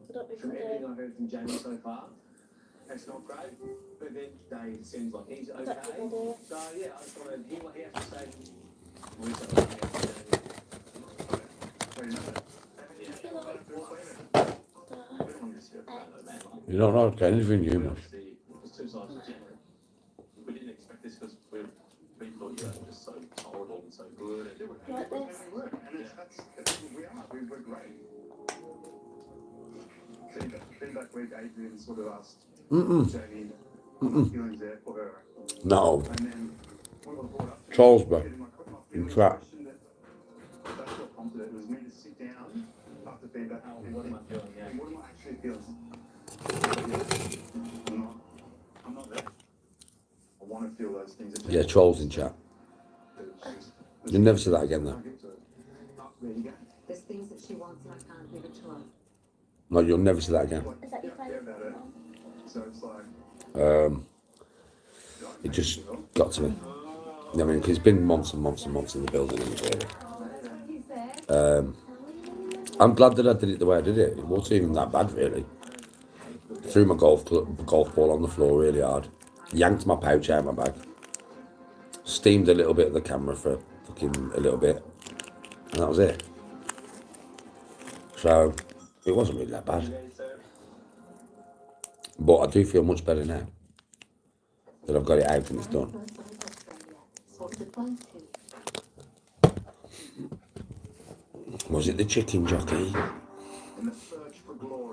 [SPEAKER 9] Put up
[SPEAKER 4] From
[SPEAKER 9] before
[SPEAKER 4] everything I've heard from Jamie so far, it's not great. But then Dave seems like he's okay.
[SPEAKER 9] Let people do it.
[SPEAKER 4] So yeah, I just want to hear what he has to say. Recently,
[SPEAKER 10] You don't like anything new, man.
[SPEAKER 4] It's two sides of the gender. We didn't expect this because we thought you were just so tolerable and so good. And
[SPEAKER 9] Like this.
[SPEAKER 6] And that's what we are. We're great. Feedback week, Adrian sort of asked Jamie what feelings there for her.
[SPEAKER 10] No.
[SPEAKER 6] And then we were brought up to
[SPEAKER 10] Trolls, bro.
[SPEAKER 6] getting my
[SPEAKER 10] In
[SPEAKER 6] feelings
[SPEAKER 10] trap.
[SPEAKER 6] question that that's what prompted it. It was me to sit down after feedback and
[SPEAKER 4] what am I feeling? Yeah.
[SPEAKER 6] what am I actually feeling? I'm not there. I want to feel those things.
[SPEAKER 10] Yeah, trolls in chat. You'll never see that again, though.
[SPEAKER 6] There you go.
[SPEAKER 3] There's things that she wants and I can't give it to her.
[SPEAKER 10] No, you'll never see that again.
[SPEAKER 9] Is that your
[SPEAKER 6] Yeah,
[SPEAKER 9] favourite?
[SPEAKER 6] about it. So it's like,
[SPEAKER 10] It just got to me. I mean, 'cause it's been months and months and months in the building, and really. I'm glad that I did it the way I did it. It wasn't even that bad, really. Threw my golf ball on the floor really hard. Yanked my pouch out of my bag. Steamed a little bit of the camera for fucking a little bit. And that was it. So, it wasn't really that bad. But I do feel much better now that I've got it out and it's done. Was it the chicken jockey?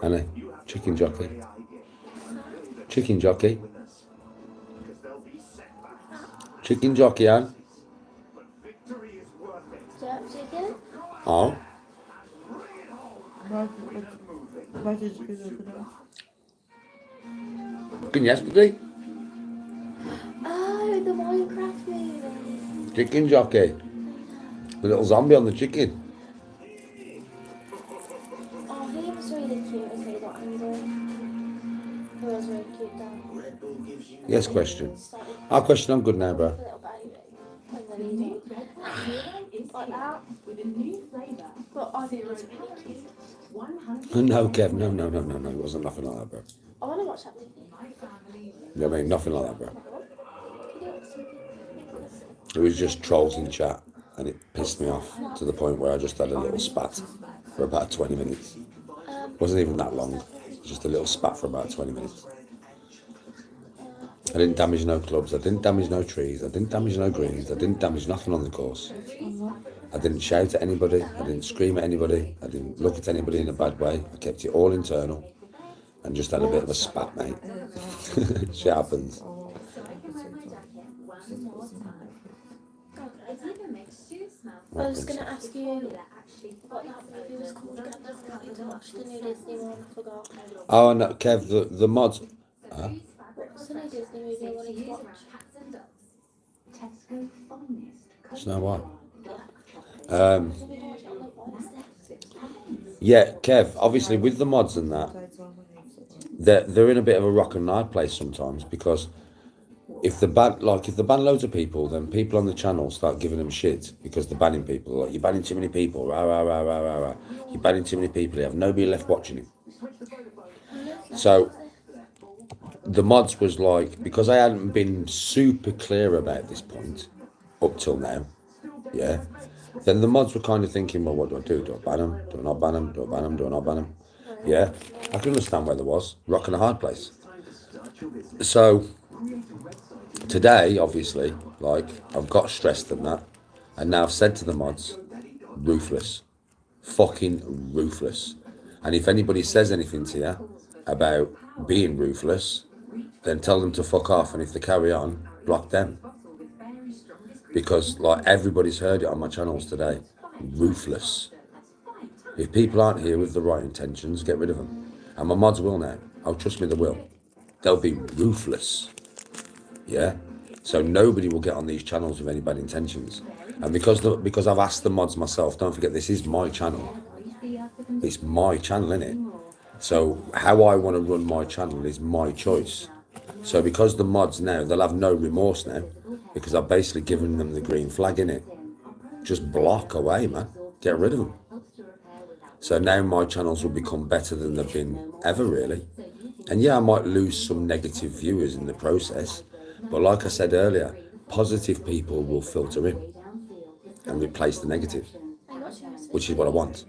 [SPEAKER 10] Annie, chicken jockey. Chicken jockey. Chicken jockey, Anne.
[SPEAKER 9] Chicken?
[SPEAKER 10] Oh.
[SPEAKER 5] Why did you go over there?
[SPEAKER 10] Chicken yesterday.
[SPEAKER 9] Oh, the Minecraft movie.
[SPEAKER 10] Chicken jockey. The little zombie on the chicken.
[SPEAKER 9] Oh, he was really cute as he got angry. He was really cute, Dan.
[SPEAKER 10] Yes, question. Our question, I'm good now, bro.
[SPEAKER 9] A little baby. And then he did. Like that. But I think it was really cute.
[SPEAKER 10] No, Kev, no. It wasn't nothing like that, bro.
[SPEAKER 9] I want to watch that movie.
[SPEAKER 10] You know what I mean? Nothing like that, bro. It was just trolls in chat, and it pissed me off to the point where I just had a little spat for about 20 minutes. It wasn't even that long, just a little spat for about 20 minutes. I didn't damage no clubs, I didn't damage no trees, I didn't damage no greens, I didn't damage nothing on the course. I didn't shout at anybody, I didn't scream at anybody, I didn't look at anybody in a bad way, I kept it all internal and just had a bit of a spat, mate. Shit happens.
[SPEAKER 9] I was going to ask you what that movie was called again. I wanted to watch the new Disney one, I forgot.
[SPEAKER 10] Oh no, Kev, the mods. Huh?
[SPEAKER 9] What's the new Disney movie I wanted to watch?
[SPEAKER 10] Do you know what?
[SPEAKER 9] Yeah. Maybe I watched it on like Wednesday.
[SPEAKER 10] Yeah, Kev. Obviously, with the mods and that, they're in a bit of a rock and hard place sometimes, because if the ban loads of people, then people on the channel start giving them shit because they're banning people. Like, you're banning too many people, rah rah rah rah rah rah. You're banning too many people. You have nobody left watching it. So the mods was like, because I hadn't been super clear about this point up till now, yeah. Then the mods were kind of thinking, well, what do I do? Do I ban them? Do I not ban them? Do I ban them? Do I not ban them? Yeah, I can understand where there was rock and a hard place. So today, obviously, like, I've got stressed and that, and now I've said to the mods, ruthless, fucking ruthless. And if anybody says anything to you about being ruthless, then tell them to fuck off, and if they carry on, block them. Because, like, everybody's heard it on my channels today, ruthless. If people aren't here with the right intentions, get rid of them. And my mods will now. Oh, trust me, they will. They'll be ruthless. Yeah? So nobody will get on these channels with any bad intentions. And because I've asked the mods myself, don't forget, this is my channel. It's my channel, innit? So how I want to run my channel is my choice. So because the mods now, they'll have no remorse now, because I've basically given them the green flag, innit? Just block away, man. Get rid of them. So now my channels will become better than they've been ever, really. And yeah, I might lose some negative viewers in the process, but like I said earlier, positive people will filter in and replace the negative, which is what I want.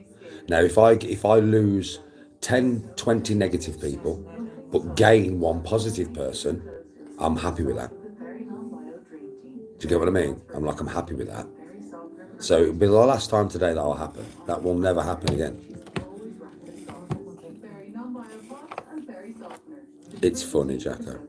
[SPEAKER 10] Now, if I lose 10, 20 negative people, but gain one positive person, I'm happy with that. Do you get what I mean? I'm happy with that. So it'll be the last time today that'll happen. That will never happen again. It's funny, Jacko.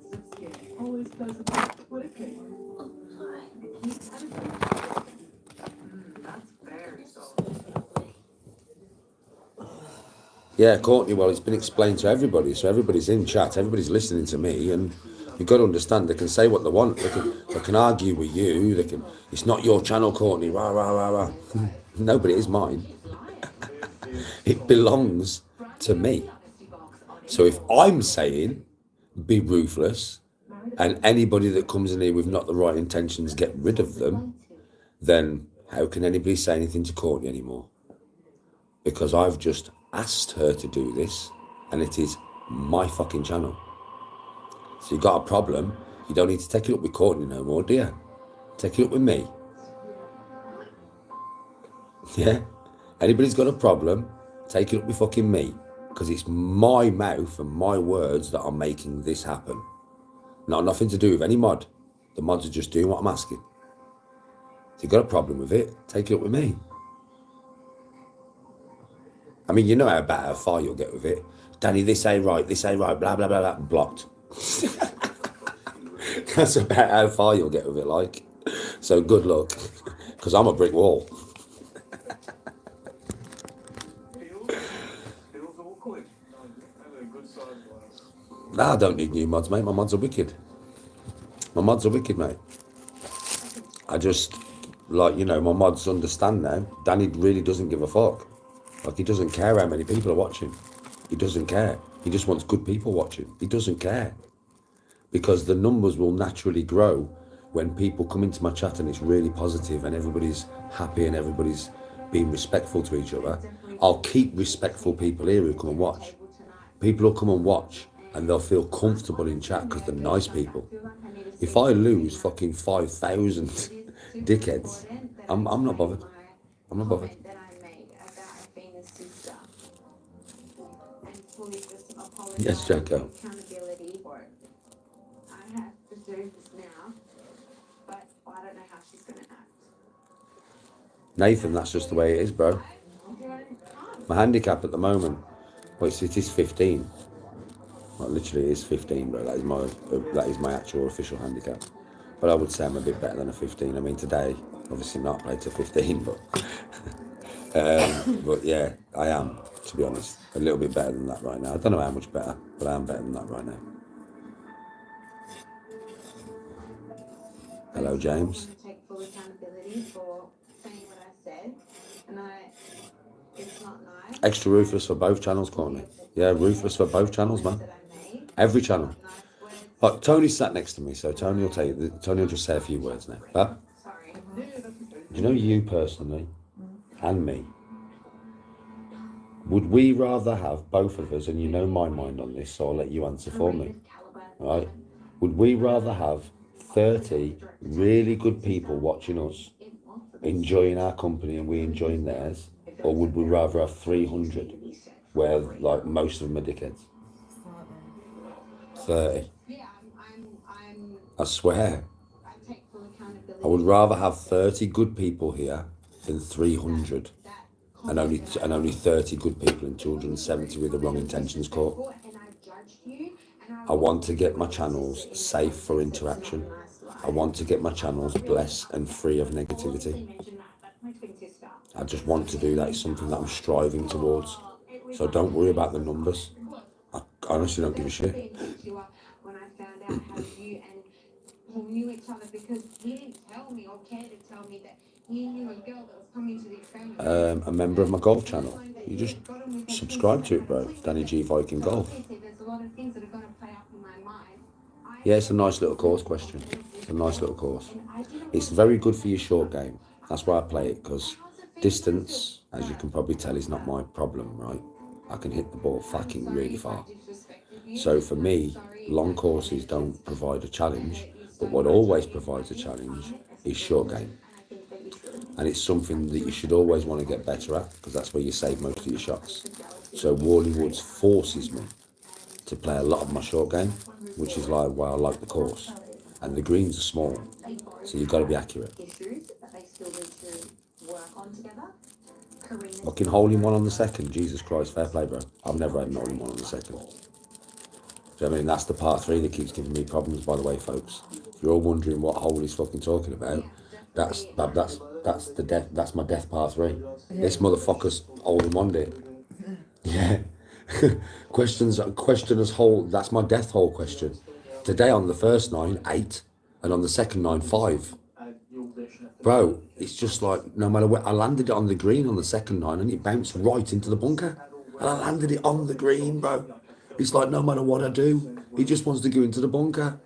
[SPEAKER 10] Yeah, Courtney, well, it's been explained to everybody, so everybody's in chat, everybody's listening to me, and you've got to understand, they can say what they want, they can argue with you, it's not your channel, Courtney, rah, rah, rah, rah. No, but it is mine. It belongs to me. So if I'm saying, be ruthless, and anybody that comes in here with not the right intentions, get rid of them, then how can anybody say anything to Courtney anymore? Because I've just asked her to do this, and it is my fucking channel. So you've got a problem, you don't need to take it up with Courtney no more, do you? Take it up with me. Yeah? Anybody's got a problem, take it up with fucking me. Because it's my mouth and my words that are making this happen. Nothing to do with any mod. The mods are just doing what I'm asking. If you've got a problem with it, take it up with me. I mean, you know how far you'll get with it. Danny, this ain't right, blah, blah, blah, blah, blocked. That's about how far you'll get with it, like. So good luck, because I'm a brick wall. Nah, I don't need new mods, mate. My mods are wicked. My mods are wicked, mate. I just, like, you know, my mods understand now. Danny really doesn't give a fuck. Like, he doesn't care how many people are watching. He doesn't care. He just wants good people watching. He doesn't care. Because the numbers will naturally grow when people come into my chat and it's really positive and everybody's happy and everybody's being respectful to each other. I'll keep respectful people here who come and watch. People will come and watch and they'll feel comfortable in chat because they're nice people. If I lose fucking 5,000 dickheads, I'm not bothered. I'm not bothered. Yes, Jacko. Nathan, that's just the way it is, bro. My handicap at the moment, well, it is 15. Well, literally, it is 15, bro. That is my actual official handicap. But I would say I'm a bit better than a 15. I mean, today, Obviously not played to 15, but yeah, I am, to be honest, a little bit better than that right now. I don't know how much better, but I am better than that right now. Hello, James.
[SPEAKER 3] I want to take full accountability for saying what I said, and it's not nice.
[SPEAKER 10] Extra ruthless for both channels, Courtney. Yeah, ruthless for both channels, man. Every channel. Like, Tony's sat next to me, so Tony will tell you. Tony will just say a few words now. But,
[SPEAKER 3] Sorry.
[SPEAKER 10] do you know you personally and me? Would we rather have both of us, and you know my mind on this, so I'll let you answer for me, right? Would we rather have 30 really good people watching us, enjoying our company and we enjoying theirs, or would we rather have 300 where like most of them are dickheads? 30. I swear. I would rather have 30 good people here than 300 and only 30 good people and 270 with the wrong intentions caught. I want to get my channels safe for interaction. I want to get my channels blessed and free of negativity. I just want to do that. It's something that I'm striving towards. So don't worry about the numbers. I honestly don't give a shit.
[SPEAKER 3] When I found out how you and Paul knew each other, because he didn't tell me or care to tell me that he knew a girl that was coming to the experiment.
[SPEAKER 10] A member of my golf channel. You just subscribe to it, bro. Danny G Viking Golf.
[SPEAKER 3] There's a lot of things that are going to play up in my mind.
[SPEAKER 10] Yeah, it's a nice little course question. It's a nice little course. It's very good for your short game. That's why I play it, because distance, as you can probably tell, is not my problem, right? I can hit the ball fucking really far. So for me, long courses don't provide a challenge, but what always provides a challenge is short game. And it's something that you should always want to get better at, because that's where you save most of your shots. So Worley Woods forces me to play a lot of my short game, which is like why I like the course. And the greens are small, so you've got to be accurate. Fucking hole-in-one on the second, Jesus Christ, fair play, bro. I've never had an hole-in-one on the second. So, I mean, that's the part 3 that keeps giving me problems, by the way, folks. If you're all wondering what hole he's fucking talking about, that's my death part 3. This motherfucker's hole-in-one did. Yeah. Questioner's hole, that's my death hole question. Today on the first 9, 8, and on the second 9, 5. Bro, it's just like, no matter what, I landed it on the green on the second 9 and it bounced right into the bunker. And I landed it on the green, bro. It's like, no matter what I do, he just wants to go into the bunker.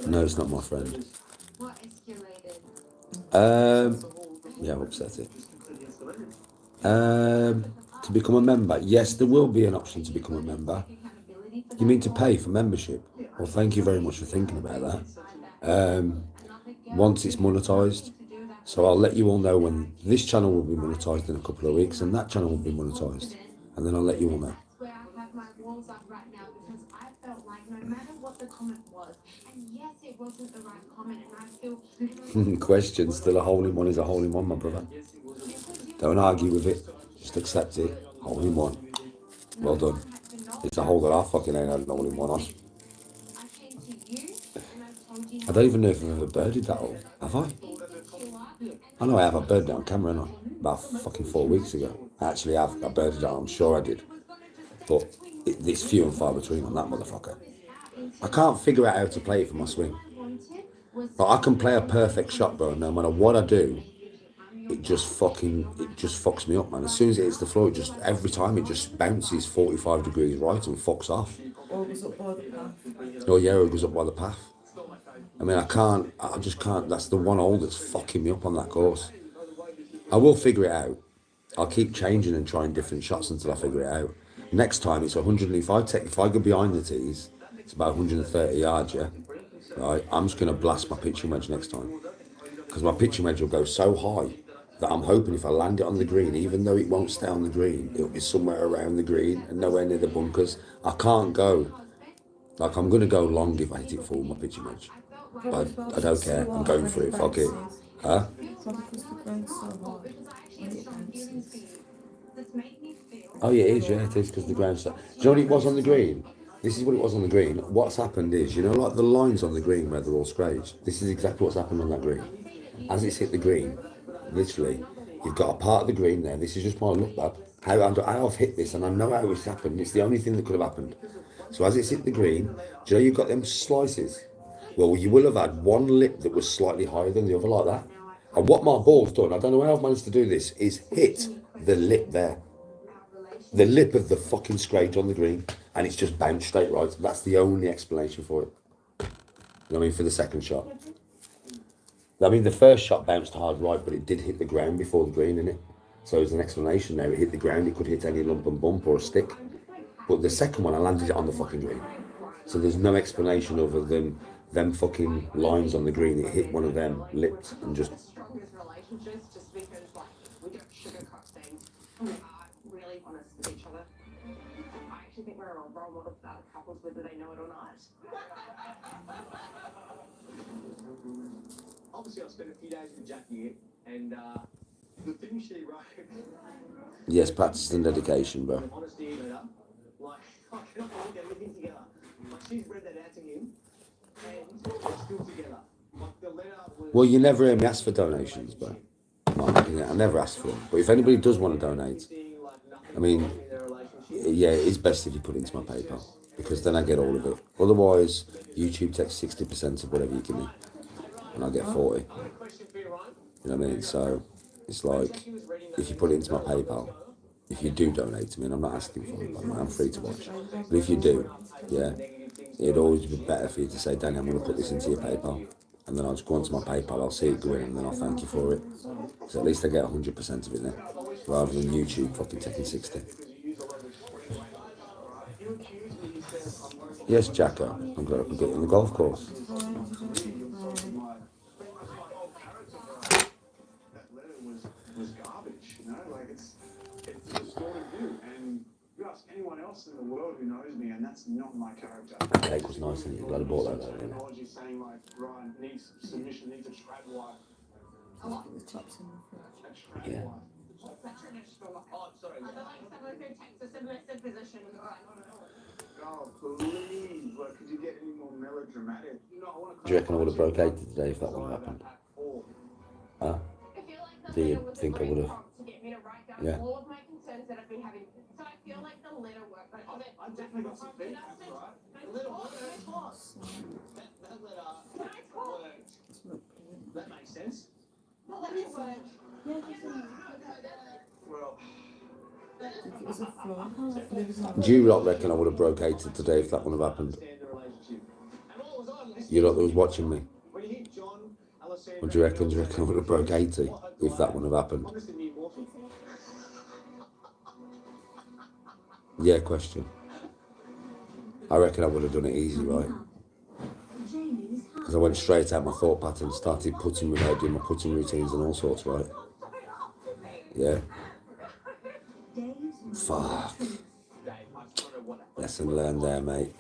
[SPEAKER 10] No, it's not my friend. Yeah, I've upset it. To become a member, yes, there will be an option to become a member. You mean to pay for membership? Well, thank you very much for thinking about that. Once it's monetized, so I'll let you all know when this channel will be monetized in a couple of weeks, and that channel will be monetized, and then I'll let you all know. Question, still a hole-in-one is a hole-in-one, my brother. Don't argue with it, just accept it. Hole-in-one. Well done. It's a hole that I fucking ain't had an hole-in-one on. I don't even know if I've ever birdied that hole. Have I? I know I have. I birdied it on camera, haven't I? About fucking 4 weeks ago. Actually, I birdied it, I'm sure I did. But it's few and far between on that motherfucker. I can't figure out how to play it for my swing. But I can play a perfect shot, bro. No matter what I do, it just fucks me up, man. As soon as it hits the floor, every time it just bounces 45 degrees right and fucks off.
[SPEAKER 5] Or goes up by the path.
[SPEAKER 10] Oh yeah, it goes up by the path. I mean, I just can't, that's the one hole that's fucking me up on that course. I will figure it out. I'll keep changing and trying different shots until I figure it out. Next time it's 100, if I go behind the tees, it's about 130 yards, yeah? Right, I'm just going to blast my pitching wedge next time. Because my pitching wedge will go so high that I'm hoping if I land it on the green, even though it won't stay on the green, it'll be somewhere around the green and nowhere near the bunkers. I can't go, like I'm going to go long if I hit it full, my pitching wedge. But I don't care, I'm going for it, fuck it. Huh? Oh yeah, it is, because the ground's so. Do you know what it was on the green? This is what it was on the green. What's happened is, you know, like the lines on the green where they're all scraged. This is exactly what's happened on that green. As it's hit the green, literally, you've got a part of the green there. This is just my look, bud. How I've hit this, and I know how it's happened. It's the only thing that could have happened. So as it's hit the green, do you know you've got them slices? Well, you will have had one lip that was slightly higher than the other, like that. And what my ball's done, I don't know how I've managed to do this, is hit the lip there. The lip of the fucking scrage on the green, and it's just bounced straight right. That's the only explanation for it. You know what I mean? For the second shot. I mean, the first shot bounced hard right, but it did hit the ground before the green, innit? So there's an explanation there. It hit the ground, it could hit any lump and bump or a stick. But the second one, I landed it on the fucking green. So there's no explanation other than them fucking lines on the green. It hit one of them lips and just...
[SPEAKER 3] Strongest relationships just because, like, we don't sugarcoat things. We are really honest with each other. I actually think we're a role model for other couples, whether they know it or not.
[SPEAKER 6] Obviously, I spent a few days with Jackie, and the thing she wrote.
[SPEAKER 10] Yes, practice and dedication, bro.
[SPEAKER 6] Honesty letter, like, I cannot believe everything together. Like, she's read that out to him, and they're still together. Like, the letter was.
[SPEAKER 10] Well, you never hear me ask for donations, bro. I never ask for them. But if anybody does want to donate, I mean, yeah, it's best if you put it into my PayPal, because then I get all of it. Otherwise, YouTube takes 60% of whatever you give me, and I get 40. You know what I mean? So it's like, if you put it into my PayPal, if you do donate to me, and I'm not asking for it, by the way, I'm free to watch. But if you do, yeah, it'd always be better for you to say, Danny, I'm going to put this into your PayPal. And then I'll just go onto my PayPal, I'll see it go in, and then I'll thank you for it. So at least I get 100% of it then, rather than YouTube fucking taking 60. Yes, Jacko, I'm glad I could get in the golf course.
[SPEAKER 6] That letter was garbage, you know, like it's distorted view. And you ask anyone else in the world who knows me, and that's not my character.
[SPEAKER 10] The cake was nice, and you glad I bought that though, didn't
[SPEAKER 6] Technology saying like Ryan needs submission, needs a trad wife.
[SPEAKER 5] The tops in the fridge.
[SPEAKER 10] Yeah.
[SPEAKER 3] Oh, sorry. I feel like someone who takes a submissive position.
[SPEAKER 6] Oh, please, like, could you get any more melodramatic? You know, I want to.
[SPEAKER 10] Do you reckon I would have broke 80 today if that one happened? Huh?
[SPEAKER 3] I feel like
[SPEAKER 10] Do you
[SPEAKER 3] letter was a
[SPEAKER 10] think I
[SPEAKER 3] great
[SPEAKER 10] would have?
[SPEAKER 3] prompt to get me to write down
[SPEAKER 10] Yeah.
[SPEAKER 3] all of my concerns that I've been having. So I feel like the letter worked. But
[SPEAKER 6] I've definitely got some feedback, right? The letter worked. That letter worked. That makes sense.
[SPEAKER 3] Well, let me work.
[SPEAKER 6] Well,
[SPEAKER 5] If it was a flaw, there was no.
[SPEAKER 10] Do you lot reckon I would have broke 80 today if that one had happened? You lot that was watching me. What do you reckon? Do you reckon I would have broke 80 if that one had happened? Yeah, question. I reckon I would have done it easy, right? Because I went straight out my thought pattern, started putting with her, doing my putting routines and all sorts, right? Yeah. Fuck. Lesson learned there, mate.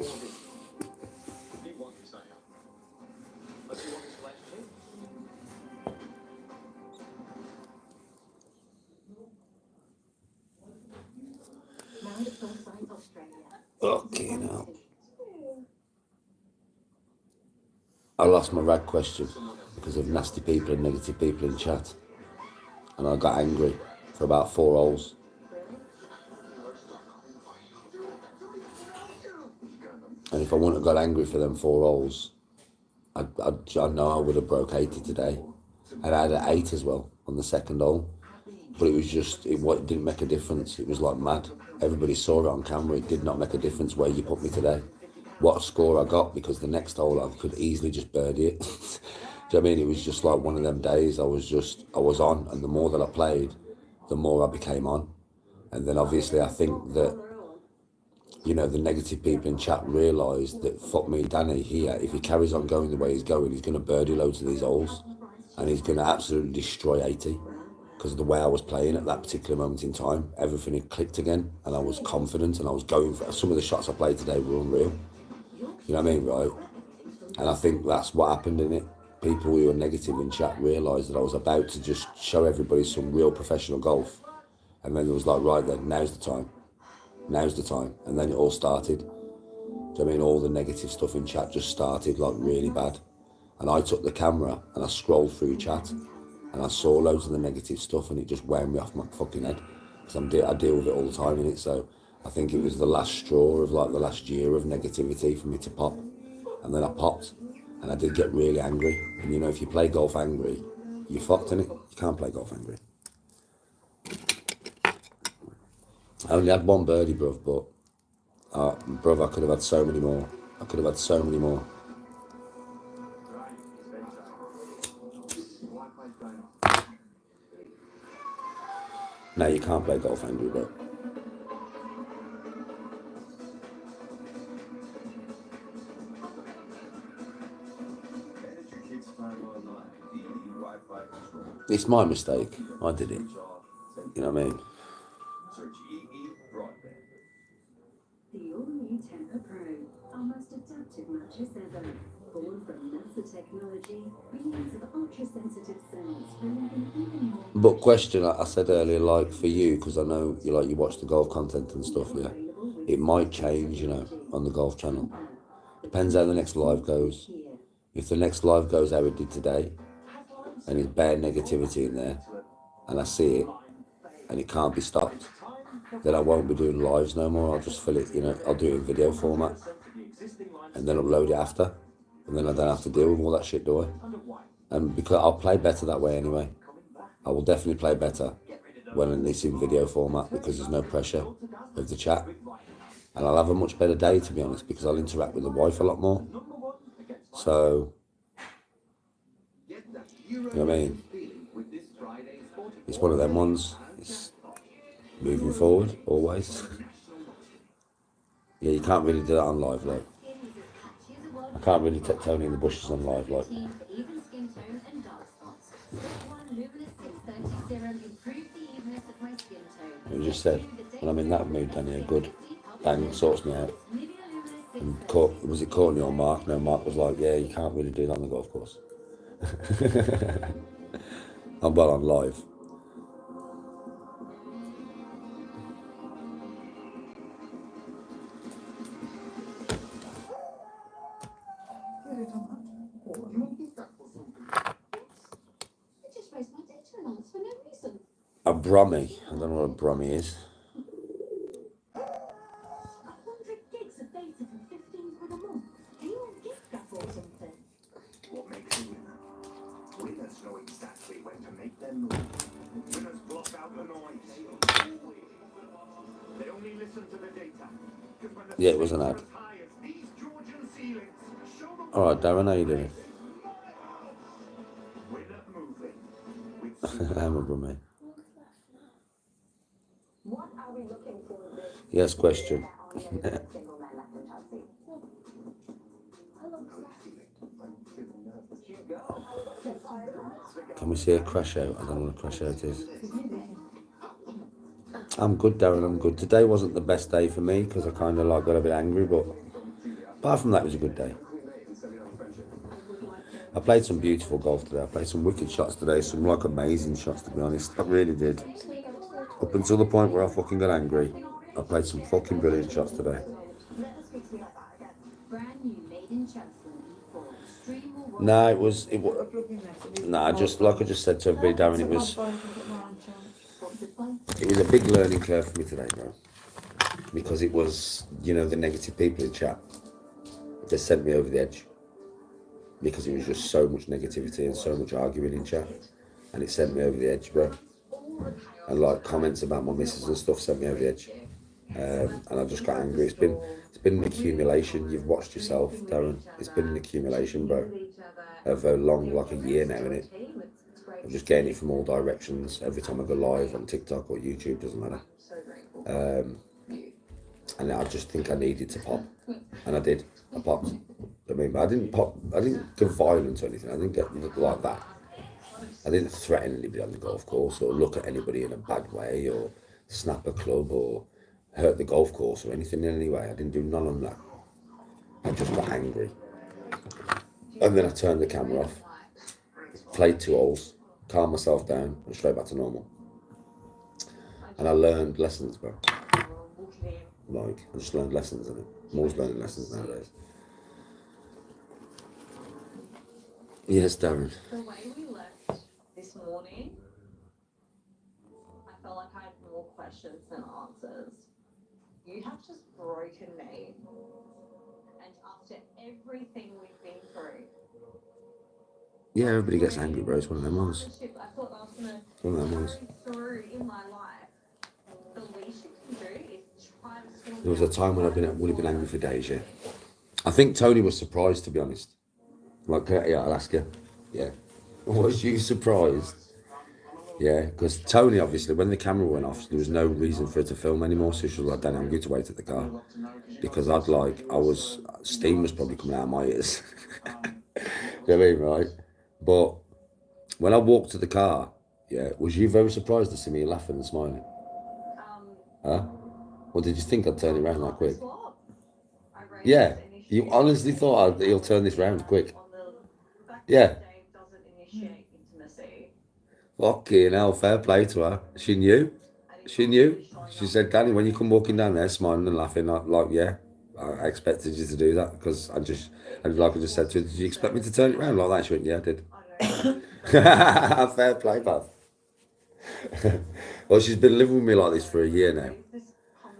[SPEAKER 10] Okay, now. I lost my rag question because of nasty people and negative people in chat. And I got angry for about 4 holes. And if I wouldn't have got angry for them 4 holes, I know I would have broke 80 today. And I had an 8 as well on the second hole. But it was just, it didn't make a difference. It was like mad. Everybody saw it on camera. It did not make a difference where you put me today. What score I got, because the next hole I could easily just birdie it. Do you know what I mean? It was just like one of them days I was on, and the more that I played, the more I became on. And then obviously I think that, you know, the negative people in chat realised that, fuck me, Danny here, if he carries on going the way he's going, he's going to birdie loads of these holes, and he's going to absolutely destroy 80. Because of the way I was playing at that particular moment in time, everything had clicked again, and I was confident, and I was going for some of the shots I played today were unreal. You know what I mean, right? And I think that's what happened in it. People who were negative in chat realised that I was about to just show everybody some real professional golf, and then it was like, right then, now's the time, and then it all started. Do you know I mean, all the negative stuff in chat just started like really bad. And I took the camera and I scrolled through chat and I saw loads of the negative stuff and it just wound me off my fucking head. Because I deal with it all the time in it. So I think it was the last straw of like the last year of negativity for me to pop. And then I popped and I did get really angry. And you know, if you play golf angry, you're fucked, innit? You can't play golf angry. I only had one birdie, bruv, but bruv, I could have had so many more. I could have had so many more. No, you can't play golf angry, bro. It's my mistake. I did it. You know what I mean?
[SPEAKER 3] The all-new Temper Pro, our most adaptive mattress ever. Born from NASA technology, billions of ultra-sensitive cells relieving even more.
[SPEAKER 10] But question, I said earlier, like for you, because I know you watch the golf content and stuff, yeah. It might change, you know, on the golf channel. Depends how the next live goes. If the next live goes how it did today, and it's bare negativity in there, and I see it, and it can't be stopped, then I won't be doing lives no more. I'll just fill it, you know, I'll do it in video format, and then upload it after, and then I don't have to deal with all that shit, do I? And because I'll play better that way anyway. I will definitely play better when it's in video format because there's no pressure of the chat. And I'll have a much better day, to be honest, because I'll interact with the wife a lot more. So, you know what I mean? It's one of them ones. It's moving forward, always. Yeah, you can't really do that on live, like. I can't really take Tony in the bushes on live, like. You just said, when I'm in that mood, Danny, a good bang sorts me out. And was it Courtney or Mark? No, Mark was like, yeah, you can't really do that on the golf course. I'm well on live. A Brummy. I don't know what a Brummy is.
[SPEAKER 3] 100 gigs of data for 15 quid a month. Are you on gift gap or something?
[SPEAKER 7] What makes a winner? Winners know exactly when to make their move. Winners block out the noise. They only listen to the data.
[SPEAKER 10] Yeah, it was an ad. Alright, Darren, how you doing? I'm a Brummy.
[SPEAKER 3] What are we looking for this?
[SPEAKER 10] Yes, question. Can we see a crash out? I don't know what a crash out is. I'm good, Darren, I'm good. Today wasn't the best day for me because I kind of like got a bit angry, but apart from that, it was a good day. I played some beautiful golf today. I played some wicked shots today, some like amazing shots, to be honest. I really did. Up until the point where I fucking got angry, I played some fucking brilliant shots today. No, it was, nah, just like I just said to everybody, Darren, it was a big learning curve for me today, bro. Because it was, you know, the negative people in chat. They sent me over the edge. Because it was just so much negativity and so much arguing in chat. And it sent me over the edge, bro. And like comments about my missus and stuff sent me over the edge. And I just got angry. It's been an accumulation. You've watched yourself, Darren. It's been an accumulation, bro. Of a long, like a year now, innit? I'm just getting it from all directions. Every time I go live on TikTok or YouTube, doesn't matter. And I just think I needed to pop. And I did. I popped. I mean, but I didn't pop. I didn't go violent or anything. I didn't get like that. I didn't threaten anybody on the golf course or look at anybody in a bad way or snap a club or hurt the golf course or anything in any way. I didn't do none of that. I just got angry. And then I turned the camera off, played 2 holes, calmed myself down, and straight back to normal. And I learned lessons, bro. Like, I just learned lessons in it. I'm always learning lessons nowadays. Yes, Darren.
[SPEAKER 3] The way we left this morning, I felt like I had more questions than answers. You have just broken me. And after everything we've been through.
[SPEAKER 10] Yeah, everybody gets angry, bro. It's one of them ones.
[SPEAKER 3] I thought I was gonna
[SPEAKER 10] One of them ones.
[SPEAKER 3] carry through in my life. The least you can do is try to sort
[SPEAKER 10] There was a time when would have been angry for days, yeah. I think Tony was surprised, to be honest. Like, yeah, I'll ask you. Yeah. Was you surprised? Yeah, because Tony, obviously, when the camera went off, there was no reason for her to film anymore. So she was like, Danny, I'm going to wait at the car. Because steam was probably coming out of my ears. You know what I mean, right? But when I walked to the car, yeah, was you very surprised to see me laughing and smiling? Huh? Or did you think I'd turn it around that quick? Yeah, you honestly thought he'll turn this round quick. Yeah. Fucking hell, fair play to her. She knew. She knew. She said, Danny, when you come walking down there smiling and laughing, like, yeah, I expected you to do that because and like I just said to her, did you expect me to turn it around like that? She went, yeah, I did. Fair play, bud. Well, she's been living with me like this for a year now.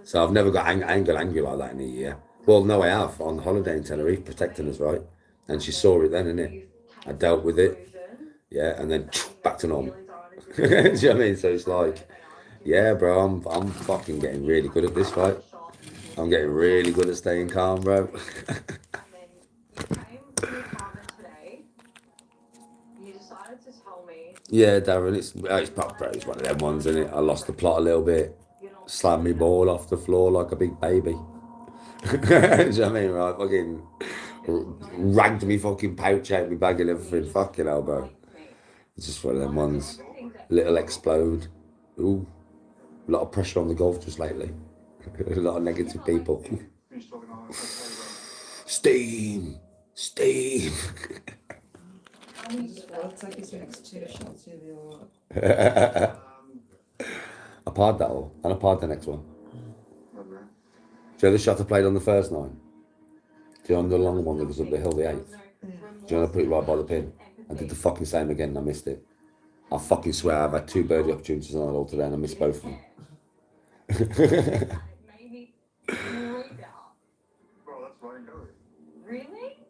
[SPEAKER 10] So I've never got angry like that in a year. Well, no, I have, on holiday in Tenerife, protecting us, right? And she saw it then, innit? I dealt with it, yeah, and then back to normal. Do you know what I mean? So it's like, yeah, bro, I'm fucking getting really good at this fight. I'm getting really good at staying calm, bro. Yeah, Darren, it's one of them ones, isn't it? I lost the plot a little bit, slammed me ball off the floor like a big baby. Do you know what I mean, right? Fucking ragged me fucking pouch out my bag and everything. Fucking hell, bro. It's just one of them ones. Little explode. Ooh. A lot of pressure on the golf just lately. A lot of negative people. Steam! Steam!
[SPEAKER 5] I'll take his next 2 shots, you'll be alright.
[SPEAKER 10] I parred that all, and I parred the next one. Do you know the shot I played on the first 9? Do you know the long one that goes up the hill, the 8th? Do you know I put it right by the pin? I did the fucking same again and I missed it. I fucking swear I've had 2 birdie opportunities on that all today and I missed both of them.
[SPEAKER 3] Really?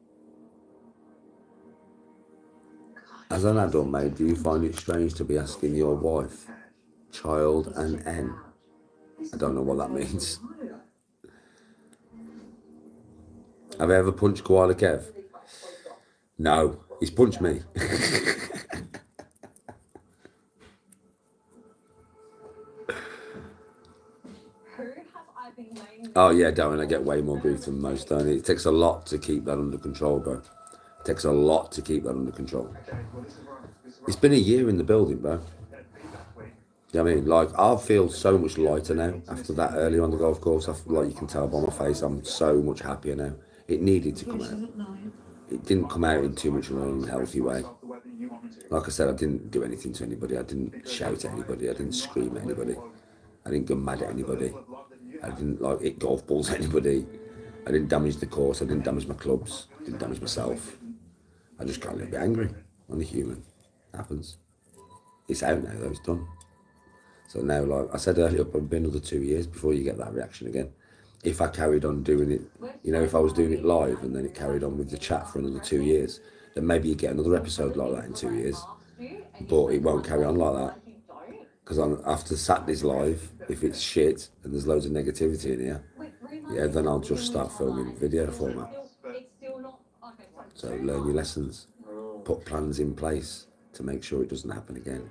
[SPEAKER 10] As an adult, mate, do you find it strange to be asking your wife, child and N? I don't know what that means. Have I ever punched Koala Kev? No, he's punched me. Oh yeah, Darren, I get way more grief than most, don't it? It takes a lot to keep that under control, bro. It takes a lot to keep that under control. It's been a year in the building, bro. You know what I mean? Like, I feel so much lighter now after that earlier on the golf course. I feel like you can tell by my face, I'm so much happier now. It needed to come out. It didn't come out in too much of an unhealthy way. Like I said, I didn't do anything to anybody. I didn't shout at anybody. I didn't scream at anybody. I didn't get mad at anybody. I didn't like hit golf balls at anybody. I didn't damage the course. I didn't damage my clubs. I didn't damage myself. I just got a little bit angry. I'm a human. It happens. It's out now though, it's done. So now, like I said earlier, it'll be another 2 years before you get that reaction again. If I carried on doing it, you know, if I was doing it live and then it carried on with the chat for another 2 years, then maybe you get another episode like that in 2 years. But it won't carry on like that. Because after Saturday's live, if it's shit and there's loads of negativity in here, yeah, then I'll just start filming video format. So learn your lessons, put plans in place to make sure it doesn't happen again.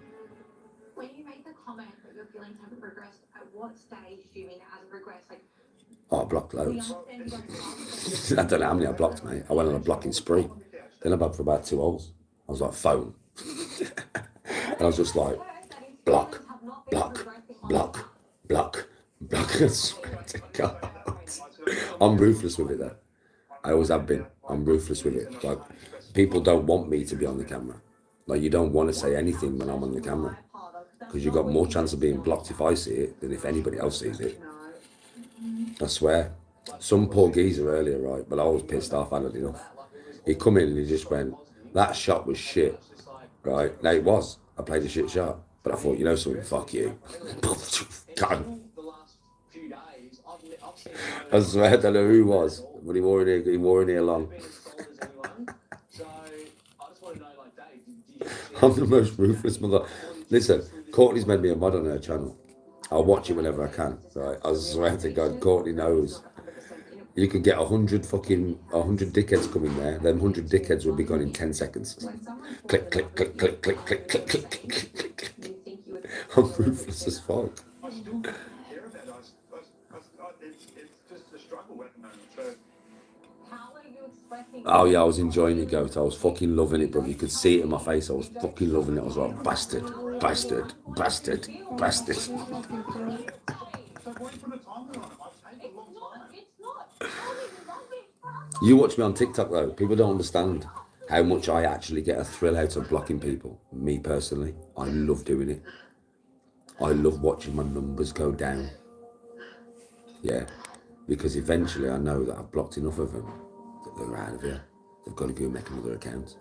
[SPEAKER 3] When you made the comment that your feelings haven't regressed, at what stage do you mean it hasn't regressed? Like,
[SPEAKER 10] Oh, I blocked loads. I don't know how many I blocked, mate. I went on a blocking spree. Then I blocked for about 2 holes. I was like, phone. And I was just like, block, block, block, block, block. I swear to God. I'm ruthless with it though. I always have been. I'm ruthless with it. Like, people don't want me to be on the camera. Like, you don't want to say anything when I'm on the camera. Because you've got more chance of being blocked if I see it than if anybody else sees it. I swear. Some poor geezer earlier, right? But I was pissed off. I had enough. He come in and he just went, that shot was shit, right? Now it was. I played a shit shot, but I thought, you know something, fuck you. God. I swear I don't know who he was, but he wore an ear long. I'm the most ruthless mother. Listen, Courtney's made me a mod on her channel. I'll watch it whenever I can, right? I swear to God, Courtney knows. You could get 100 dickheads coming there. Them 100 dickheads will be gone in 10 seconds. Click, click, click, click, click, click, click, click, click, click, click. I'm ruthless as fuck.
[SPEAKER 7] I still hear about us. It's just a struggle at the moment. So
[SPEAKER 3] How are you expressing?
[SPEAKER 10] Oh yeah, I was enjoying it, Goat. I was fucking loving it, bro. You could see it in my face. I was fucking loving it. I was like, bastard, bastard, bastard, bastard.
[SPEAKER 7] so wait for the timer on it. I've taken a long time.
[SPEAKER 3] It's not.
[SPEAKER 10] You watch me on TikTok though. People don't understand how much I actually get a thrill out of blocking people. Me personally, I love doing it. I love watching my numbers go down. Yeah, because eventually I know that I've blocked enough of them that they're out of here. They've got to go and make another account.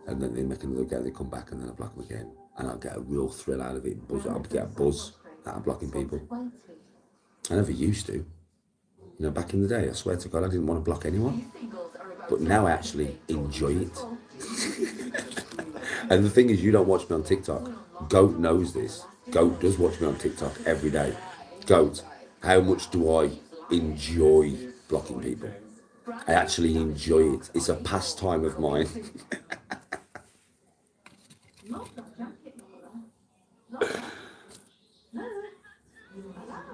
[SPEAKER 10] And then they make another account, they come back and then I block them again. And I'll get a real thrill out of it. I'll get a buzz out of blocking people. I never used to. You know, back in the day, I swear to God, I didn't want to block anyone. But now I actually enjoy it. And the thing is, you don't watch me on TikTok. Goat knows this. Goat does watch me on TikTok every day. Goat, how much do I enjoy blocking people? I actually enjoy it. It's a pastime of mine.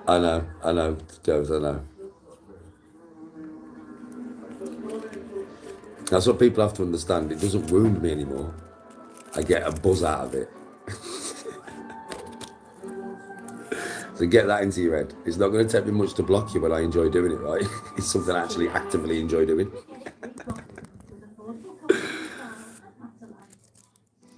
[SPEAKER 10] I know, Goat, I know. That's what people have to understand. It doesn't wound me anymore. I get a buzz out of it. So get that into your head. It's not going to take me much to block you, but I enjoy doing it, right? It's something I actually actively enjoy doing.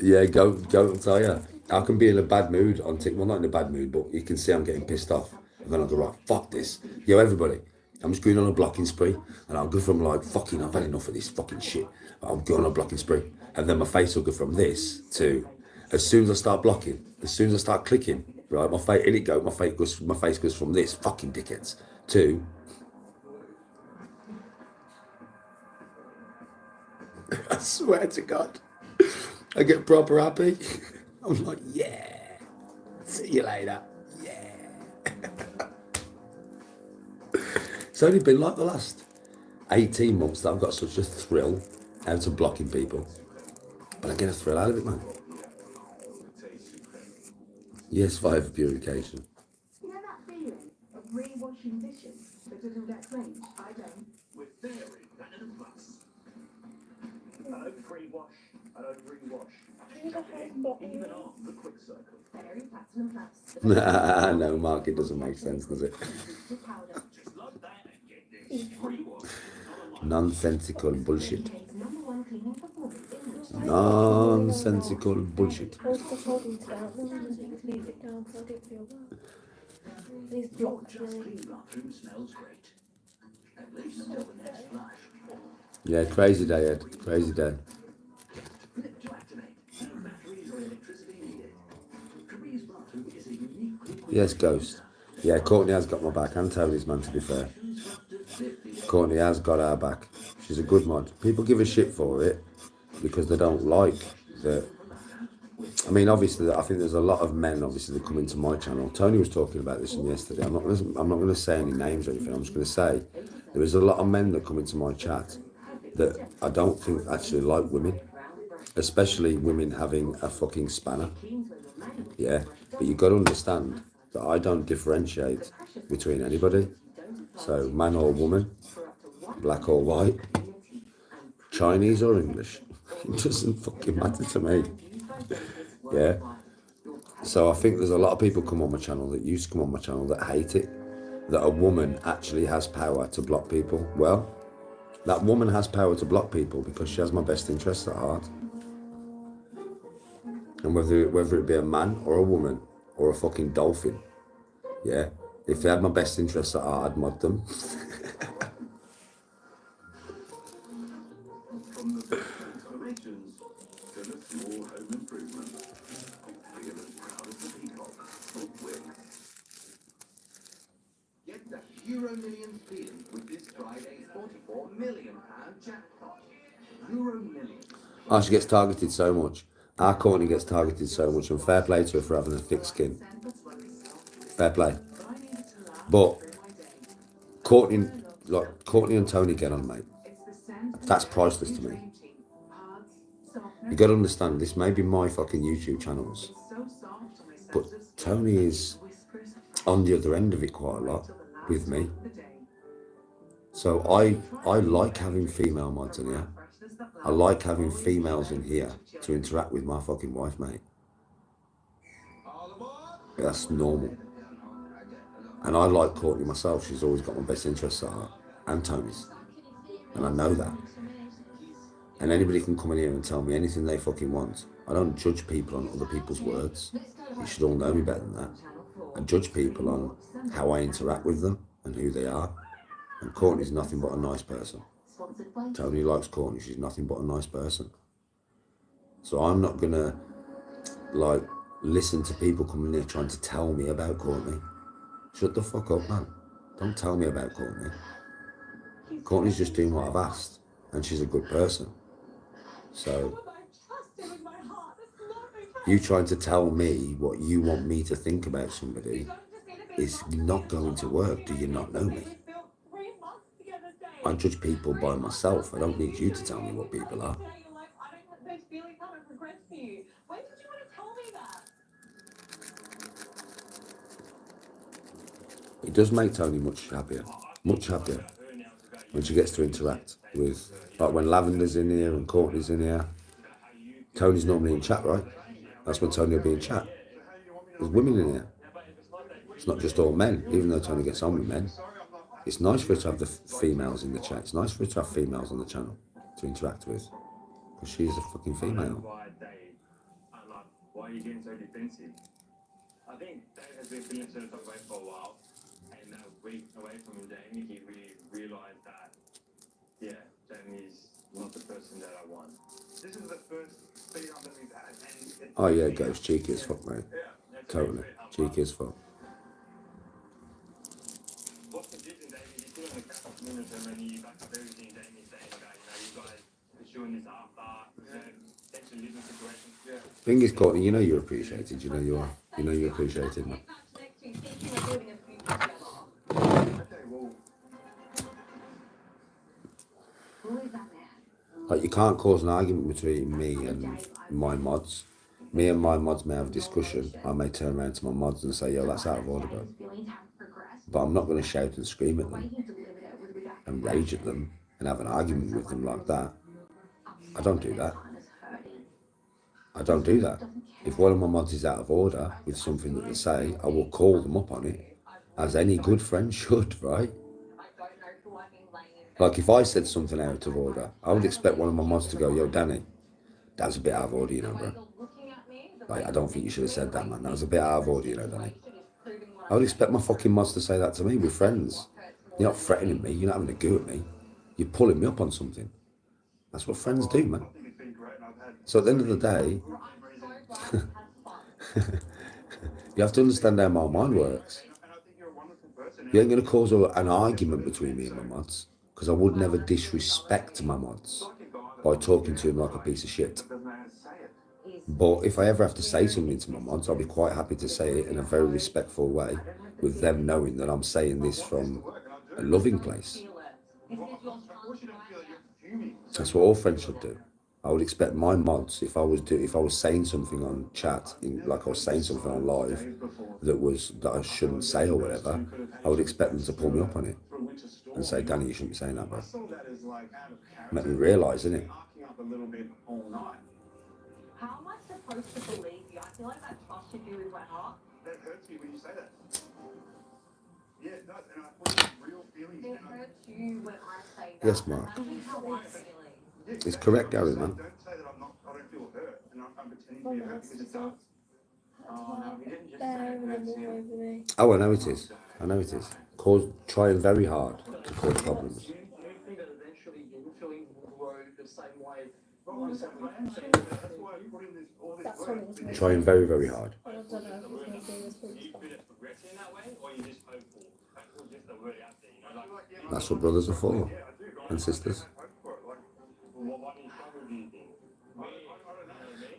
[SPEAKER 10] Yeah, go tell you. I can be in a bad mood on TikTok. Well, not in a bad mood, but you can see I'm getting pissed off. And then I'll go, right, fuck this. Yo, everybody, I'm just going on a blocking spree. And I'll go from like, fucking, I've had enough of this fucking shit. I'll go on a blocking spree. And then my face will go from this to, as soon as I start blocking, as soon as I start clicking, right, my face, in it go, my face goes from this, fucking dickheads, to, I swear to God, I get proper happy. I'm like, yeah, see you later, yeah. It's only been like the last 18 months that I've got such a thrill out of blocking people. But I get a thrill out of it, man. Yes, via purification.
[SPEAKER 3] You know that feeling of rewashing dishes that didn't get cleaned? I don't.
[SPEAKER 7] With very platinum plus. I don't pre-wash. I don't rewash. Even after the quick circle.
[SPEAKER 3] Very platinum plus.
[SPEAKER 10] No, Mark, it doesn't make sense, does it?
[SPEAKER 7] Just like that and get this pre-wash.
[SPEAKER 10] Nonsensical bullshit.
[SPEAKER 3] Number one cleaning performance in which
[SPEAKER 10] Nonsensical bullshit.
[SPEAKER 9] I was just holding to that, then I just need to leave it down because I didn't feel bad. These
[SPEAKER 7] Your
[SPEAKER 9] blocks
[SPEAKER 7] just
[SPEAKER 9] really.
[SPEAKER 7] clean bathroom smells great. At least until the next flush.
[SPEAKER 10] Yeah, crazy day, Ed. Crazy day.
[SPEAKER 7] Flip to activate. No batteries or electricity needed. Career's bathroom is a unique.
[SPEAKER 10] Yes, Ghost. Yeah, Courtney has got my back, and Tony's, man, to be fair. Courtney has got our back. She's a good mod. People give a shit for it because they don't like that. I mean, obviously, I think there's a lot of men, obviously, that come into my channel. Tony was talking about this yesterday. I'm not going to say any names or anything. I'm just going to say there is a lot of men that come into my chat that I don't think actually like women, especially women having a fucking spanner. Yeah, but you've got to understand that I don't differentiate between anybody. So, man or woman, black or white, Chinese or English, it doesn't fucking matter to me. Yeah. So I think there's a lot of people come on my channel that used to come on my channel that hate it, that a woman actually has power to block people. Well, that woman has power to block people because she has my best interests at heart. And whether it be a man or a woman or a fucking dolphin, yeah, If they had my best interests at heart, I'd mod them.
[SPEAKER 7] From the big transformations to the small home improvements. Feel as proud as the peacock. Win. Get the Euro Millions feeling with this Friday's £44 million jackpot. Euro Millions.
[SPEAKER 10] Oh, she gets targeted so much. Our Courtney gets targeted so much, and fair play to her for having a thick skin. Fair play. But Courtney and Tony get on, mate. That's priceless to me. You got to understand, this may be my fucking YouTube channels, but Tony is on the other end of it quite a lot with me. So I like having female mods in here. I like having females in here to interact with my fucking wife, mate. That's normal. And I like Courtney myself. She's always got my best interests at heart, and Tony's. And I know that. And anybody can come in here and tell me anything they fucking want. I don't judge people on other people's words. You should all know me better than that. I judge people on how I interact with them and who they are. And Courtney's nothing but a nice person. Tony likes Courtney. She's nothing but a nice person. So I'm not gonna listen to people coming in here trying to tell me about Courtney. Shut the fuck up, man. Don't tell me about Courtney. Courtney's just doing what I've asked, and she's a good person. So you trying to tell me what you want me to think about somebody is not going to work. Do you not know me? I judge people by myself. I don't need you to tell me what people are. It does make Tony much happier when she gets to interact with, like when Lavender's in here and Courtney's in here. Tony's normally in chat, right? That's when Tony will be in chat. There's women in here. It's not just all men, even though Tony gets on with men. It's nice for her to have the females in the chat. It's nice for her to have females on the channel to interact with, because she's a fucking female.
[SPEAKER 4] Why are you getting so defensive? I think Dave has been feeling sort of away for a while, and a week away from Jamie, he really realised that, yeah, Jamie's not the person that I want. This is the first speed up that we've had, and
[SPEAKER 10] oh yeah, Ghost, cheeky as fuck, mate. Totally, cheeky as fuck.
[SPEAKER 4] What's confusing, Jamie? You still in the cap of minutes, and then you back up everything Jamie's saying about, you guys pursuing this after, potentially living situation. Yeah.
[SPEAKER 10] Thing is, Courtney, you know you're appreciated. You know you are. You know you're appreciated, man. Like, you can't cause an argument between me and my mods. Me and my mods may have a discussion. I may turn around to my mods and say, yo, that's out of order, bro. But I'm not going to shout and scream at them and rage at them and have an argument with them like that. I don't do that. I don't do that. If one of my mods is out of order with something that they say, I will call them up on it, as any good friend should, right? Like, if I said something out of order, I would expect one of my mods to go, yo, Danny, that's a bit out of order, you know, bro. Like, I don't think you should have said that, man. That was a bit out of order, you know, Danny. I would expect my fucking mods to say that to me. We're friends. You're not threatening me. You're not having a go at me. You're pulling me up on something. That's what friends do, man. So at the end of the day, you have to understand how my mind works. You ain't going to cause an argument between me and my mods, because I would never disrespect my mods by talking to them like a piece of shit. But if I ever have to say something to my mods, I'll be quite happy to say it in a very respectful way, with them knowing that I'm saying this from a loving place. That's what all friends should do. I would expect my mods, if I was saying something on chat, like I was saying something on live that I shouldn't say or whatever, I would expect them to pull me up on it and say, Danny, you shouldn't be saying that, bro. Make me realise, innit?
[SPEAKER 3] How am I supposed to believe you? I feel like that trust issue is went up.
[SPEAKER 4] That hurts me when you say that. Yeah, it does, and I put real feelings.
[SPEAKER 3] It hurts you when I say that.
[SPEAKER 10] Yes, Mark.
[SPEAKER 3] How I'm feeling.
[SPEAKER 10] It's correct, Gary, man.
[SPEAKER 4] Don't say that I don't feel hurt, and I'm pretending to be hurt because it does.
[SPEAKER 9] bearing them all over me.
[SPEAKER 10] Oh, I know it is. I know it is. Trying very hard to cause problems.
[SPEAKER 6] Do you think that eventually your feeling will grow the same way?
[SPEAKER 9] That's what it was.
[SPEAKER 10] Trying very, very hard.
[SPEAKER 9] I don't know if it's going to do this, but it's fine.
[SPEAKER 4] Progressing that way, or you just hopeful? Hopeful is just the word out there, you know, like.
[SPEAKER 10] That's what brothers are for. And sisters.
[SPEAKER 4] What one in trouble do you think?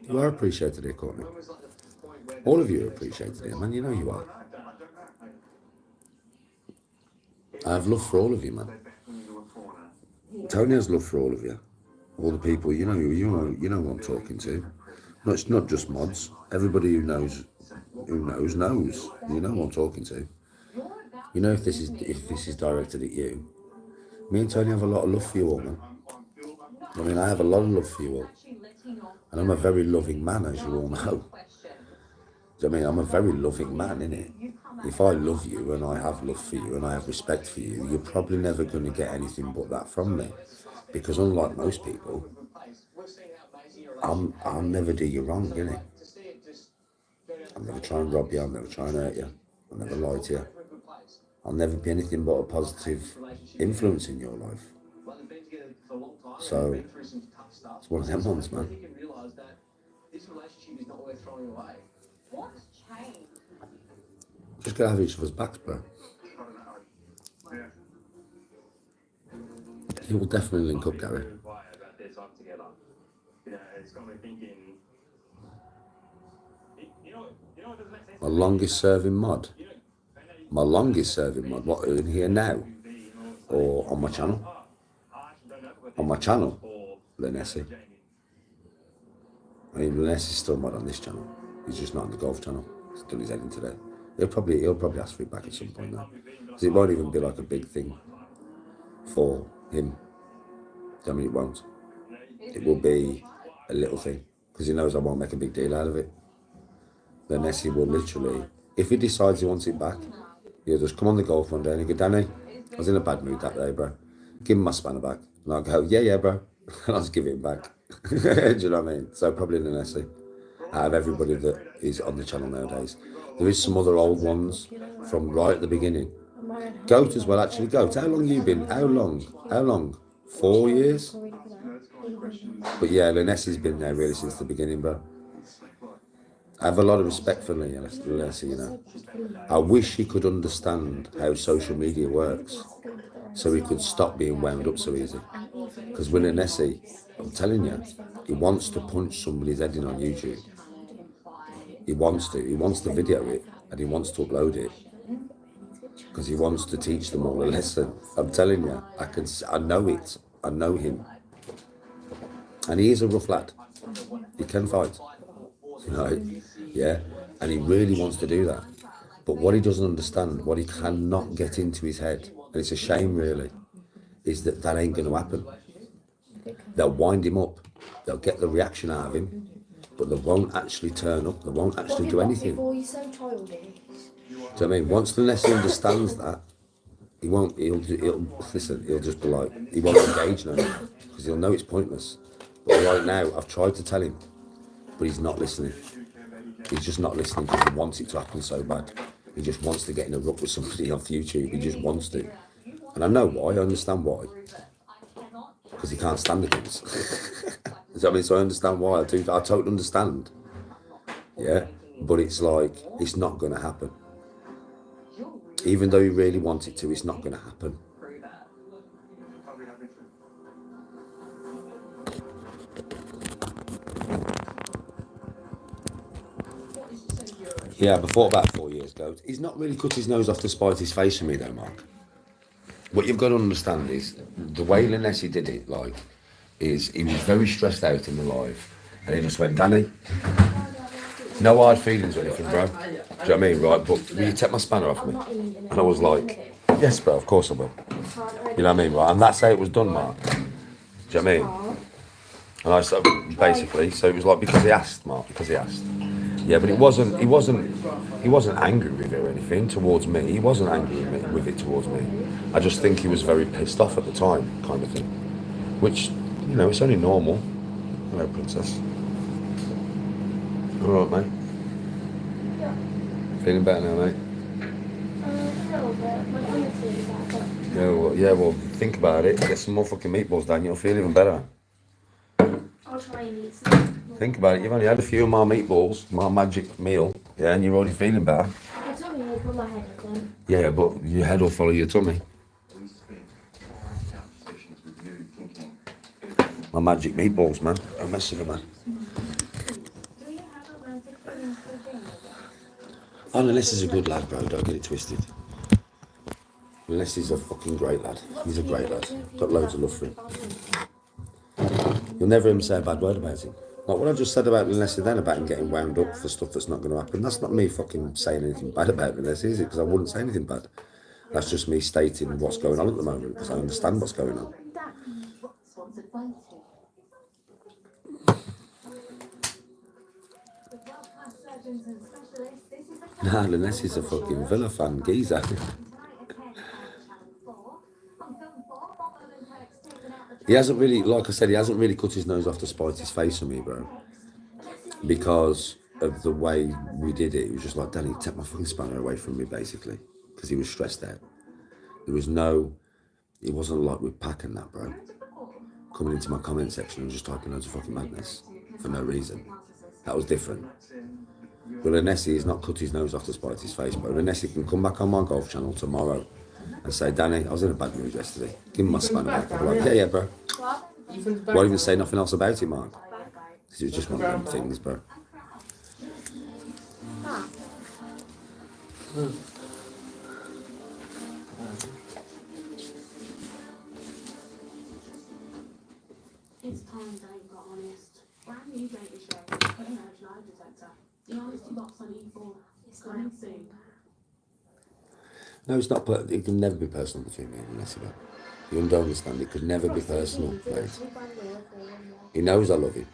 [SPEAKER 10] You are appreciated here, Courtney. All of you are appreciated here, man. You know you are. I have love for all of you, man. Tony has love for all of you. All the people, you know who I'm talking to. No, it's not just mods. Everybody who knows. You know who I'm talking to. You know if this is directed at you. Me and Tony have a lot of love for you all, man. I mean, I have a lot of love for you all. And I'm a very loving man, as you all know. I mean, I'm a very loving man, innit? If I love you and I have love for you and I have respect for you, you're probably never going to get anything but that from me. Because unlike most people, I'll never do you wrong, innit? I'll never try and rob you, I'll never try and hurt you, I'll never lie to you. I'll never be anything but a positive influence in your life. So, it's one of them ones, man.
[SPEAKER 3] What's changed?
[SPEAKER 10] Just gotta have each of us backs, bro. He will definitely link up, Gary.
[SPEAKER 4] About their time together. You know, it's got me thinking. You know what doesn't make sense?
[SPEAKER 10] My longest serving mod. What, in here now? Or on my channel? On my channel? Lessie. I mean, Lessie's still mod on this channel. He's just not on the golf channel. He's done his editing today. He'll probably ask for it back at some point now. Because it won't even be like a big thing for him. I mean, it won't. It will be a little thing. Because he knows I won't make a big deal out of it. Then Lessie will literally, if he decides he wants it back, he'll just come on the golf one day and he'll go, Danny, I was in a bad mood that day, bro. Give him my spanner back. And I'll go, yeah, bro. And I'll just give it back. Do you know what I mean? So probably the Lessie. Out of everybody that is on the channel nowadays. There is some other old ones from right at the beginning. Goat as well, actually. Goat, how long you been? How long? 4 years? But yeah, Lynessie's been there really since the beginning, bro. I have a lot of respect for Lessie, you know. I wish he could understand how social media works so he could stop being wound up so easy. Because with Lessie, I'm telling you, he wants to punch somebody's head in on YouTube. He wants to video it and he wants to upload it because he wants to teach them all a lesson. I'm telling you, I know it. I know him. And he is a rough lad. He can fight. You know, yeah. And he really wants to do that. But what he doesn't understand, what he cannot get into his head, and it's a shame really, is that ain't going to happen. They'll wind him up. They'll get the reaction out of him. But they won't actually turn up. They won't actually do anything.
[SPEAKER 9] Before you're so childish.
[SPEAKER 10] Do you know what I mean? Once Lessie understands that, he won't. He'll listen. He'll just be like, he won't engage now because he'll know it's pointless. But right now, I've tried to tell him, but he's not listening. He's just not listening because he wants it to happen so bad. He just wants to get in a rut with somebody off YouTube. He just wants to, and I know why. I understand why. Because he can't stand the kids. I mean, so I understand why. I totally understand. Yeah, but it's like, it's not going to happen. Even though he really wants it to, it's not going to happen. Yeah, before about 4 years ago, he's not really cut his nose off to spite his face for me though, Mark. What you've got to understand is, the way Lessie did it, like, is he was very stressed out in the live, and he just went, Danny, no hard feelings or anything, bro. Do you know what I mean, right? But will you take my spanner off me? And I was like, yes, bro, of course I will. You know what I mean, right? And that's how it was done, Mark. Do you know what I mean? And I said, basically, so it was like, because he asked, Mark, because he asked. Yeah, but he wasn't angry with it or anything towards me. He wasn't angry with it towards me. I just think he was very pissed off at the time, kind of thing. Which, you know, it's only normal. Hello, princess. All right, mate.
[SPEAKER 9] Yeah.
[SPEAKER 10] Feeling better now, mate?
[SPEAKER 9] A little bit. My tummy feels better.
[SPEAKER 10] Yeah, well, think about it. Get some more fucking meatballs down, you'll feel even better.
[SPEAKER 9] I'll try and eat some.
[SPEAKER 10] Think about it, you've only had a few more meatballs, my magic meal, yeah, and you're already feeling better.
[SPEAKER 9] My tummy will put my head in them.
[SPEAKER 10] Yeah, but your head will follow your tummy. My magic meatballs, man. Don't mess with them, man.
[SPEAKER 3] Do you have romantic feelings for Jamie?
[SPEAKER 10] Oh, Leslie is a good lad, bro. Don't get it twisted. Leslie's a fucking great lad. He's a great lad. Got loads of love for him. You'll never hear him say a bad word about him. Like what I just said about Leslie then, about him getting wound up for stuff that's not going to happen. That's not me fucking saying anything bad about Leslie, is it? Because I wouldn't say anything bad. That's just me stating what's going on at the moment, because I understand what's going on.
[SPEAKER 3] Sponsored by Two. With world-class surgeons and specialists, this is the
[SPEAKER 10] Nah, Leslie's a fucking Villa fan, geezer.
[SPEAKER 3] tonight at 10 on Channel 4. On Film 4, Bob Odenkirk's taken out the
[SPEAKER 10] He hasn't really, like I said, he hasn't really cut his nose off to spite his face on me, bro. Because of the way we did it. He was just like, Danny, take my fucking spanner away from me, basically. Because he was stressed out. There was no, it wasn't like with Pack and that, bro. Coming into my comment section and just typing loads of fucking madness for no reason. That was different. But Lessie has not cut his nose off to spite his face, bro. Lessie can come back on my golf channel tomorrow and say, Danny, I was in a bad mood yesterday. Give him my spanner back. I'm like, yeah, bro. Won't even say nothing else about it, Mark. Because it was just one of them things, bro.
[SPEAKER 9] It's time Dave got honest. Brand new data show, putting edge lie detector. The honesty box on E4. It's coming soon.
[SPEAKER 10] No, it's not, it can never be personal between me and Lessie, bro. You don't understand, it could never be personal, mate. He knows I love him,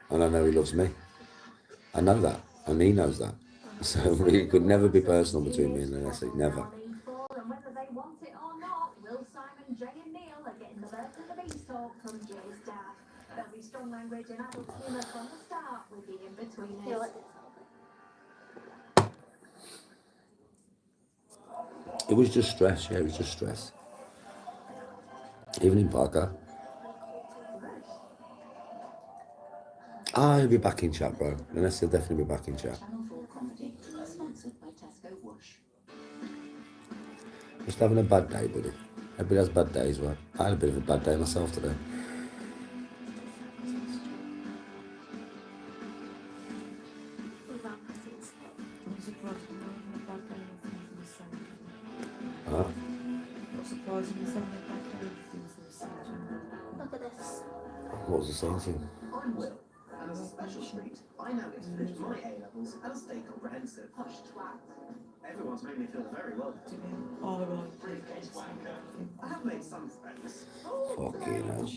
[SPEAKER 10] and I know he loves me. I know that, and he knows that. So it could never be personal between me and Leslie, never.
[SPEAKER 3] And whether they want it or not, Will, Simon, Jay and Neil are getting the birth of the beanstalk from Jay's dad. There'll be strong language and adult humour from the start with the in-betweeners.
[SPEAKER 10] It was just stress, yeah, it was just stress. Even in Parker. He'll be back in chat, bro. Unless he'll definitely be back in chat.
[SPEAKER 3] Channel 4 comedy, sponsored by Tesco Whoosh.
[SPEAKER 10] Just having a bad day, buddy. Everybody has bad days, right? I had a bit of a bad day myself today.
[SPEAKER 5] I'm surprised you're not having a bad day or things are the same.
[SPEAKER 10] Huh?
[SPEAKER 5] Not surprised you're having a bad day or things are the same.
[SPEAKER 9] Look at this.
[SPEAKER 10] What was the same thing?
[SPEAKER 11] I'm Will, and as a special treat, I now get to finish my A-levels and stay comprehensive.
[SPEAKER 3] Hush twat.
[SPEAKER 11] Everyone's made me feel very welcome. I have made some friends.
[SPEAKER 10] Fucking hell.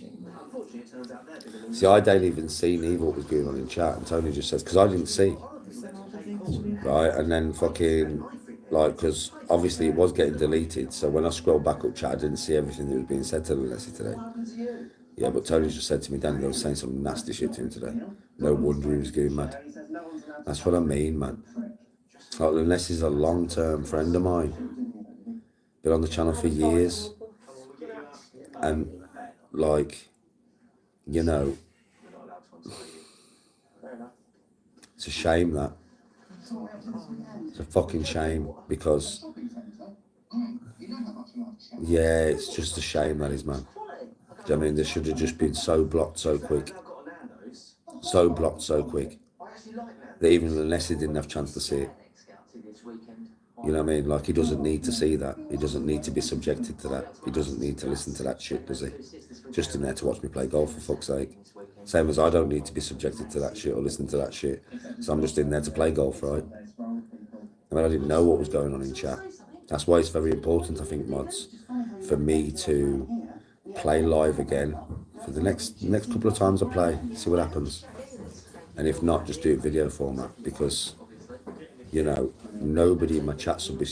[SPEAKER 11] Unfortunately, it turns out they're bigger than
[SPEAKER 10] See, I don't even see neither what was going on in chat, and Tony just says, because I didn't see. Right, and then fucking, like, because obviously it was getting deleted, so when I scrolled back up chat, I didn't see everything that was being said to Leslie today. Yeah, but Tony just said to me, Danny, they were saying some nasty shit to him today. No wonder he was going mad. That's what I mean, man. Like, unless he's a long-term friend of mine. Been on the channel for years. And, like, you know, it's a shame that. It's a fucking shame because, yeah, it's just a shame that is, man. Do you know what I mean? They should have just been so blocked so quick. So blocked so quick. That even unless he didn't have a chance to see it. You know what I mean? Like, he doesn't need to see that. He doesn't need to be subjected to that. He doesn't need to listen to that shit, does he? Just in there to watch me play golf, for fuck's sake. Same as I don't need to be subjected to that shit or listen to that shit. So I'm just in there to play golf, right? I mean, I didn't know what was going on in chat. That's why it's very important, I think, mods, for me to play live again for the next couple of times I play, see what happens. And if not, just do it video format, because, you know, nobody in my chat should be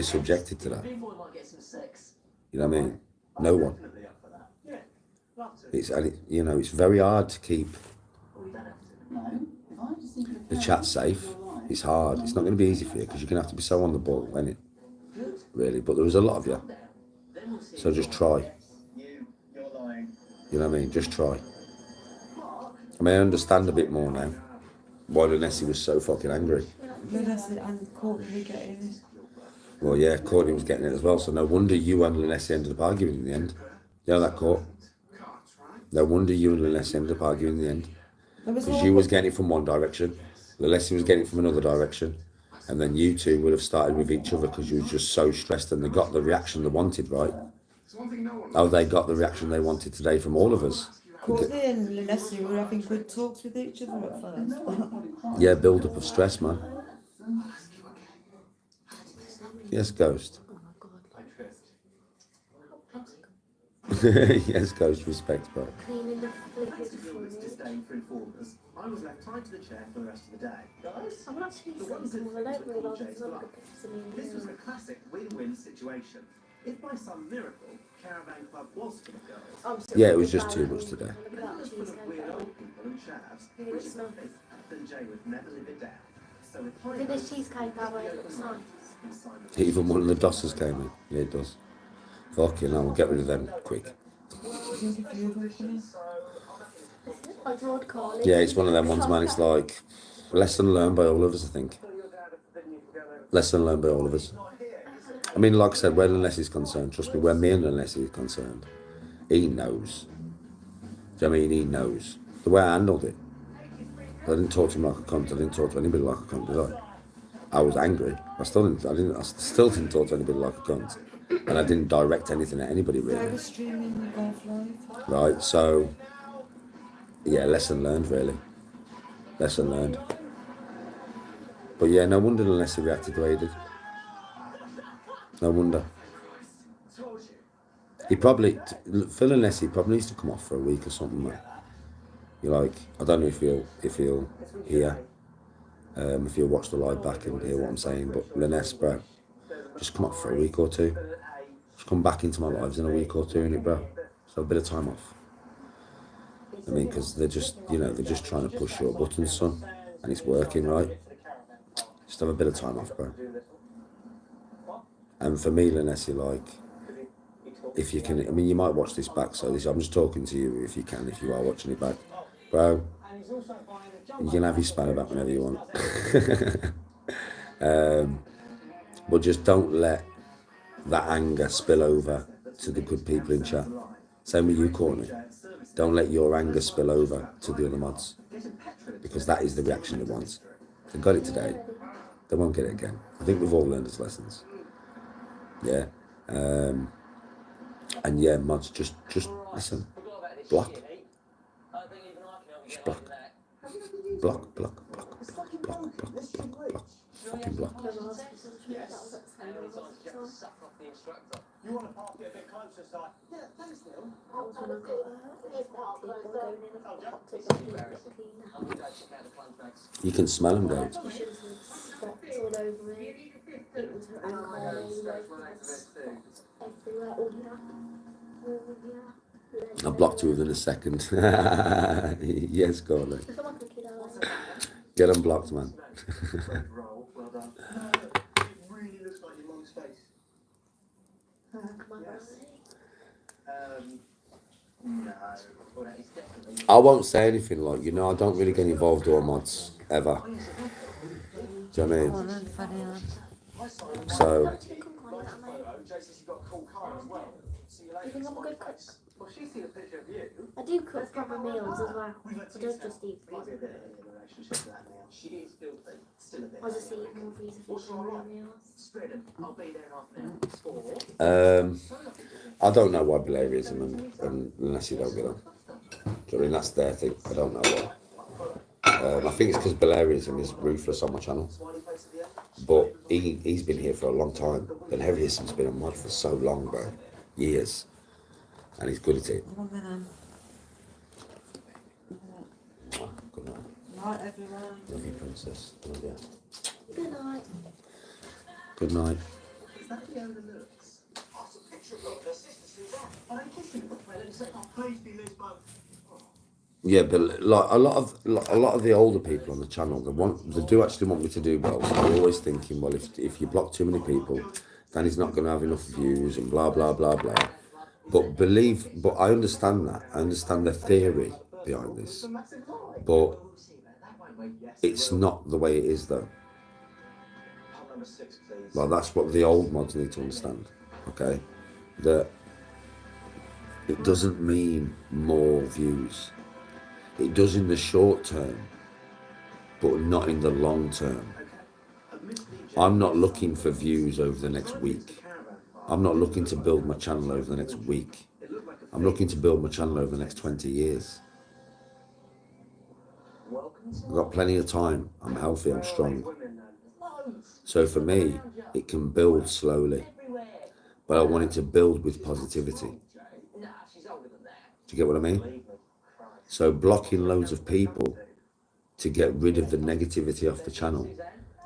[SPEAKER 10] subjected to that. You know what I mean? No one. You know, it's very hard to keep the chat safe. It's hard. It's not going to be easy for you because you're going to have to be so on the ball, ain't it? Really. But there was a lot of you. So just try. You know what I mean? Just try. I mean, I understand a bit more now why Lessie was so fucking angry.
[SPEAKER 5] Lessie and Courtney were getting it.
[SPEAKER 10] Well, yeah, Courtney was getting it as well, so no wonder you and Lessie ended up arguing in the end. You know that, Court? No wonder you and Lessie ended up arguing in the end. Because you was getting it from one direction, Lessie was getting it from another direction, and then you two would have started with each other because you was just so stressed and they got the reaction they wanted, right? Oh, they got the reaction they wanted today from all of us.
[SPEAKER 5] Courtney and Leslie were having good talks with each other at first.
[SPEAKER 10] Yeah, build up of stress, man. Yes, Ghost. Yes, Ghost, respect, bro.
[SPEAKER 9] Cleaning the flippers for
[SPEAKER 11] With
[SPEAKER 9] me.
[SPEAKER 11] disdain for informers, I was left tied to the chair for the rest of the day. Guys,
[SPEAKER 9] I'm actually
[SPEAKER 11] the one
[SPEAKER 9] thinking,
[SPEAKER 11] good
[SPEAKER 9] well, I don't
[SPEAKER 11] thing
[SPEAKER 9] realise
[SPEAKER 11] Jay's
[SPEAKER 9] it's not
[SPEAKER 11] life.
[SPEAKER 9] good for me.
[SPEAKER 11] This was a classic win-win situation. If by some miracle, Caravan Club was full of girls,
[SPEAKER 9] I'm so
[SPEAKER 10] Yeah, it was
[SPEAKER 9] glad
[SPEAKER 10] just too
[SPEAKER 9] I
[SPEAKER 10] much
[SPEAKER 9] didn't
[SPEAKER 10] today.
[SPEAKER 9] think
[SPEAKER 11] then
[SPEAKER 9] about
[SPEAKER 11] it was full of
[SPEAKER 9] cheesecake,
[SPEAKER 11] weird
[SPEAKER 9] though.
[SPEAKER 11] old people and chavs,
[SPEAKER 9] You think
[SPEAKER 11] which
[SPEAKER 9] it
[SPEAKER 11] is
[SPEAKER 9] smells?
[SPEAKER 11] something then Jay would never live it down. So with
[SPEAKER 9] I think this cheesecake that way looks nice.
[SPEAKER 10] Even one of the Dossers came in. Yeah, it does. Fucking hell, we'll get rid of them quick.
[SPEAKER 9] I drawed Carly.
[SPEAKER 10] Yeah, it's one of them ones, man. It's like lesson learned by all of us, I think. Lesson learned by all of us. I mean, like I said, where Leslie's concerned, trust me, where me and Leslie is concerned, he knows. Do you know what I mean? He knows. The way I handled it. I didn't talk to him like a cunt. I didn't talk to anybody like a cunt, did I? I was angry. I still didn't talk to anybody like a cunt. And I didn't direct anything at anybody,
[SPEAKER 5] They
[SPEAKER 10] really.
[SPEAKER 5] were streaming golf live.
[SPEAKER 10] Right, so, yeah, lesson learned, really. Lesson learned. But yeah, no wonder Leslie reacted the way he did. No wonder. He probably, Phil and Leslie probably needs to come off for a week or something, man. You're like, I don't know if he'll hear, if he'll watch the live back and hear what I'm saying, but Lyness, bro, just come off for a week or two. Just come back into my lives in a week or two, innit, bro? So a bit of time off. I mean, because they're just, they're just trying to push your buttons, son, and it's working, right? Just have a bit of time off, bro. And for me, Lessie, like, if you can, I mean, you might watch this back, so I'm just talking to you if you can, if you are watching it back. Bro, you can have your spanner back whenever you want. But just don't let that anger spill over to the good people in chat. Same with you, Courtney. Don't let your anger spill over to the other mods, because that is the reaction they want. They got it today. They won't get it again. I think we've all learned as lessons. Yeah. And yeah, mods, just listen. Block. Just block. Block, block, block, block, block, block, block, block. Fucking block.
[SPEAKER 7] You want to park it a bit closer, Si? Yeah, thanks, Neil.
[SPEAKER 10] You can smell them, guys.
[SPEAKER 9] Spots all over me. It was everywhere, all that.
[SPEAKER 10] I blocked you within a second. Yes, go on, mate.
[SPEAKER 9] I feel like a kid, I was
[SPEAKER 10] Get them blocked, man.
[SPEAKER 11] roll, well done. It really looks like your mum's face. No. Well, that is definitely.
[SPEAKER 10] I won't say anything like, I don't really get involved with all mods, ever. Do you know what I mean? So,
[SPEAKER 7] Jason's got a cool car as well. See you
[SPEAKER 9] You think
[SPEAKER 7] later.
[SPEAKER 9] I'm a good cook?
[SPEAKER 7] Well, she's seen a picture of you.
[SPEAKER 9] I do cook proper meals as well. I don't just eat
[SPEAKER 11] There's
[SPEAKER 9] one.
[SPEAKER 11] a bit of a relationship to that now. She is filthy. Still a bit.
[SPEAKER 9] I just eat more freezer fish and real meals.
[SPEAKER 11] Spread 'em. I'll be there in half an hour.
[SPEAKER 10] I don't know why Belarism and unless you don't get on. Do you know what I mean? That's their thing. I don't know why. I think it's because Belarism is Ruthless on my channel. But he's been here for a long time. Belarism's been a mod for so long, bro. Years. And he's good at it.
[SPEAKER 5] One minute.
[SPEAKER 10] Good night.
[SPEAKER 5] Night, everyone.
[SPEAKER 10] Love you, princess. Love you.
[SPEAKER 9] Good night.
[SPEAKER 10] Good night.
[SPEAKER 11] Is that the overlooks?
[SPEAKER 7] That's a picture of her sister, Suzanne.
[SPEAKER 11] Are they kissing? Well, then say, oh, please be Liz both.
[SPEAKER 10] Yeah, but like a lot of the older people on the channel, they do actually want me to do well. So they're always thinking, well, if you block too many people, then he's not going to have enough views and blah blah blah blah. But I understand that. I understand the theory behind this, but it's not the way it is though. Well, that's what the old mods need to understand. Okay, that it doesn't mean more views. It does in the short term, but not in the long term. I'm not looking for views over the next week. I'm not looking to build my channel over the next week. I'm looking to build my channel over the next 20 years. I've got plenty of time. I'm healthy, I'm strong. So for me, it can build slowly, but I want it to build with positivity. Do you get what I mean? So blocking loads of people to get rid of the negativity off the channel,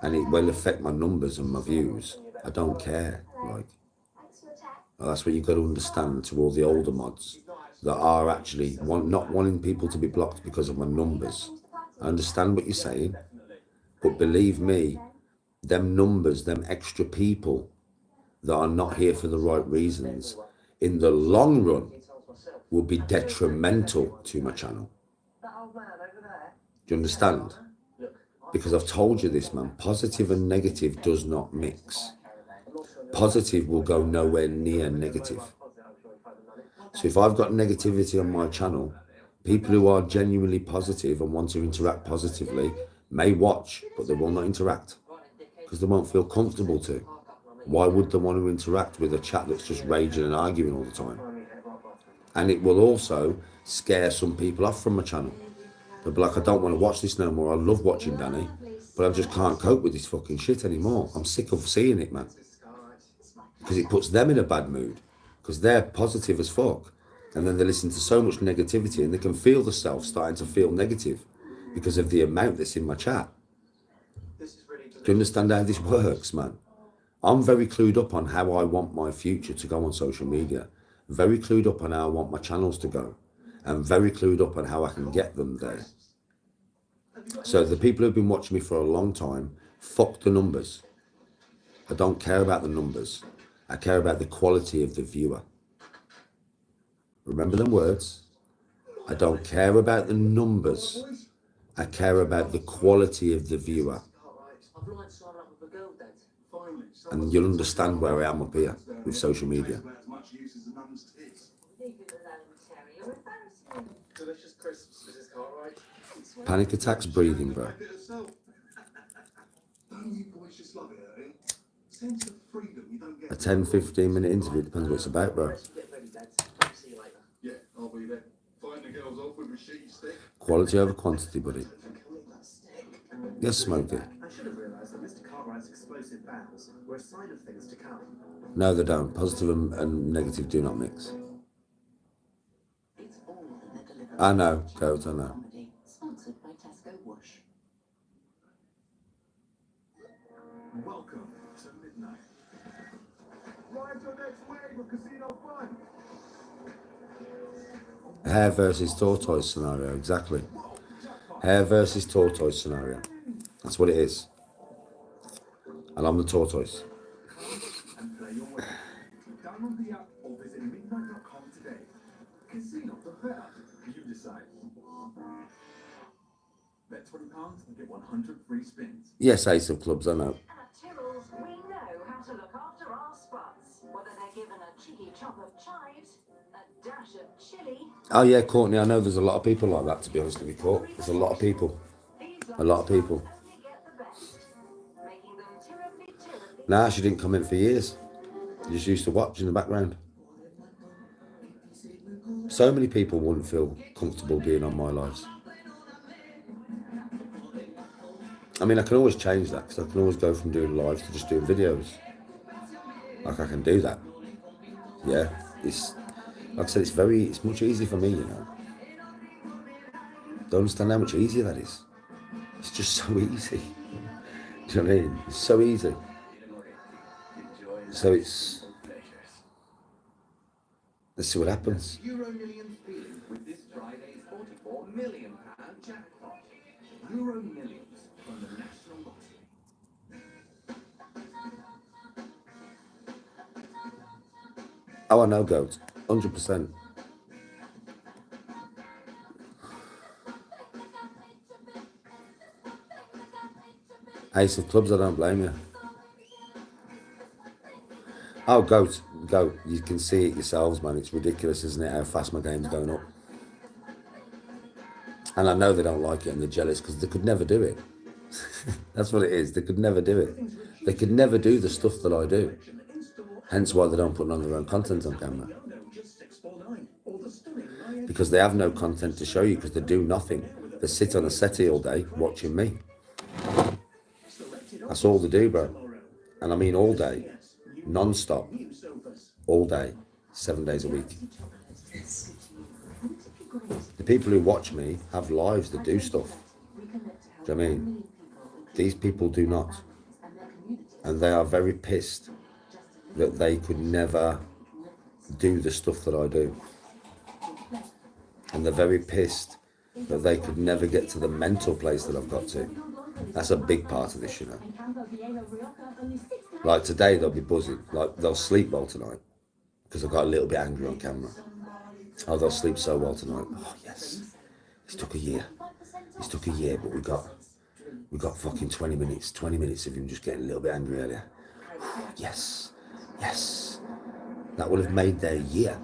[SPEAKER 10] and it will affect my numbers and my views. I don't care. Like, that's what you've got to understand to all the older mods that are actually not wanting people to be blocked because of my numbers. I understand what you're saying, but believe me, them numbers, them extra people that are not here for the right reasons, in the long run, will be detrimental to my channel. Do you understand? Because I've told you this, man, positive and negative does not mix. Positive will go nowhere near negative. So if I've got negativity on my channel, people who are genuinely positive and want to interact positively may watch, but they will not interact because they won't feel comfortable to. Why would they want to interact with a chat that's just raging and arguing all the time? And it will also scare some people off from my channel. They'll be like, I don't want to watch this no more. I love watching Danny, but I just can't cope with this fucking shit anymore. I'm sick of seeing it, man. Because it puts them in a bad mood. Because they're positive as fuck. And then they listen to so much negativity and they can feel themselves starting to feel negative because of the amount that's in my chat. Do you understand how this works, man? I'm very clued up on how I want my future to go on social media. Very clued up on how I want my channels to go. And very clued up on how I can get them there. So the people who've been watching me for a long time, fuck the numbers. I don't care about the numbers. I care about the quality of the viewer. Remember them words? I don't care about the numbers. I care about the quality of the viewer. And you'll understand where I am up here with social media. Panic attacks, breathing, bro. A 10-15 minute interview, depends what it's about, bro. Quality over quantity, buddy. Yes, Smokey.
[SPEAKER 11] I should have realised that Mr. Cartwright's explosive bows were a sign of things to come.
[SPEAKER 10] No, they don't. Positive and negative do not mix. I know, Codes, I know.
[SPEAKER 3] Sponsored by Tesco Whoosh.
[SPEAKER 7] Welcome to midnight. Ride your next wave of casino fun.
[SPEAKER 10] Hare versus tortoise scenario, exactly. Hare versus tortoise scenario. That's what it is. And I'm the tortoise.
[SPEAKER 7] And play your way. Download the app or visit midnight.com today. Casino for better. You decide. Bet £20 and get 100 free spins.
[SPEAKER 10] Yes, Ace of Clubs, I know.
[SPEAKER 3] At Tyrrell's, we know how to look after our spots. Whether they're given a cheeky chop of chives, a dash of chili.
[SPEAKER 10] Oh yeah, Courtney, I know there's a lot of people like that, to be honest with you, Court. There's a lot of people. A lot of people. Nah, she didn't comment for years. Just used to watch in the background. So many people wouldn't feel comfortable being on my lives. I mean, I can always change that, because I can always go from doing lives to just doing videos. Like, I can do that. Yeah, it's, like I said, it's much easier for me, you know. Don't understand how much easier that is. It's just so easy. Do you know what I mean? It's so easy. So it's, let's see what happens.
[SPEAKER 11] Euro Millions feeling with this Friday's
[SPEAKER 7] £4 million jackpot. Euro Millions from the National Lottery.
[SPEAKER 10] Oh, I know, goat. 100%. Ace of clubs, I don't blame you. Oh, goat. You can see it yourselves, man. It's ridiculous, isn't it, how fast my game's going up. And I know they don't like it and they're jealous because they could never do it. That's what it is. They could never do it. They could never do the stuff that I do. Hence why they don't put on their own content on camera. Because they have no content to show you because they do nothing. They sit on a settee all day watching me. That's all they do, bro. And I mean all day, non-stop, all day, 7 days a week. The people who watch me have lives that do stuff. Do you know what I mean? These people do not. And they are very pissed that they could never do the stuff that I do. And they're very pissed that they could never get to the mental place that I've got to. That's a big part of this, you know. Like today, they'll be buzzing. Like they'll sleep well tonight because I got a little bit angry on camera. Oh, they'll sleep so well tonight. Oh, yes. It took a year. It took a year, but we got fucking 20 minutes. 20 minutes of him just getting a little bit angry earlier. Yes. Yes. That would have made their year.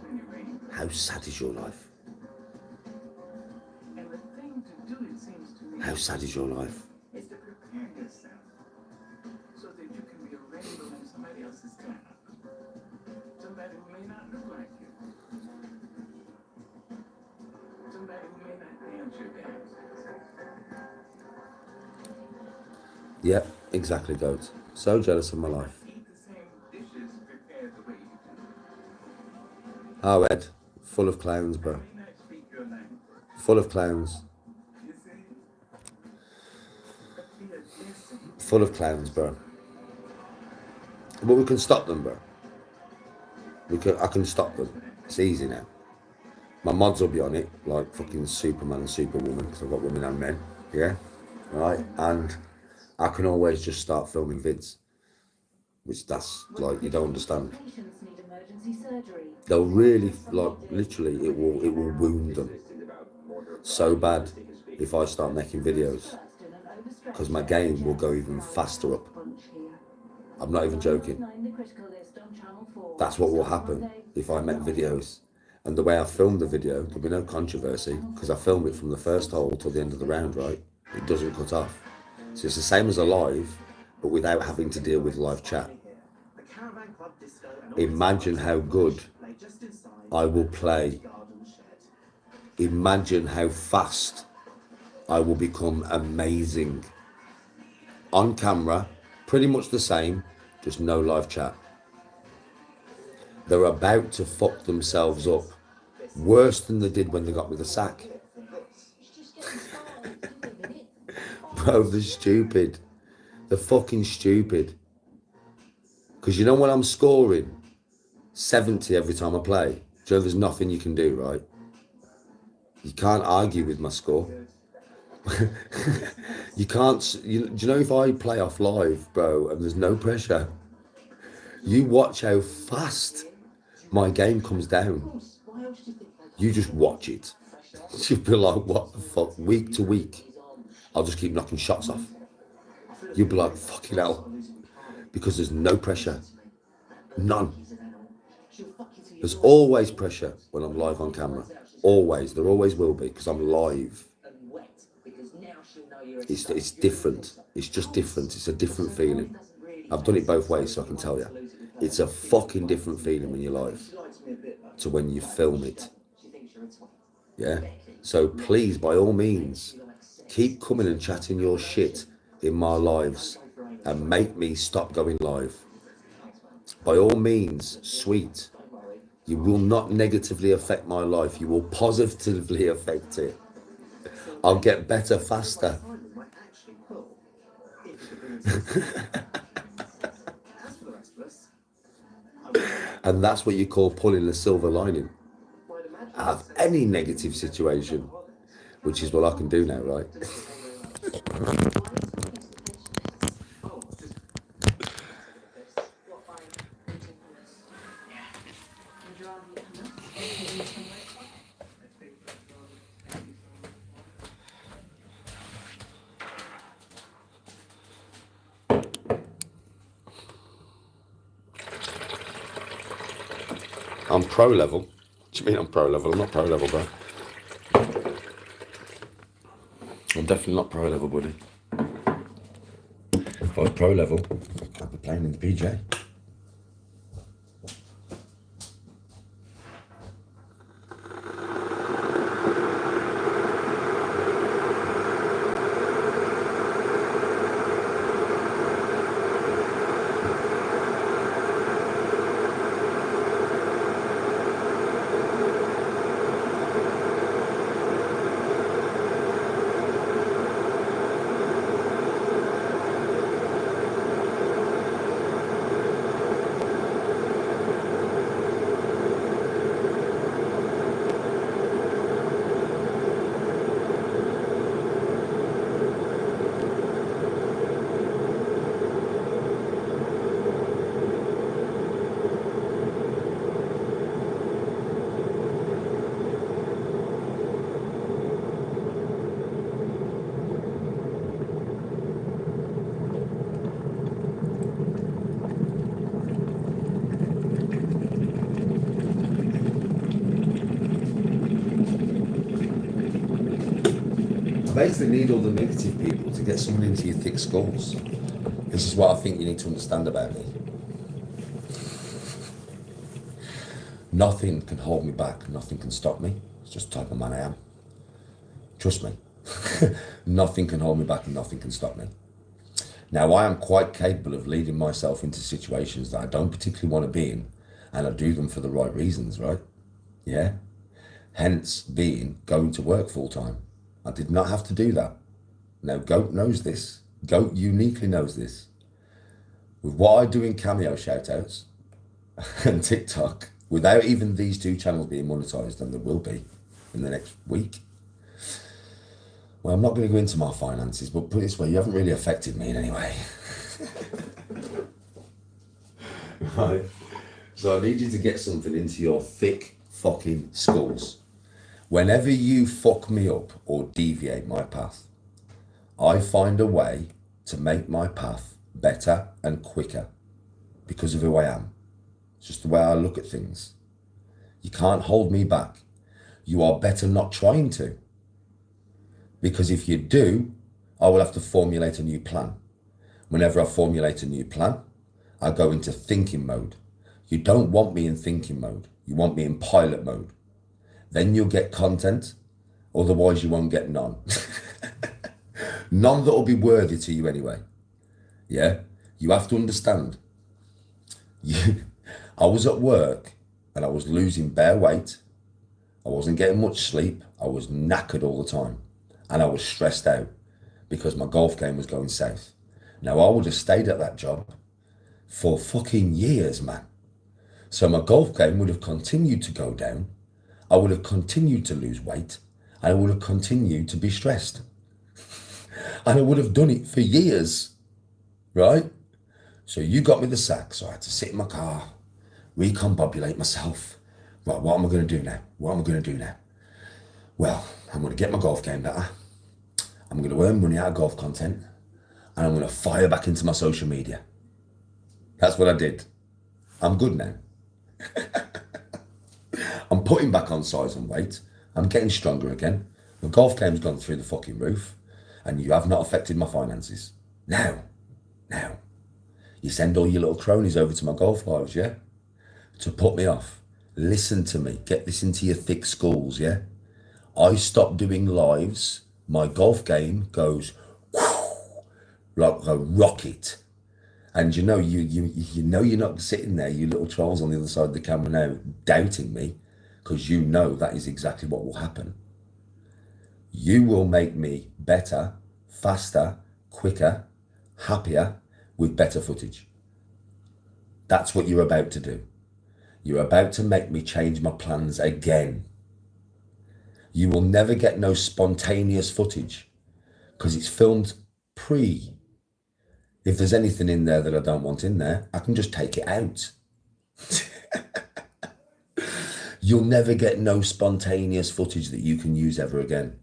[SPEAKER 10] How sad is your life? How sad is your life?
[SPEAKER 7] Is to prepare yourself so that you can be a rainbow in somebody else's cloud. Somebody who may not look like you. Somebody who may not dance your dance.
[SPEAKER 10] Yep, exactly, goat. So jealous of my life.
[SPEAKER 7] Eat the same dishes prepared the way you do.
[SPEAKER 10] Oh, Ed, full of clowns, bro.
[SPEAKER 7] May not speak your language.
[SPEAKER 10] Full of clowns.
[SPEAKER 7] You see? But be a blessing.
[SPEAKER 10] Full of clowns, bro. But we can stop them, bro. I can stop them. It's easy now. My mods will be on it, like fucking Superman and Superwoman, because I've got women and men, yeah? Right? And I can always just start filming vids. Which that's, like, you don't understand.
[SPEAKER 3] Patients need emergency surgery.
[SPEAKER 10] They'll really, like, literally, it will wound them so bad if I start making videos. Because my game will go even faster up. I'm not even joking. That's what will happen if I make videos. And the way I film the video, there'll be no controversy because I film it from the first hole till the end of the round, right? It doesn't cut off. So it's the same as a live, but without having to deal with live chat. Imagine how good I will play. Imagine how fast I will become amazing. On camera, pretty much the same, just no live chat. They're about to fuck themselves up. Worse than they did when they got me the sack. Bro, they're stupid. They're fucking stupid. Because you know when I'm scoring 70 every time I play, do you know there's nothing you can do, right? You can't argue with my score. You can't, do you know if I play off live, bro, and there's no pressure, you watch how fast my game comes down. You just watch it. You'll be like, what the fuck? Week to week, I'll just keep knocking shots off. You'll be like, fucking hell. Because there's no pressure. None. There's always pressure when I'm live on camera. Always. There always will be because I'm live. It's different. It's just different. It's a different feeling. I've done it both ways, so I can tell you. It's a fucking different feeling when you're live to when you film it. Yeah? So please, by all means, keep coming and chatting your shit in my lives and make me stop going live. By all means, sweet. You will not negatively affect my life. You will positively affect it. I'll get better faster. And that's what you call pulling the silver lining out of any negative situation. which is what I can do now, right?
[SPEAKER 11] Oh, just
[SPEAKER 3] What, by eating hummus? Yeah. Would you rather eat hummus or eat some roast?
[SPEAKER 10] I'm pro level. What do you mean I'm pro level? I'm not pro level, bro. I'm definitely not pro level, buddy. If I was pro level, I'd be playing in the PJ. Basically need all the negative people to get someone into your thick skulls. This is what I think you need to understand about me. Nothing can hold me back, nothing can stop me. It's just the type of man I am. Trust me. Nothing can hold me back and nothing can stop me. Now, I am quite capable of leading myself into situations that I don't particularly want to be in, and I do them for the right reasons, right? Yeah? Hence being going to work full time. I did not have to do that. Now, Goat knows this. Goat uniquely knows this. With what I do in Cameo shoutouts and TikTok, without even these two channels being monetized, and there will be in the next week. Well, I'm not going to go into my finances, but put it this way, you haven't really affected me in any way. Right? So I need you to get something into your thick fucking skulls. Whenever you fuck me up or deviate my path, I find a way to make my path better and quicker because of who I am. It's just the way I look at things. You can't hold me back. You are better not trying to. Because if you do, I will have to formulate a new plan. Whenever I formulate a new plan, I go into thinking mode. You don't want me in thinking mode. You want me in pilot mode. Then you'll get content, otherwise you won't get none. None that will be worthy to you anyway. Yeah? You have to understand. I was at work and I was losing bare weight. I wasn't getting much sleep. I was knackered all the time. And I was stressed out because my golf game was going south. Now, I would have stayed at that job for fucking years, man. So my golf game would have continued to go down. I would have continued to lose weight. And I would have continued to be stressed. And I would have done it for years, right? So you got me the sack. So I had to sit in my car, recombobulate myself. Right, what am I going to do now? What am I going to do now? Well, I'm going to get my golf game better. I'm going to earn money out of golf content. And I'm going to fire back into my social media. That's what I did. I'm good now. I'm putting back on size and weight. I'm getting stronger again. My golf game's gone through the fucking roof. And you have not affected my finances. Now, you send all your little cronies over to my golf lives, yeah? To put me off. Listen to me. Get this into your thick skulls, yeah? I stop doing lives. My golf game goes like a rocket. And you know you're not sitting there, you little trolls on the other side of the camera now, doubting me, because you know that is exactly what will happen. You will make me better, faster, quicker, happier, with better footage. That's what you're about to do. You're about to make me change my plans again. You will never get no spontaneous footage because it's filmed pre. If there's anything in there that I don't want in there, I can just take it out. You'll never get no spontaneous footage that you can use ever again.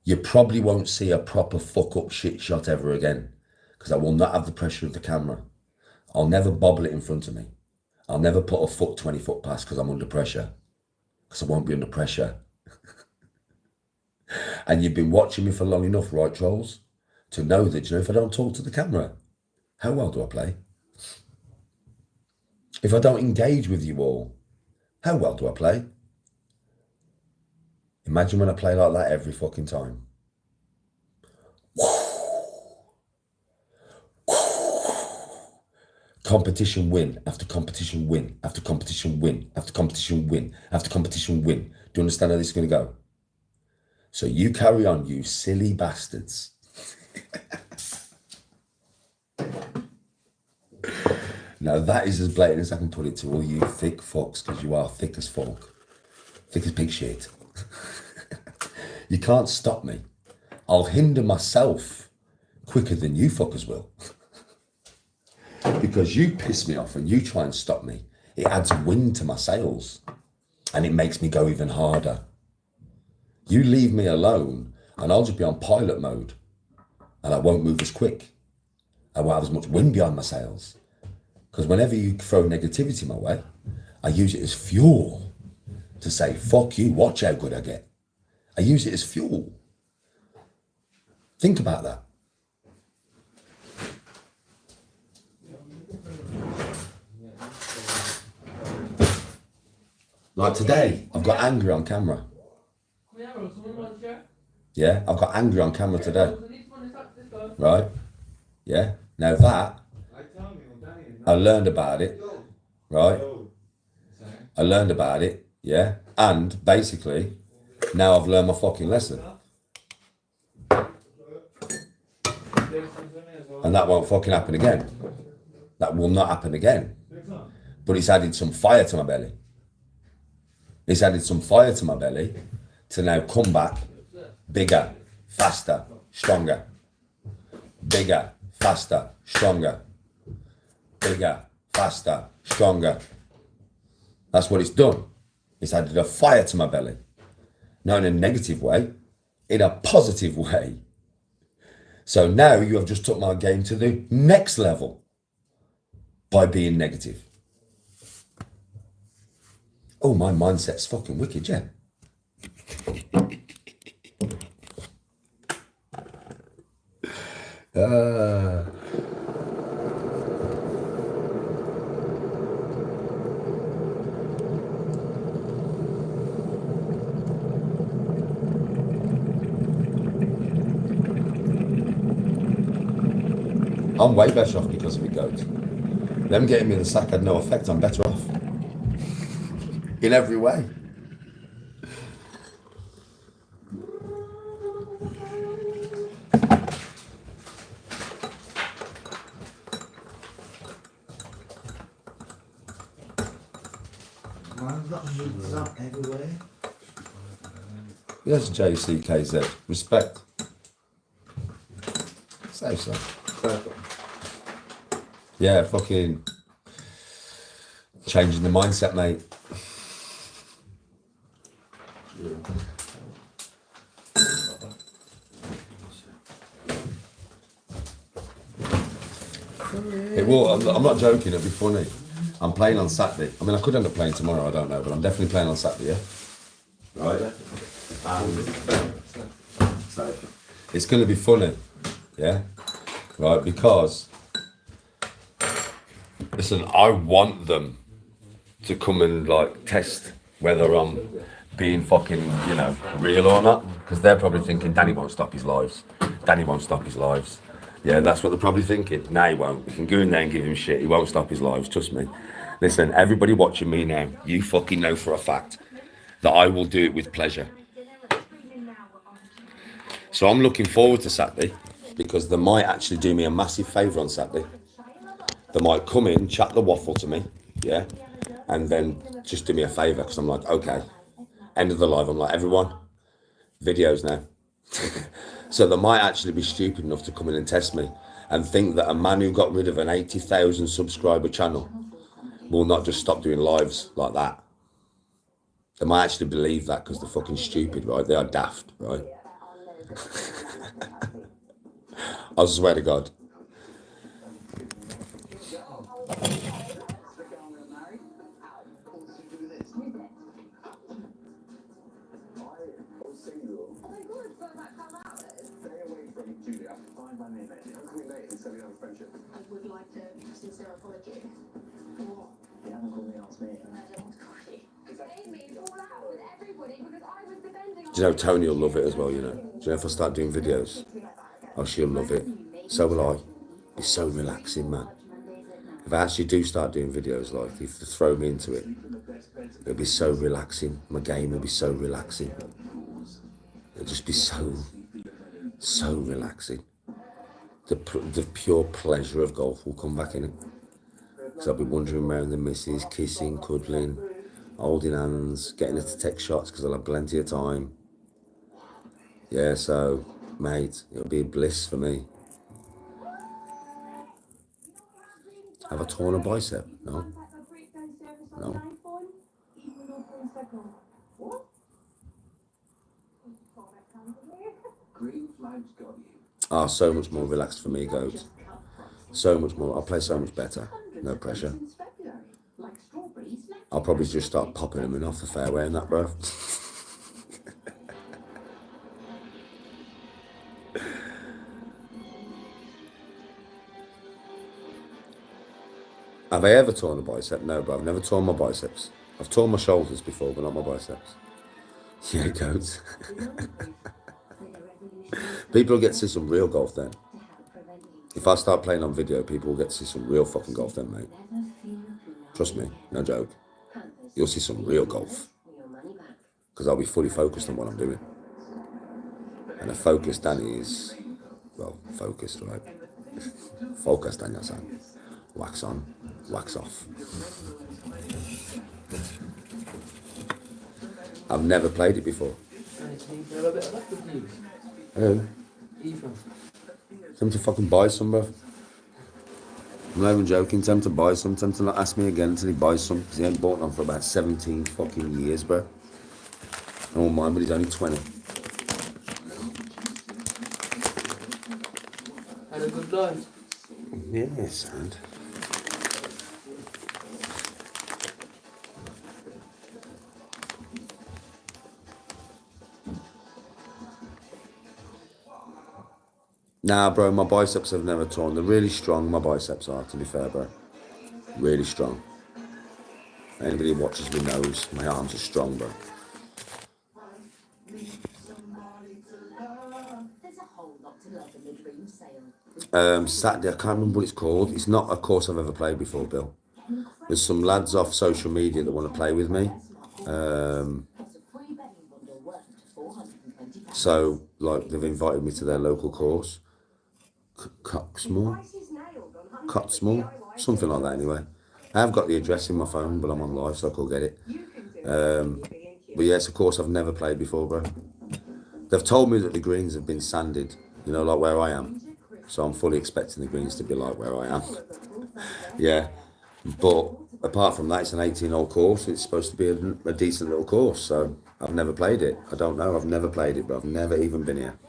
[SPEAKER 10] You probably won't see a proper fuck up shit shot ever again because I will not have the pressure of the camera. I'll never bobble it in front of me. I'll never put a foot 20 foot past because I'm under pressure. Because I won't be under pressure. And you've been watching me for long enough, right, trolls? To know that, you know, if I don't talk to the camera, how well do I play? If I don't engage with you all, how well do I play? Imagine when I play like that every fucking time. Competition win after competition win after competition win after competition win after competition win. Do you understand how this is going to go? So you carry on, you silly bastards. Now that is as blatant as I can put it to all you thick fucks, because you are thick as fuck. Thick as pig shit. You can't stop me. I'll hinder myself quicker than you fuckers will. Because you piss me off and you try and stop me. It adds wind to my sails. And it makes me go even harder. You leave me alone and I'll just be on pilot mode. And I won't move as quick. I won't have as much wind behind my sails. Because whenever you throw negativity my way, I use it as fuel to say, fuck you, watch how good I get. I use it as fuel. Think about that. Like today, I've got angry on camera. Yeah, I've got angry on camera today. Right? Yeah. Now that, I learned about it. Right? I learned about it. Yeah. And basically, now I've learned my fucking lesson. And that won't fucking happen again. That will not happen again. But it's added some fire to my belly. It's added some fire to my belly to now come back bigger, faster, stronger. Bigger, faster, stronger. Bigger, faster, stronger. That's what it's done. It's added a fire to my belly. Not in a negative way, in a positive way. So now you have just took my game to the next level by being negative. Oh, my mindset's fucking wicked, yeah. I'm way better off because of it, goat. Them getting me the sack had no effect. I'm better off. In every way.
[SPEAKER 8] Everywhere.
[SPEAKER 10] Yes, JCKZ. Respect. Say so. Yeah, fucking changing the mindset, mate. It will. I'm not joking. It'll be funny. I'm playing on Saturday. I mean, I could end up playing tomorrow. I don't know, but I'm definitely playing on Saturday. Yeah. Right. So it's going to be funny. Yeah. Right. Because listen, I want them to come and like test whether I'm being fucking, you know, real or not, because they're probably thinking Danny won't stop his lives. Danny won't stop his lives. Yeah, that's what they're probably thinking. No, he won't. We can go in there and give him shit. He won't stop his lives. Trust me. Listen, everybody watching me now, you fucking know for a fact that I will do it with pleasure. So I'm looking forward to Saturday because they might actually do me a massive favour on Saturday. They might come in, chat the waffle to me, yeah, and then just do me a favour because I'm like, okay, End of the live. I'm like, everyone, videos now. So they might actually be stupid enough to come in and test me and think that a man who got rid of an 80,000 subscriber channel will not just stop doing lives like that. They might actually believe that because they're fucking stupid, right? They are daft, right? I swear to God.
[SPEAKER 3] I would like a sincere apology. For what? You haven't called me and asked me. I don't want to call you. Amy, it's all out with everybody because I was defending.
[SPEAKER 10] Do you know Tony will love it as well, you know? Do you know if I start doing videos? Oh, she'll love it. So will I. It's so relaxing, man. If I actually do start doing videos, like, if you throw me into it, it'll be so relaxing. My game will be so relaxing. It'll just be so relaxing. The pure pleasure of golf will come back in it. Because I'll be wandering around the missus, kissing, cuddling, holding hands, getting her to take shots because I'll have plenty of time. Yeah, so, mate, it'll be a bliss for me. Have I torn a bicep? No. No.
[SPEAKER 6] Green flag's got you.
[SPEAKER 10] Ah, so much more relaxed for me, goat. So much more. I'll play so much better. No pressure. I'll probably just start popping them in off the fairway and that, bro. Have I ever torn a bicep? No, bro. I've never torn my biceps. I've torn my shoulders before, but not my biceps. Yeah, goats. People will get to see some real golf then. If I start playing on video, people will get to see some real fucking golf then, mate. Trust me, no joke. You'll see some real golf. Because I'll be fully focused on what I'm doing. And a focused Danny is, well, focused, right? Focused Danny, I say. Wax on, wax off. I've never played it before. Hello? Tell him to fucking buy some, bro. I'm not even joking. Tell him to buy some. Tell him to not ask me again until he buys some. Because he ain't bought one for about 17 fucking years, bro. I don't mind, but he's only 20.
[SPEAKER 2] Had a good life.
[SPEAKER 10] Yes, and. Nah, bro, my biceps have never torn. They're really strong, my biceps are, to be fair, bro. Really strong. Anybody who watches me knows my arms are strong, bro.
[SPEAKER 3] There's a whole lot to love in the dream sale.
[SPEAKER 10] Saturday, I can't remember what it's called. It's not a course I've ever played before, Bill. There's some lads off social media that want to play with me. So, like, they've invited me to their local course. Cotsmore? Something like that, anyway. I have got the address in my phone, but I'm on live, so I could get it. But yeah, it's a course I've never played before, bro. They've told me that the greens have been sanded, you know, like where I am. So I'm fully expecting the greens to be like where I am. Yeah. But apart from that, it's an 18-hole course. It's supposed to be a decent little course. So I've never played it. I don't know. I've never played it, but I've never even been here.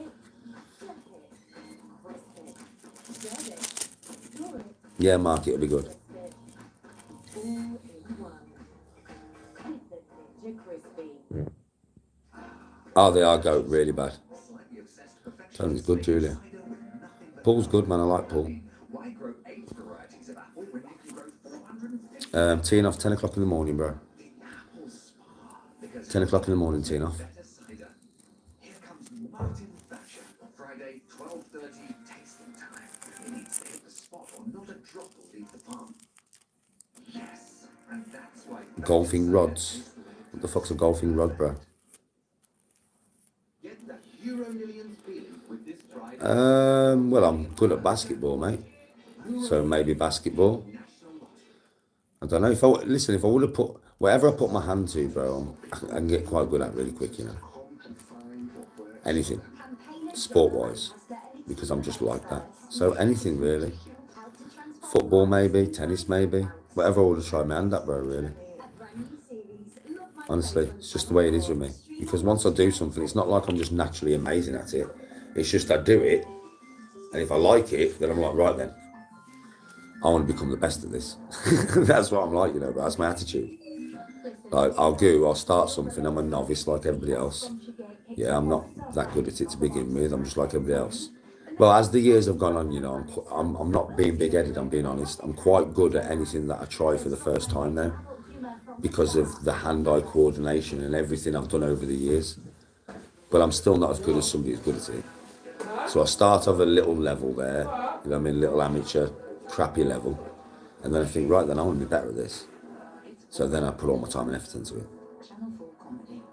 [SPEAKER 10] Yeah, Mark, it'll be good. Oh, they are goat really bad. Tony's good, Julia. Paul's good, man. I like Paul. Teeing off 10 o'clock in the morning, bro. 10 o'clock in the morning, teeing off.
[SPEAKER 7] Friday, 12:30, tasting time. He needs to hit the spot or not a drop will leave the farm. Yes, and that's why...
[SPEAKER 10] Golfing rods. What the fuck's a golfing rod, bro?
[SPEAKER 7] Get that Euro Millions feeling with this Friday.
[SPEAKER 10] Well, I'm good at basketball, mate. So maybe basketball. I don't know. If I would have put Whatever I put my hand to, bro, I can get quite good at really quick, you know. Anything, sport-wise, because I'm just like that. So anything really. Football maybe, tennis maybe, whatever I would try my hand at, bro, really. Honestly, it's just the way it is with me. Because once I do something, it's not like I'm just naturally amazing at it. It's just I do it, and if I like it, then I'm like, right then, I want to become the best at this. That's what I'm like, you know, but that's my attitude. Like, I'll start something, I'm a novice like everybody else. Yeah, I'm not that good at it to begin with, I'm just like everybody else. Well, as the years have gone on, you know, I'm not being big-headed, I'm being honest. I'm quite good at anything that I try for the first time now, because of the hand-eye coordination and everything I've done over the years. But I'm still not as good as somebody who's good at it. So I start off a little level there, you know what I mean, little amateur, crappy level. And then I think, right, then I want to be better at this. So then I put all my time and effort into it.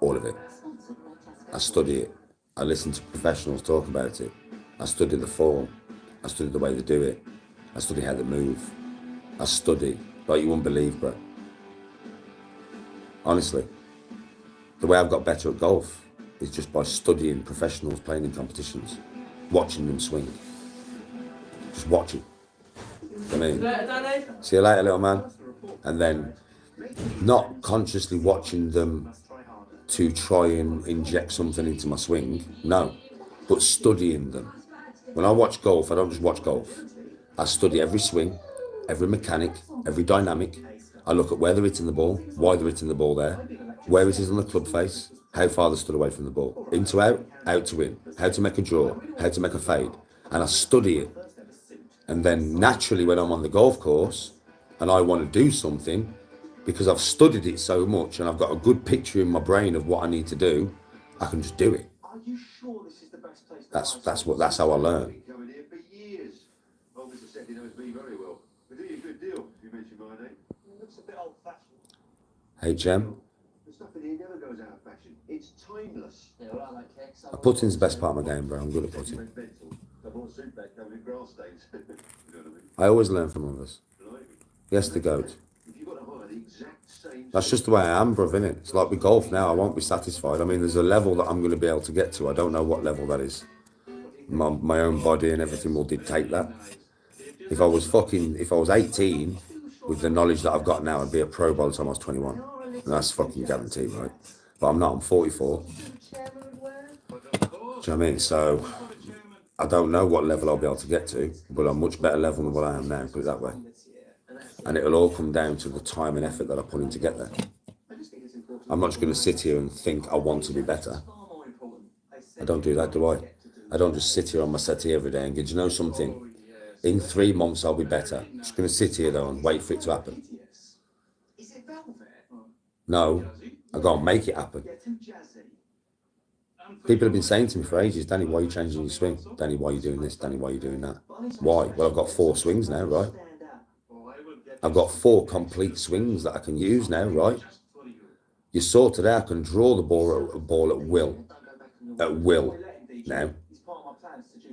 [SPEAKER 10] All of it. I study it. I listen to professionals talk about it. I study the form. I study the way they do it. I study how they move. I study like you wouldn't believe, bro. Honestly, the way I've got better at golf is just by studying professionals playing in competitions, watching them swing. Just watching. I mean, see you later, little man. And then not consciously watching them to try and inject something into my swing, no, but studying them. When I watch golf, I don't just watch golf. I study every swing, every mechanic, every dynamic. I look at where they're hitting the ball, why they're hitting the ball there, where it is on the club face, how far they stood away from the ball, in to out to in, how to make a draw, how to make a fade. And I study it. And then naturally when I'm on the golf course and I want to do something, because I've studied it so much and I've got a good picture in my brain of what I need to do, I can just do it. That's how I learn. HM. Putting's the best part of my game, bro. I'm good at putting. I always learn from others. Yes, the GOAT. That's just the way I am, bruv, innit? It's like with golf now, I won't be satisfied. I mean, there's a level that I'm going to be able to get to. I don't know what level that is. My own body and everything will dictate that. If I was 18, with the knowledge that I've got now, I'd be a pro by the time I was 21. And that's fucking guaranteed, right? But I'm not, I'm 44. Do you know what I mean? So, I don't know what level I'll be able to get to, but I'm much better level than what I am now, put it that way. And it'll all come down to the time and effort that I put in to get there. I'm not just going to sit here and think I want to be better. I don't do that, do I? I don't just sit here on my settee every day and go, do you know something? In 3 months I'll be better. I'm just going to sit here though and wait for it to happen. No, I got to make it happen. People have been saying to me for ages, Danny, why are you changing your swing? Danny, why are you doing this? Danny, why are you doing that? Why? Well, I've got 4 swings now, right? I've got 4 complete swings that I can use now, right? You saw today I can draw the ball at will. At will now.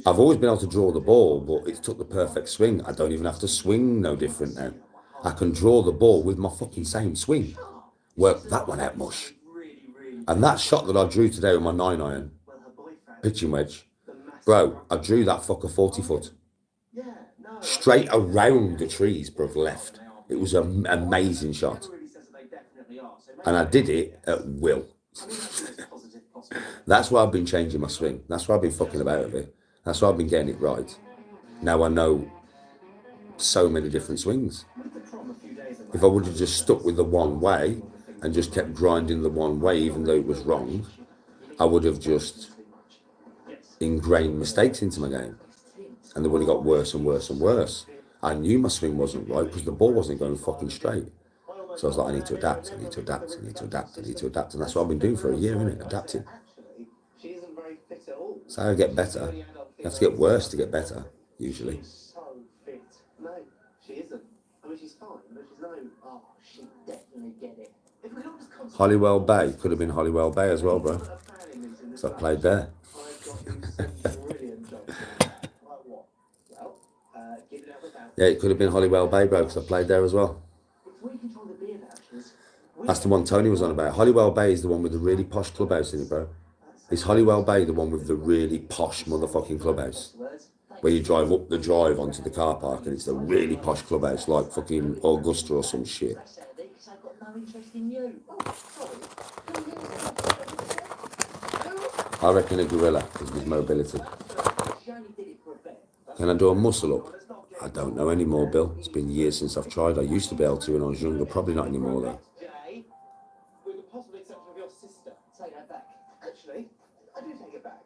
[SPEAKER 10] I've always been able to draw the ball, but it's took the perfect swing. I don't even have to swing no different now. I can draw the ball with my fucking same swing. Work that one out, mush. And that shot that I drew today with my 9-iron, pitching wedge, bro, I drew that fucker 40 foot. Straight around the trees, bro, left. It was an amazing shot. And I did it at will. That's why I've been changing my swing. That's why I've been fucking about with it. That's why I've been getting it right. Now I know so many different swings. If I would have just stuck with the one way and just kept grinding the one way, even though it was wrong, I would have just ingrained mistakes into my game. And they would have got worse and worse and worse. I knew my swing wasn't right because the ball wasn't going fucking straight. So I was like, I need to adapt, I need to adapt, I need to adapt, I need to adapt. And that's what I've been doing for a year, innit? Adapting. So how I get better. You have to get worse to get better, usually. Holywell Bay. Could have been Holywell Bay as well, bro. So I played there. Yeah, it could have been Holywell Bay, bro, because I played there as well. That's the one Tony was on about. Hollywell Bay is the one with the really posh clubhouse in it, bro. Is Hollywell Bay the one with the really posh motherfucking clubhouse? Where you drive up the drive onto the car park and it's a really posh clubhouse like fucking Augusta or some shit. I reckon a gorilla is with mobility. Can I do a muscle up? I don't know anymore, Bill. It's been years since I've tried. I used to be able to when I was younger. Probably not anymore, though.
[SPEAKER 11] With the possible exception of your sister. Take that back. Actually, I do take it back.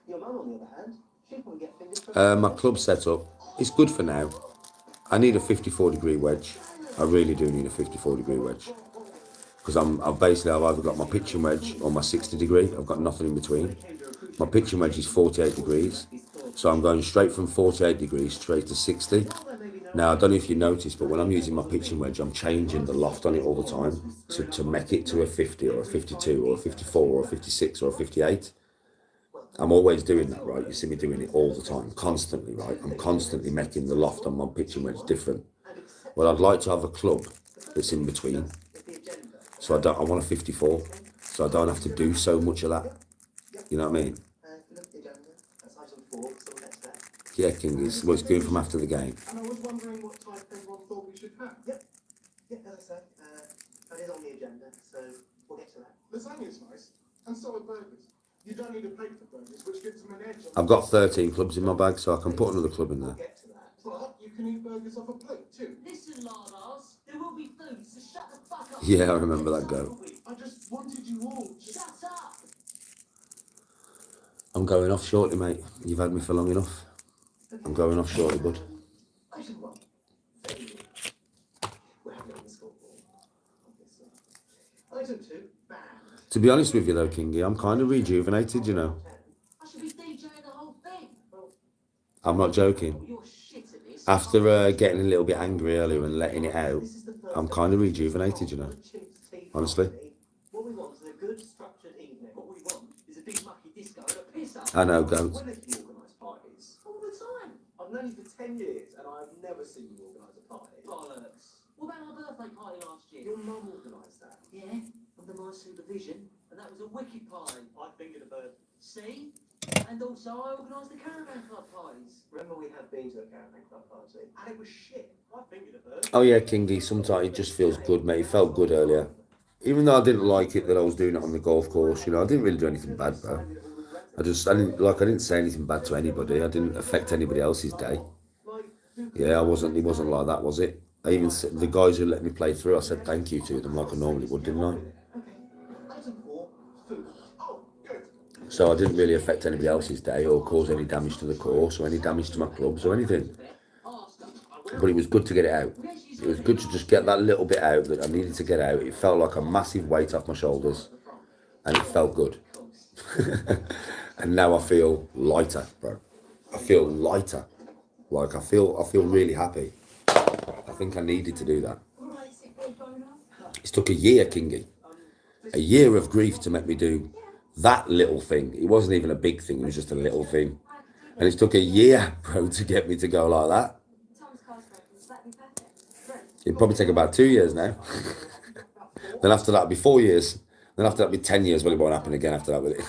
[SPEAKER 11] Your mum, on the other hand, she'd probably get fingers for
[SPEAKER 10] My club setup, it's good for now. I need a 54-degree wedge. I really do need a 54-degree wedge. Because I've either got my pitching wedge or my 60-degree. I've got nothing in between. My pitching wedge is 48 degrees. So I'm going straight from 48 degrees straight to 60. Now, I don't know if you noticed, but when I'm using my pitching wedge, I'm changing the loft on it all the time to make it to a 50 or a 52 or a 54 or a 56 or a 58. I'm always doing that, right? You see me doing it all the time, constantly, right? I'm constantly making the loft on my pitching wedge different. Well, I'd like to have a club that's in between. So I want a 54, so I don't have to do so much of that. You know what I mean? Yeah, King is what's good from after the game.
[SPEAKER 6] And I was wondering what type everyone thought we should have.
[SPEAKER 11] Yep, as I say, that is on the agenda, so we'll get to that.
[SPEAKER 6] Lasagna's nice, and so are burgers. You don't need a plate for burgers, which gives them an edge.
[SPEAKER 10] I've got 13 clubs in my bag, so I can put another club in there.
[SPEAKER 11] Get to that.
[SPEAKER 6] But you can eat burgers off a plate too.
[SPEAKER 12] Listen, Lardos, there will be food, so shut the fuck up.
[SPEAKER 10] Yeah, I remember that go.
[SPEAKER 6] I just wanted you all to...
[SPEAKER 12] Shut up!
[SPEAKER 10] I'm going off shortly, mate. You've had me for long enough. I'm going off shortly, bud.
[SPEAKER 11] Item 1. We're having on the scoreboard, obviously. Item 2. Band.
[SPEAKER 10] To be honest with you, though, Kingy, I'm kind of rejuvenated, you know.
[SPEAKER 12] I should be DJing the whole thing.
[SPEAKER 10] I'm not joking.
[SPEAKER 12] You're shit at this.
[SPEAKER 10] After getting a little bit angry earlier and letting it out, I'm kind of rejuvenated, you know. Honestly.
[SPEAKER 11] What we want is a good structured evening. What we want is a big mucky disco and a piss up.
[SPEAKER 10] I know, don't.
[SPEAKER 11] When have you organised parties? All the time. I've known you for 10 years and I've never seen you organise a party.
[SPEAKER 12] Bollocks. What about my birthday party last year?
[SPEAKER 11] Your mum organised that.
[SPEAKER 12] Yeah, under my supervision, and that was a wicked party.
[SPEAKER 11] I fingered a bird.
[SPEAKER 12] See? And also I organised the caravan club parties.
[SPEAKER 11] Remember we have been to a caravan club party and it was shit. I fingered a bird.
[SPEAKER 10] Oh, yeah, Kingy, sometimes it just feels good, mate. It felt good earlier. Even though I didn't like it that I was doing it on the golf course, you know, I didn't really do anything bad, bro. I didn't say anything bad to anybody. I didn't affect anybody else's day. Yeah, it wasn't like that, was it? I even said, the guys who let me play through, I said thank you to them like I normally would, didn't I? So I didn't really affect anybody else's day or cause any damage to the course or any damage to my clubs or anything. But it was good to get it out. It was good to just get that little bit out that I needed to get out. It felt like a massive weight off my shoulders and it felt good. And now I feel lighter, bro. I feel lighter. Like I feel really happy. I think I needed to do that. It took a year, Kingy. A year of grief to make me do that little thing. It wasn't even a big thing, it was just a little thing. And it took a year, bro, to get me to go like that. It'd probably take about 2 years now. Then after that, it'd be 4 years. Then after that, it'd be 10 years. Well, it won't happen again after that, will it?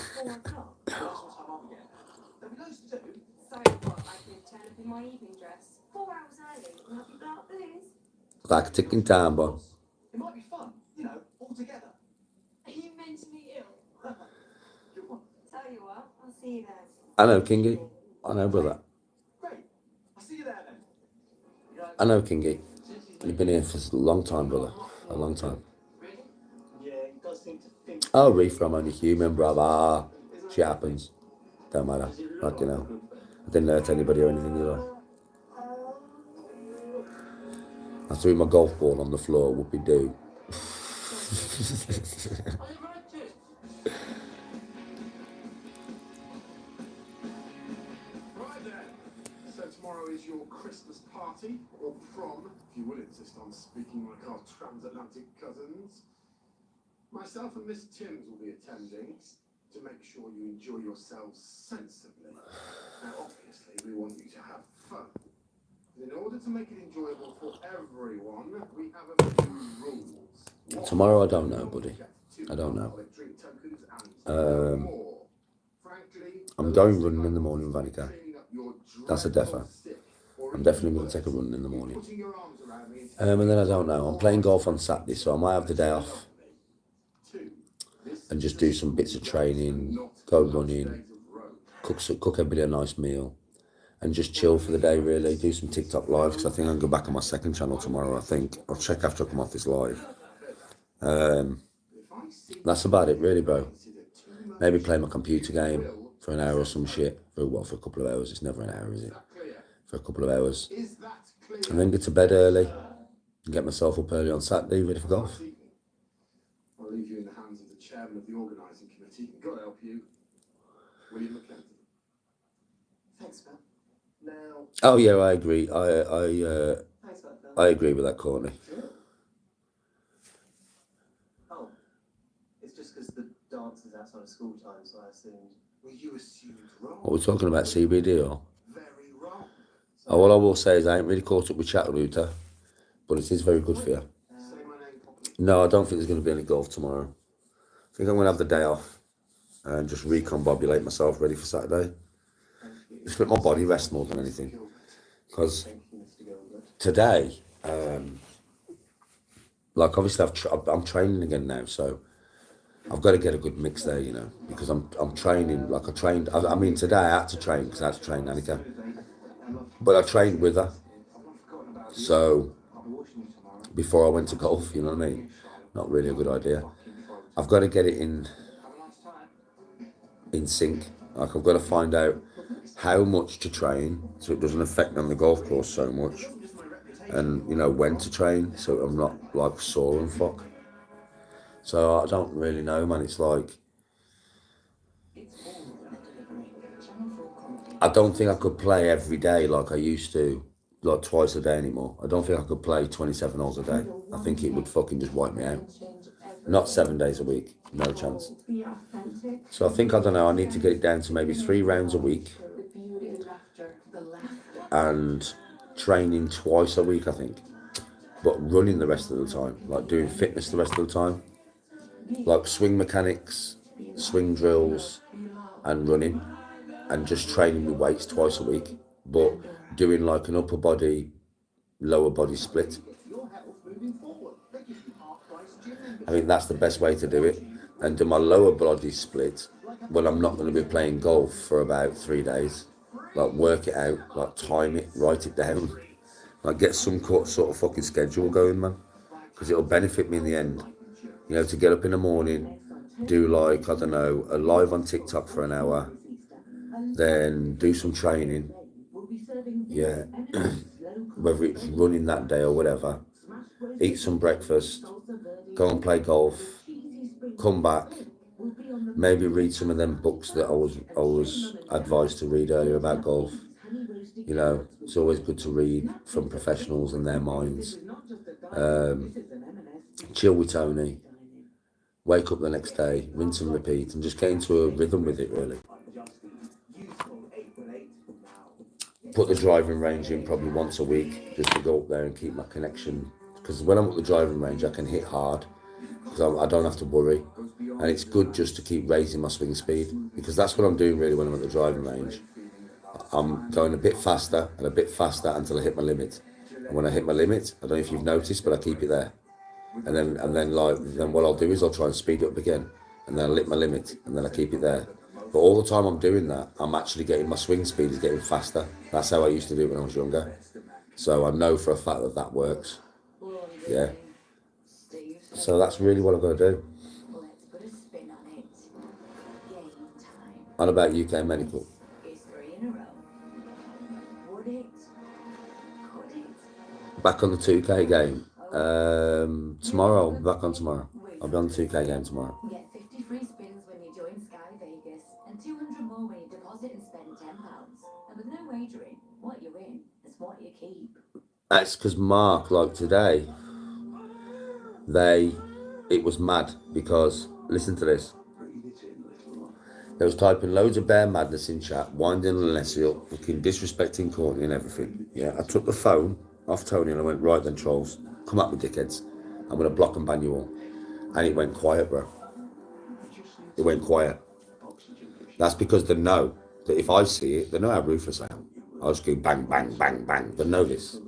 [SPEAKER 10] Like a ticking time bomb.
[SPEAKER 11] It might be fun, you know, all together.
[SPEAKER 9] Are you mentally ill? Tell you what, I'll see you there.
[SPEAKER 10] I know, Kingy. I know, brother.
[SPEAKER 11] Great. I'll see you there then.
[SPEAKER 10] I know, Kingy. You've been here for a long time, brother. A long time.
[SPEAKER 11] Yeah, he does seem to think.
[SPEAKER 10] Oh, Reef, I'm only human, brother. Shit happens. Don't matter. Like, you know. I didn't hurt anybody or anything, did I? I threw my golf ball on the floor, whoopie-doo.
[SPEAKER 6] Right then. So tomorrow is your Christmas party, or prom, if you will insist on speaking like our transatlantic cousins. Myself and Miss Timms will be attending to make sure you enjoy yourselves sensibly. Now, obviously, we want you to have fun. In order to make it enjoyable for everyone, we have a few rules.
[SPEAKER 10] Tomorrow, I don't know, buddy. I don't know. I'm going running in the morning, Vanica. That's a defo. I'm definitely going to take a run in the morning. And then I don't know. I'm playing golf on Saturday, so I might have the day off and just do some bits of training, go running, cook everybody a nice meal, and just chill for the day, really. Do some TikTok lives, because I think I'll go back on my second channel tomorrow, I think. I'll check after I come off this live. That's about it, really, bro. Maybe play my computer game for an hour or some shit. For a couple of hours. It's never an hour, is it? For a couple of hours. And then get to bed early. And get myself up early on Saturday, ready for golf.
[SPEAKER 6] I'll leave you in the hands of the chairman of the organising committee. God help you, William McClenty.
[SPEAKER 11] Thanks, Phil. Now,
[SPEAKER 10] Oh yeah, I agree.
[SPEAKER 11] thanks for that, Phil.
[SPEAKER 10] I agree with that, Courtney.
[SPEAKER 11] Oh, it's just because the dance is outside of school time, so I assumed.
[SPEAKER 6] Well, you assumed wrong.
[SPEAKER 10] What we're talking about, CBD or?
[SPEAKER 6] Very wrong.
[SPEAKER 10] Oh, all I will say is I ain't really caught up with Chattanooga, but it is very good for you.
[SPEAKER 6] Say my name properly.
[SPEAKER 10] No, I don't think there's going to be any golf tomorrow. I think I'm going to have the day off and just recombobulate myself ready for Saturday. Just let my body rest more than anything. Because today, like obviously I'm training again now, so I've got to get a good mix there, you know, because I'm training, like I trained, I mean today I had to train because I had to train Annika, but I trained with her, so before I went to golf, you know what I mean, not really a good idea. I've got to get it in sync, like I've got to find out how much to train so it doesn't affect me on the golf course so much, and you know when to train so I'm not like sore and fuck. So I don't really know, man. It's like I don't think I could play every day like I used to, like twice a day anymore. I don't think I could play 27 holes a day. I think it would fucking just wipe me out. Not 7 days a week, no chance. So I think, I don't know, I need to get it down to maybe 3 rounds a week and training twice a week, I think, but running the rest of the time, like doing fitness the rest of the time, like swing mechanics, swing drills and running, and just training with weights twice a week, but doing like an upper body, lower body split. I think that's the best way to do it, and do my lower body split when I'm not going to be playing golf for about 3 days. Like work it out, like time it, write it down, like get some sort of fucking schedule going, man, because it'll benefit me in the end. You know, to get up in the morning, do like, I don't know, a live on TikTok for an hour, then do some training, yeah, whether it's running that day or whatever, eat some breakfast, go and play golf, come back, maybe read some of them books that I was advised to read earlier about golf. You know, it's always good to read from professionals and their minds. Chill with Tony, wake up the next day, rinse and repeat, and just get into a rhythm with it, really. Put the driving range in probably once a week, just to go up there and keep my connection. Because when I'm at the driving range, I can hit hard, because I don't have to worry. And it's good just to keep raising my swing speed, because that's what I'm doing really when I'm at the driving range. I'm going a bit faster and a bit faster until I hit my limit. And when I hit my limit, I don't know if you've noticed, but I keep it there. And then what I'll do is I'll try and speed it up again, and then I'll hit my limit, and then I keep it there. But all the time I'm doing that, I'm actually getting, my swing speed is getting faster. That's how I used to do it when I was younger. So I know for a fact that that works. Yeah. So that's really what I've got to do. And about UK Medical. Back on the 2K game. Tomorrow, I'll be back on tomorrow. I'll be on the 2K game tomorrow.
[SPEAKER 3] Get 50 free spins when you join Sky Vegas and 200 more when you deposit and spend £10. And with no wagering, what you win is what you keep.
[SPEAKER 10] That's because Mark, like today, it was mad because, listen to this. They was typing loads of bear madness in chat, winding Lessie up, fucking disrespecting Courtney and everything. Yeah, I took the phone off Tony and I went, right then, trolls, come at me, dickheads. I'm going to block and ban you all. And it went quiet, bro. It went quiet. That's because they know that if I see it, they know how ruthless I am. I'll just go bang, bang, bang, bang. They know this.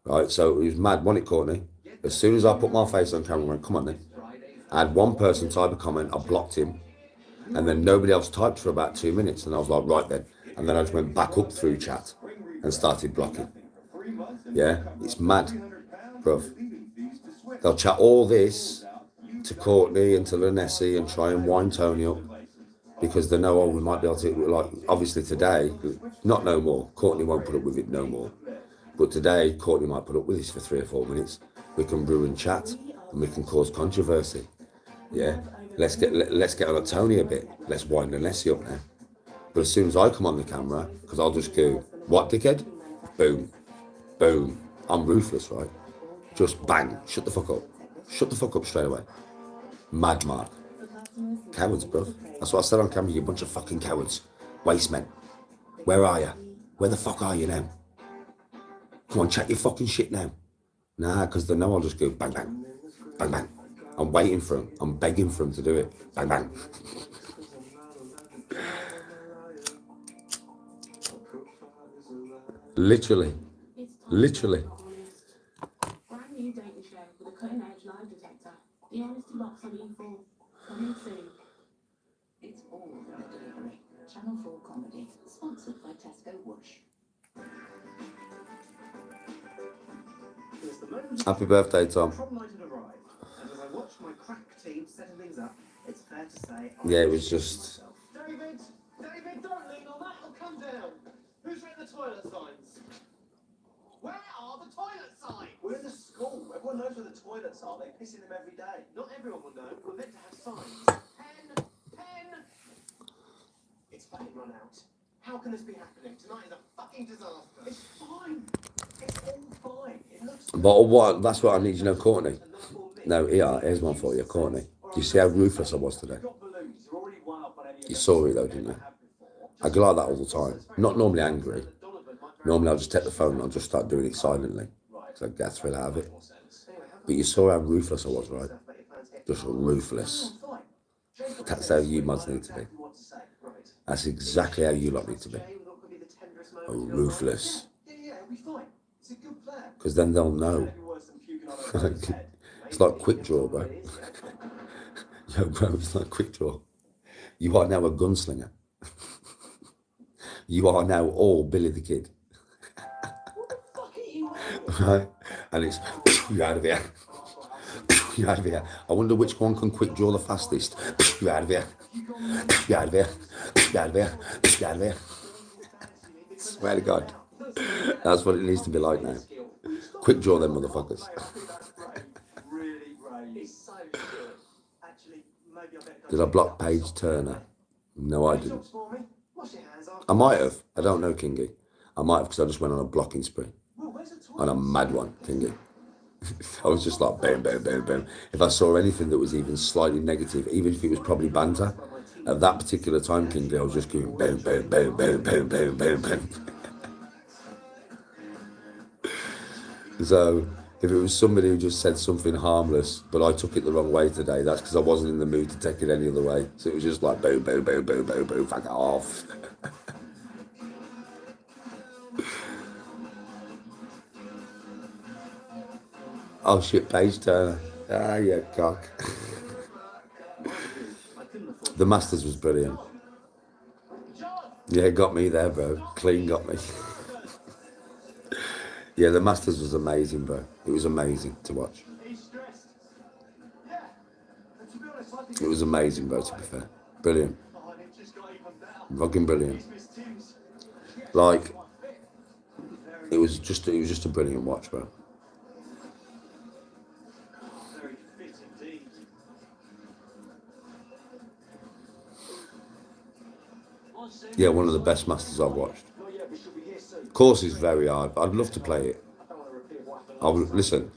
[SPEAKER 10] Right? So it was mad, wasn't it, Courtney? As soon as I put my face on camera, I went, come on then. I had one person type a comment, I blocked him, and then nobody else typed for about 2 minutes, and I was like, right then. And then I just went back up through chat and started blocking. Yeah, it's mad, bruv. They'll chat all this to Courtney and to Lessie and try and wind Tony up because they know, oh, we might be able to, like, obviously today, not no more. Courtney won't put up with it no more. But today, Courtney might put up with this for 3 or 4 minutes. We can ruin chat and we can cause controversy. Yeah, let's get on Tony a bit. Let's wind Lessie up now. But as soon as I come on the camera, because I'll just go, what, dickhead? Boom, boom. I'm ruthless, right? Just bang, shut the fuck up. Shut the fuck up straight away. Mad mark. Cowards, bro. That's what I said on camera, you bunch of fucking cowards. Waste men. Where are you? Where the fuck are you now? Come on, chat your fucking shit now. Nah, because they know I'll just go bang, bang, bang, bang. I'm waiting for him. I'm begging for him to do it. Bang, bang. Literally. Literally.
[SPEAKER 13] Brand new data show with a cutting-edge lie detector. The honesty box on E4. Coming soon.
[SPEAKER 3] It's all in the delivery. Channel 4 comedy, sponsored by Tesco Whoosh.
[SPEAKER 10] Happy birthday, Tom. Yeah, it was just...
[SPEAKER 11] David, don't lean on that, it'll come down. Who's written the toilet signs? Where are the toilet signs? We're in the school. Everyone knows where the toilets are. They piss in them every day. Not everyone will know. We're meant to have signs. Pen! It's fucking run out. How can this be happening? Tonight is a fucking disaster. It's fine. It's all fine. It looks good.
[SPEAKER 10] But what? That's what I need to know, Courtney. No, here's one for you, Courtney. Do you see how ruthless I was today? You saw it though, didn't you? I go like that all the time. Not normally angry. Normally I'll just take the phone and I'll just start doing it silently. Because I get a thrill out of it. But you saw how ruthless I was, right? Just ruthless. That's how you mods need to be. That's exactly how you lot need to be. Ruthless. Because then they'll know. It's like quick draw, bro. Yo, bro, it's like quick draw. You are now a gunslinger. You are now all Billy the Kid. Right? And it's, you're out of here. You're out of here. I wonder which one can quick draw the fastest. You're out of here. You're out of here. You're out of here. You're out of here. Swear to God. That's what it needs to be like now. Quick draw them motherfuckers. Did I block Paige Turner? No, I didn't. I might have. I don't know, Kingy. I might have because I just went on a blocking spree. On a mad one, Kingy. I was just like, bam, bam, bam, bam. If I saw anything that was even slightly negative, even if it was probably banter, at that particular time, Kingy, I was just going bam, bam, bam, bam, bam, bam, bam, bam. So, if it was somebody who just said something harmless, but I took it the wrong way today, that's because I wasn't in the mood to take it any other way. So it was just like, boom, boom, boom, boom, boom, boom, fuck it off. Oh shit, Paige Turner. Ah, yeah, cock. The Masters was brilliant. Yeah, got me there, bro. Clean got me. Yeah, the Masters was amazing, bro. It was amazing to watch. It was amazing, bro, to be fair. Brilliant. Fucking brilliant. Like, it was just a brilliant watch, bro. Yeah, one of the best Masters I've watched. Course is very hard. I'd love to play it. Listen,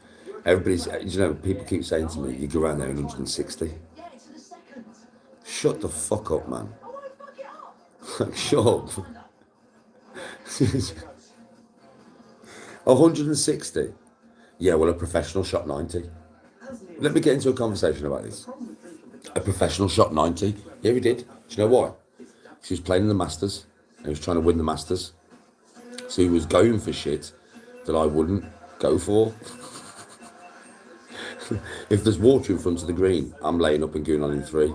[SPEAKER 10] everybody's, you know, people keep saying to me, you go around there in 160. Shut the fuck up, man. Shut up. 160? Yeah, well, a professional shot 90. Let me get into a conversation about this. A professional shot 90. Yeah, he did. Do you know why? He was playing in the Masters and he was trying to win the Masters. So he was going for shit that I wouldn't go for. If there's water in front of the green, I'm laying up and going on in 3.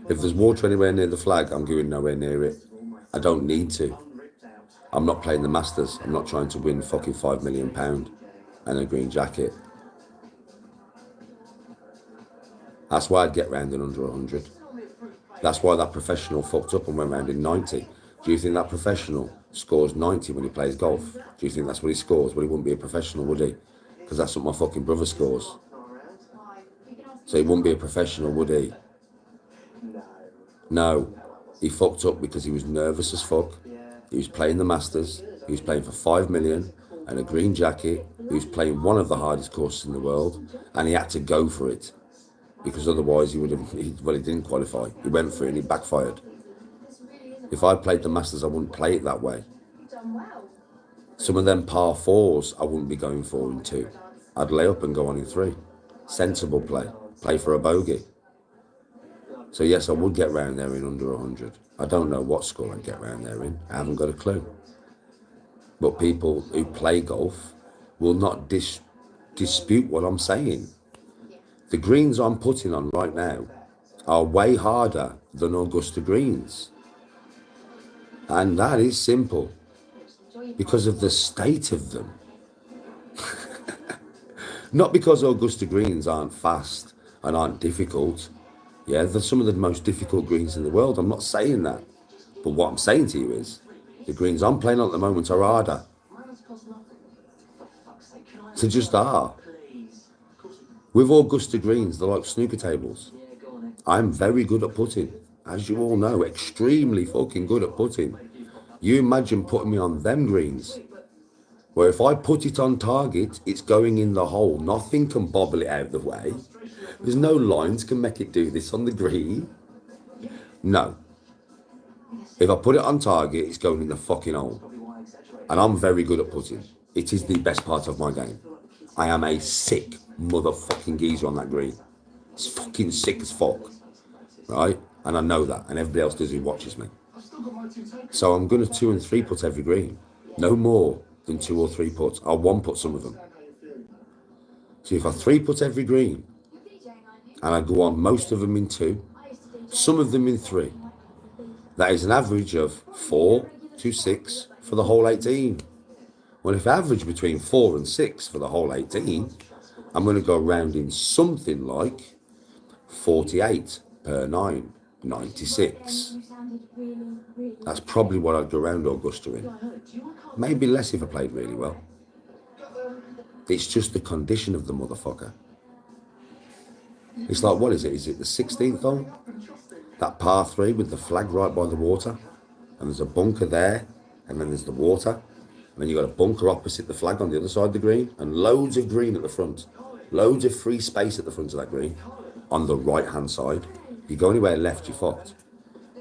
[SPEAKER 10] If there's water anywhere near the flag, I'm going nowhere near it. I don't need to. I'm not playing the Masters. I'm not trying to win fucking £5 million and a green jacket. That's why I'd get round in under 100. That's why that professional fucked up and went round in 90. Do you think that professional scores 90 when he plays golf? Do you think that's what he scores? Well, he wouldn't be a professional, would he? Because that's what my fucking brother scores. So he wouldn't be a professional, would he? No. He fucked up because he was nervous as fuck. He was playing the Masters. He was playing for 5 million and a green jacket. He was playing one of the hardest courses in the world. And he had to go for it. Because otherwise he would have, he didn't qualify. He went for it and he backfired. If I played the Masters, I wouldn't play it that way. Some of them par 4s, I wouldn't be going for in 2. I'd lay up and go on in 3. Sensible play. Play for a bogey. So yes, I would get round there in under 100. I don't know what score I'd get round there in. I haven't got a clue. But people who play golf will not dispute what I'm saying. The greens I'm putting on right now are way harder than Augusta greens. And that is simple. Because of the state of them. Not because Augusta greens aren't fast and aren't difficult. Yeah, they're some of the most difficult greens in the world. I'm not saying that. But what I'm saying to you is, the greens I'm playing on at the moment are harder. They just are. With Augusta greens, they're like snooker tables. I'm very good at putting. As you all know, extremely fucking good at putting. You imagine putting me on them greens, where if I put it on target, it's going in the hole. Nothing can bobble it out of the way. There's no lines can make it do this on the green. No. If I put it on target, it's going in the fucking hole. And I'm very good at putting. It is the best part of my game. I am a sick motherfucking geezer on that green. It's fucking sick as fuck. Right? And I know that. And everybody else does who watches me. So I'm going to 2 and 3 put every green. No more than 2 or 3 putts. I'll 1 put some of them. So if I 3 put every green, and I go on most of them in 2, some of them in 3, that is an average of 4 to 6 for the whole 18. Well, if I average between 4 and 6 for the whole 18, I'm going to go around in something like 48 per 9, 96. That's probably what I'd go around Augusta in. Maybe less if I played really well. It's just the condition of the motherfucker. It's like, what is it? Is it the 16th hole? That par 3 with the flag right by the water. And there's a bunker there. And then there's the water. And then you've got a bunker opposite the flag on the other side of the green. And loads of green at the front. Loads of free space at the front of that green. On the right hand side. You go anywhere left, you're fucked.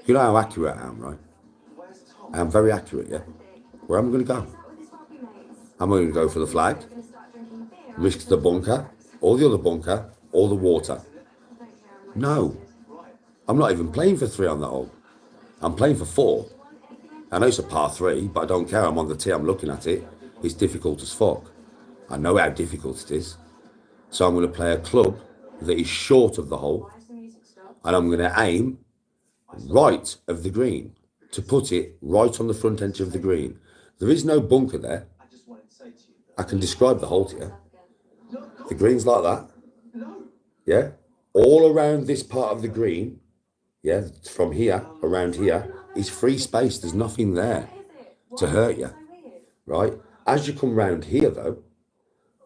[SPEAKER 10] You know how accurate I am, right? I am very accurate, yeah? Where am I going to go? I'm going to go for the flag. Risk the bunker. Or the other bunker. Or the water. No. I'm not even playing for 3 on that hole. I'm playing for 4. I know it's a par 3, but I don't care. I'm on the tee, I'm looking at it. It's difficult as fuck. I know how difficult it is. So I'm going to play a club that is short of the hole. And I'm going to aim right of the green to put it right on the front edge of the green. There is no bunker there. I can describe the hole to you. The green's like that. Yeah? All around this part of the green, yeah, from here, around here, is free space. There's nothing there to hurt you, right? As you come round here, though,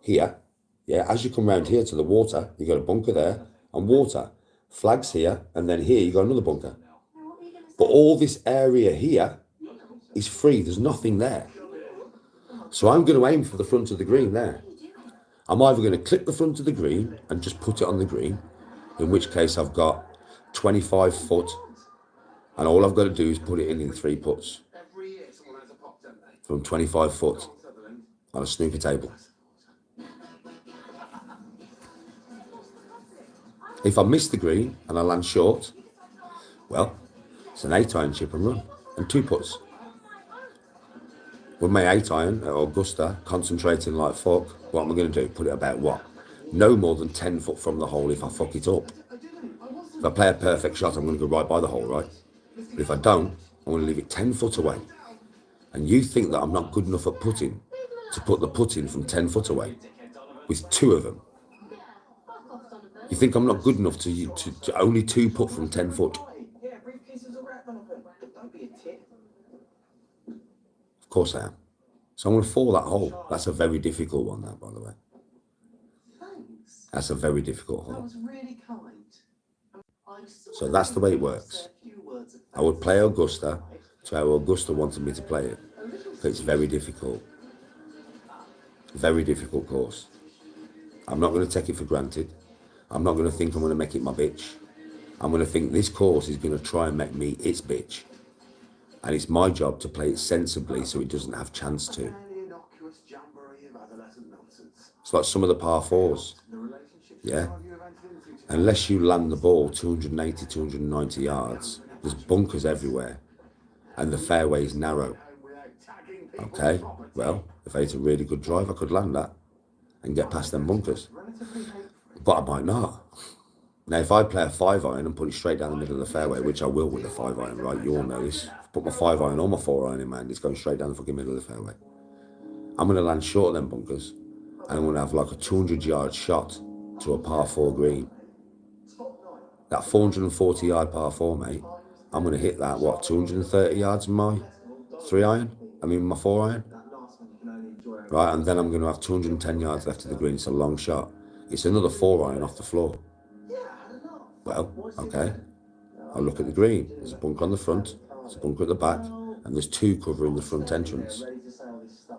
[SPEAKER 10] here, yeah, as you come round here to the water, you got a bunker there, and water. Flags here, and then here you got another bunker. But all this area here is free. There's nothing there. So I'm going to aim for the front of the green there. I'm either going to clip the front of the green and just put it on the green, in which case I've got 25 foot, and all I've got to do is put it in 3 putts from 25 foot on a snooker table. If I miss the green and I land short, well, it's an 8-iron chip and run, and 2 putts. With my 8-iron at Augusta, concentrating like fuck, what am I going to do? Put it about what? No more than 10 foot from the hole if I fuck it up. If I play a perfect shot, I'm going to go right by the hole, right? But if I don't, I'm going to leave it 10 foot away. And you think that I'm not good enough at putting to put the putt in from 10 foot away with 2 of them? You think I'm not good enough to only 2 put from 10 foot?
[SPEAKER 11] Yeah, briefcases are wrapped on them. Don't be a tit.
[SPEAKER 10] Of course I am. So I'm going to fall that hole. That's a very difficult one, that, by the way.
[SPEAKER 11] Thanks.
[SPEAKER 10] That's a very difficult
[SPEAKER 11] That
[SPEAKER 10] hole.
[SPEAKER 11] was really kind.
[SPEAKER 10] So that's the way it works. I would play Augusta to how Augusta wanted me to play it. But it's very difficult. Very difficult course. I'm not going to take it for granted. I'm not going to think I'm going to make it my bitch. I'm going to think this course is going to try and make me its bitch. And it's my job to play it sensibly so it doesn't have chance to. It's like some of the par 4s. Yeah. Unless you land the ball 280, 290 yards, there's bunkers everywhere. And the fairway is narrow. Okay, well, if I hit a really good drive, I could land that and get past them bunkers. But I might not. Now, if I play a 5-iron and put it straight down the middle of the fairway, which I will with a 5-iron, right? You all know this. If I put my 5-iron or my 4-iron in, man, it's going straight down the fucking middle of the fairway. I'm going to land short of them bunkers, and I'm going to have like a 200-yard shot to a par 4 green. That 440-yard par 4, mate, I'm going to hit that, what, 230 yards in my 3-iron? I mean, my 4-iron? Right, and then I'm going to have 210 yards left of the green. It's a long shot. It's another 4-iron off the floor. Well, okay. I'll look at the green. There's a bunker on the front, there's a bunker at the back, and there's 2 covering the front entrance.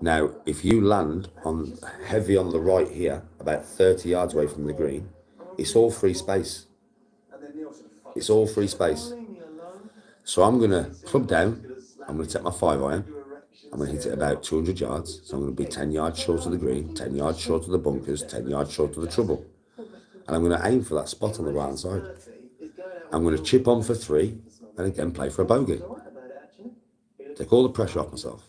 [SPEAKER 10] Now, if you land on heavy on the right here, about 30 yards away from the green, it's all free space. It's all free space. So I'm going to club down. I'm going to take my 5-iron. I'm going to hit it about 200 yards. So I'm going to be 10 yards short of the green, 10 yards short of the bunkers, 10 yards short of the trouble. And I'm going to aim for that spot on the right hand side. I'm going to chip on for 3 and again play for a bogey. Take all the pressure off myself.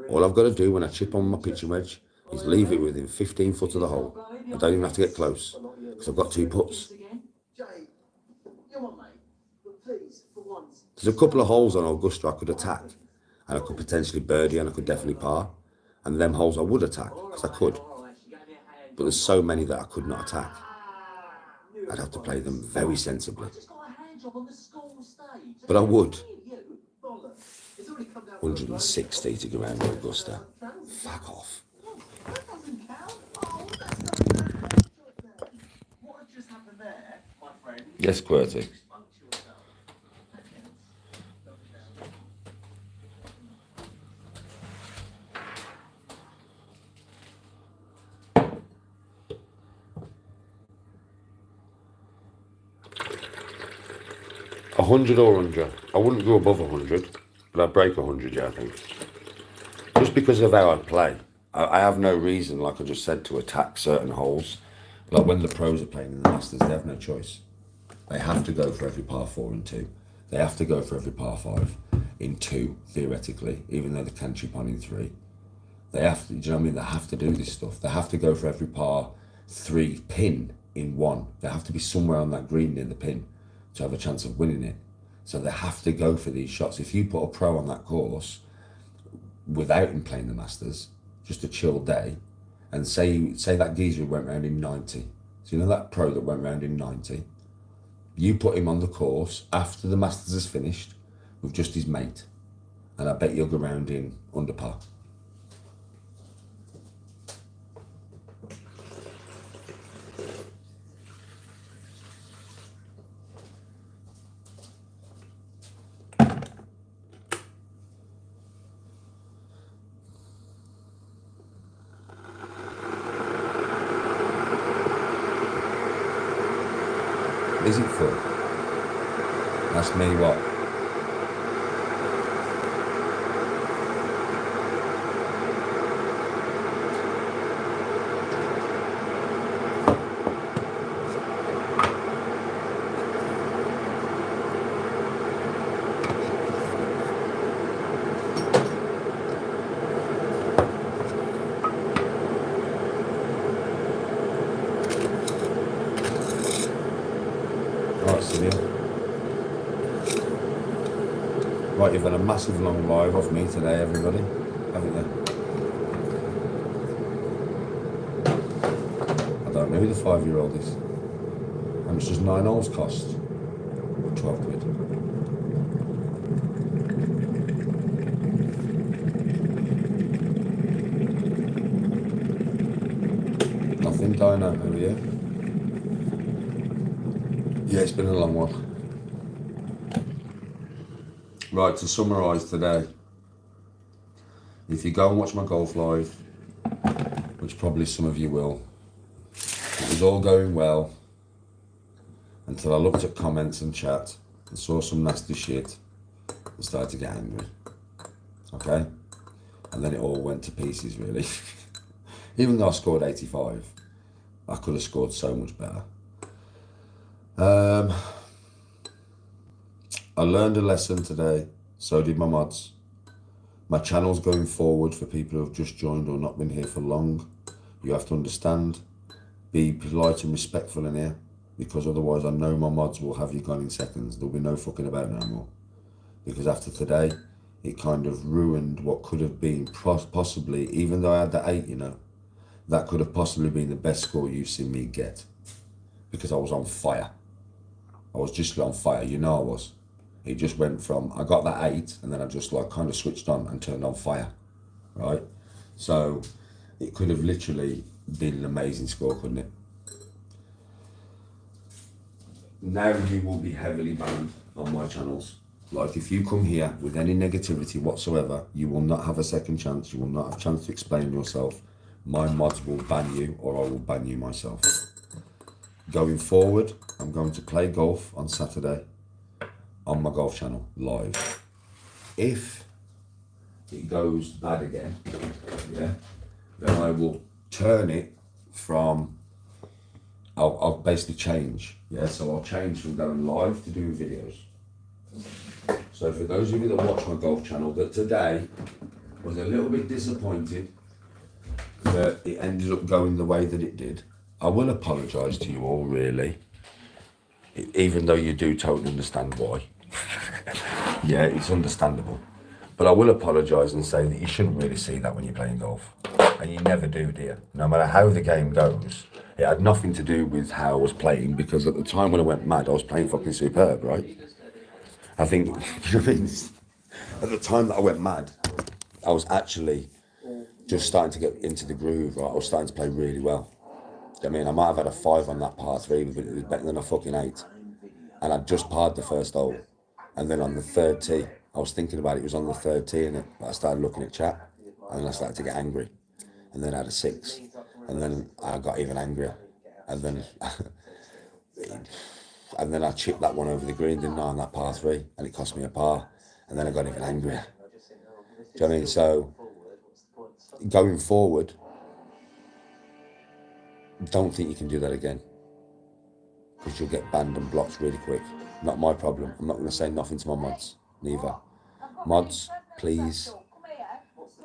[SPEAKER 10] All I've got to do when I chip on my pitching wedge is leave it within 15 foot of the hole. I don't even have to get close because I've got 2 putts. There's a couple of holes on Augusta I could attack, and I could potentially birdie, and I could definitely par. And them holes I would attack, because I could. But there's so many that I could not attack. I'd have to play them very sensibly. But I would. 160 to go around Augusta. Fuck off. Yes, QWERTY. A 100 or under. I wouldn't go above 100, but I'd break 100, yeah, I think. Just because of how I play. I have no reason, like I just said, to attack certain holes. Like when the pros are playing in the Masters, they have no choice. They have to go for every par 4 and 2. They have to go for every par 5 in 2, theoretically, even though they can chip on in 3. They have to, do you know what I mean? They have to do this stuff. They have to go for every par 3 pin in 1. They have to be somewhere on that green near the pin to have a chance of winning it. So they have to go for these shots. If you put a pro on that course without him playing the Masters, just a chill day, and say that geezer went round in 90. So you know that pro that went round in 90? You put him on the course after the Masters is finished with just his mate, and I bet you'll go round in under par. Is it full? Ask me what? Right, you've had a massive long live off me today, everybody, haven't you? I don't know who the 5-year-old is. How much does 9 holes cost? 12 quid. Nothing, Dino, how are you? Yeah, it's been a long one. Right, to summarise today, if you go and watch my golf live, which probably some of you will, it was all going well until I looked at comments and chat and saw some nasty shit and started to get angry. Okay? And then it all went to pieces, really. Even though I scored 85, I could have scored so much better. I learned a lesson today, so did my mods. My channel's going forward for people who have just joined or not been here for long. You have to understand, be polite and respectful in here, because otherwise I know my mods will have you gone in seconds. There'll be no fucking about no more. Because after today, it kind of ruined what could have been possibly, even though I had the 8, you know, that could have possibly been the best score you've seen me get. Because I was on fire. I was just on fire, you know I was. It just went from, I got that 8 and then I just like kind of switched on and turned on fire, right? So it could have literally been an amazing score, couldn't it? Now you will be heavily banned on my channels. Like if you come here with any negativity whatsoever, you will not have a second chance. You will not have a chance to explain yourself. My mods will ban you or I will ban you myself. Going forward, I'm going to play golf on Saturday on my golf channel live. If it goes bad again, yeah, then I will turn it from, I'll basically change, yeah, so I'll change from going live to doing videos. So for those of you that watch my golf channel, that today was a little bit disappointed that it ended up going the way that it did. I will apologise to you all, really, even though you do totally understand why. Yeah, it's understandable. But I will apologise and say that you shouldn't really see that when you're playing golf. And you never do, dear. No matter how the game goes, it had nothing to do with how I was playing, because at the time when I went mad, I was playing fucking superb, right? I think, you know what I mean? At the time that I went mad, I was actually just starting to get into the groove, right? I was starting to play really well. I mean, I might have had a 5 on that par 3, but it was better than a fucking 8. And I'd just parred the first hole. And then on the 3rd tee, I was thinking about it, it was on the 3rd tee, and I started looking at chat, and then I started to get angry. And then I had a 6, and then I got even angrier. And then and then I chipped that one over the green, didn't I, on that par 3, and it cost me a par. And then I got even angrier. Do you know what I mean? So, going forward, don't think you can do that again, because you'll get banned and blocked really quick. Not my problem. I'm not going to say nothing to my mods, neither. Mods, please,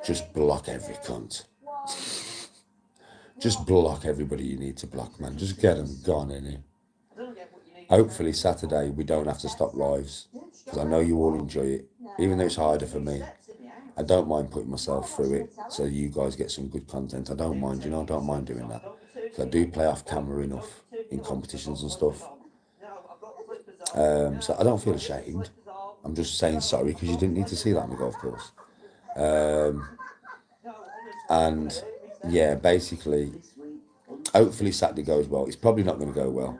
[SPEAKER 10] just block every cunt. Just block everybody you need to block, man. Just get them gone in here. Hopefully Saturday we don't have to stop lives, because I know you all enjoy it, even though it's harder for me. I don't mind putting myself through it so you guys get some good content. I don't mind, you know, I don't mind doing that. Because I do play off camera enough in competitions and stuff. So I don't feel ashamed. I'm just saying sorry, because you didn't need to see that on the golf course. And yeah, basically, hopefully Saturday goes well. It's probably not going to go well.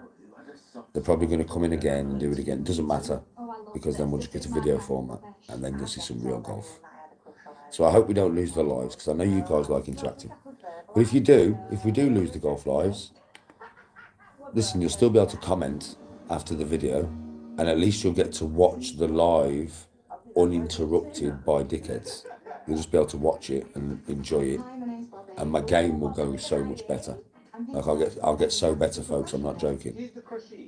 [SPEAKER 10] They're probably going to come in again and do it again. It doesn't matter, because then we'll just get a video format and then you'll see some real golf. So I hope we don't lose the lives, because I know you guys like interacting. But if we do lose the golf lives, listen, you'll still be able to comment after the video, and at least you'll get to watch the live uninterrupted by dickheads. You'll just be able to watch it and enjoy it, and my game will go so much better. Like I'll get so better, folks. I'm not joking.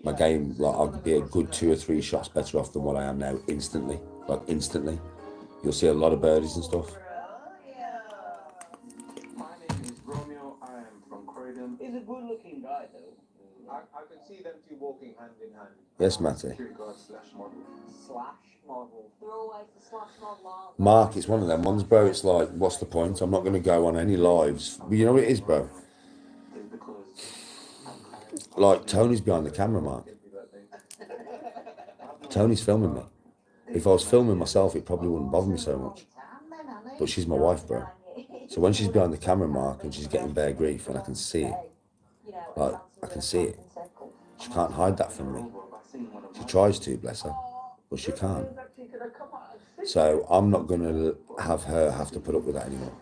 [SPEAKER 10] My game, like I'll be a good 2 or 3 shots better off than what I am now, instantly. Like instantly. You'll see a lot of birdies and stuff.
[SPEAKER 4] My name is Romeo. I am from Croydon.
[SPEAKER 11] He's a good-looking guy, though. I can see them two walking hand in hand.
[SPEAKER 10] Yes, Matty.
[SPEAKER 11] Security guard /model.
[SPEAKER 3] model. They're always the slash model, aren't they?
[SPEAKER 10] Mark, it's one of them ones, bro. It's like, what's the point? I'm not going to go on any lives. But you know what it is, bro? Like, Tony's behind the camera, Mark. Tony's filming me. If I was filming myself, it probably wouldn't bother me so much. But she's my wife, bro. So when she's behind the camera, Mark, and she's getting bare grief, and I can see it, like, I can see it. She can't hide that from me. She tries to, bless her, but she can't. So I'm not going to have her have to put up with that anymore.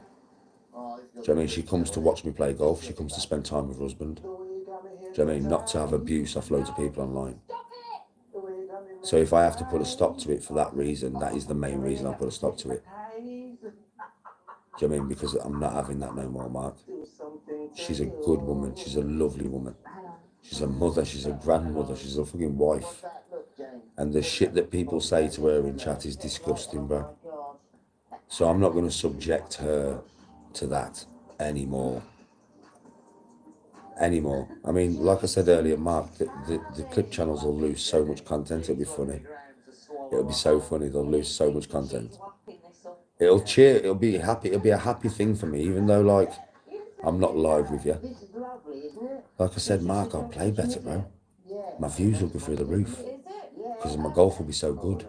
[SPEAKER 10] Do you know what I mean? She comes to watch me play golf. She comes to spend time with her husband. Do you know what I mean? Not to have abuse off loads of people online. So if I have to put a stop to it for that reason, that is the main reason I put a stop to it. Do you know what I mean? Because I'm not having that no more, Mark. She's a good woman. She's a lovely woman. She's a mother. She's a grandmother. She's a fucking wife. And the shit that people say to her in chat is disgusting, bro. So I'm not going to subject her to that anymore. I mean, like I said earlier, Mark, the clip channels will lose so much content. It'll be funny. It'll be so funny. They'll lose so much content. It'll cheer. It'll be happy. It'll be a happy thing for me, even though, like, I'm not live with you. Like I said, Mark, I'll play better, bro. My views will be through the roof because my golf will be so good.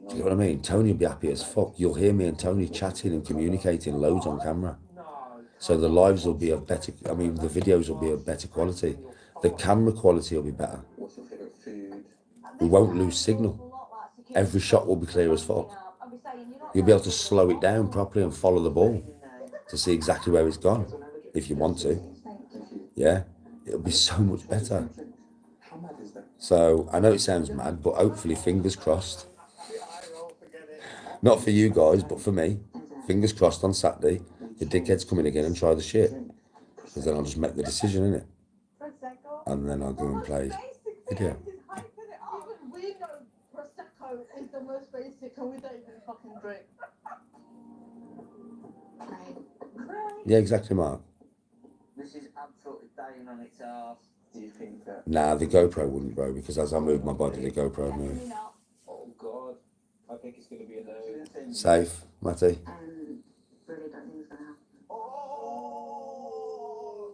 [SPEAKER 10] Do you know what I mean? Tony will be happy as fuck. You'll hear me and Tony chatting and communicating loads on camera. So the lives will be of better, I mean, the videos will be of better quality. The camera quality will be better. We won't lose signal. Every shot will be clear as fuck. You'll be able to slow it down properly and follow the ball to see exactly where it's gone, if you want to. Yeah, it'll be so much better. So I know it sounds mad, but hopefully, fingers crossed. Not for you guys, but for me. Fingers crossed on Saturday, the dickheads come in again and try the shit. Because then I'll just make the decision, innit? And then I'll go and play video.
[SPEAKER 3] Even we know Prosecco is the most basic and we don't even fucking drink.
[SPEAKER 10] Yeah, exactly, Mark.
[SPEAKER 12] This is absolutely dying on its arse. Do you think that?
[SPEAKER 10] Nah, the GoPro wouldn't, bro, because as I move my body, the GoPro would move.
[SPEAKER 11] Oh God, I think it's going to be a no.
[SPEAKER 10] Safe, Matty?
[SPEAKER 3] Really don't think it's gonna happen.
[SPEAKER 12] Oh,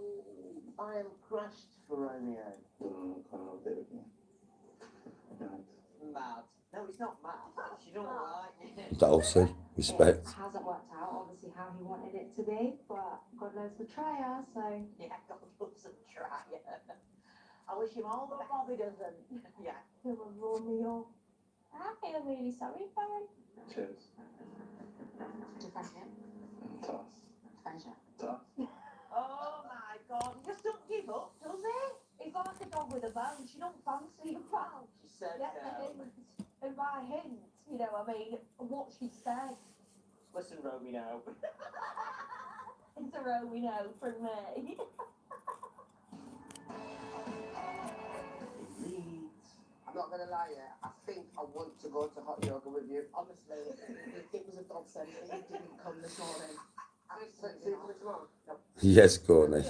[SPEAKER 12] I am crushed for Romeo. Mad. No, it's not mad. She don't like it.
[SPEAKER 10] Dawson, respect.
[SPEAKER 3] It hasn't worked out, obviously, how he wanted it to be, but God knows the trier, so.
[SPEAKER 12] Yeah, God loves a try. I wish him all the best. Bobby doesn't. Yeah.
[SPEAKER 3] You're a Romeo.
[SPEAKER 9] I feel really sorry for him.
[SPEAKER 7] Cheers.
[SPEAKER 3] Thank you.
[SPEAKER 7] Toss.
[SPEAKER 3] Pleasure.
[SPEAKER 7] Toss.
[SPEAKER 12] Oh my God, he just don't give up, does he? He's like a dog with a bone. She don't fancy him, pal.
[SPEAKER 3] She said,
[SPEAKER 12] Get the hint. And by hint, you know, I mean, what she said.
[SPEAKER 3] listen, Romeo.
[SPEAKER 12] It's a Romeo from me.
[SPEAKER 3] I'm not going to lie, I think I want to go to hot yoga with you. Honestly, it was a godsend that you didn't come this morning. Absolutely not. No.
[SPEAKER 10] Yes, Courtney.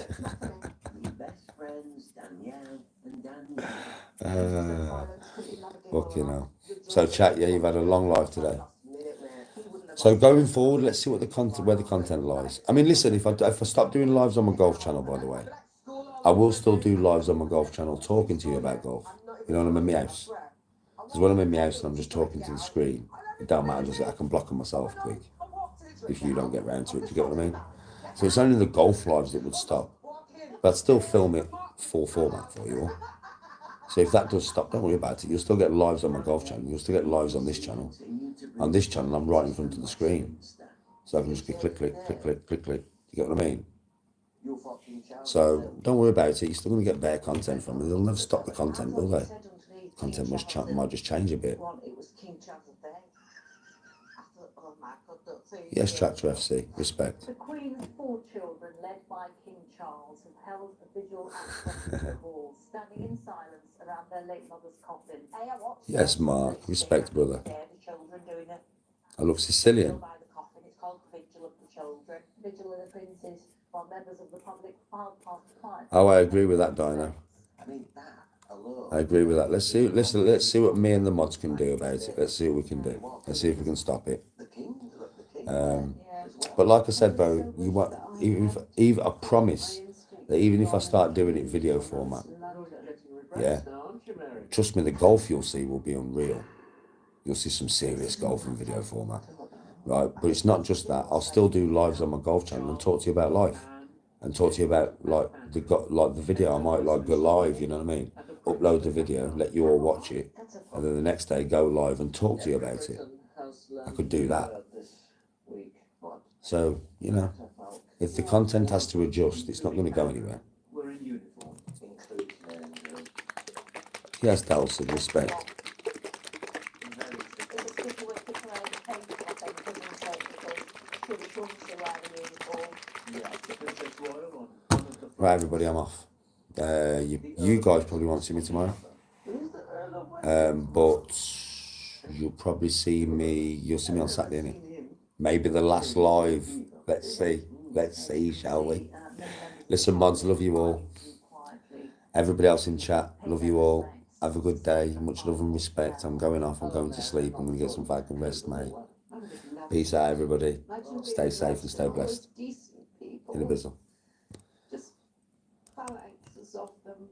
[SPEAKER 3] Best friends, Danielle and Danielle.
[SPEAKER 10] Fucking hell. So chat, yeah, you've had a long life today. So going forward, let's see what the content, where the content lies. I mean, listen, if I stop doing lives on my golf channel, by the way, I will still do lives on my golf channel talking to you about golf. You know, when I'm in my house. Because when I'm in my house and I'm just talking to the screen, it don't matter, I can block them myself quick if you don't get round to it. Do you get what I mean? So it's only the golf lives that would stop. But I'd still film it full format for you all. So if that does stop, don't worry about it. You'll still get lives on my golf channel. You'll still get lives on this channel. On this channel, I'm right in front of the screen. So I can just click, click, click, click, click, click, click. You get what I mean? So don't worry about it. You're still going to get better content from it. They'll never stop the content, will they? Content might just change a bit. Yes, Tractor FC. Respect.
[SPEAKER 3] The Queen's 4 children, led by King Charles, have held a vigil at the Hall, standing in silence around their late mother's coffin.
[SPEAKER 10] Yes, Mark. Respect, brother.
[SPEAKER 3] The children doing it.
[SPEAKER 10] I look Sicilian.
[SPEAKER 3] By the coffin. It's called Vigil of the Children. Vigil of the Princes, while members of the public filed past the client.
[SPEAKER 10] Oh, I agree with that, Dino.
[SPEAKER 3] I mean, that alone
[SPEAKER 10] I agree with that. Let's see what me and the mods can do about it. Let's see what we can do. Let's see if we can stop it. But like I said, Bo, you want even I promise that even if I start doing it video format, yeah, trust me, the golf you'll see will be unreal. You'll see some serious golf in video format, right? But it's not just that. I'll still do lives on my golf channel and talk to you about life, and talk to you about like the video. I might like go live, you know what I mean? Upload the video, let you all watch it, and then the next day go live and talk to you about it. I could do that. So, you know, if the content has to adjust, it's not going to go anywhere. Yes, Dalson, respect. Right, everybody, I'm off. You guys probably won't see me tomorrow. But you'll probably see me, you'll see me on Saturday, innit? Maybe the last live. Let's see, shall we? Listen, mods, love you all. Everybody else in chat, love you all. Have a good day. Much love and respect. I'm going off. I'm going to sleep. I'm going to get some fucking rest, mate. Peace out, everybody. Stay safe and stay blessed. In a bizzle.
[SPEAKER 3] Just phalanxes of them,